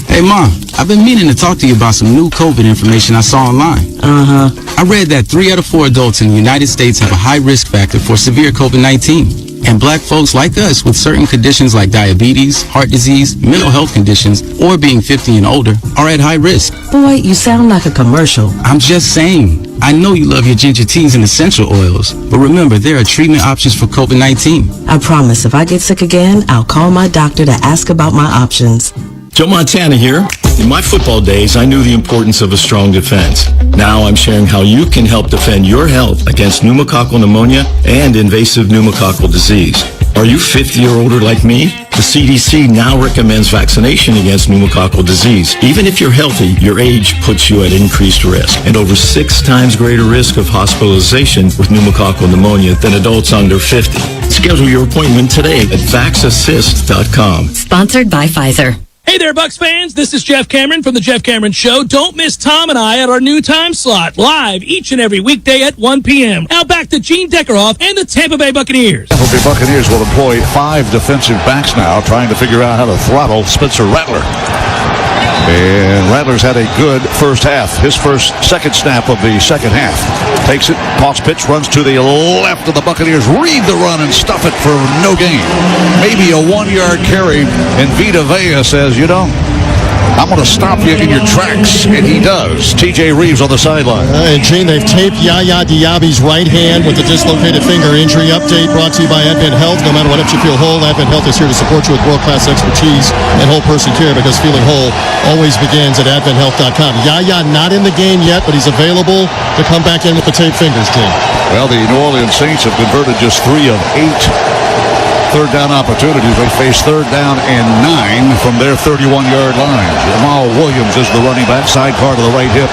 Hey, Mom, I've been meaning to talk to you about some new COVID information I saw online. I read that 3 out of 4 adults in the United States have a high risk factor for severe COVID-19. And black folks like us with certain conditions like diabetes, heart disease, mental health conditions, or being 50 and older are at high risk. Boy, you sound like a commercial. I'm just saying. I know you love your ginger teas and essential oils, but remember, there are treatment options for COVID-19. I promise if I get sick again, I'll call my doctor to ask about my options. Joe Montana here. In my football days, I knew the importance of a strong defense. Now I'm sharing how you can help defend your health against pneumococcal pneumonia and invasive pneumococcal disease. Are you 50 or older like me? The CDC now recommends vaccination against pneumococcal disease. Even if you're healthy, your age puts you at increased risk and over 6 times greater risk of hospitalization with pneumococcal pneumonia than adults under 50. Schedule your appointment today at vaxassist.com. Sponsored by Pfizer. Hey there, Bucs fans. This is Jeff Cameron from The Jeff Cameron Show. Don't miss Tom and I at our new time slot, live each and every weekday at 1 p.m. Now back to Gene Deckerhoff and the Tampa Bay Buccaneers. Tampa Bay Buccaneers will employ 5 defensive backs now, trying to figure out how to throttle Spencer Rattler. And Rattler's had a good first half. His second snap of the second half. Takes it, toss pitch, runs to the left of the Buccaneers. Read the run and stuff it for no gain. Maybe a 1-yard carry. And Vita Vea says, I'm going to stop you in your tracks. And he does. TJ Reeves on the sideline. And Gene, they've taped Yaya Diaby's right hand with a dislocated finger. Injury update brought to you by Advent Health. No matter what helps you feel whole, Advent Health is here to support you with world-class expertise and whole person care, because feeling whole always begins at AdventHealth.com. Yaya not in the game yet, but he's available to come back in with the taped fingers, Gene. Well, the New Orleans Saints have converted just 3 of 8 third down opportunities. They face 3rd down and 9 from their 31-yard line. Jamal Williams is the running back, sidecar to the right hip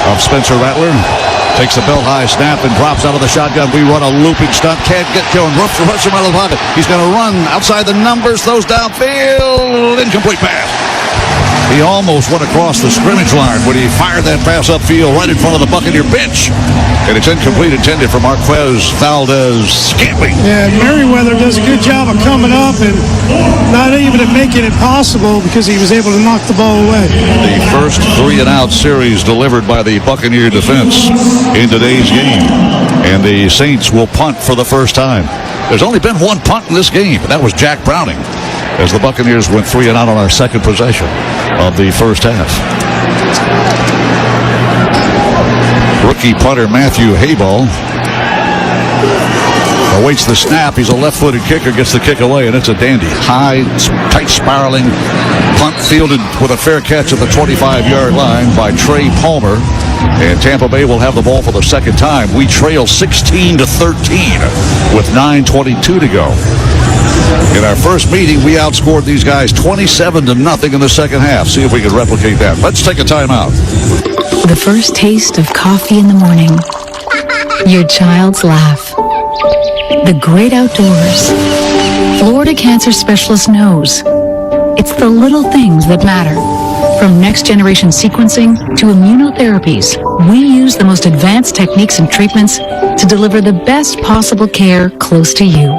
of Spencer Rattler. Takes the belt high snap and drops out of the shotgun. We run a looping stunt. Can't get going. Rush him out of the pocket. He's going to run outside the numbers. Throws downfield. Incomplete pass. He almost went across the scrimmage line when he fired that pass upfield right in front of the Buccaneer bench. And it's incomplete, intended for Marquez Valdez-Scantling. Yeah, Merriweather does a good job of coming up and not even making it possible because he was able to knock the ball away. The first 3-and-out series delivered by the Buccaneer defense in today's game. And the Saints will punt for the first time. There's only been 1 punt in this game, and that was Jack Browning, as the Buccaneers went 3-and-out on our second possession of the first half. Rookie punter Matthew Hayball awaits the snap. He's a left-footed kicker, gets the kick away, and it's a dandy. High, tight spiraling punt fielded with a fair catch at the 25-yard line by Trey Palmer. And Tampa Bay will have the ball for the second time. We trail 16-13 with 9:22 to go. In our first meeting, we outscored these guys 27-0 in the second half. See if we can replicate that. Let's take a timeout. The first taste of coffee in the morning. Your child's laugh. The great outdoors. Florida Cancer Specialist knows. It's the little things that matter. From next-generation sequencing to immunotherapies, we use the most advanced techniques and treatments to deliver the best possible care close to you.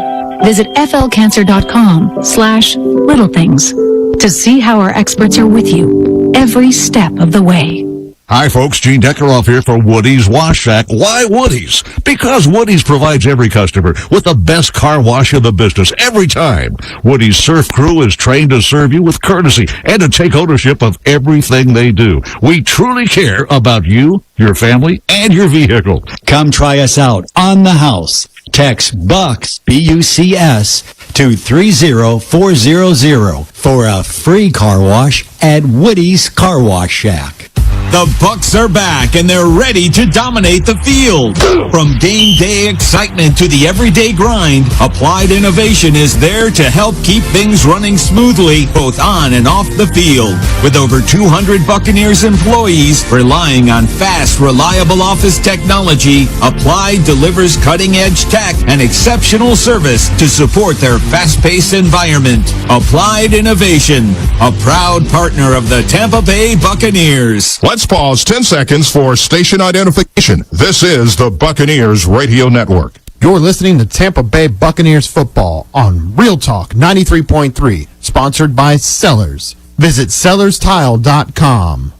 Visit flcancer.com/littlethings to see how our experts are with you every step of the way. Hi, folks. Gene Deckeroff here for Woody's Wash Shack. Why Woody's? Because Woody's provides every customer with the best car wash in the business every time. Woody's surf crew is trained to serve you with courtesy and to take ownership of everything they do. We truly care about you, your family, and your vehicle. Come try us out on the house. Text BUCS, B-U-C-S, to 30400 for a free car wash at Woody's Car Wash Shack. The Bucs are back, and they're ready to dominate the field. From game day excitement to the everyday grind, Applied Innovation is there to help keep things running smoothly, both on and off the field. With over 200 Buccaneers employees relying on fast, reliable office technology, Applied delivers cutting-edge tech and exceptional service to support their fast-paced environment. Applied Innovation, a proud partner of the Tampa Bay Buccaneers. Let's pause 10 seconds for station identification. This is the Buccaneers Radio Network. You're listening to Tampa Bay Buccaneers football on Real Talk 93.3, sponsored by Sellers. Visit sellerstile.com.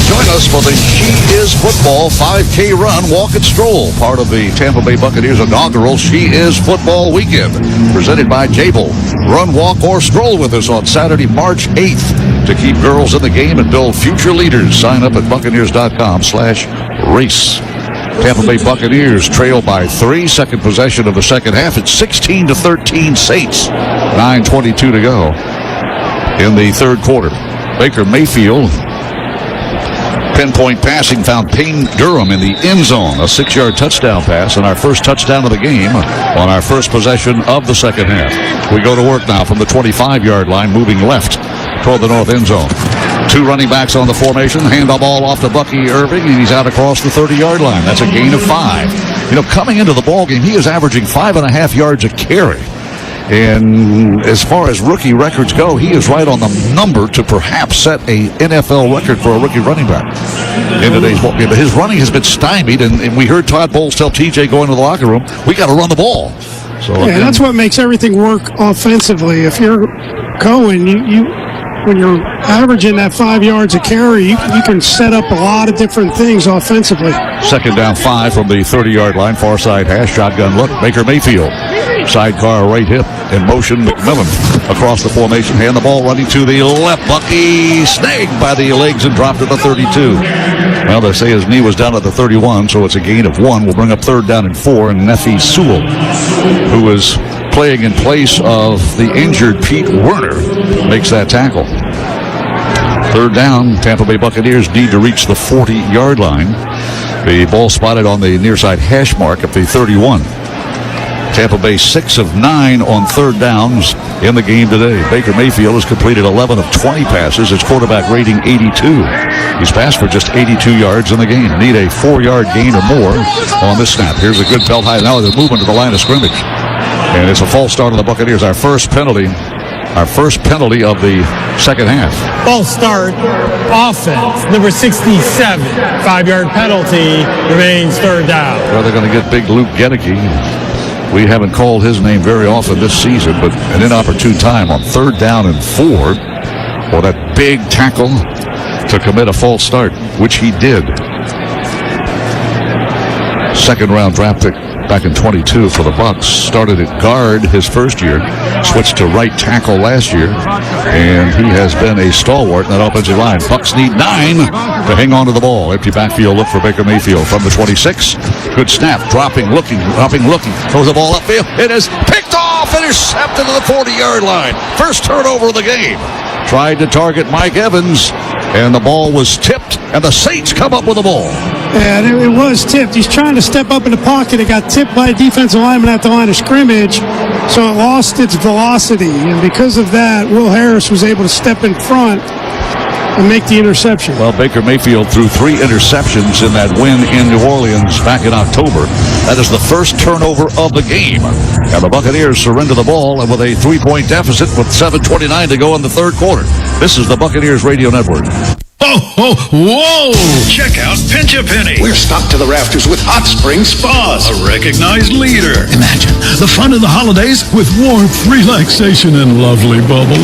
Join us for the She Is Football 5K Run, Walk and Stroll, part of the Tampa Bay Buccaneers inaugural She Is Football Weekend, presented by Jabil. Run, walk, or stroll with us on Saturday, March 8th to keep girls in the game and build future leaders. Sign up at Buccaneers.com/race. Tampa Bay Buccaneers trail by 3, second possession of the second half. It's 16-13 Saints. 9:22 to go in the third quarter. Baker Mayfield, pinpoint passing, found Payne Durham in the end zone. A 6-yard touchdown pass, and our first touchdown of the game on our first possession of the second half. We go to work now from the 25-yard line, moving left toward the north end zone. 2 running backs on the formation. Hand the ball off to Bucky Irving, and he's out across the 30-yard line. That's a gain of 5. You know, coming into the ball game, he is averaging 5.5 yards a carry. And as far as rookie records go, he is right on the number to perhaps set a NFL record for a rookie running back in today's ball game. But his running has been stymied, and we heard Todd Bowles tell TJ going to the locker room, we got to run the ball. So yeah, that's what makes everything work offensively. If you're going, when you're averaging that 5 yards a carry, you can set up a lot of different things offensively. Second down 5 from the 30-yard line, far side hash, shotgun look. Baker Mayfield, sidecar right hip, in motion. McMillan across the formation, hand the ball running to the left. Bucky snagged by the legs and dropped at the 32. Well, they say his knee was down at the 31, so it's a gain of 1. We'll bring up third down and 4, and Nephi Sewell, who is playing in place of the injured Pete Werner, makes that tackle. Third down, Tampa Bay Buccaneers need to reach the 40-yard line. The ball spotted on the near side hash mark at the 31. Tampa Bay 6 of 9 on third downs in the game today. Baker Mayfield has completed 11 of 20 passes. His quarterback rating 82. He's passed for just 82 yards in the game. Need a 4-yard gain or more on this snap. Here's a good belt high. Now the movement to the line of scrimmage. And it's a false start on the Buccaneers. Our first penalty of the second half. False start, offense, number 67. 5-yard penalty, remains third down. Well, they're going to get big Luke Gedeke. We haven't called his name very often this season, but an inopportune time on third down and 4 for that big tackle to commit a false start, which he did. Second round draft pick back in 22 for the Bucs. Started at guard his first year, switched to right tackle last year, and he has been a stalwart in that offensive line. Bucs need 9 to hang on to the ball. Empty backfield look for Baker Mayfield from the 26. Good snap, dropping, looking, throws the ball upfield. It is picked off, intercepted to the 40-yard line. First turnover of the game. Tried to target Mike Evans, and the ball was tipped, and the Saints come up with the ball. Yeah, it was tipped. He's trying to step up in the pocket. It got tipped by a defensive lineman at the line of scrimmage, so it lost its velocity. And because of that, Will Harris was able to step in front and make the interception. Well, Baker Mayfield threw 3 interceptions in that win in New Orleans back in October. That is the first turnover of the game. And the Buccaneers surrender the ball and with a 3-point deficit with 7:29 to go in the third quarter. This is the Buccaneers Radio Network. Oh, oh, whoa! Check out Pinch-A-Penny. We're stocked to the rafters with hot spring spas. A recognized leader. Imagine the fun of the holidays with warmth, relaxation, and lovely bubbles.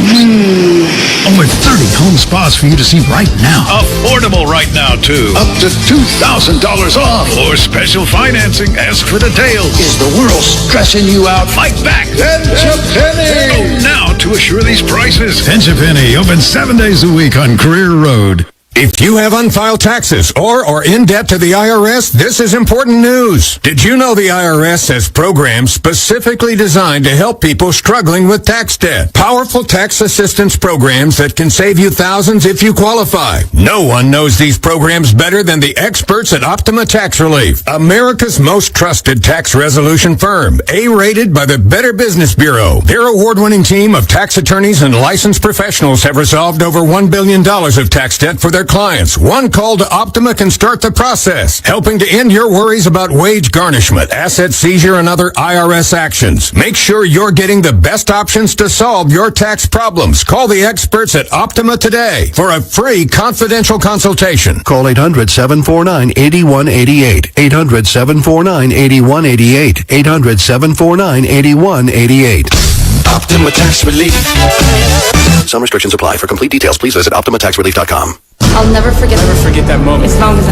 Only 30 home spas for you to see right now. Affordable right now, too. Up to $2,000 off. Or special financing. Ask for details. Is the world stressing you out? Fight back. Pinch-A-Penny. Go now to assure these prices. Pinch-A-Penny, open 7 days a week on Career Road. If you have unfiled taxes or are in debt to the IRS, this is important news. Did you know the IRS has programs specifically designed to help people struggling with tax debt? Powerful tax assistance programs that can save you thousands if you qualify. No one knows these programs better than the experts at Optima Tax Relief, America's most trusted tax resolution firm, A-rated by the Better Business Bureau. Their award-winning team of tax attorneys and licensed professionals have resolved over $1 billion of tax debt for their clients. One call to Optima can start the process, helping to end your worries about wage garnishment, asset seizure, and other IRS actions. Make sure you're getting the best options to solve your tax problems. Call the experts at Optima today for a free confidential consultation. Call 800-749-8188. 800-749-8188. 800-749-8188. Optima Tax Relief. Some restrictions apply. For complete details, please visit OptimaTaxRelief.com. I'll never forget that moment. As long as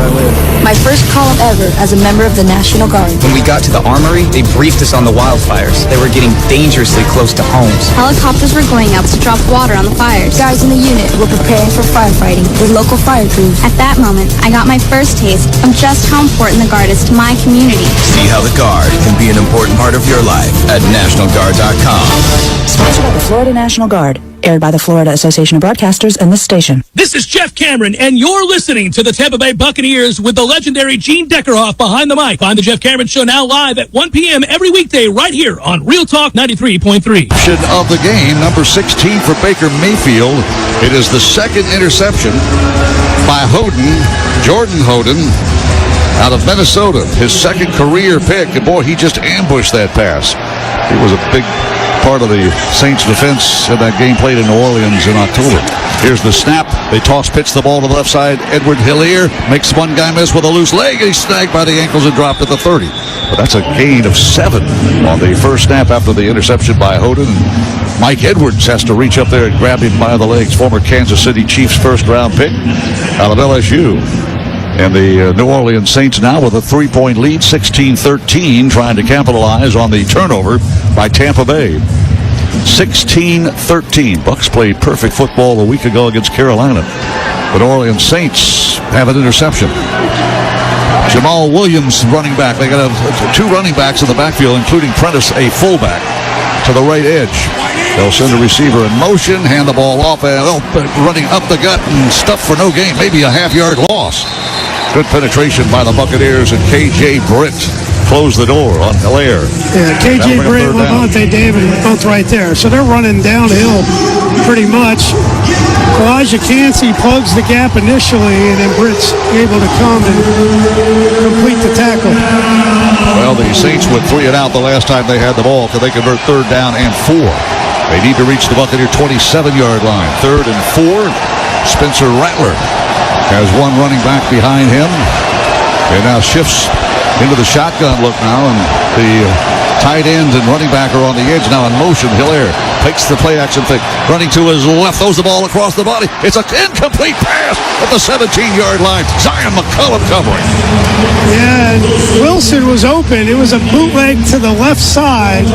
I live. My first call ever as a member of the National Guard. When we got to the armory, they briefed us on the wildfires. They were getting dangerously close to homes. Helicopters were going out to drop water on the fires. Guys in the unit were preparing for firefighting with local fire crews. At that moment, I got my first taste of just how important the Guard is to my community. See how the Guard can be an important part of your life at NationalGuard.com. Sponsored by the Florida National Guard. Aired by the Florida Association of Broadcasters and this station. This is Jeff Cameron, and you're listening to the Tampa Bay Buccaneers with the legendary Gene Deckerhoff behind the mic. Find the Jeff Cameron Show now live at 1 p.m. every weekday right here on Real Talk 93.3. Of the game, number 16 for Baker Mayfield. It is the second interception by Jordan Hoden, out of Minnesota. His second career pick, and boy, he just ambushed that pass. He was a big part of the Saints defense in that game played in New Orleans in October. Here's the snap. They pitch the ball to the left side. Edward-Helaire makes one guy miss with a loose leg. He's snagged by the ankles and dropped at the 30. But that's a gain of 7 on the first snap after the interception by Hoden. Mike Edwards has to reach up there and grab him by the legs. Former Kansas City Chiefs first-round pick out of LSU. And the New Orleans Saints now with a 3-point lead, 16-13, trying to capitalize on the turnover by Tampa Bay. 16-13. Bucks played perfect football a week ago against Carolina. The New Orleans Saints have an interception. Jamal Williams, running back. They got 2 running backs in the backfield, including Prentice, a fullback, to the right edge. They'll send a receiver in motion, hand the ball off, and running up the gut and stuff for no gain, maybe a half-yard loss. Good penetration by the Buccaneers, and K.J. Britt closed the door on Helaire. Yeah, K.J. Britt and Levante David are both right there. So they're running downhill pretty much. Elijah Cansey plugs the gap initially, and then Britt's able to come and complete the tackle. Well, the Saints went 3 and out the last time they had the ball because they convert 3rd down and 4. They need to reach the Buccaneer 27-yard line. 3rd and 4. Spencer Rattler has one running back behind him, and now shifts into the shotgun look now, and the tight ends and running back are on the edge now in motion. Helaire takes the play action thing, running to his left, throws the ball across the body. It's an incomplete pass at the 17-yard line. Zion McCollum covering. Yeah, and Wilson was open. It was a bootleg to the left side,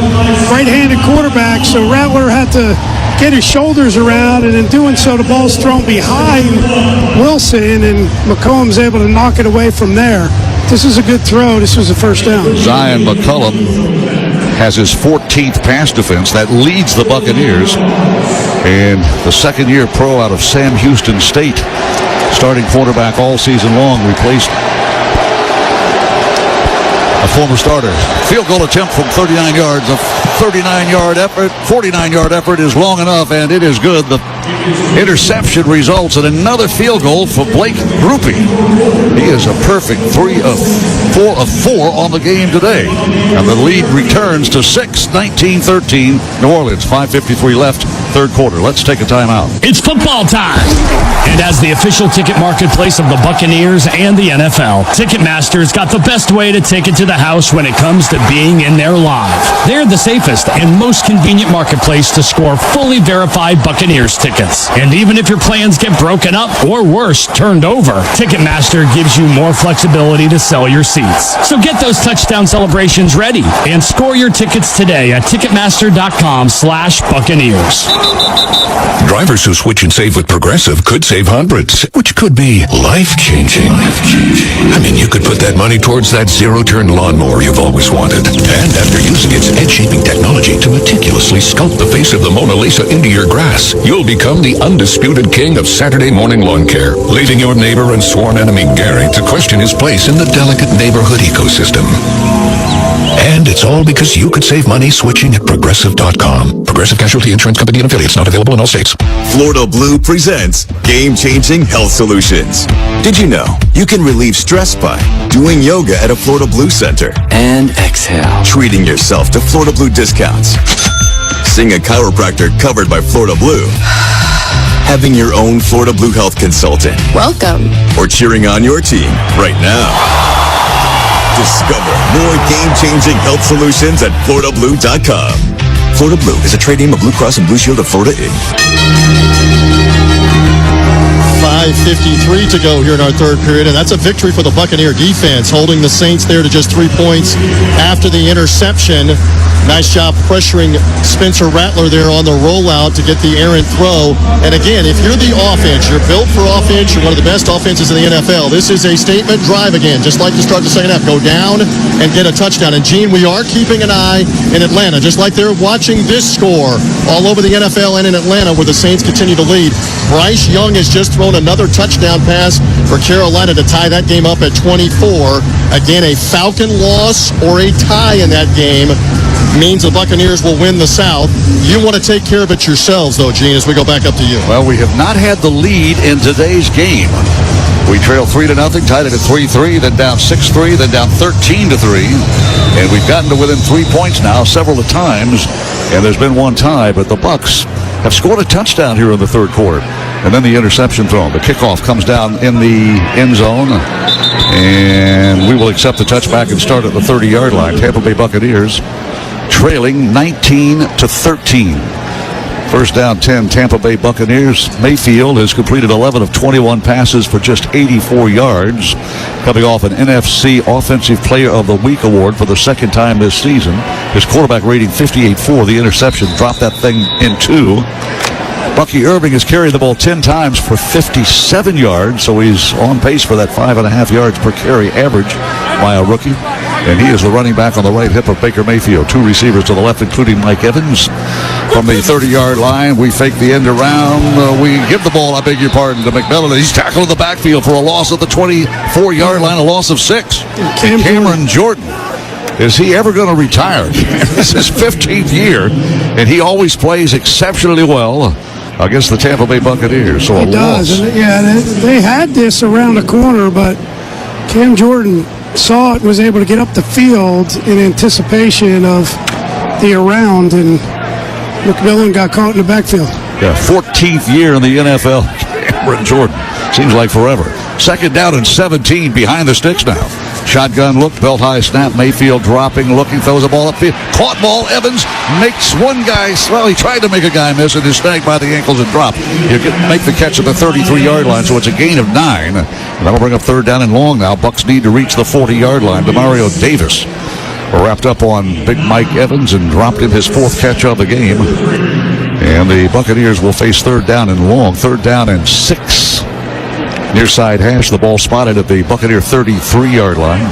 right-handed quarterback, so Rattler had to get his shoulders around, and in doing so, the ball's thrown behind Wilson, and McCollum's able to knock it away from there. This is a good throw. This was a first down. Zion McCollum has his 14th pass defense. That leads the Buccaneers. And the second-year pro out of Sam Houston State, starting quarterback all season long, replaced a former starter. Field goal attempt from 39 yards. A 39-yard effort, 49-yard effort is long enough, and it is good. The interception results in another field goal for Blake Grupe. He is a perfect 3 of 4 of 4 on the game today. And the lead returns to 6, 19-13. New Orleans, 5:53 left, third quarter. Let's take a timeout. It's football time. And as the official ticket marketplace of the Buccaneers and the NFL, Ticketmaster's got the best way to take it to the house when it comes to being in there live. They're the safest and most convenient marketplace to score fully verified Buccaneers tickets. And even if your plans get broken up or worse, turned over, Ticketmaster gives you more flexibility to sell your seats. So get those touchdown celebrations ready and score your tickets today at Ticketmaster.com/Buccaneers. Drivers who switch and save with Progressive could save hundreds, which could be life-changing. I mean, you could put that money towards that zero-turn lawnmower you've always wanted. And after using its edge-shaping technology to meticulously sculpt the face of the Mona Lisa into your grass, you'll become the undisputed king of Saturday morning lawn care, leaving your neighbor and sworn enemy Gary to question his place in the delicate neighborhood ecosystem. And it's all because you could save money switching at Progressive.com. Progressive Casualty Insurance Company and affiliates, not available in all states. Florida Blue presents Game-Changing Health Solutions. Did you know you can relieve stress by doing yoga at a Florida Blue center? And exhale. Treating yourself to Florida Blue discounts. Seeing a chiropractor covered by Florida Blue. Having your own Florida Blue health consultant. Welcome. Or cheering on your team right now. Discover more game-changing health solutions at FloridaBlue.com. Florida Blue is a trade name of Blue Cross and Blue Shield of Florida, Inc. 5:53 to go here in our third period, and that's a victory for the Buccaneer defense, holding the Saints there to just 3 points after the interception. Nice job pressuring Spencer Rattler there on the rollout to get the errant throw. And again, if you're the offense, you're built for offense, you're one of the best offenses in the NFL. This is a statement drive again, just like to start the second half. Go down and get a touchdown. And, Gene, we are keeping an eye in Atlanta, just like they're watching this score all over the NFL and in Atlanta where the Saints continue to lead. Bryce Young has just thrown another touchdown pass for Carolina to tie that game up at 24. Again, a Falcon loss or a tie in that game means the Buccaneers will win the South. You want to take care of it yourselves, though, Gene, as we go back up to you. Well, we have not had the lead in today's game. We trail 3-0, tied it at 3-3, then down 6-3, then down 13-3. And we've gotten to within 3 points now several times. And there's been one tie, but the Bucs have scored a touchdown here in the third quarter. And then the interception thrown. The kickoff comes down in the end zone. And we will accept the touchback and start at the 30-yard line. Tampa Bay Buccaneers trailing 19-13. First down 10, Tampa Bay Buccaneers. Mayfield has completed 11 of 21 passes for just 84 yards, coming off an NFC Offensive Player of the Week award for the second time this season. His quarterback rating 58.4. The interception dropped that thing in two. Bucky Irving has carried the ball 10 times for 57 yards, so he's on pace for that 5.5 yards per carry average by a rookie. And he is the running back on the right hip of Baker Mayfield. Two receivers to the left, including Mike Evans. From the 30-yard line, we fake the end around. We give the ball, I beg your pardon, to McMillan. He's tackled in the backfield for a loss at the 24-yard line, a loss of 6. Cameron Jordan. Is he ever going to retire? This is his 15th year, and he always plays exceptionally well against the Tampa Bay Buccaneers. So he does. Yeah, they had this around the corner, but Cam Jordan saw it, was able to get up the field in anticipation of the around, and McMillan got caught in the backfield. Yeah, 14th year in the NFL. Cameron Jordan. Seems like forever. Second down and 17 behind the sticks now. Shotgun look, belt high snap. Mayfield dropping, looking, throws the ball upfield. Caught ball. Evans makes one guy. Well, he tried to make a guy miss and is snagged by the ankles and dropped. You make the catch at the 33-yard line, so it's a gain of 9. And that'll bring up third down and long now. Bucs need to reach the 40-yard line. Demario Davis wrapped up on Big Mike Evans and dropped in his 4th catch of the game. And the Buccaneers will face third down and long. Third down and 6. Near side hash, the ball spotted at the Buccaneer 33-yard line.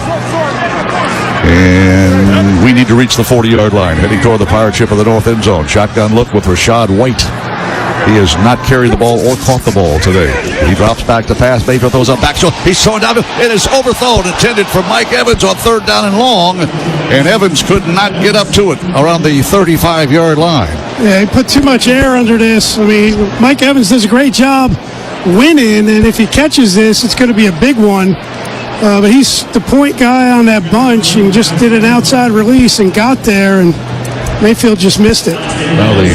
And we need to reach the 40-yard line, heading toward the pirate ship of the north end zone. Shotgun look with Rashad White. He has not carried the ball or caught the ball today. He drops back to pass. Mayfield throws up back. So he's throwing down. It is overthrown, intended for Mike Evans on third down and long. And Evans could not get up to it around the 35-yard line. Yeah, he put too much air under this. I mean, Mike Evans does a great job winning, and if he catches this, it's going to be a big one. But he's the point guy on that bunch and just did an outside release and got there, and Mayfield just missed it. Well, the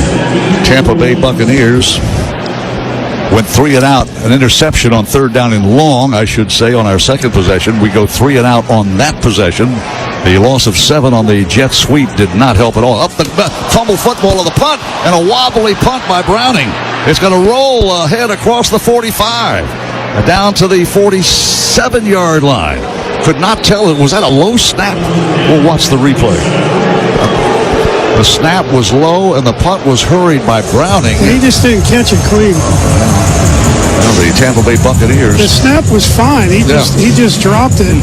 Tampa Bay Buccaneers went 3 and out, an interception on third down and long, I should say, on our second possession. We go 3 and out on that possession. The loss of 7 on the jet sweep did not help at all. Up the fumble football of the punt, and a wobbly punt by Browning. It's going to roll ahead across the 45, down to the 47-yard line. Could not tell. Was that a low snap? We'll watch the replay. The snap was low, and the punt was hurried by Browning. He just didn't catch it clean. Well, the Tampa Bay Buccaneers. The snap was fine. He just dropped it.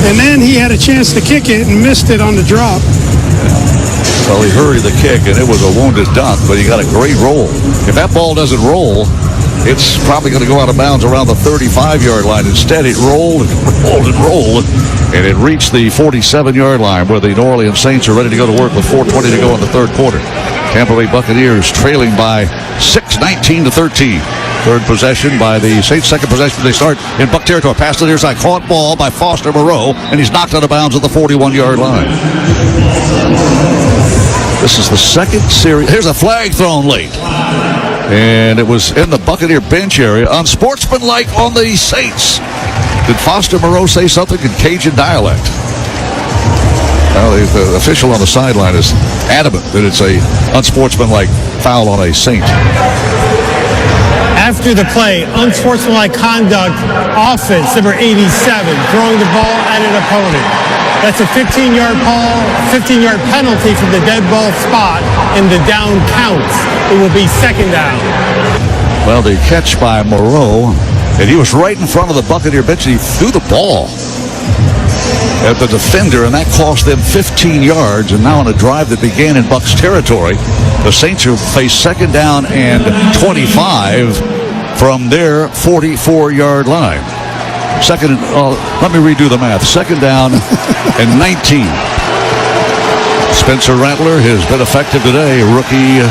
And then he had a chance to kick it and missed it on the drop. Well, he hurried the kick, and it was a wounded duck, but he got a great roll. If that ball doesn't roll, it's probably going to go out of bounds around the 35-yard line. Instead, it rolled and rolled and rolled, and it reached the 47-yard line where the New Orleans Saints are ready to go to work with 4:20 to go in the third quarter. Tampa Bay Buccaneers trailing by 6, 19-13. Third possession by the Saints. Second possession, they start in Buck territory. Pass to the near side. Caught ball by Foster Moreau, and he's knocked out of bounds at the 41-yard line. This is the second series. Here's a flag thrown late. And it was in the Buccaneer bench area. Unsportsmanlike on the Saints. Did Foster Moreau say something in Cajun dialect? Well, the official on the sideline is adamant that it's a unsportsmanlike foul on a Saint. After the play, unsportsmanlike conduct, offense, number 87, throwing the ball at an opponent. That's a 15-yard penalty from the dead ball spot, and the down counts. It will be second down. Well, the catch by Moreau, and he was right in front of the Buccaneer bench, and he threw the ball at the defender, and that cost them 15 yards. And now on a drive that began in Bucs territory, the Saints will face second down and 25 from their 44-yard line. Let me redo the math. Second down and 19. Spencer Rattler has been effective today. Rookie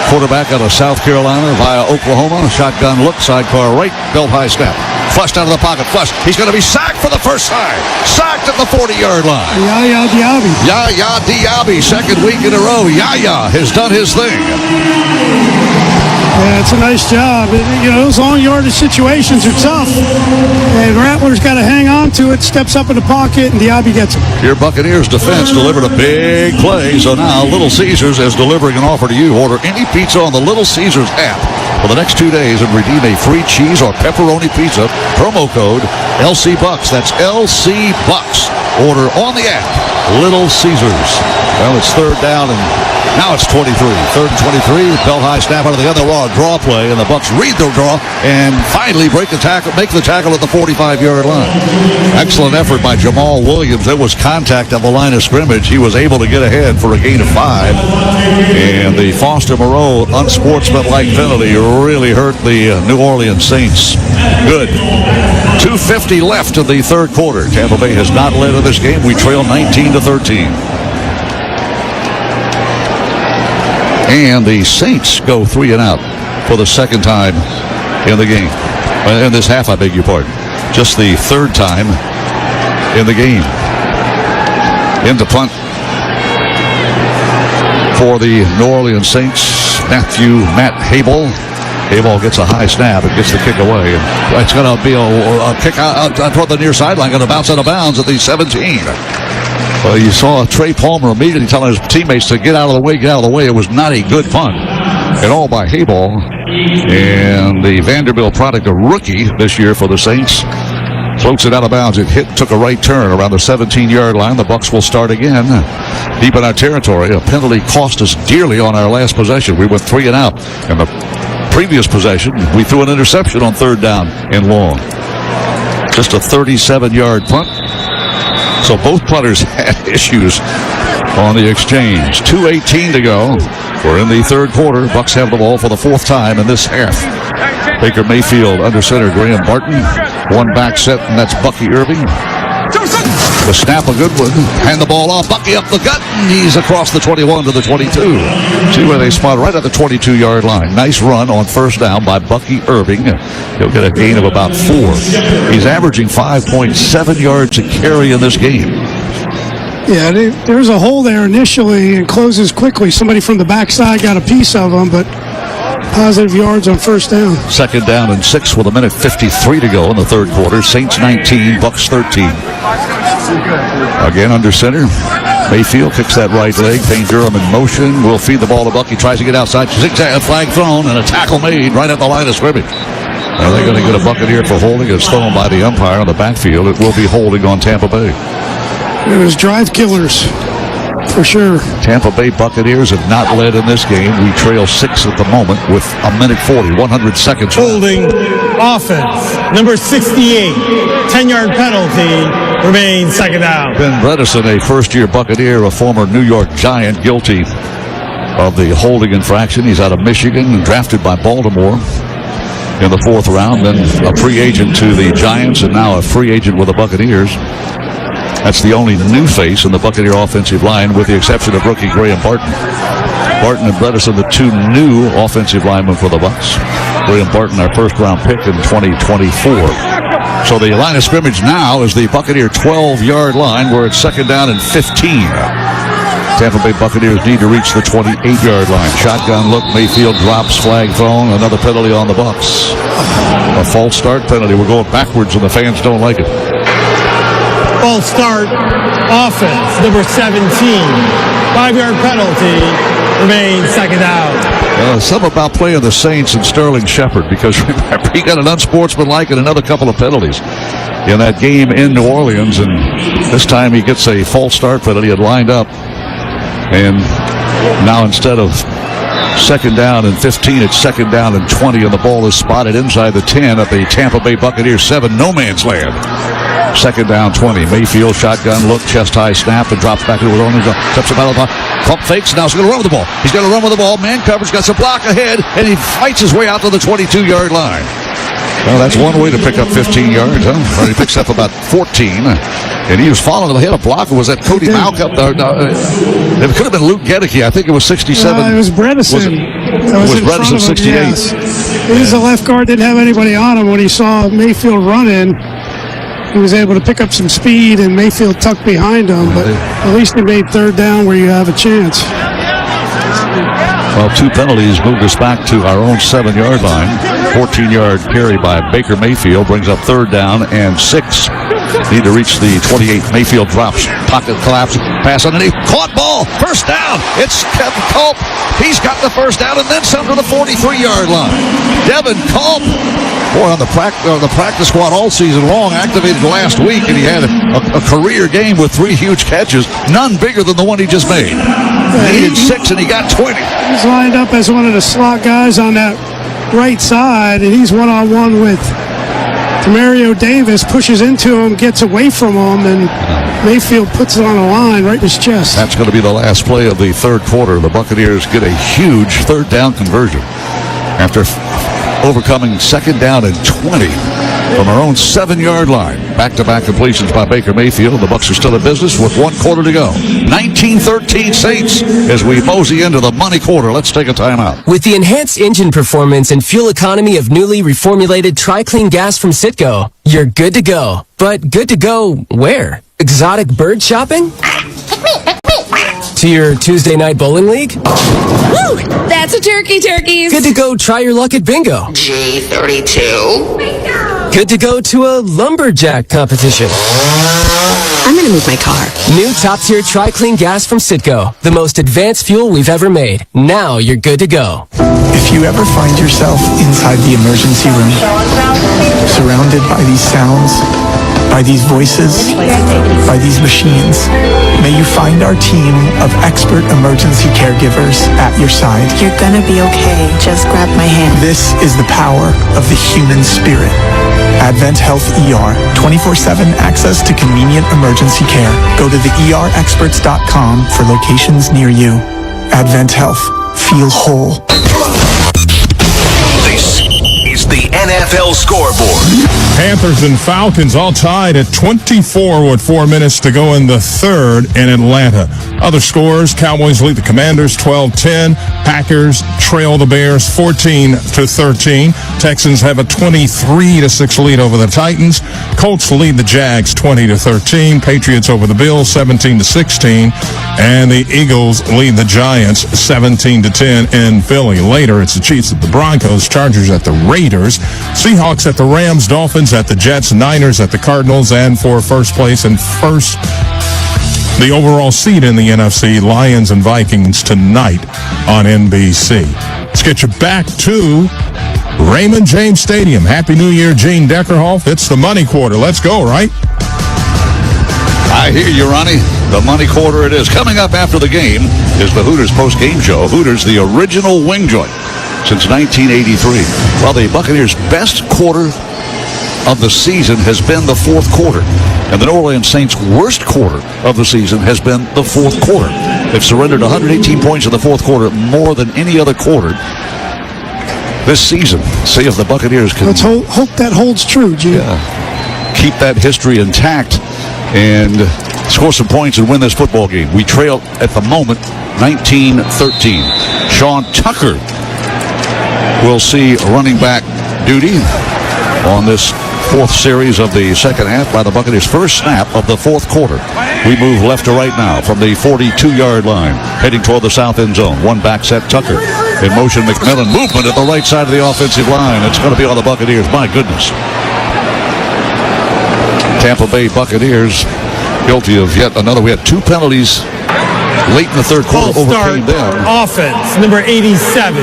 quarterback out of South Carolina via Oklahoma. Shotgun look, sidecar right, belt high snap. Flushed out of the pocket, flushed. He's going to be sacked for the first time. Sacked at the 40-yard line. Yaya Diaby. Yaya Diaby, second week in a row. Yaya has done his thing. Yeah, it's a nice job. You know, those long yardage situations are tough. And Rattler's got to hang on to it, steps up in the pocket, and Diaby gets it. Your Buccaneers defense delivered a big play, so now Little Caesars is delivering an offer to you. Order any pizza on the Little Caesars app for the next 2 days and redeem a free cheese or pepperoni pizza. Promo code LC Bucks. That's LC Bucks. Order on the app. Little Caesars. Well, it's third down, and now it's 23. Third and 23. Bell high snap out of the other draw play, and the Bucks read the draw and finally make the tackle at the 45-yard line. Excellent effort by Jamal Williams. There was contact on the line of scrimmage. He was able to get ahead for a gain of 5. And the Foster Moreau unsportsmanlike penalty really hurt the New Orleans Saints. Good. 2:50 left in the third quarter. Tampa Bay has not led in this game. We trail 19-13. And the Saints go 3 and out for the second time in the game. In this half, I beg your pardon. Just the third time in the game. Into punt for the New Orleans Saints. Matt Habel. Habel gets a high snap and gets the kick away. It's going to be a kick out toward the near sideline, going to bounce out of bounds at the 17. You saw Trey Palmer immediately telling his teammates to get out of the way, get out of the way. It was not a good punt at all by Habel. And the Vanderbilt product, a rookie this year for the Saints, floats it out of bounds. It took a right turn around the 17-yard line. The Bucs will start again deep in our territory. A penalty cost us dearly on our last possession. We went 3 and out. And the previous possession, we threw an interception on third down and long. Just a 37-yard punt. So both punters had issues on the exchange. 2:18 to go. We're in the third quarter. Bucs have the ball for the fourth time in this half. Baker Mayfield under center. Graham Barton. One back set, and that's Bucky Irving. The snap, a good one. Hand the ball off. Bucky up the gut. And he's across the 21 to the 22. See where they spot right at the 22-yard line. Nice run on first down by Bucky Irving. He'll get a gain of about 4. He's averaging 5.7 yards a carry in this game. Yeah, there's a hole there initially and closes quickly. Somebody from the backside got a piece of them, but positive yards on first down. Second down and 6 with 1:53 to go in the third quarter. Saints 19, Bucks 13. Again under center. Mayfield kicks that right leg. Payne Durham in motion. Will feed the ball to Bucky. Tries to get outside. Zigzag flag thrown and a tackle made right at the line of scrimmage. Are they going to get a Buccaneer for holding? It's thrown by the umpire on the backfield. It will be holding on Tampa Bay. It was drive killers, for sure. Tampa Bay Buccaneers have not led in this game. We trail 6 at the moment with 1:40, 100 seconds. Holding offense, number 68, 10-yard penalty, remains second down. Ben Bredesen, a first-year Buccaneer, a former New York Giant, guilty of the holding infraction. He's out of Michigan, drafted by Baltimore in the 4th round, then a free agent to the Giants, and now a free agent with the Buccaneers. That's the only new face in the Buccaneer offensive line, with the exception of rookie Graham Barton. Barton and Bredesen, the 2 new offensive linemen for the Bucs. Graham Barton, our first-round pick in 2024. So the line of scrimmage now is the Buccaneer 12-yard line, where it's second down and 15. Tampa Bay Buccaneers need to reach the 28-yard line. Shotgun look, Mayfield drops, flag thrown, another penalty on the Bucs. A false start penalty. We're going backwards and the fans don't like it. False start offense, number 17, 5-yard penalty, remains second down. Something about playing the Saints and Sterling Shepard, because remember, he got an unsportsmanlike and another couple of penalties in that game in New Orleans, and this time he gets a false start penalty. It lined up, and now instead of second down and 15, it's second down and 20, and the ball is spotted inside the 10 at the Tampa Bay Buccaneers 7 no man's land. Second down, 20. Mayfield, shotgun look, chest high snap, and drops back to his own. Steps about the pump fakes. Now he's going to run with the ball. He's going to run with the ball. Man coverage, got some block ahead, and he fights his way out to the 22-yard line. Well, that's one way to pick up 15 yards, huh? Or he picks up about 14. And he was following him. He had a block. Was that Cody Malcolm? It could have been Luke Gedeke. I think it was 67. It was Bredesen. It was Bredesen, 68. Yes. He was the left guard, didn't have anybody on him. When he saw Mayfield running, he was able to pick up some speed, and Mayfield tucked behind him. But at least he made third down where you have a chance. Well, 2 penalties moved us back to our own 7-yard line. 14-yard carry by Baker Mayfield brings up third down and 6. Need to reach the 28. Mayfield drops, pocket collapse, pass underneath, caught ball, first down. It's Kevin Culp. He's got the first down and then some to the 43-yard line. Devin Culp, boy, on the practice squad all season long, activated last week, and he had a career game with 3 huge catches, none bigger than the one he just made. He needed 6 and he got 20. He's lined up as one of the slot guys on that right side, and he's one-on-one with Demario Davis, pushes into him, gets away from him, and Mayfield puts it on the line right in his chest. That's going to be the last play of the third quarter. The Buccaneers get a huge third down conversion after overcoming second down and 20 from our own 7-yard line. Back-to-back completions by Baker Mayfield. The Bucs are still in business with 1 quarter to go. 19-13 Saints as we mosey into the money quarter. Let's take a timeout. With the enhanced engine performance and fuel economy of newly reformulated Tri-Clean gas from Citgo, you're good to go. But good to go where? Exotic bird shopping? To your Tuesday night bowling league? Woo! That's a turkeys. Good to go try your luck at bingo. G32. Good to go to a lumberjack competition. I'm gonna move my car. New top-tier Tri-Clean gas from Citgo. The most advanced fuel we've ever made. Now you're good to go. If you ever find yourself inside the emergency room, surrounded by these sounds, by these voices, by these machines, may you find our team of expert emergency caregivers at your side. You're gonna be okay. Just grab my hand. This is the power of the human spirit. Advent Health ER, 24/7 access to convenient emergency care. Go to theerexperts.com for locations near you. Advent Health. Feel whole. This is the NFL scoreboard. Panthers and Falcons all tied at 24 with 4 minutes to go in the third in Atlanta. Other scores, Cowboys lead the Commanders 12-10. Packers trail the Bears 14-13. Texans have a 23-6 lead over the Titans. Colts lead the Jags 20-13. Patriots over the Bills 17-16. And the Eagles lead the Giants 17-10 in Philly. Later, it's the Chiefs at the Broncos, Chargers at the Raiders, Seahawks at the Rams, Dolphins at the Jets, Niners at the Cardinals, and for first place and the overall seed in the NFC, Lions and Vikings tonight on NBC. Let's get you back to Raymond James Stadium. Happy New Year, Gene Deckerhoff. It's the money quarter. Let's go, right? I hear you, Ronnie. The money quarter it is. Coming up after the game is the Hooters post-game show. Hooters, the original wing joint since 1983. Well, the Buccaneers' best quarter of the season has been the fourth quarter. And the New Orleans Saints' worst quarter of the season has been the fourth quarter. They've surrendered 118 points in the fourth quarter, more than any other quarter this season. See if the Buccaneers can... Let's hope that holds true, Gene. Keep that history intact and score some points and win this football game. We trail at the moment 19-13. Sean Tucker will see running back duty on this fourth series of the second half by the Buccaneers. First snap of the fourth quarter. We move left to right now from the 42-yard line, heading toward the south end zone. One back set, Tucker. In motion, McMillan. Movement at the right side of the offensive line. It's going to be on the Buccaneers. My goodness. Tampa Bay Buccaneers guilty of yet another. We had two penalties late in the third quarter, overcame them. Offense, number 87.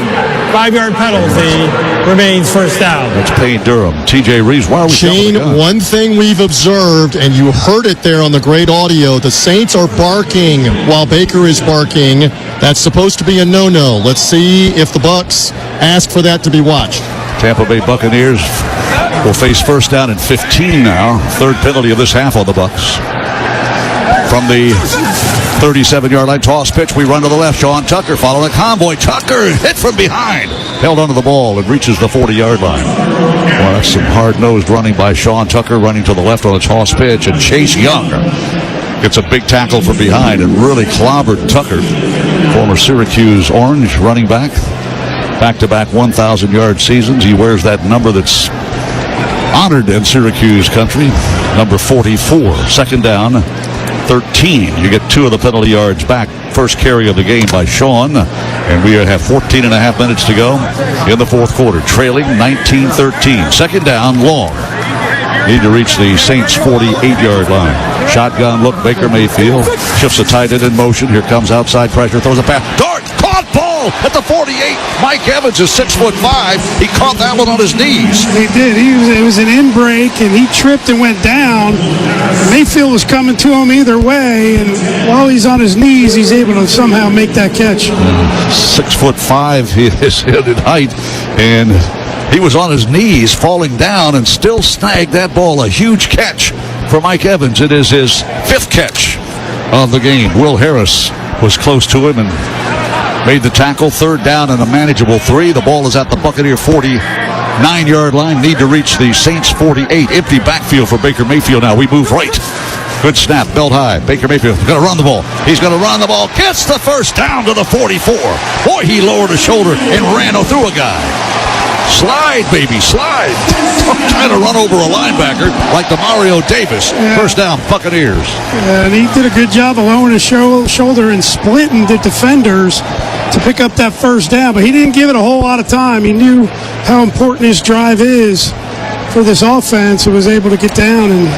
5-yard penalty, remains first down. That's Payne Durham. TJ Reeves, why are we Shane, one thing we've observed, and you heard it there on the great audio, the Saints are barking while Baker is barking. That's supposed to be a no-no. Let's see if the Bucs ask for that to be watched. Tampa Bay Buccaneers will face first down and 15 now. Third penalty of this half on the Bucs. From the 37-yard line, toss pitch. We run to the left. Sean Tucker following a convoy. Tucker hit from behind. Held onto the ball and reaches the 40-yard line. Well, that's some hard-nosed running by Sean Tucker, running to the left on a toss pitch. And Chase Young gets a big tackle from behind and really clobbered Tucker. Former Syracuse Orange running back. Back-to-back 1,000-yard seasons. He wears that number that's honored in Syracuse country, number 44. Second down, 13. You get 2 of the penalty yards back. First carry of the game by Sean. And we have 14 and a half minutes to go in the fourth quarter. Trailing 19-13. Second down, long. Need to reach the Saints' 48-yard line. Shotgun look, Baker Mayfield. Shifts the tight end in motion. Here comes outside pressure. Throws a pass. Dart! Caught ball at the 48. Mike Evans is 6'5". He caught that one on his knees. He did. It was an in break, and he tripped and went down. Mayfield was coming to him either way, and while he's on his knees, he's able to somehow make that catch. 6'5", he is in height, and he was on his knees, falling down, and still snagged that ball. A huge catch for Mike Evans. It is his 5th catch of the game. Will Harris was close to him and made the tackle. Third down and a manageable 3. The ball is at the Buccaneer 49-yard line. Need to reach the Saints 48. Empty backfield for Baker Mayfield now. We move right. Good snap, belt high. Baker Mayfield going to run the ball. He's going to run the ball. Gets the first down to the 44. Boy, he lowered his shoulder and ran through a guy. Slide, baby, slide. Trying to run over a linebacker like the Mario Davis. Yeah. First down, Buccaneers. And he did a good job of lowering his shoulder and splitting the defenders to pick up that first down. But he didn't give it a whole lot of time. He knew how important his drive is for this offense. He was able to get down and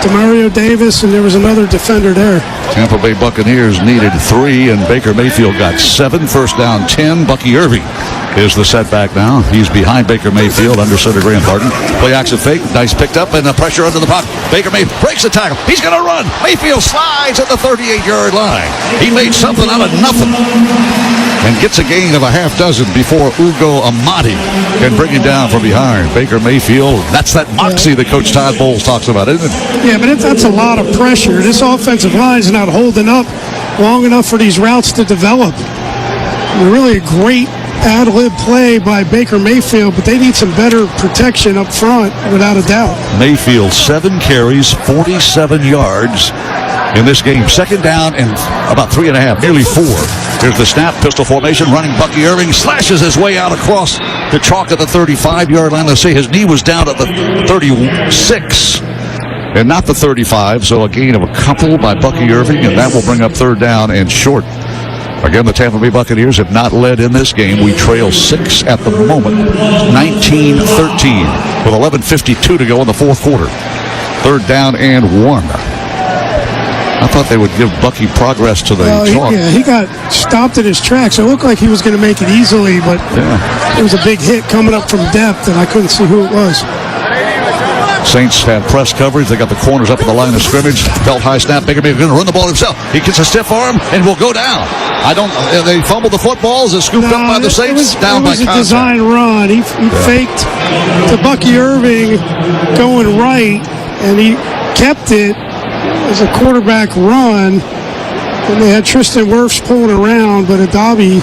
to Mario Davis, and there was another defender there. Tampa Bay Buccaneers needed 3, and Baker Mayfield got 7. First down, 10. Bucky Irving is the setback now. He's behind Baker Mayfield, under center Graham Barton. Play action fake. Nice picked up, and the pressure under the pocket. Baker Mayfield breaks the tackle. He's going to run. Mayfield slides at the 38-yard line. He made something out of nothing and gets a gain of a half dozen before Ugo Amadi can bring him down from behind. Baker Mayfield, that's that moxie that Coach Todd Bowles talks about, isn't it? Yeah, but that's a lot of pressure. This offensive line is not holding up long enough for these routes to develop. Really a great ad-lib play by Baker Mayfield, but they need some better protection up front, without a doubt. Mayfield, 7 carries, 47 yards, in this game. Second down and about 3.5, nearly 4. Here's the snap, pistol formation, running Bucky Irving, slashes his way out across the chalk at the 35-yard line. Let's say his knee was down at the 36 and not the 35, so a gain of a couple by Bucky Irving, and that will bring up third down and short. Again, the Tampa Bay Buccaneers have not led in this game. We trail 6 at the moment, 19-13, with 11:52 to go in the fourth quarter. Third down and 1. I thought they would give Bucky progress to the chalk. He got stopped in his tracks. It looked like he was going to make it easily, but it was a big hit coming up from depth, and I couldn't see who it was. Saints have press coverage. They got the corners up at the line of scrimmage. Belt high snap. Baker Mayfield going to run the ball himself. He gets a stiff arm and will go down. They fumbled the football. Is it scooped up by the Saints? It was a design run. He faked to Bucky Irving going right, and he kept it as a quarterback run. And they had Tristan Wirfs pulling around, but Adabi,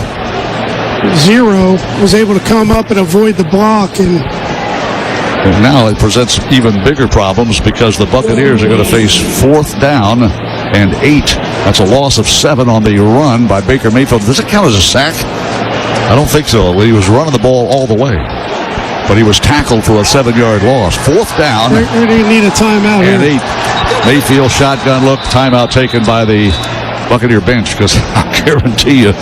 0, was able to come up and avoid the block. And now it presents even bigger problems because the Buccaneers are going to face 4th down and 8. That's a loss of 7 on the run by Baker Mayfield. Does it count as a sack? I don't think so. He was running the ball all the way, but he was tackled for a 7-yard loss. 4th down. We're going to need a timeout and here. 8. Mayfield shotgun look. Timeout taken by the Buccaneer bench because I guarantee you,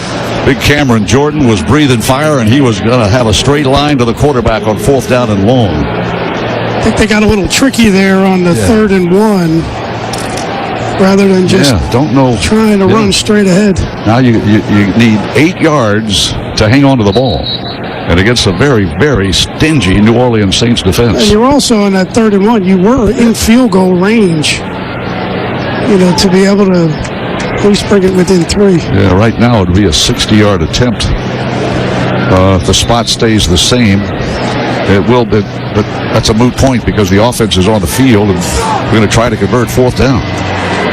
big Cameron Jordan was breathing fire and he was going to have a straight line to the quarterback on 4th down and long. I think they got a little tricky there on the 3rd and 1 rather than just trying to run straight ahead. Now you need 8 yards to hang on to the ball. And against a very, very stingy New Orleans Saints defense. And you're also in that 3rd and 1. You were in field goal range, to be able to at least bring it within 3. Yeah, right now it would be a 60-yard attempt. If the spot stays the same, it will be, but that's a moot point because the offense is on the field and we're going to try to convert 4th down.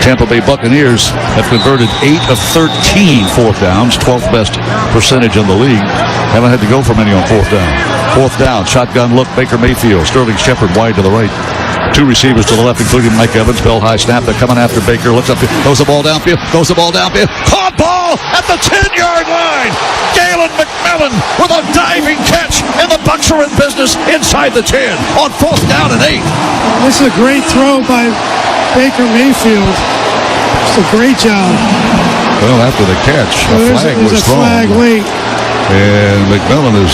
Tampa Bay Buccaneers have converted 8 of 13 4th downs, 12th best percentage in the league. Haven't had to go for many on 4th down. 4th down, shotgun look, Baker Mayfield. Sterling Shepard wide to the right. 2 receivers to the left, including Mike Evans. Bell high snap. They're coming after Baker. Looks up, throws the ball downfield. Caught ball at the 10-yard line. Galen McMillan with a diving catch, and the Bucs are in business inside the 10 on 4th down and 8. This is a great throw by Baker Mayfield. It's a great job. Well, after the catch, a flag was thrown. Flag late. And McMillan is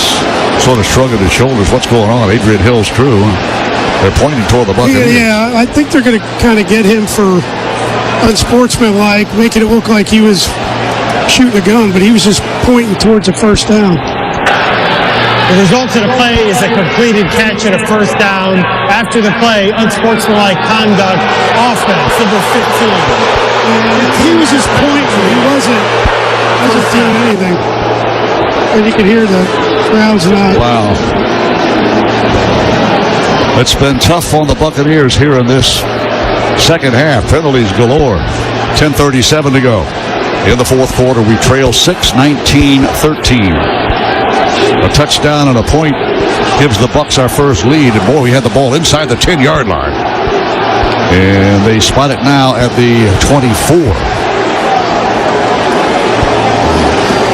sort of shrugging his shoulders. What's going on? Adrian Hill's crew. They're pointing toward the Buccaneers. Yeah, I think they're going to kind of get him for unsportsmanlike, making it look like he was shooting a gun, but he was just pointing towards the 1st down. The result of the play is a completed catch and a 1st down. After the play, unsportsmanlike conduct, offense, number 15. He was just pointing. He wasn't doing anything. And you can hear the crowd's not. Wow. It's been tough on the Buccaneers here in this second half. Penalties galore. 10:37 to go. In the fourth quarter, we trail 6, 19-13. A touchdown and a point gives the Bucs our first lead. And boy, we had the ball inside the 10-yard line. And they spot it now at the 24.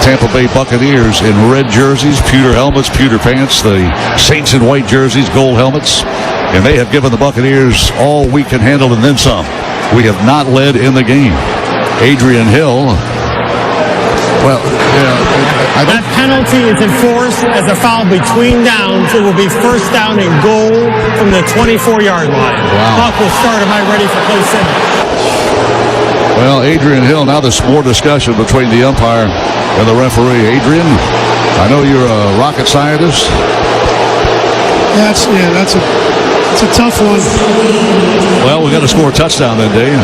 Tampa Bay Buccaneers in red jerseys, pewter helmets, pewter pants. The Saints in white jerseys, gold helmets. And they have given the Buccaneers all we can handle and then some. We have not led in the game. Adrian Hill. Well, that penalty is enforced as a foul between downs. It will be 1st down and goal from the 24-yard line. Wow. Clock will start. Am I ready for play 7? Well, Adrian Hill, now there's more discussion between the umpire and the referee. Adrian, I know you're a rocket scientist. That's a tough one. Well, we got to score a touchdown then, Dave.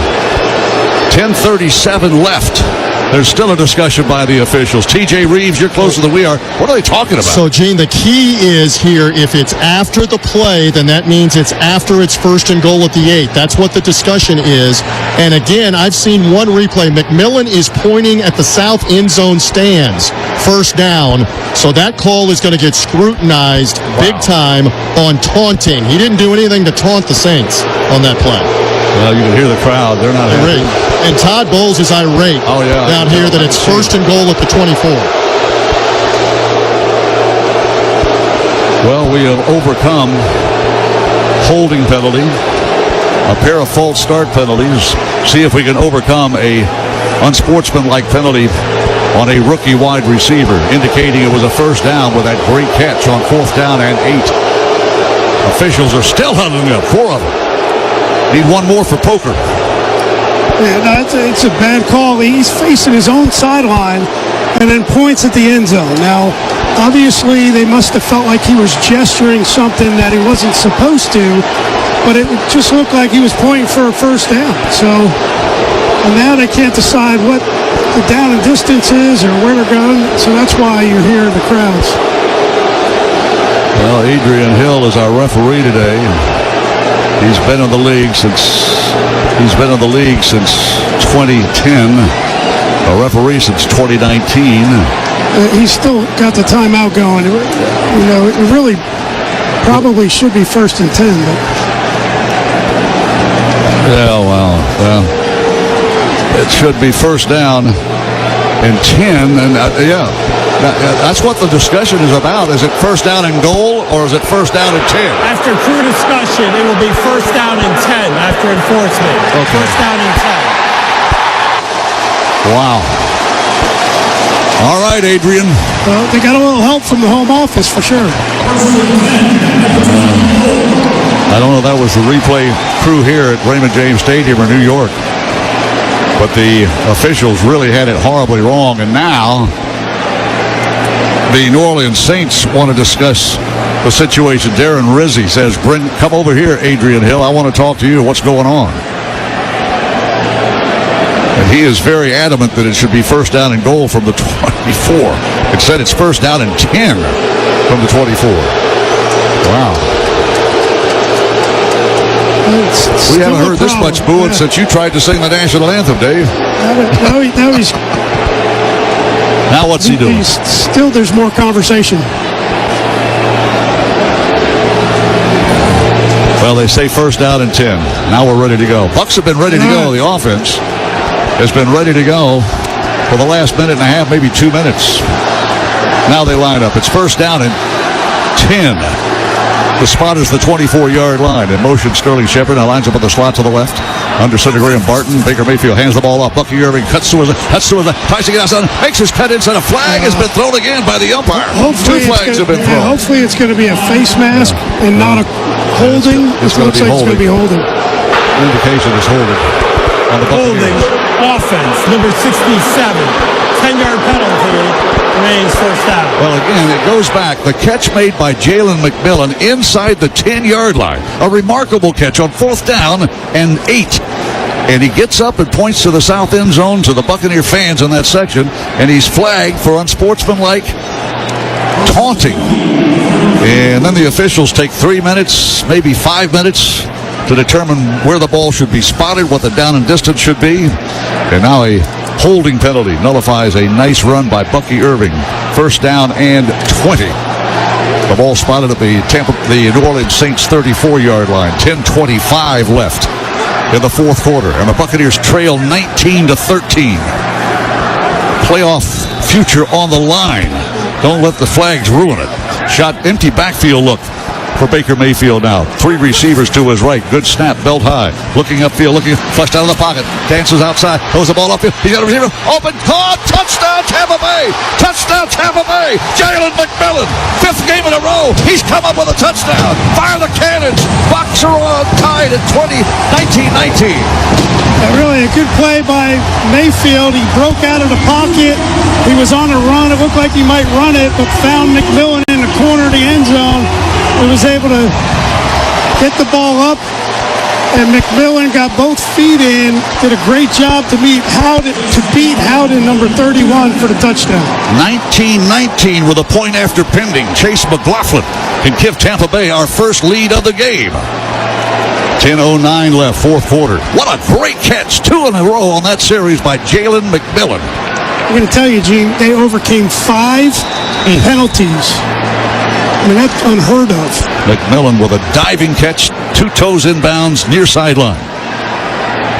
10:37 left. There's still a discussion by the officials. TJ Reeves, you're closer than we are. What are they talking about? So, Gene, the key is here, if it's after the play, then that means it's after it's 1st and goal at the 8. That's what the discussion is. And again, I've seen one replay. McMillan is pointing at the south end zone stands. 1st down. So that call is going to get scrutinized big time on taunting. He didn't do anything to taunt the Saints on that play. Well, you can hear the crowd. They're not happy. And Todd Bowles is irate down here that it's first and goal at the 24. Well, we have overcome holding penalty, a pair of false start penalties. See if we can overcome a unsportsmanlike penalty on a rookie wide receiver, indicating it was a first down with that great catch on 4th down and 8. Officials are still huddling up, 4 of them. Need one more for poker. Yeah, no, it's a bad call. He's facing his own sideline and then points at the end zone. Now, obviously, they must have felt like he was gesturing something that he wasn't supposed to, but it just looked like he was pointing for a first down. So, and now they can't decide what the down and distance is or where they're going. So that's why you're hearing the crowds. Well, Adrian Hill is our referee today. He's been in the league since 2010. A referee since 2019. He's still got the timeout going. You know, it really probably should be 1st and 10. But. Yeah, well, it should be 1st down and 10, and that's what the discussion is about. Is it 1st down and goal, or is it 1st down and 10? After crew discussion, it will be 1st down and 10 after enforcement. Okay. 1st down and 10. Wow. All right, Adrian. Well, they got a little help from the home office for sure. I don't know if that was the replay crew here at Raymond James Stadium or New York. But the officials really had it horribly wrong. And now the New Orleans Saints want to discuss the situation. Darren Rizzi says, come over here, Adrian Hill. I want to talk to you. What's going on? And he is very adamant that it should be 1st down and goal from the 24. Instead, it's 1st down and 10 from the 24. Wow. We haven't heard this much booing since you tried to sing the national anthem, Dave. Now what's he doing? Still, there's more conversation. Well, they say 1st down and 10. Now we're ready to go. Bucs have been ready to go. The offense has been ready to go for the last minute and a half, maybe 2 minutes. Now they line up. It's 1st down and 10. The spot is the 24-yard line. In motion, Sterling Shepard now lines up on the slot to the left. Under center, Graham Barton. Baker Mayfield hands the ball off. Bucky Irving cuts to his, tries to get outside, makes his cut inside. A flag has been thrown again by the umpire. 2 flags have been thrown. Hopefully it's going to be a face mask and not a holding. It looks like it's going to be holding. Indication is holding on the Buccaneers. Holding offense, number 67. 10-yard penalty. Remains 1st down. Well, again, it goes back. The catch made by Jalen McMillan inside the 10-yard line. A remarkable catch on 4th down and 8. And he gets up and points to the south end zone to the Buccaneer fans in that section, and he's flagged for unsportsmanlike taunting. And then the officials take 3 minutes, maybe 5 minutes, to determine where the ball should be spotted, what the down and distance should be. And now a holding penalty nullifies a nice run by Bucky Irving. 1st down and 20. The ball spotted at the New Orleans Saints 34-yard line. 10:25 left in the 4th quarter, and the Buccaneers trail 19-13. Playoff future on the line. Don't let the flags ruin it. Shot, empty backfield look for Baker Mayfield now. 3 receivers to his right. Good snap, belt high. Looking upfield, flushed out of the pocket. Dances outside, throws the ball upfield. He's got a receiver. Open, caught, touchdown Tampa Bay! Touchdown Tampa Bay! Jalen McMillan, 5th game in a row. He's come up with a touchdown. Fire the cannons. Bucs are on tied at 19-19. Really a good play by Mayfield. He broke out of the pocket. He was on a run. It looked like he might run it, but found McMillan in the corner of the end zone. He was able to get the ball up, and McMillan got both feet in. Did a great job to beat Howden, number 31, for the touchdown. 19-19 with a point after pending. Chase McLaughlin can give Tampa Bay our first lead of the game. 10:09 left, 4th quarter. What a great catch. 2 in a row on that series by Jalen McMillan. I'm going to tell you, Gene, they overcame 5 penalties. I mean, that's unheard of. McMillan with a diving catch, 2 toes inbounds, near sideline.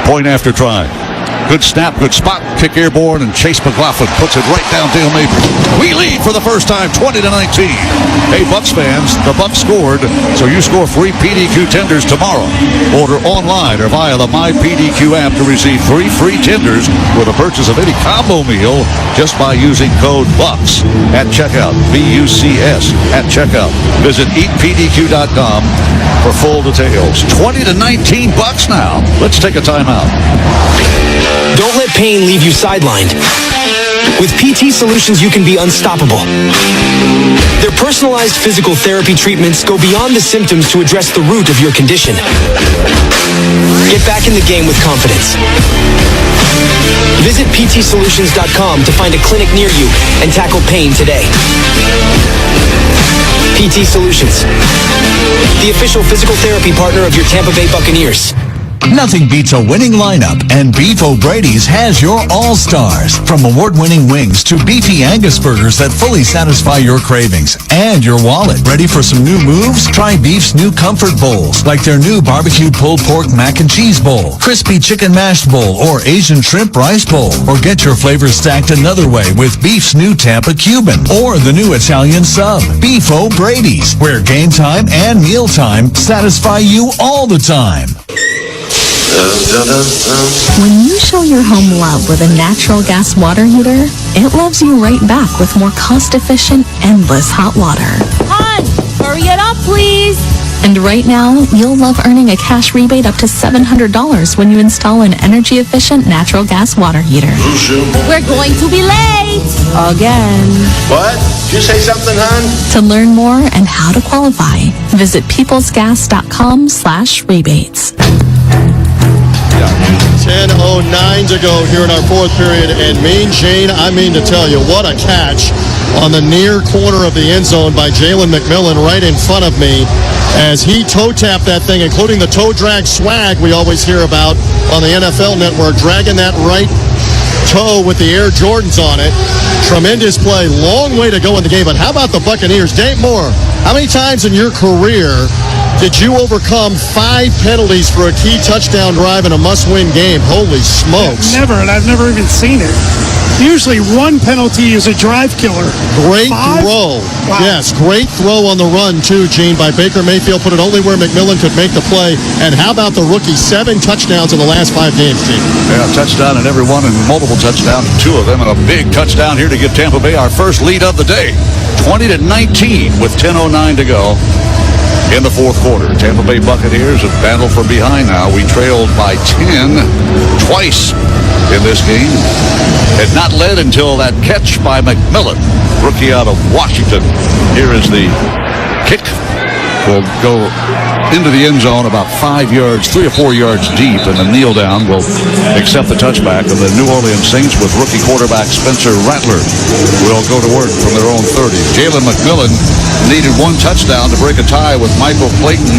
Point after try. Good snap, good spot, kick airborne, and Chase McLaughlin puts it right down Dale Mabry. We lead for the first time, 20-19. Hey, Bucs fans, the Bucs scored, so you score free PDQ tenders tomorrow. Order online or via the My PDQ app to receive 3 free tenders with a purchase of any combo meal just by using code BUCS at checkout. BUCS at checkout. Visit eatpdq.com for full details. 20-19 Bucs now. Let's take a timeout. Don't let pain leave you sidelined. With PT Solutions, you can be unstoppable. Their personalized physical therapy treatments go beyond the symptoms to address the root of your condition. Get back in the game with confidence. Visit ptsolutions.com to find a clinic near you and tackle pain today. PT Solutions, the official physical therapy partner of your Tampa Bay Buccaneers. Nothing beats a winning lineup, and Beef O'Brady's has your all-stars. From award-winning wings to beefy Angus burgers that fully satisfy your cravings and your wallet. Ready for some new moves? Try Beef's new comfort bowls, like their new barbecued pulled pork mac and cheese bowl, crispy chicken mashed bowl, or Asian shrimp rice bowl. Or get your flavors stacked another way with Beef's new Tampa Cuban, or the new Italian sub. Beef O'Brady's, where game time and meal time satisfy you all the time. When you show your home love with a natural gas water heater, it loves you right back with more cost-efficient, endless hot water. Hon, hurry it up, please. And right now, you'll love earning a cash rebate up to $700 when you install an energy-efficient natural gas water heater. We're going to be late. Again. What? Did you say something, hon? To learn more and how to qualify, visit peoplesgas.com/rebates. 10:09 to go here in our fourth period, and Mean Gene, I mean to tell you, what a catch on the near corner of the end zone by Jalen McMillan right in front of me as he toe-tapped that thing, including the toe drag swag we always hear about on the NFL Network, dragging that right toe with the Air Jordans on it. Tremendous play. Long way to go in the game, but how about the Buccaneers? Dave Moore, how many times in your career did you overcome 5 penalties for a key touchdown drive in a must-win game? Holy smokes. Never, and I've never even seen it. Usually 1 penalty is a drive killer. Great 5? throw. Wow. Yes, great throw on the run, too, Gene, by Baker Mayfield. Put it only where McMillan could make the play. And how about the rookie? 7 touchdowns in the last 5 games, Gene. Yeah, touchdown in every one and multiple touchdowns, 2 of them, and a big touchdown here to give Tampa Bay our first lead of the day. 20-19 with 10:09 to go in the fourth quarter. Tampa Bay Buccaneers have battled from behind now. We trailed by 10 twice in this game. Had not led until that catch by McMillan, rookie out of Washington. Here is the kick. Will go into the end zone about 5 yards, 3 or 4 yards deep, and the kneel down will accept the touchback. And the New Orleans Saints with rookie quarterback Spencer Rattler will go to work from their own 30. Jalen McMillan needed 1 touchdown to break a tie with Michael Clayton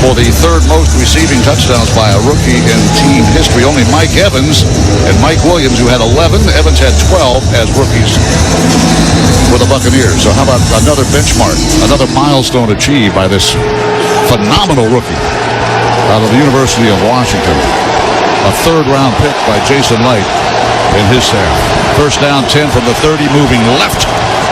for the 3rd most receiving touchdowns by a rookie in team history. Only Mike Evans and Mike Williams, who had 11. Evans had 12 as rookies for the Buccaneers. So how about another benchmark, another milestone achieved by this phenomenal rookie out of the University of Washington. A 3rd-round pick by Jason Light in his staff. First down, 10 from the 30, moving left.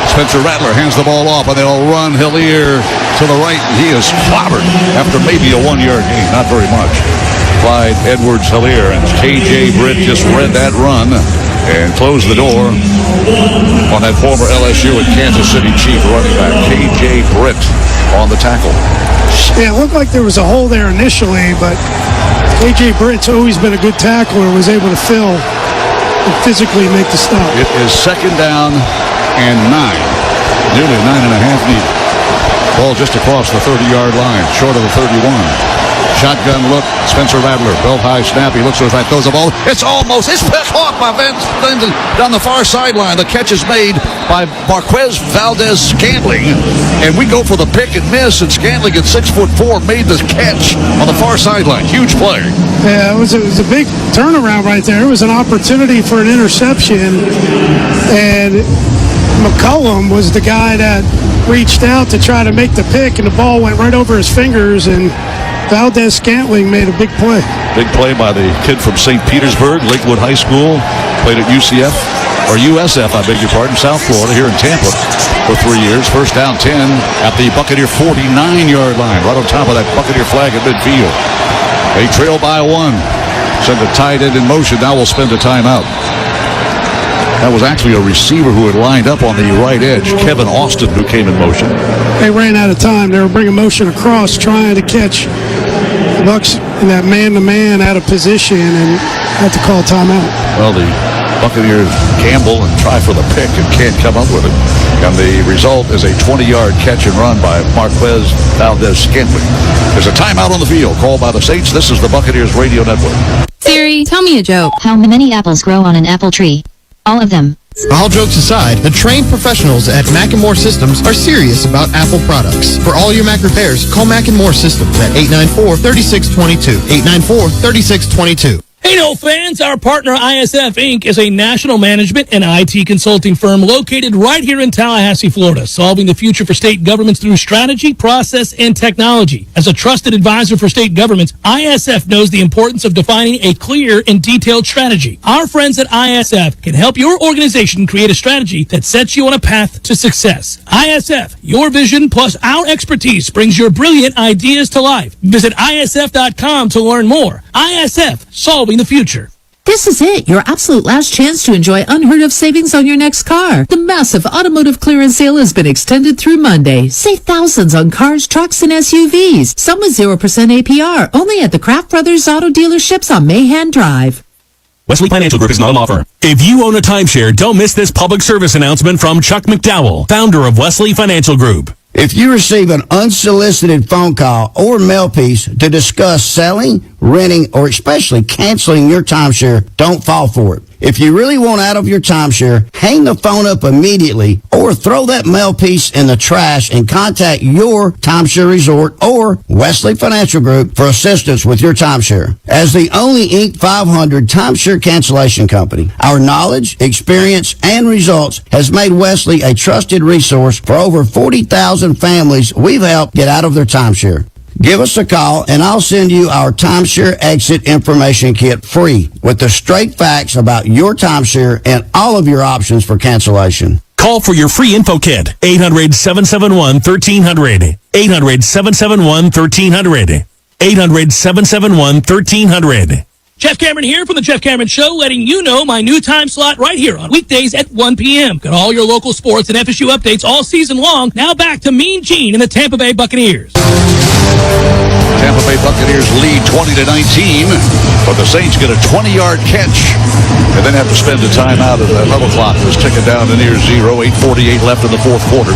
Spencer Rattler hands the ball off, and they'll run Hillier to the right. He is clobbered after maybe a 1-yard gain, not very much. Clyde Edwards-Helaire, and K.J. Britt just read that run and closed the door on that former LSU and Kansas City Chief running back K.J. Britt on the tackle. Yeah, it looked like there was a hole there initially, but K.J. Britt's always been a good tackler, was able to fill and physically make the stop. It is 2nd down and 9. Nearly 9.5 needed. Ball just across the 30-yard line, short of the 31. Shotgun look, Spencer Rattler, belt high snap. He looks to his right, throws the ball. It's picked off by Vince Linden down the far sideline. The catch is made by Marquez Valdez-Scantling, and we go for the pick and miss. And Scantling at 6'4" made the catch on the far sideline. Huge play. Yeah, it was a big turnaround right there. It was an opportunity for an interception, and McCollum was the guy that reached out to try to make the pick, and the ball went right over his fingers, and Valdez-Scantling made a big play. Big play by the kid from St. Petersburg, Lakewood High School. Played at USF, I beg your pardon, South Florida, here in Tampa for 3 years. First down 10 at the Buccaneer 49-yard line, right on top of that Buccaneer flag at midfield. They trail by 1. Send the tight end in motion. Now we'll spend a timeout. That was actually a receiver who had lined up on the right edge, Kevin Austin, who came in motion. They ran out of time. They were bringing motion across, trying to catch the Bucs in that man-to-man out of position, and had to call timeout. Well, the Buccaneers gamble and try for the pick and can't come up with it. And the result is a 20-yard catch and run by Marquez Valdez-Scantling. There's a timeout on the field called by the Saints. This is the Buccaneers Radio Network. Siri, tell me a joke. How many apples grow on an apple tree? All of them. All jokes aside, the trained professionals at Mac & More Systems are serious about Apple products. For all your Mac repairs, call Mac & More Systems at 894-3622. 894-3622. Hey, no fans, our partner ISF Inc. is a national management and IT consulting firm located right here in Tallahassee, Florida, solving the future for state governments through strategy, process, and technology. As a trusted advisor for state governments, ISF knows the importance of defining a clear and detailed strategy. Our friends at ISF can help your organization create a strategy that sets you on a path to success. ISF, your vision plus our expertise brings your brilliant ideas to life. Visit ISF.com to learn more. ISF, solving the future. This is it, your absolute last chance to enjoy unheard of savings on your next car. The massive automotive clearance sale has been extended through Monday. Save thousands on cars, trucks, and SUVs. Some with 0% APR, only at the Kraft Brothers Auto Dealerships on Mahan Drive. Wesley Financial Group is not a law firm. If you own a timeshare, don't miss this public service announcement from Chuck McDowell, founder of Wesley Financial Group. If you receive an unsolicited phone call or mail piece to discuss selling, renting, or especially canceling your timeshare, don't fall for it. If you really want out of your timeshare, hang the phone up immediately or throw that mail piece in the trash and contact your timeshare resort or Wesley Financial Group for assistance with your timeshare. As the only Inc. 500 timeshare cancellation company, our knowledge, experience, and results has made Wesley a trusted resource for over 40,000 families we've helped get out of their timeshare. Give us a call, and I'll send you our timeshare exit information kit free with the straight facts about your timeshare and all of your options for cancellation. Call for your free info kit. 800-771-1300. 800-771-1300. 800-771-1300. Jeff Cameron here from The Jeff Cameron Show, letting you know my new time slot right here on weekdays at 1 p.m. Got all your local sports and FSU updates all season long. Now back to Mean Gene and the Tampa Bay Buccaneers. Tampa Bay Buccaneers lead 20-19, but the Saints get a 20-yard catch and then have to spend a timeout as the huddle clock was ticking down to near zero. 8:48 left in the fourth quarter.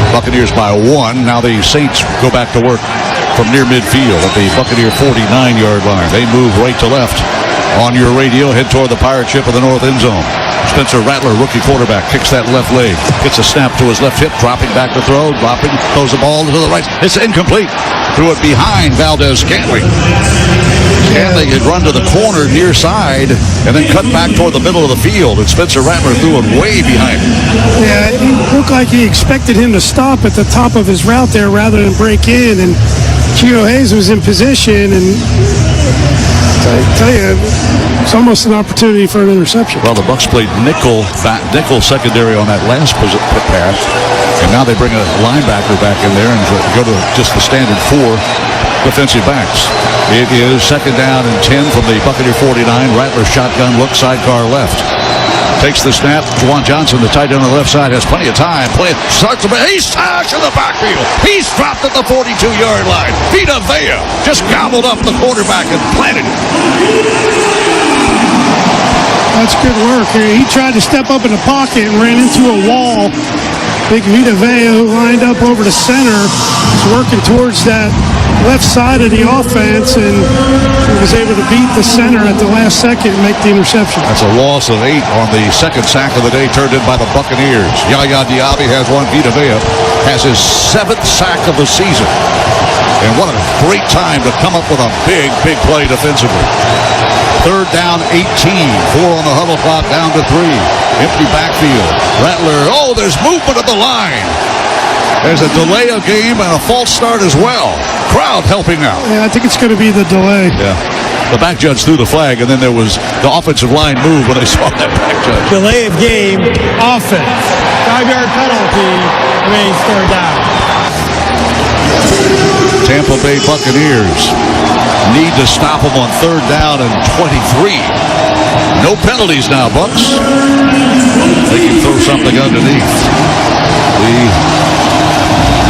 Buccaneers by 1. Now the Saints go back to work from near midfield at the Buccaneer 49-yard line. They move right to left. On your radio, head toward the pirate ship of the north end zone. Spencer Rattler, rookie quarterback, kicks that left leg. Gets a snap to his left hip, dropping back to throw, throws the ball to the right. It's incomplete. Threw it behind Valdez-Scantling. Scantling had run to the corner near side and then cut back toward the middle of the field, and Spencer Rattler threw it way behind him. Yeah, it looked like he expected him to stop at the top of his route there rather than break in, and Gio Hayes was in position, and I tell you, it's almost an opportunity for an interception. Well, the Bucs played nickel secondary on that last pass, and now they bring a linebacker back in there and go to just the standard 4 defensive backs. It is second down and 10 from the Buccaneer 49. Rattler shotgun look, sidecar left. Takes the snap. Juwan Johnson, the tight end on the left side, has plenty of time. He's sacked in the backfield. He's dropped at the 42-yard line. Vita Vea just gobbled up the quarterback and planted it. That's good work. He tried to step up in the pocket and ran into a wall. Big Vita Vea, who lined up over the center, is working towards that left side of the offense, and he was able to beat the center at the last second and make the interception. That's a loss of 8 on the second sack of the day turned in by the Buccaneers. Yaya Diaby has one. Vita Vea has his 7th sack of the season. And what a great time to come up with a big, big play defensively. Third down, 18. 4 on the huddle clock, down to 3. Empty backfield. Rattler, there's movement at the line. There's a delay of game and a false start as well. Crowd helping out. Yeah, I think it's going to be the delay. Yeah. The back judge threw the flag, and then there was the offensive line move when they saw that back judge. Delay of game, offense. 5-yard penalty, remains third down. Tampa Bay Buccaneers need to stop them on third down and 23. No penalties now, Bucks. They can throw something underneath. The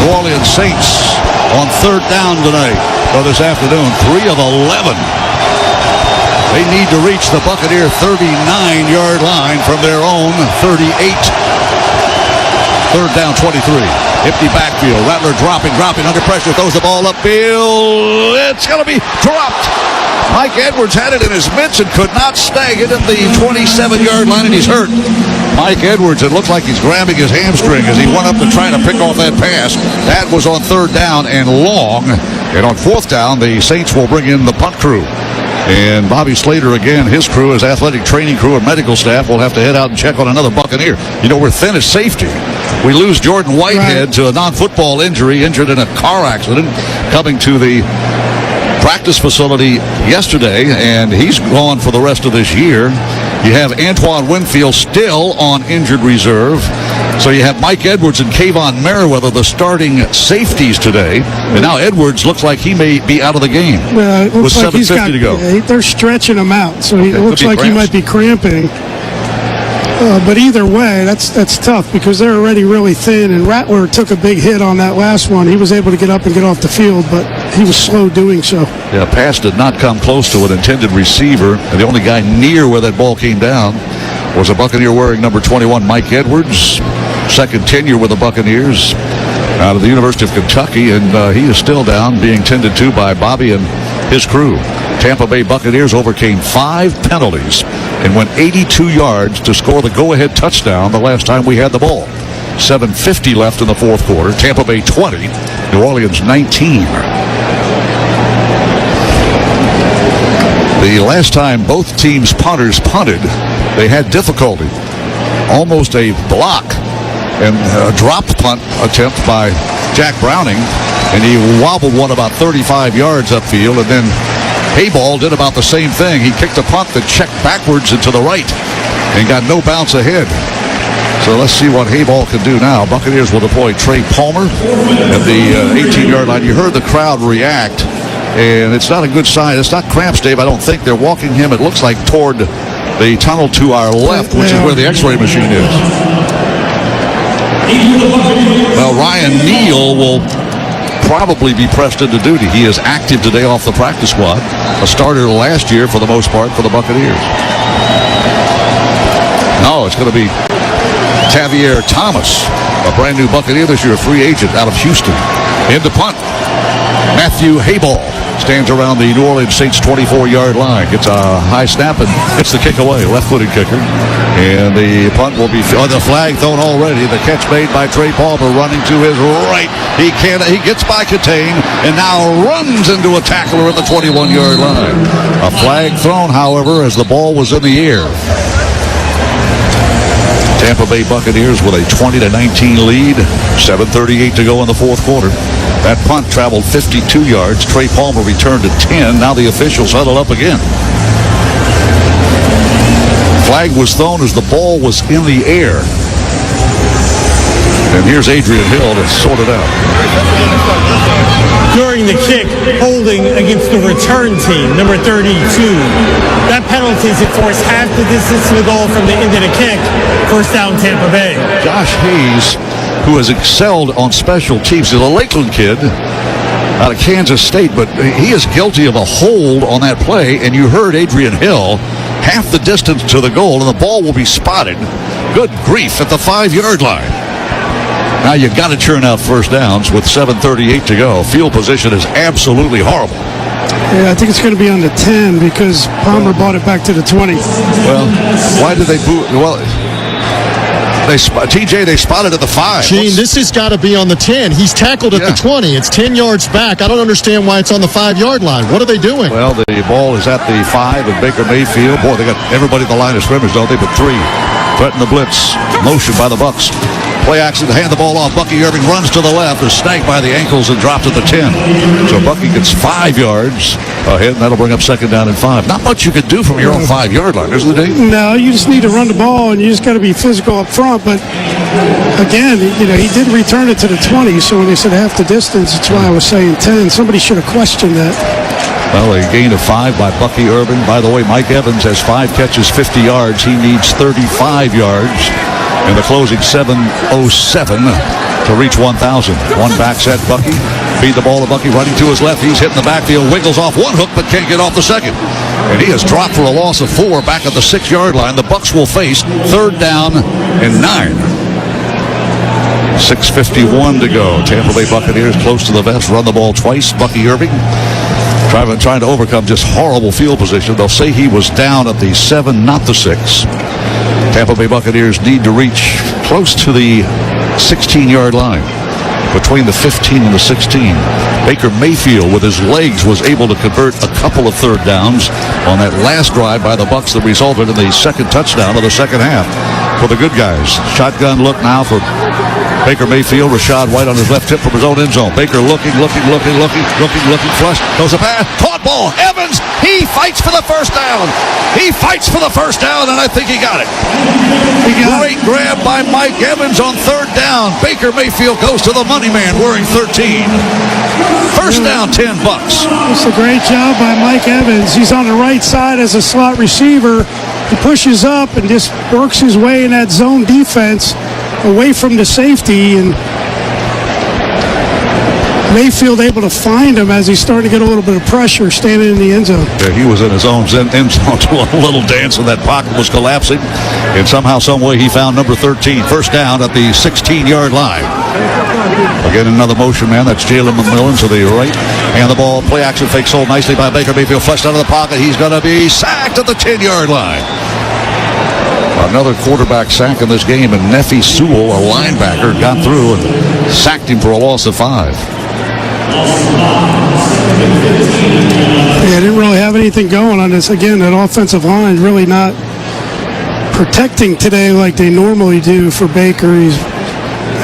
New Orleans Saints on third down tonight, or this afternoon, 3 of 11. They need to reach the Buccaneer 39-yard line from their own 38. Third down, 23. Empty backfield. Rattler dropping under pressure. Throws the ball upfield. It's going to be dropped. Mike Edwards had it in his mitts and could not snag it at the 27-yard line, and he's hurt. Mike Edwards, it looked like he's grabbing his hamstring as he went up to try to pick off that pass. That was on third down and long. And on fourth down, the Saints will bring in the punt crew. And Bobby Slater, again, his crew, his athletic training crew and medical staff will have to head out and check on another Buccaneer. You know, we're thin at safety. We lose Jordan Whitehead to a non-football injury, injured in a car accident, coming to the practice facility yesterday, and he's gone for the rest of this year. You have Antoine Winfield still on injured reserve. So you have Mike Edwards and Kayvon Merriweather, the starting safeties today. And now Edwards looks like he may be out of the game. It looks with like he's 7:50 to go. They're stretching him out, so it looks like cramps. he might be cramping. But either way, that's tough because they're already really thin, and Rattler took a big hit on that last one. He was able to get up and get off the field, but he was slow doing so. Yeah, pass did not come close to an intended receiver. And the only guy near where that ball came down was a Buccaneer wearing number 21, Mike Edwards. Second tenure with the Buccaneers out of the University of Kentucky, and he is still down, being tended to by Bobby and his crew. Tampa Bay Buccaneers overcame 5 penalties and went 82 yards to score the go-ahead touchdown the last time we had the ball. 7:50 left in the fourth quarter. Tampa Bay 20, New Orleans 19. The last time both teams' punters punted, they had difficulty. Almost a block and a dropped punt attempt by Jack Browning, and he wobbled one about 35 yards upfield, and then Hayball did about the same thing. He kicked a punt that checked backwards and to the right and got no bounce ahead. So let's see what Hayball can do now. Buccaneers will deploy Trey Palmer at the 18-yard line. You heard the crowd react, and it's not a good sign. It's not cramps, Dave. I don't think they're walking him, it looks like, toward the tunnel to our left, which is where the x-ray machine is. Well, Ryan Neal will probably be pressed into duty. He is active today off the practice squad. A starter last year for the most part for the Buccaneers. No, it's going to be Tavier Thomas, a brand new Buccaneer this year, a free agent out of Houston. Into punt. Matthew Hayball stands around the New Orleans Saints 24-yard line. Gets a high snap and hits the kick away. Left-footed kicker. And the punt will be the flag thrown already. The catch made by Trey Palmer running to his right. He gets by Contain and now runs into a tackler at the 21-yard line. A flag thrown, however, as the ball was in the air. Tampa Bay Buccaneers with a 20-19 lead. 7:38 to go in the fourth quarter. That punt traveled 52 yards. Trey Palmer returned to 10. Now the officials huddle up again. Flag was thrown as the ball was in the air. And here's Adrian Hill to sort it out. During the kick, holding against the return team, number 32. That penalty is enforced half the distance to the goal from the end of the kick. First down, Tampa Bay. Josh Hayes, who has excelled on special teams, is a Lakeland kid out of Kansas State, but he is guilty of a hold on that play, and you heard Adrian Hill, half the distance to the goal, and the ball will be spotted. Good grief, at the 5-yard line. Now you've got to churn out first downs with 7:38 to go. Field position is absolutely horrible. Yeah, I think it's going to be on the 10 because Palmer brought it back to the 20. Well, why did they boot? Well, they spotted at the 5. Gene, this has got to be on the 10. He's tackled at the 20. It's 10 yards back. I don't understand why it's on the 5-yard line. What are they doing? Well, the ball is at the 5 of Baker Mayfield. Boy, they got everybody at the line of scrimmage, don't they? But 3 threaten the blitz. Motion by the Bucs. Play action, hand the ball off. Bucky Irving runs to the left, is snagged by the ankles and dropped at the 10. So Bucky gets 5 yards ahead, and that'll bring up second down and 5. Not much you could do from your own 5-yard line, isn't it, Dave? No, you just need to run the ball, and you just got to be physical up front. But again, he did return it to the 20. So when they said half the distance, that's why I was saying 10. Somebody should have questioned that. Well, a gain of 5 by Bucky Irving. By the way, Mike Evans has 5 catches, 50 yards. He needs 35 yards in the closing 7:07 to reach 1,000. One back set, Bucky. Feed the ball to Bucky running to his left. He's hitting the backfield, wiggles off one hook, but can't get off the second. And he has dropped for a loss of 4 back at the 6-yard line. The Bucs will face third down and 9. 6:51 to go. Tampa Bay Buccaneers close to the vest, run the ball twice. Bucky Irving trying to overcome just horrible field position. They'll say he was down at the 7, not the 6. Tampa Bay Buccaneers need to reach close to the 16-yard line, between the 15 and the 16. Baker Mayfield, with his legs, was able to convert a couple of third downs on that last drive by the Bucs that resulted in the second touchdown of the second half for the good guys. Shotgun look now for Baker Mayfield. Rashad White on his left hip from his own end zone. Baker looking, flush. Goes a pass. Caught ball. Evans, he fights for the first down. He fights for the first down, and I think he got it. Great grab by Mike Evans on third down. Baker Mayfield goes to the money man wearing 13. First down, 10 bucks. It's a great job by Mike Evans. He's on the right side as a slot receiver. He pushes up and just works his way in that zone defense away from the safety, and Mayfield able to find him as he's starting to get a little bit of pressure standing in the end zone. Yeah, he was in his own end zone doing a little dance, and that pocket was collapsing, and somehow, some way, he found number 13. First down at the 16-yard line. Again, another motion man. That's Jalen McMillan to the right. And the ball, play action fake sold nicely by Baker Mayfield. Flushed out of the pocket. He's going to be sacked at the 10-yard line. Another quarterback sack in this game, and Nephi Sewell, a linebacker, got through and sacked him for a loss of 5. Yeah, didn't really have anything going on this. Again, that offensive line really not protecting today like they normally do for Baker. He's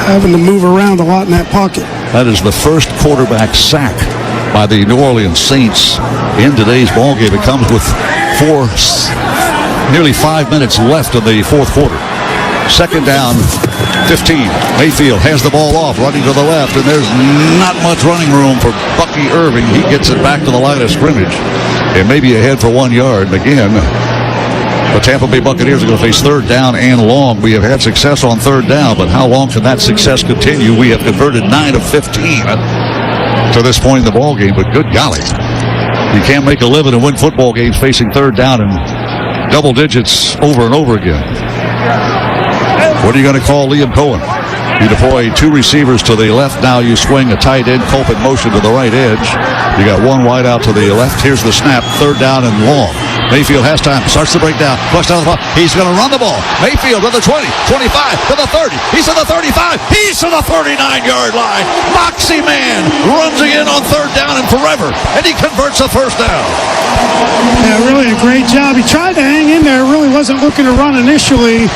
having to move around a lot in that pocket. That is the first quarterback sack by the New Orleans Saints in today's ballgame. It comes with nearly 5 minutes left in the fourth quarter. Second down, 15. Mayfield has the ball off, running to the left, and there's not much running room for Bucky Irving. He gets it back to the line of scrimmage. It may be ahead for 1 yard. And again, the Tampa Bay Buccaneers are going to face third down and long. We have had success on third down, but how long can that success continue? We have converted 9 of 15 to this point in the ballgame, but good golly. You can't make a living and win football games facing third down and double digits over and over again. What are you going to call Liam Cohen? You deploy 2 receivers to the left. Now you swing a tight end, Copeland motion to the right edge. You got 1 wide out to the left. Here's the snap. Third down and long. Mayfield has time. Starts to break down. Flushed out of the ball. He's going to run the ball. Mayfield to the 20, 25, to the 30. He's to the 35. He's to the 39-yard line. Moxie man runs again on third down and forever. And he converts the first down. Yeah, really a great job. He tried to hang in there. Really wasn't looking to run initially.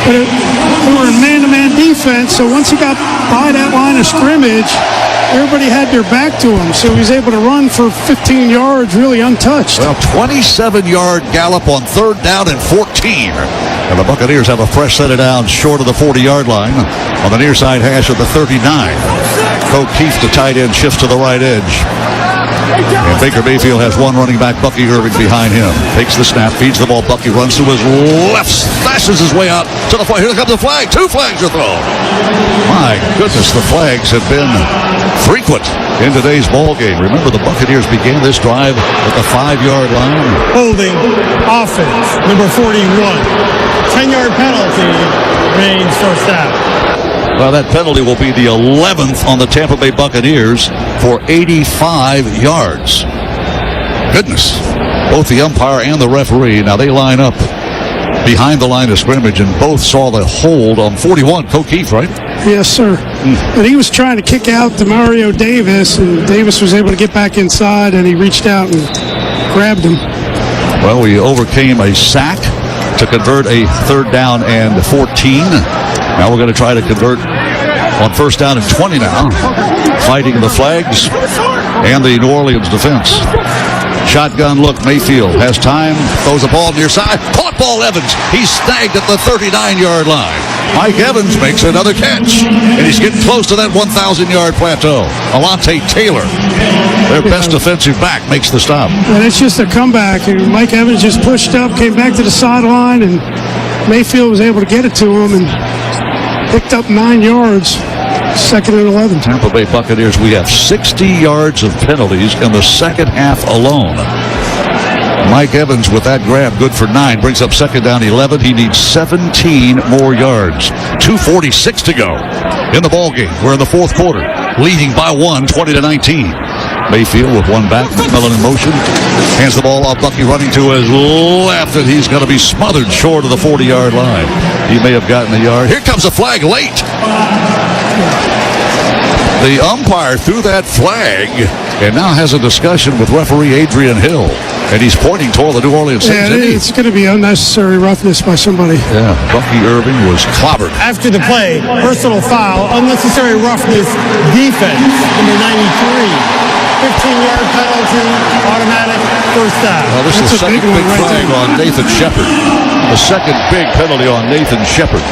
But they were in man-to-man defense. So once he got by that line of scrimmage, everybody had their back to him. So he was able to run for 15 yards really untouched. Well, 27-yard gallop on third down and 14. And the Buccaneers have a fresh set of downs short of the 40-yard line on the near side hash of the 39. O'Keefe, the tight end, shifts to the right edge. And Baker Mayfield has 1 running back, Bucky Irving, behind him. Takes the snap, feeds the ball. Bucky runs to his left, slashes his way out to the flag. Here comes the flag. 2 flags are thrown. My goodness, the flags have been frequent in today's ball game. Remember, the Buccaneers began this drive at the 5-yard line. Holding offense, number 41. 10-yard penalty remains first down. Well, that penalty will be the 11th on the Tampa Bay Buccaneers for 85 yards. Goodness. Both the umpire and the referee, now they line up behind the line of scrimmage, and both saw the hold on 41, O'Keefe, right? Yes, sir. And he was trying to kick out to Mario Davis, and Davis was able to get back inside, and he reached out and grabbed him. Well, we overcame a sack to convert a third down and 14. Now we're going to try to convert on first down and 20 now. Fighting the flags and the New Orleans defense. Shotgun look. Mayfield has time. Throws a ball near side. Caught ball Evans. He's snagged at the 39-yard line. Mike Evans makes another catch. And he's getting close to that 1,000-yard plateau. Alante Taylor, their best defensive back, makes the stop. And it's just a comeback. And Mike Evans just pushed up, came back to the sideline, and Mayfield was able to get it to him and picked up 9 yards. 2nd and 11. Tampa Bay Buccaneers, we have 60 yards of penalties in the second half alone. Mike Evans with that grab, good for 9, brings up 2nd down 11. He needs 17 more yards. 2:46 to go in the ball game. We're in the fourth quarter, leading by 1, 20-19. Mayfield with one back, McMillan in motion, hands the ball off. Bucky running to his left, and he's going to be smothered short of the 40-yard line. He may have gotten a yard. Here comes a flag late. The umpire threw that flag and now has a discussion with referee Adrian Hill, and he's pointing toward the New Orleans Saints. Yeah, it's going to be unnecessary roughness by somebody. Yeah, Bucky Irving was clobbered. After the play, personal foul, unnecessary roughness, defense, number 93. 15-yard penalty, automatic first down. Well, this is the second big flag on Nathan Shepard. The second big penalty on Nathan Shepard.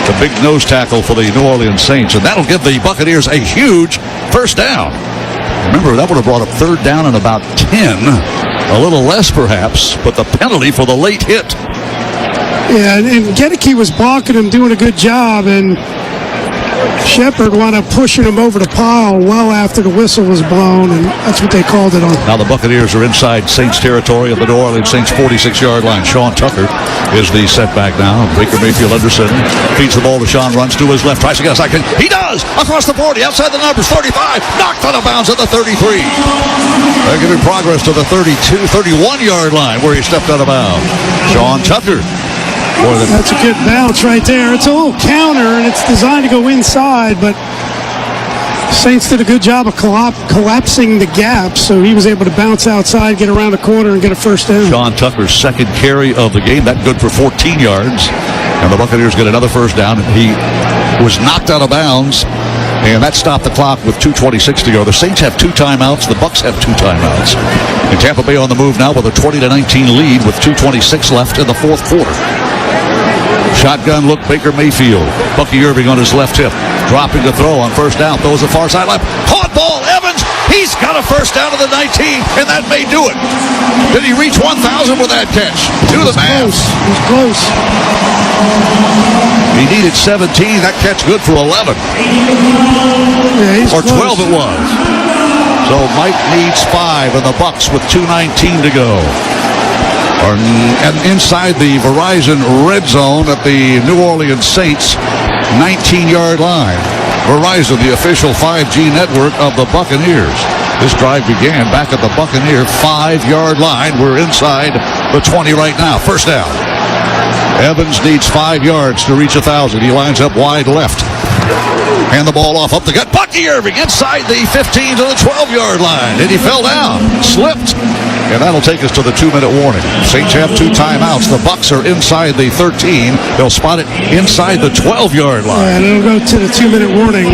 The big nose tackle for the New Orleans Saints, and that'll give the Buccaneers a huge first down. Remember, that would have brought up 3rd down and about 10. A little less, perhaps, but the penalty for the late hit. Yeah, and Gedeke was blocking him, doing a good job, and Shepard wound up pushing him over the pile well after the whistle was blown, and that's what they called it on. Now the Buccaneers are inside Saints territory of the New Orleans Saints 46-yard line. Sean Tucker is the setback now. Baker Mayfield under center. Feeds the ball to Sean, runs to his left, tries to get a second. He does! Across the 40, outside the numbers, 35. Knocked out of bounds at the 33. They're giving progress to the 31-yard line where he stepped out of bounds. Sean Tucker. That's a good bounce right there. It's a little counter, and it's designed to go inside, but Saints did a good job of collapsing the gap, so he was able to bounce outside, get around the corner, and get a first down. Sean Tucker's second carry of the game. That good for 14 yards. And the Buccaneers get another first down, and he was knocked out of bounds, and that stopped the clock with 2:26 to go. The Saints have 2 timeouts. The Bucs have 2 timeouts. And Tampa Bay on the move now with a 20-19 lead with 2:26 left in the fourth quarter. Shotgun look, Baker Mayfield. Bucky Irving on his left hip. Dropping to throw on first down. Throws the far sideline. Caught ball, Evans. He's got a first down to the 19, and that may do it. Did he reach 1,000 with that catch? Do the math. He's close. He needed 17. That catch good for 11. Yeah, or 12 it was. So Mike needs 5, and the Bucs with 2:19 to go. And inside the Verizon red zone at the New Orleans Saints 19-yard line. Verizon, the official 5G network of the Buccaneers. This drive began back at the Buccaneer 5-yard line. We're inside the 20 right now. First down. Evans needs 5 yards to reach 1,000. He lines up wide left. Hand the ball off up the gut. Bucky Irving inside the 15 to the 12-yard line. And he fell down. Slipped. And that'll take us to the 2-minute warning. Saints have 2 timeouts. The Bucs are inside the 13. They'll spot it inside the 12-yard line. And it'll go to the 2-minute warning.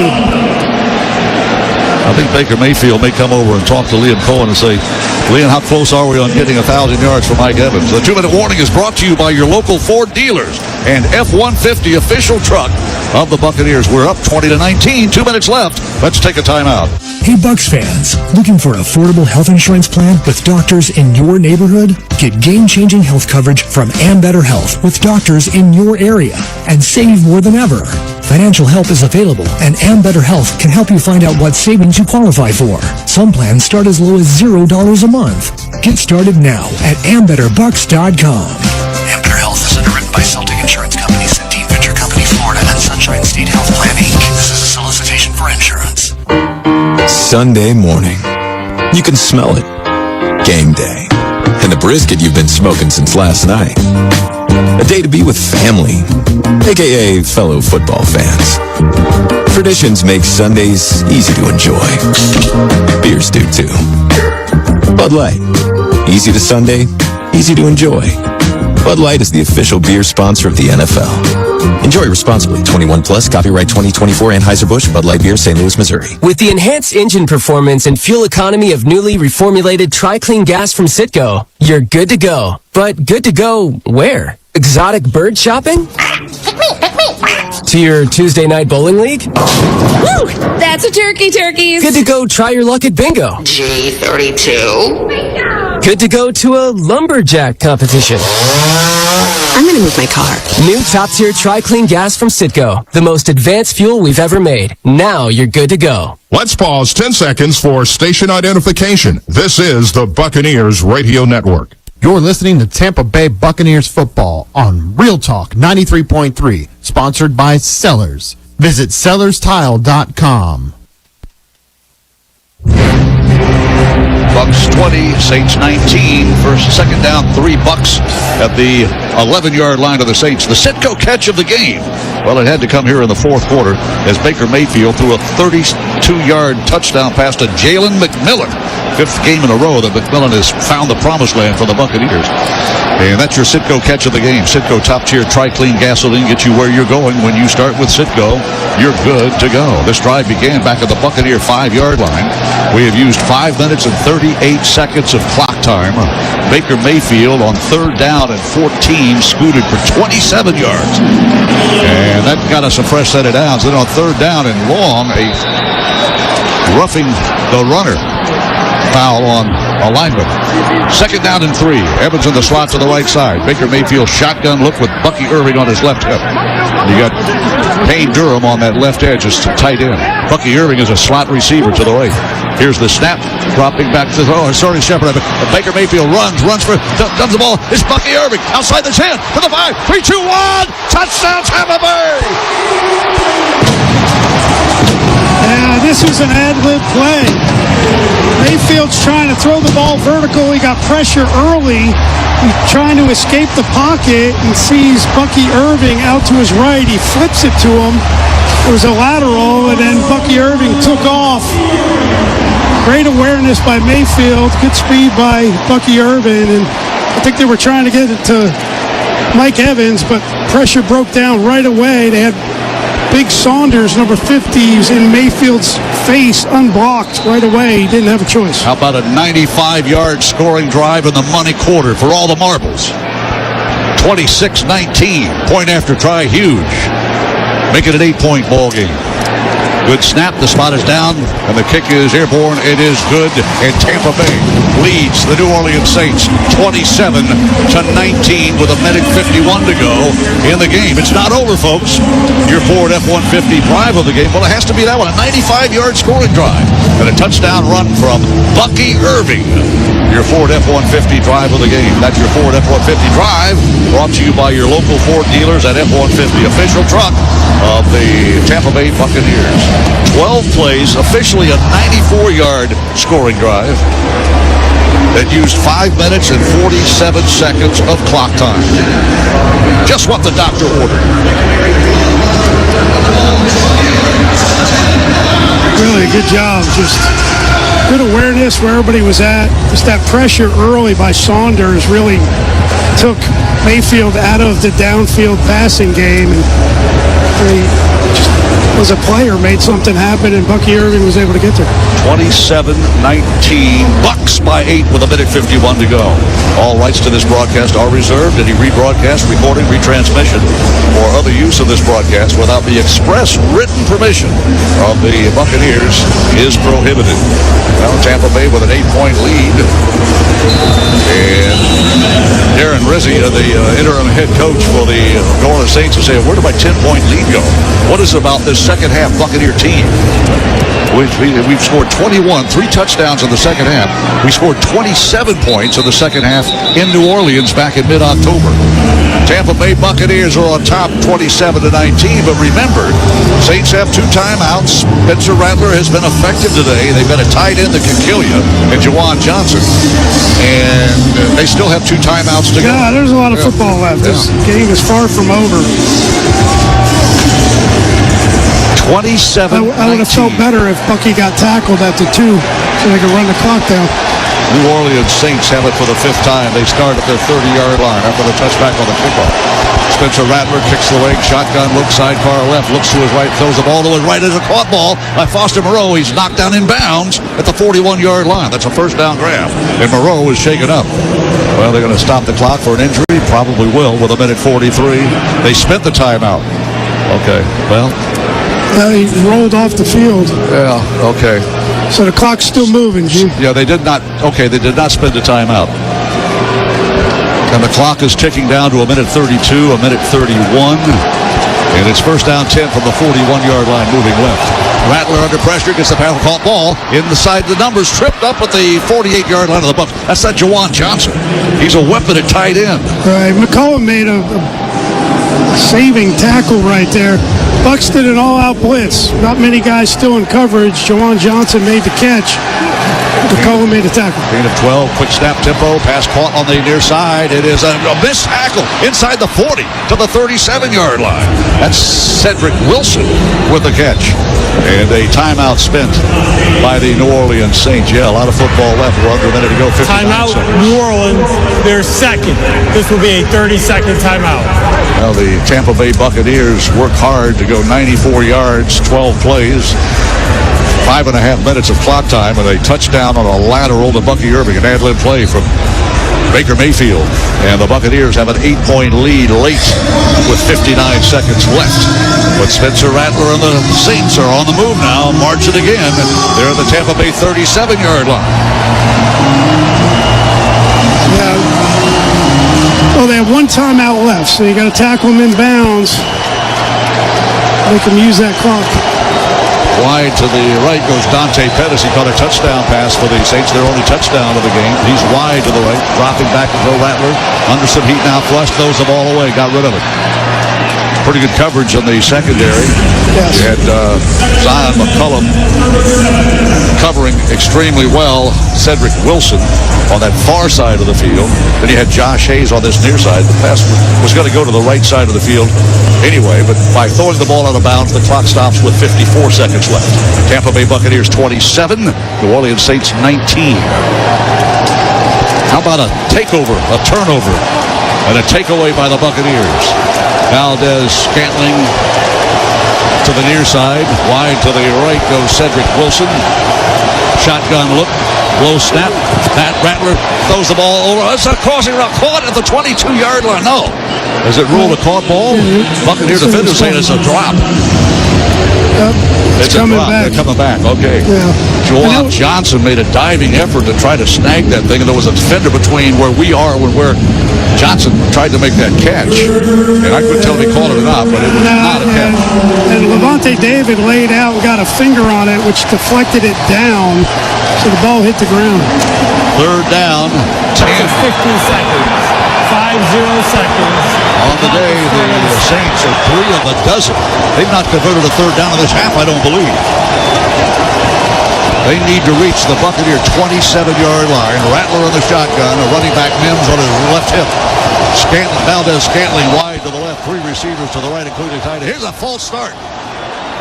I think Baker Mayfield may come over and talk to Liam Cohen and say, Liam, how close are we on getting 1,000 yards for Mike Evans? The 2-minute warning is brought to you by your local Ford dealers and F-150 official truck of the Buccaneers. We're up 20-19. 2 minutes left. Let's take a timeout. Hey, Bucs fans, looking for an affordable health insurance plan with doctors in your neighborhood? Get game-changing health coverage from Ambetter Health with doctors in your area and save more than ever. Financial help is available, and Ambetter Health can help you find out what savings you qualify for. Some plans start as low as $0 a month. Get started now at AmbetterBucks.com. Ambetter Health is underwritten by Celtic Insurance Company, Centene Venture Company, Florida, and Sunshine State Health Plan, Inc. This is a solicitation for insurance. Sunday morning. You can smell it. Game day. And the brisket you've been smoking since last night. A day to be with family, a.k.a. fellow football fans. Traditions make Sundays easy to enjoy. Beers do too. Bud Light. Easy to Sunday, easy to enjoy. Bud Light is the official beer sponsor of the NFL. Enjoy responsibly. 21 plus. Copyright 2024 Anheuser-Busch Bud Light Beer, St. Louis, Missouri. With the enhanced engine performance and fuel economy of newly reformulated Tri-Clean gas from Citgo, you're good to go. But good to go where? Exotic bird shopping? To your Tuesday night bowling league? Woo! That's a turkeys. Good to go try your luck at bingo. G32. Good to go to a lumberjack competition. I'm gonna move my car. New top-tier Tri-Clean gas from Citgo. The most advanced fuel we've ever made. Now you're good to go. Let's pause 10 seconds for station identification. This is the Buccaneers Radio Network. You're listening to Tampa Bay Buccaneers football on Real Talk 93.3, sponsored by Sellers. Visit sellerstile.com. Bucks 20, Saints 19. Second down, $3 at the 11-yard line of the Saints. The Citgo catch of the game. Well, it had to come here in the fourth quarter as Baker Mayfield threw a 32-yard touchdown pass to Jalen McMillan. Fifth game in a row that McMillan has found the promised land for the Buccaneers. And that's your Citgo catch of the game. Citgo top-tier Tri-Clean gasoline gets you where you're going. When you start with Citgo, you're good to go. This drive began back at the Buccaneer 5-yard line. We have used 5 minutes and 38 seconds of clock time. Baker Mayfield on third down and 14 scooted for 27 yards. And that got us a fresh set of downs. Then on third down and long, a roughing the runner foul on a lineman. Second down and 3. Evans in the slot to the right side. Baker Mayfield shotgun look with Bucky Irving on his left hip. You got Payne Durham on that left edge as tight end. Bucky Irving is a slot receiver to the right. Here's the snap, dropping back to sorry, Shepard. Baker Mayfield runs for, dumps the ball. It's Bucky Irving outside the 10 to the 5. 3, 2, 1. Touchdown, Tampa Bay. Yeah, this was an ad-lib play. Mayfield's trying to throw the ball vertical. He got pressure early. He's trying to escape the pocket and sees Bucky Irving out to his right. He flips it to him. There was a lateral, and then Bucky Irving took off. Great awareness by Mayfield. Good speed by Bucky Irving. And I think they were trying to get it to Mike Evans, but pressure broke down right away. They had Big Saunders, number 50s, in Mayfield's face, unblocked right away. He didn't have a choice. How about a 95-yard scoring drive in the money quarter for all the marbles? 26-19. Point after try, huge. Make it an 8-point ball game. Good snap. The spot is down, and the kick is airborne. It is good, and Tampa Bay leads the New Orleans Saints 27-19 with a minute 51 to go in the game. It's not over, folks. Your Ford F-150 drive of the game. Well, it has to be that one. A 95-yard scoring drive and a touchdown run from Bucky Irving. Your Ford F-150 drive of the game. That's your Ford F-150 drive, brought to you by your local Ford dealers at F-150, official truck of the Tampa Bay Buccaneers. 12 plays, officially a 94-yard scoring drive that used 5 minutes and 47 seconds of clock time. Just what the doctor ordered. Really good job. Just good awareness where everybody was at. Just that pressure early by Saunders really took Mayfield out of the downfield passing game, and he just was a player, made something happen, and Bucky Irving was able to get there. 27-19, Bucks by 8 with a minute 51 to go. All rights to this broadcast are reserved. Any rebroadcast, recording, retransmission, or other use of this broadcast without the express written permission of the Buccaneers is prohibited. Well, Tampa Bay with an 8-point lead. And Darren Rizzi, the interim head coach for the New Orleans Saints, is saying, where did my 10-point lead go? What is about this second half Buccaneer team? We've scored 21, 3 touchdowns in the second half. We scored 27 points in the second half in New Orleans back in mid-October. Tampa Bay Buccaneers are on top 27-19, but remember, Saints have 2 timeouts. Spencer Rattler has been effective today. They've got a tight end that can kill you, and Jawan Johnson. And they still have 2 timeouts to go. Yeah, there's a lot of football left. This game is far from over. 27-19. I would have felt better if Bucky got tackled at the 2 so they could run the clock down. New Orleans Saints have it for the 5th time. They start at their 30-yard line after the touchback on the kickoff. Spencer Rattler kicks the wing, shotgun look, sidecar left, looks to his right, throws the ball to his right. It's a caught ball by Foster Moreau. He's knocked down in bounds at the 41-yard line. That's a first down grab, and Moreau is shaken up. Well, they're going to stop the clock for an injury. Probably will with 1:43. They spent the timeout. Okay, well. He rolled off the field. Yeah, okay. So the clock's still moving, Jim. Yeah, they did not spend the timeout. And the clock is ticking down to 1:32, 1:31. And it's first down 10 from the 41-yard line, moving left. Rattler under pressure, gets the paddle, caught ball inside the numbers, tripped up at the 48-yard line of the Bucs. That's not Jawan Johnson. He's a weapon at tight end. Right, McCollum made a saving tackle right there. Bucs did an all-out blitz. Not many guys still in coverage. Jawan Johnson made the catch. McCollum made a tackle. Gain of 12, quick snap tempo, pass caught on the near side. It is a missed tackle inside the 40 to the 37-yard line. That's Cedric Wilson with the catch. And a timeout spent by the New Orleans Saints. Yeah, a lot of football left. We're under a minute to go. 59 timeout, seconds. New Orleans, they're second. This will be a 30-second timeout. Well, the Tampa Bay Buccaneers work hard to go 94 yards, 12 plays. 5.5 minutes of clock time, and a touchdown on a lateral to Bucky Irving, an ad-lib play from Baker Mayfield. And the Buccaneers have an 8-point lead late with 59 seconds left. But Spencer Rattler and the Saints are on the move now, marching again. They're at the Tampa Bay 37-yard line. Yeah. Well, they have one timeout left, so you got to tackle them in bounds. Make them use that clock. Wide to the right goes Dante Pettis. He caught a touchdown pass for the Saints, their only touchdown of the game. He's wide to the right, dropping back to Joe Rattler. Under some heat now, flushed, throws the ball away, got rid of it. Pretty good coverage on the secondary. Yes. You had Zion McCollum covering extremely well Cedric Wilson on that far side of the field. Then you had Josh Hayes on this near side. The pass was going to go to the right side of the field anyway, but by throwing the ball out of bounds, the clock stops with 54 seconds left. Tampa Bay Buccaneers 27, New Orleans Saints 19. How about a takeover, a turnover, and a takeaway by the Buccaneers? Valdez Scantling to the near side. Wide to the right goes Cedric Wilson. Shotgun look. Low snap. Pat Rattler throws the ball over. It's a crossing route. Caught at the 22-yard line. No. Is it ruled a caught ball? Buccaneer defenders saying it's a drop. It's a coming drop. back. They're coming back. Okay. Yeah. Jawan Johnson made a diving effort to try to snag that thing, and there was a defender between where we are and where Johnson tried to make that catch. And I couldn't tell if he called it or not, but it was not a catch. And Levante David laid out and got a finger on it, which deflected it down, so the ball hit the ground. Third down, 10. 15 seconds. 5-0 seconds. On the day, the Saints are 3 of a dozen. They've not converted a third down in this half, I don't believe. They need to reach the Buccaneer 27-yard line. Rattler on the shotgun, a running back Mims on his left hip. Valdez Scantling wide to the left, 3 receivers to the right, including tight end. Here's a false start.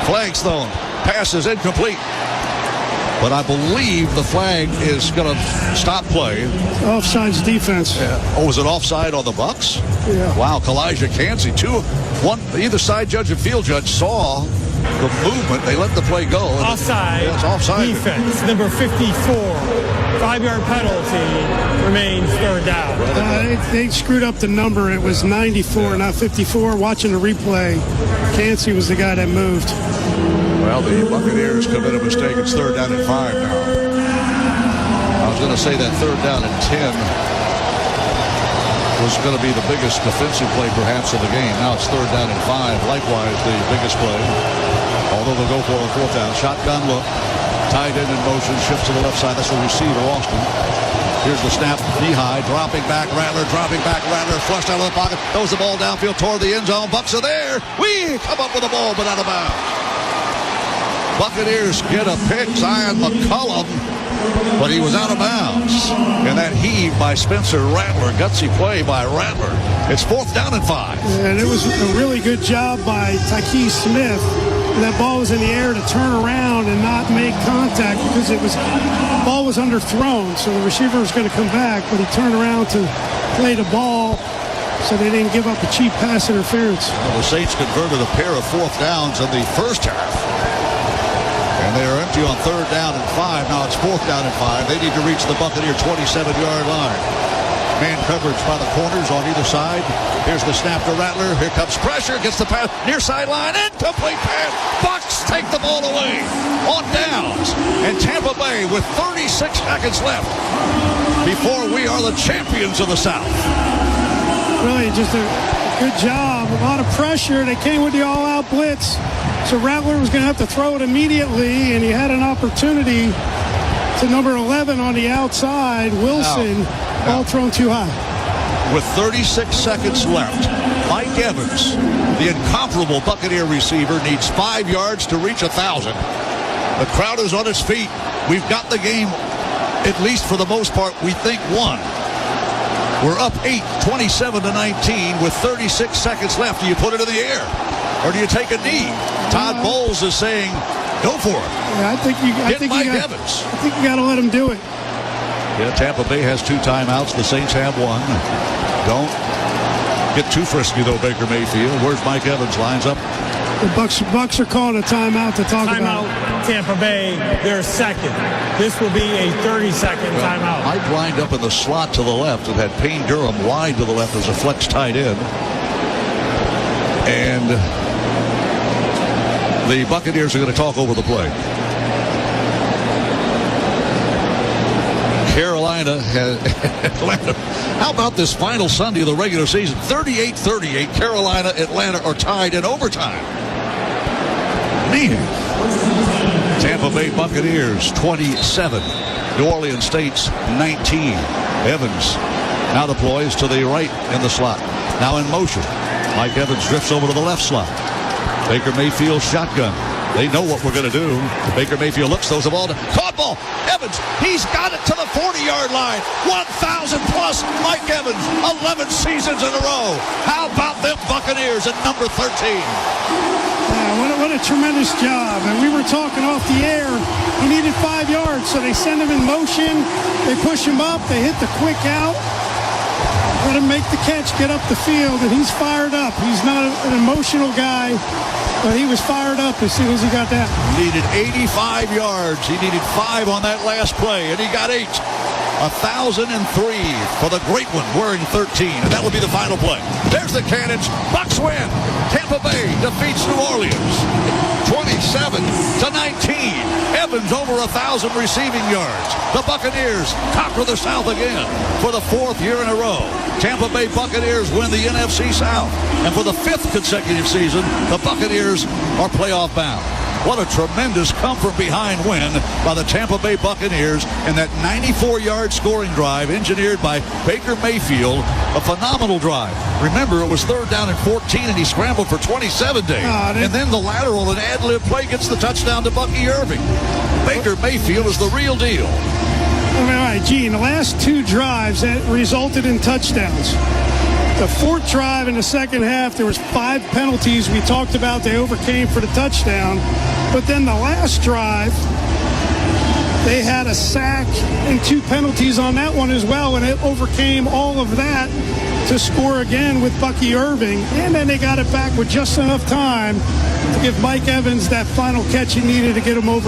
Flags thrown. Pass is incomplete. But I believe the flag is going to stop play. Offsides defense. Yeah. Oh, was it offside on the Bucs? Yeah. Wow, Kalijah Cansey. Either side judge and field judge saw the movement. They let the play go. Offside. Yes, offside. Defense, number 54. 5-yard penalty, remains third down. They screwed up the number. It was 94, not 54. Watching the replay, Cansey was the guy that moved. Well, the Buccaneers committed a mistake. It's third down and 5 now. I was going to say that third down and 10 was going to be the biggest defensive play perhaps of the game. Now it's third down and 5. Likewise, the biggest play. Although they'll go for a fourth down. Shotgun look. Tight end in motion. Shifts to the left side. That's the receiver, Austin. Here's the snap. Knee-high. Dropping back. Rattler. Flushed out of the pocket. Throws the ball downfield toward the end zone. Bucs are there. We come up with the ball, but out of bounds. Buccaneers get a pick. Zion McCollum, but he was out of bounds. And that heave by Spencer Rattler. Gutsy play by Rattler. It's fourth down and 5. And it was a really good job by Tyke Smith that ball was in the air to turn around and not make contact because the ball was underthrown. So the receiver was going to come back, but he turned around to play the ball so they didn't give up a cheap pass interference. Well, the Saints converted a pair of fourth downs in the first half. And they are empty on 3rd down and 5. Now it's 4th down and 5. They need to reach the Buccaneer 27-yard line. Man coverage by the corners on either side. Here's the snap to Rattler. Here comes pressure. Gets the pass. Near sideline. Incomplete pass. Bucs take the ball away on downs. And Tampa Bay with 36 seconds left before we are the champions of the South. Really just a good job. A lot of pressure. They came with the all-out blitz. So Rattler was going to have to throw it immediately, and he had an opportunity to number 11 on the outside. Wilson, ball thrown too high. With 36 seconds left, Mike Evans, the incomparable Buccaneer receiver, needs 5 yards to reach 1,000. The crowd is on its feet. We've got the game, at least for the most part, we think won. We're up 8, 27-19 with 36 seconds left. Do you put it in the air? Or do you take a knee? Todd Bowles is saying, go for it. Yeah, I think you got to let him do it. Yeah, Tampa Bay has 2 timeouts. The Saints have 1. Don't get too frisky, though, Baker Mayfield. Where's Mike Evans? Lines up. The Bucs are calling a timeout to talk about Tampa Bay, their second. This will be a 30-second timeout. Mike lined up in the slot to the left and had Payne Durham wide to the left as a flex tight end. And the Buccaneers are going to talk over the play. Carolina has Atlanta. How about this final Sunday of the regular season? 38-38. Carolina, Atlanta are tied in overtime. Man. Tampa Bay Buccaneers 27. New Orleans Saints 19. Evans now deploys to the right in the slot. Now in motion. Mike Evans drifts over to the left slot. Baker Mayfield shotgun. They know what we're going to do. Baker Mayfield looks, throws the ball. Caught ball. Evans, he's got it to the 40-yard line. 1,000 plus. Mike Evans, 11 seasons in a row. How about them Buccaneers at number 13? Yeah, what a tremendous job. And we were talking off the air. He needed 5 yards, so they send him in motion. They push him up. They hit the quick out. Let him make the catch, get up the field, and he's fired up. He's not an emotional guy, but he was fired up as soon as he got that. Needed 85 yards. He needed 5 on that last play, and he got 8. 1,003 for the great one wearing 13, and that will be the final play. There's the Cannons. Bucs win. Tampa Bay defeats New Orleans 27-19. Evans over 1,000 receiving yards. The Buccaneers conquer the South again for the 4th year in a row. Tampa Bay Buccaneers win the NFC South, and for the 5th consecutive season, the Buccaneers are playoff bound. What a tremendous come-from-behind win by the Tampa Bay Buccaneers in that 94-yard scoring drive engineered by Baker Mayfield. A phenomenal drive. Remember, it was 3rd down and 14, and he scrambled for 27 days. And then the lateral and ad-lib play gets the touchdown to Bucky Irving. Baker Mayfield is the real deal. All right, Gene, the last 2 drives that resulted in touchdowns. The 4th drive in the second half, there was 5 penalties we talked about they overcame for the touchdown. But then the last drive, they had a sack and 2 penalties on that one as well, and it overcame all of that to score again with Bucky Irving. And then they got it back with just enough time to give Mike Evans that final catch he needed to get him over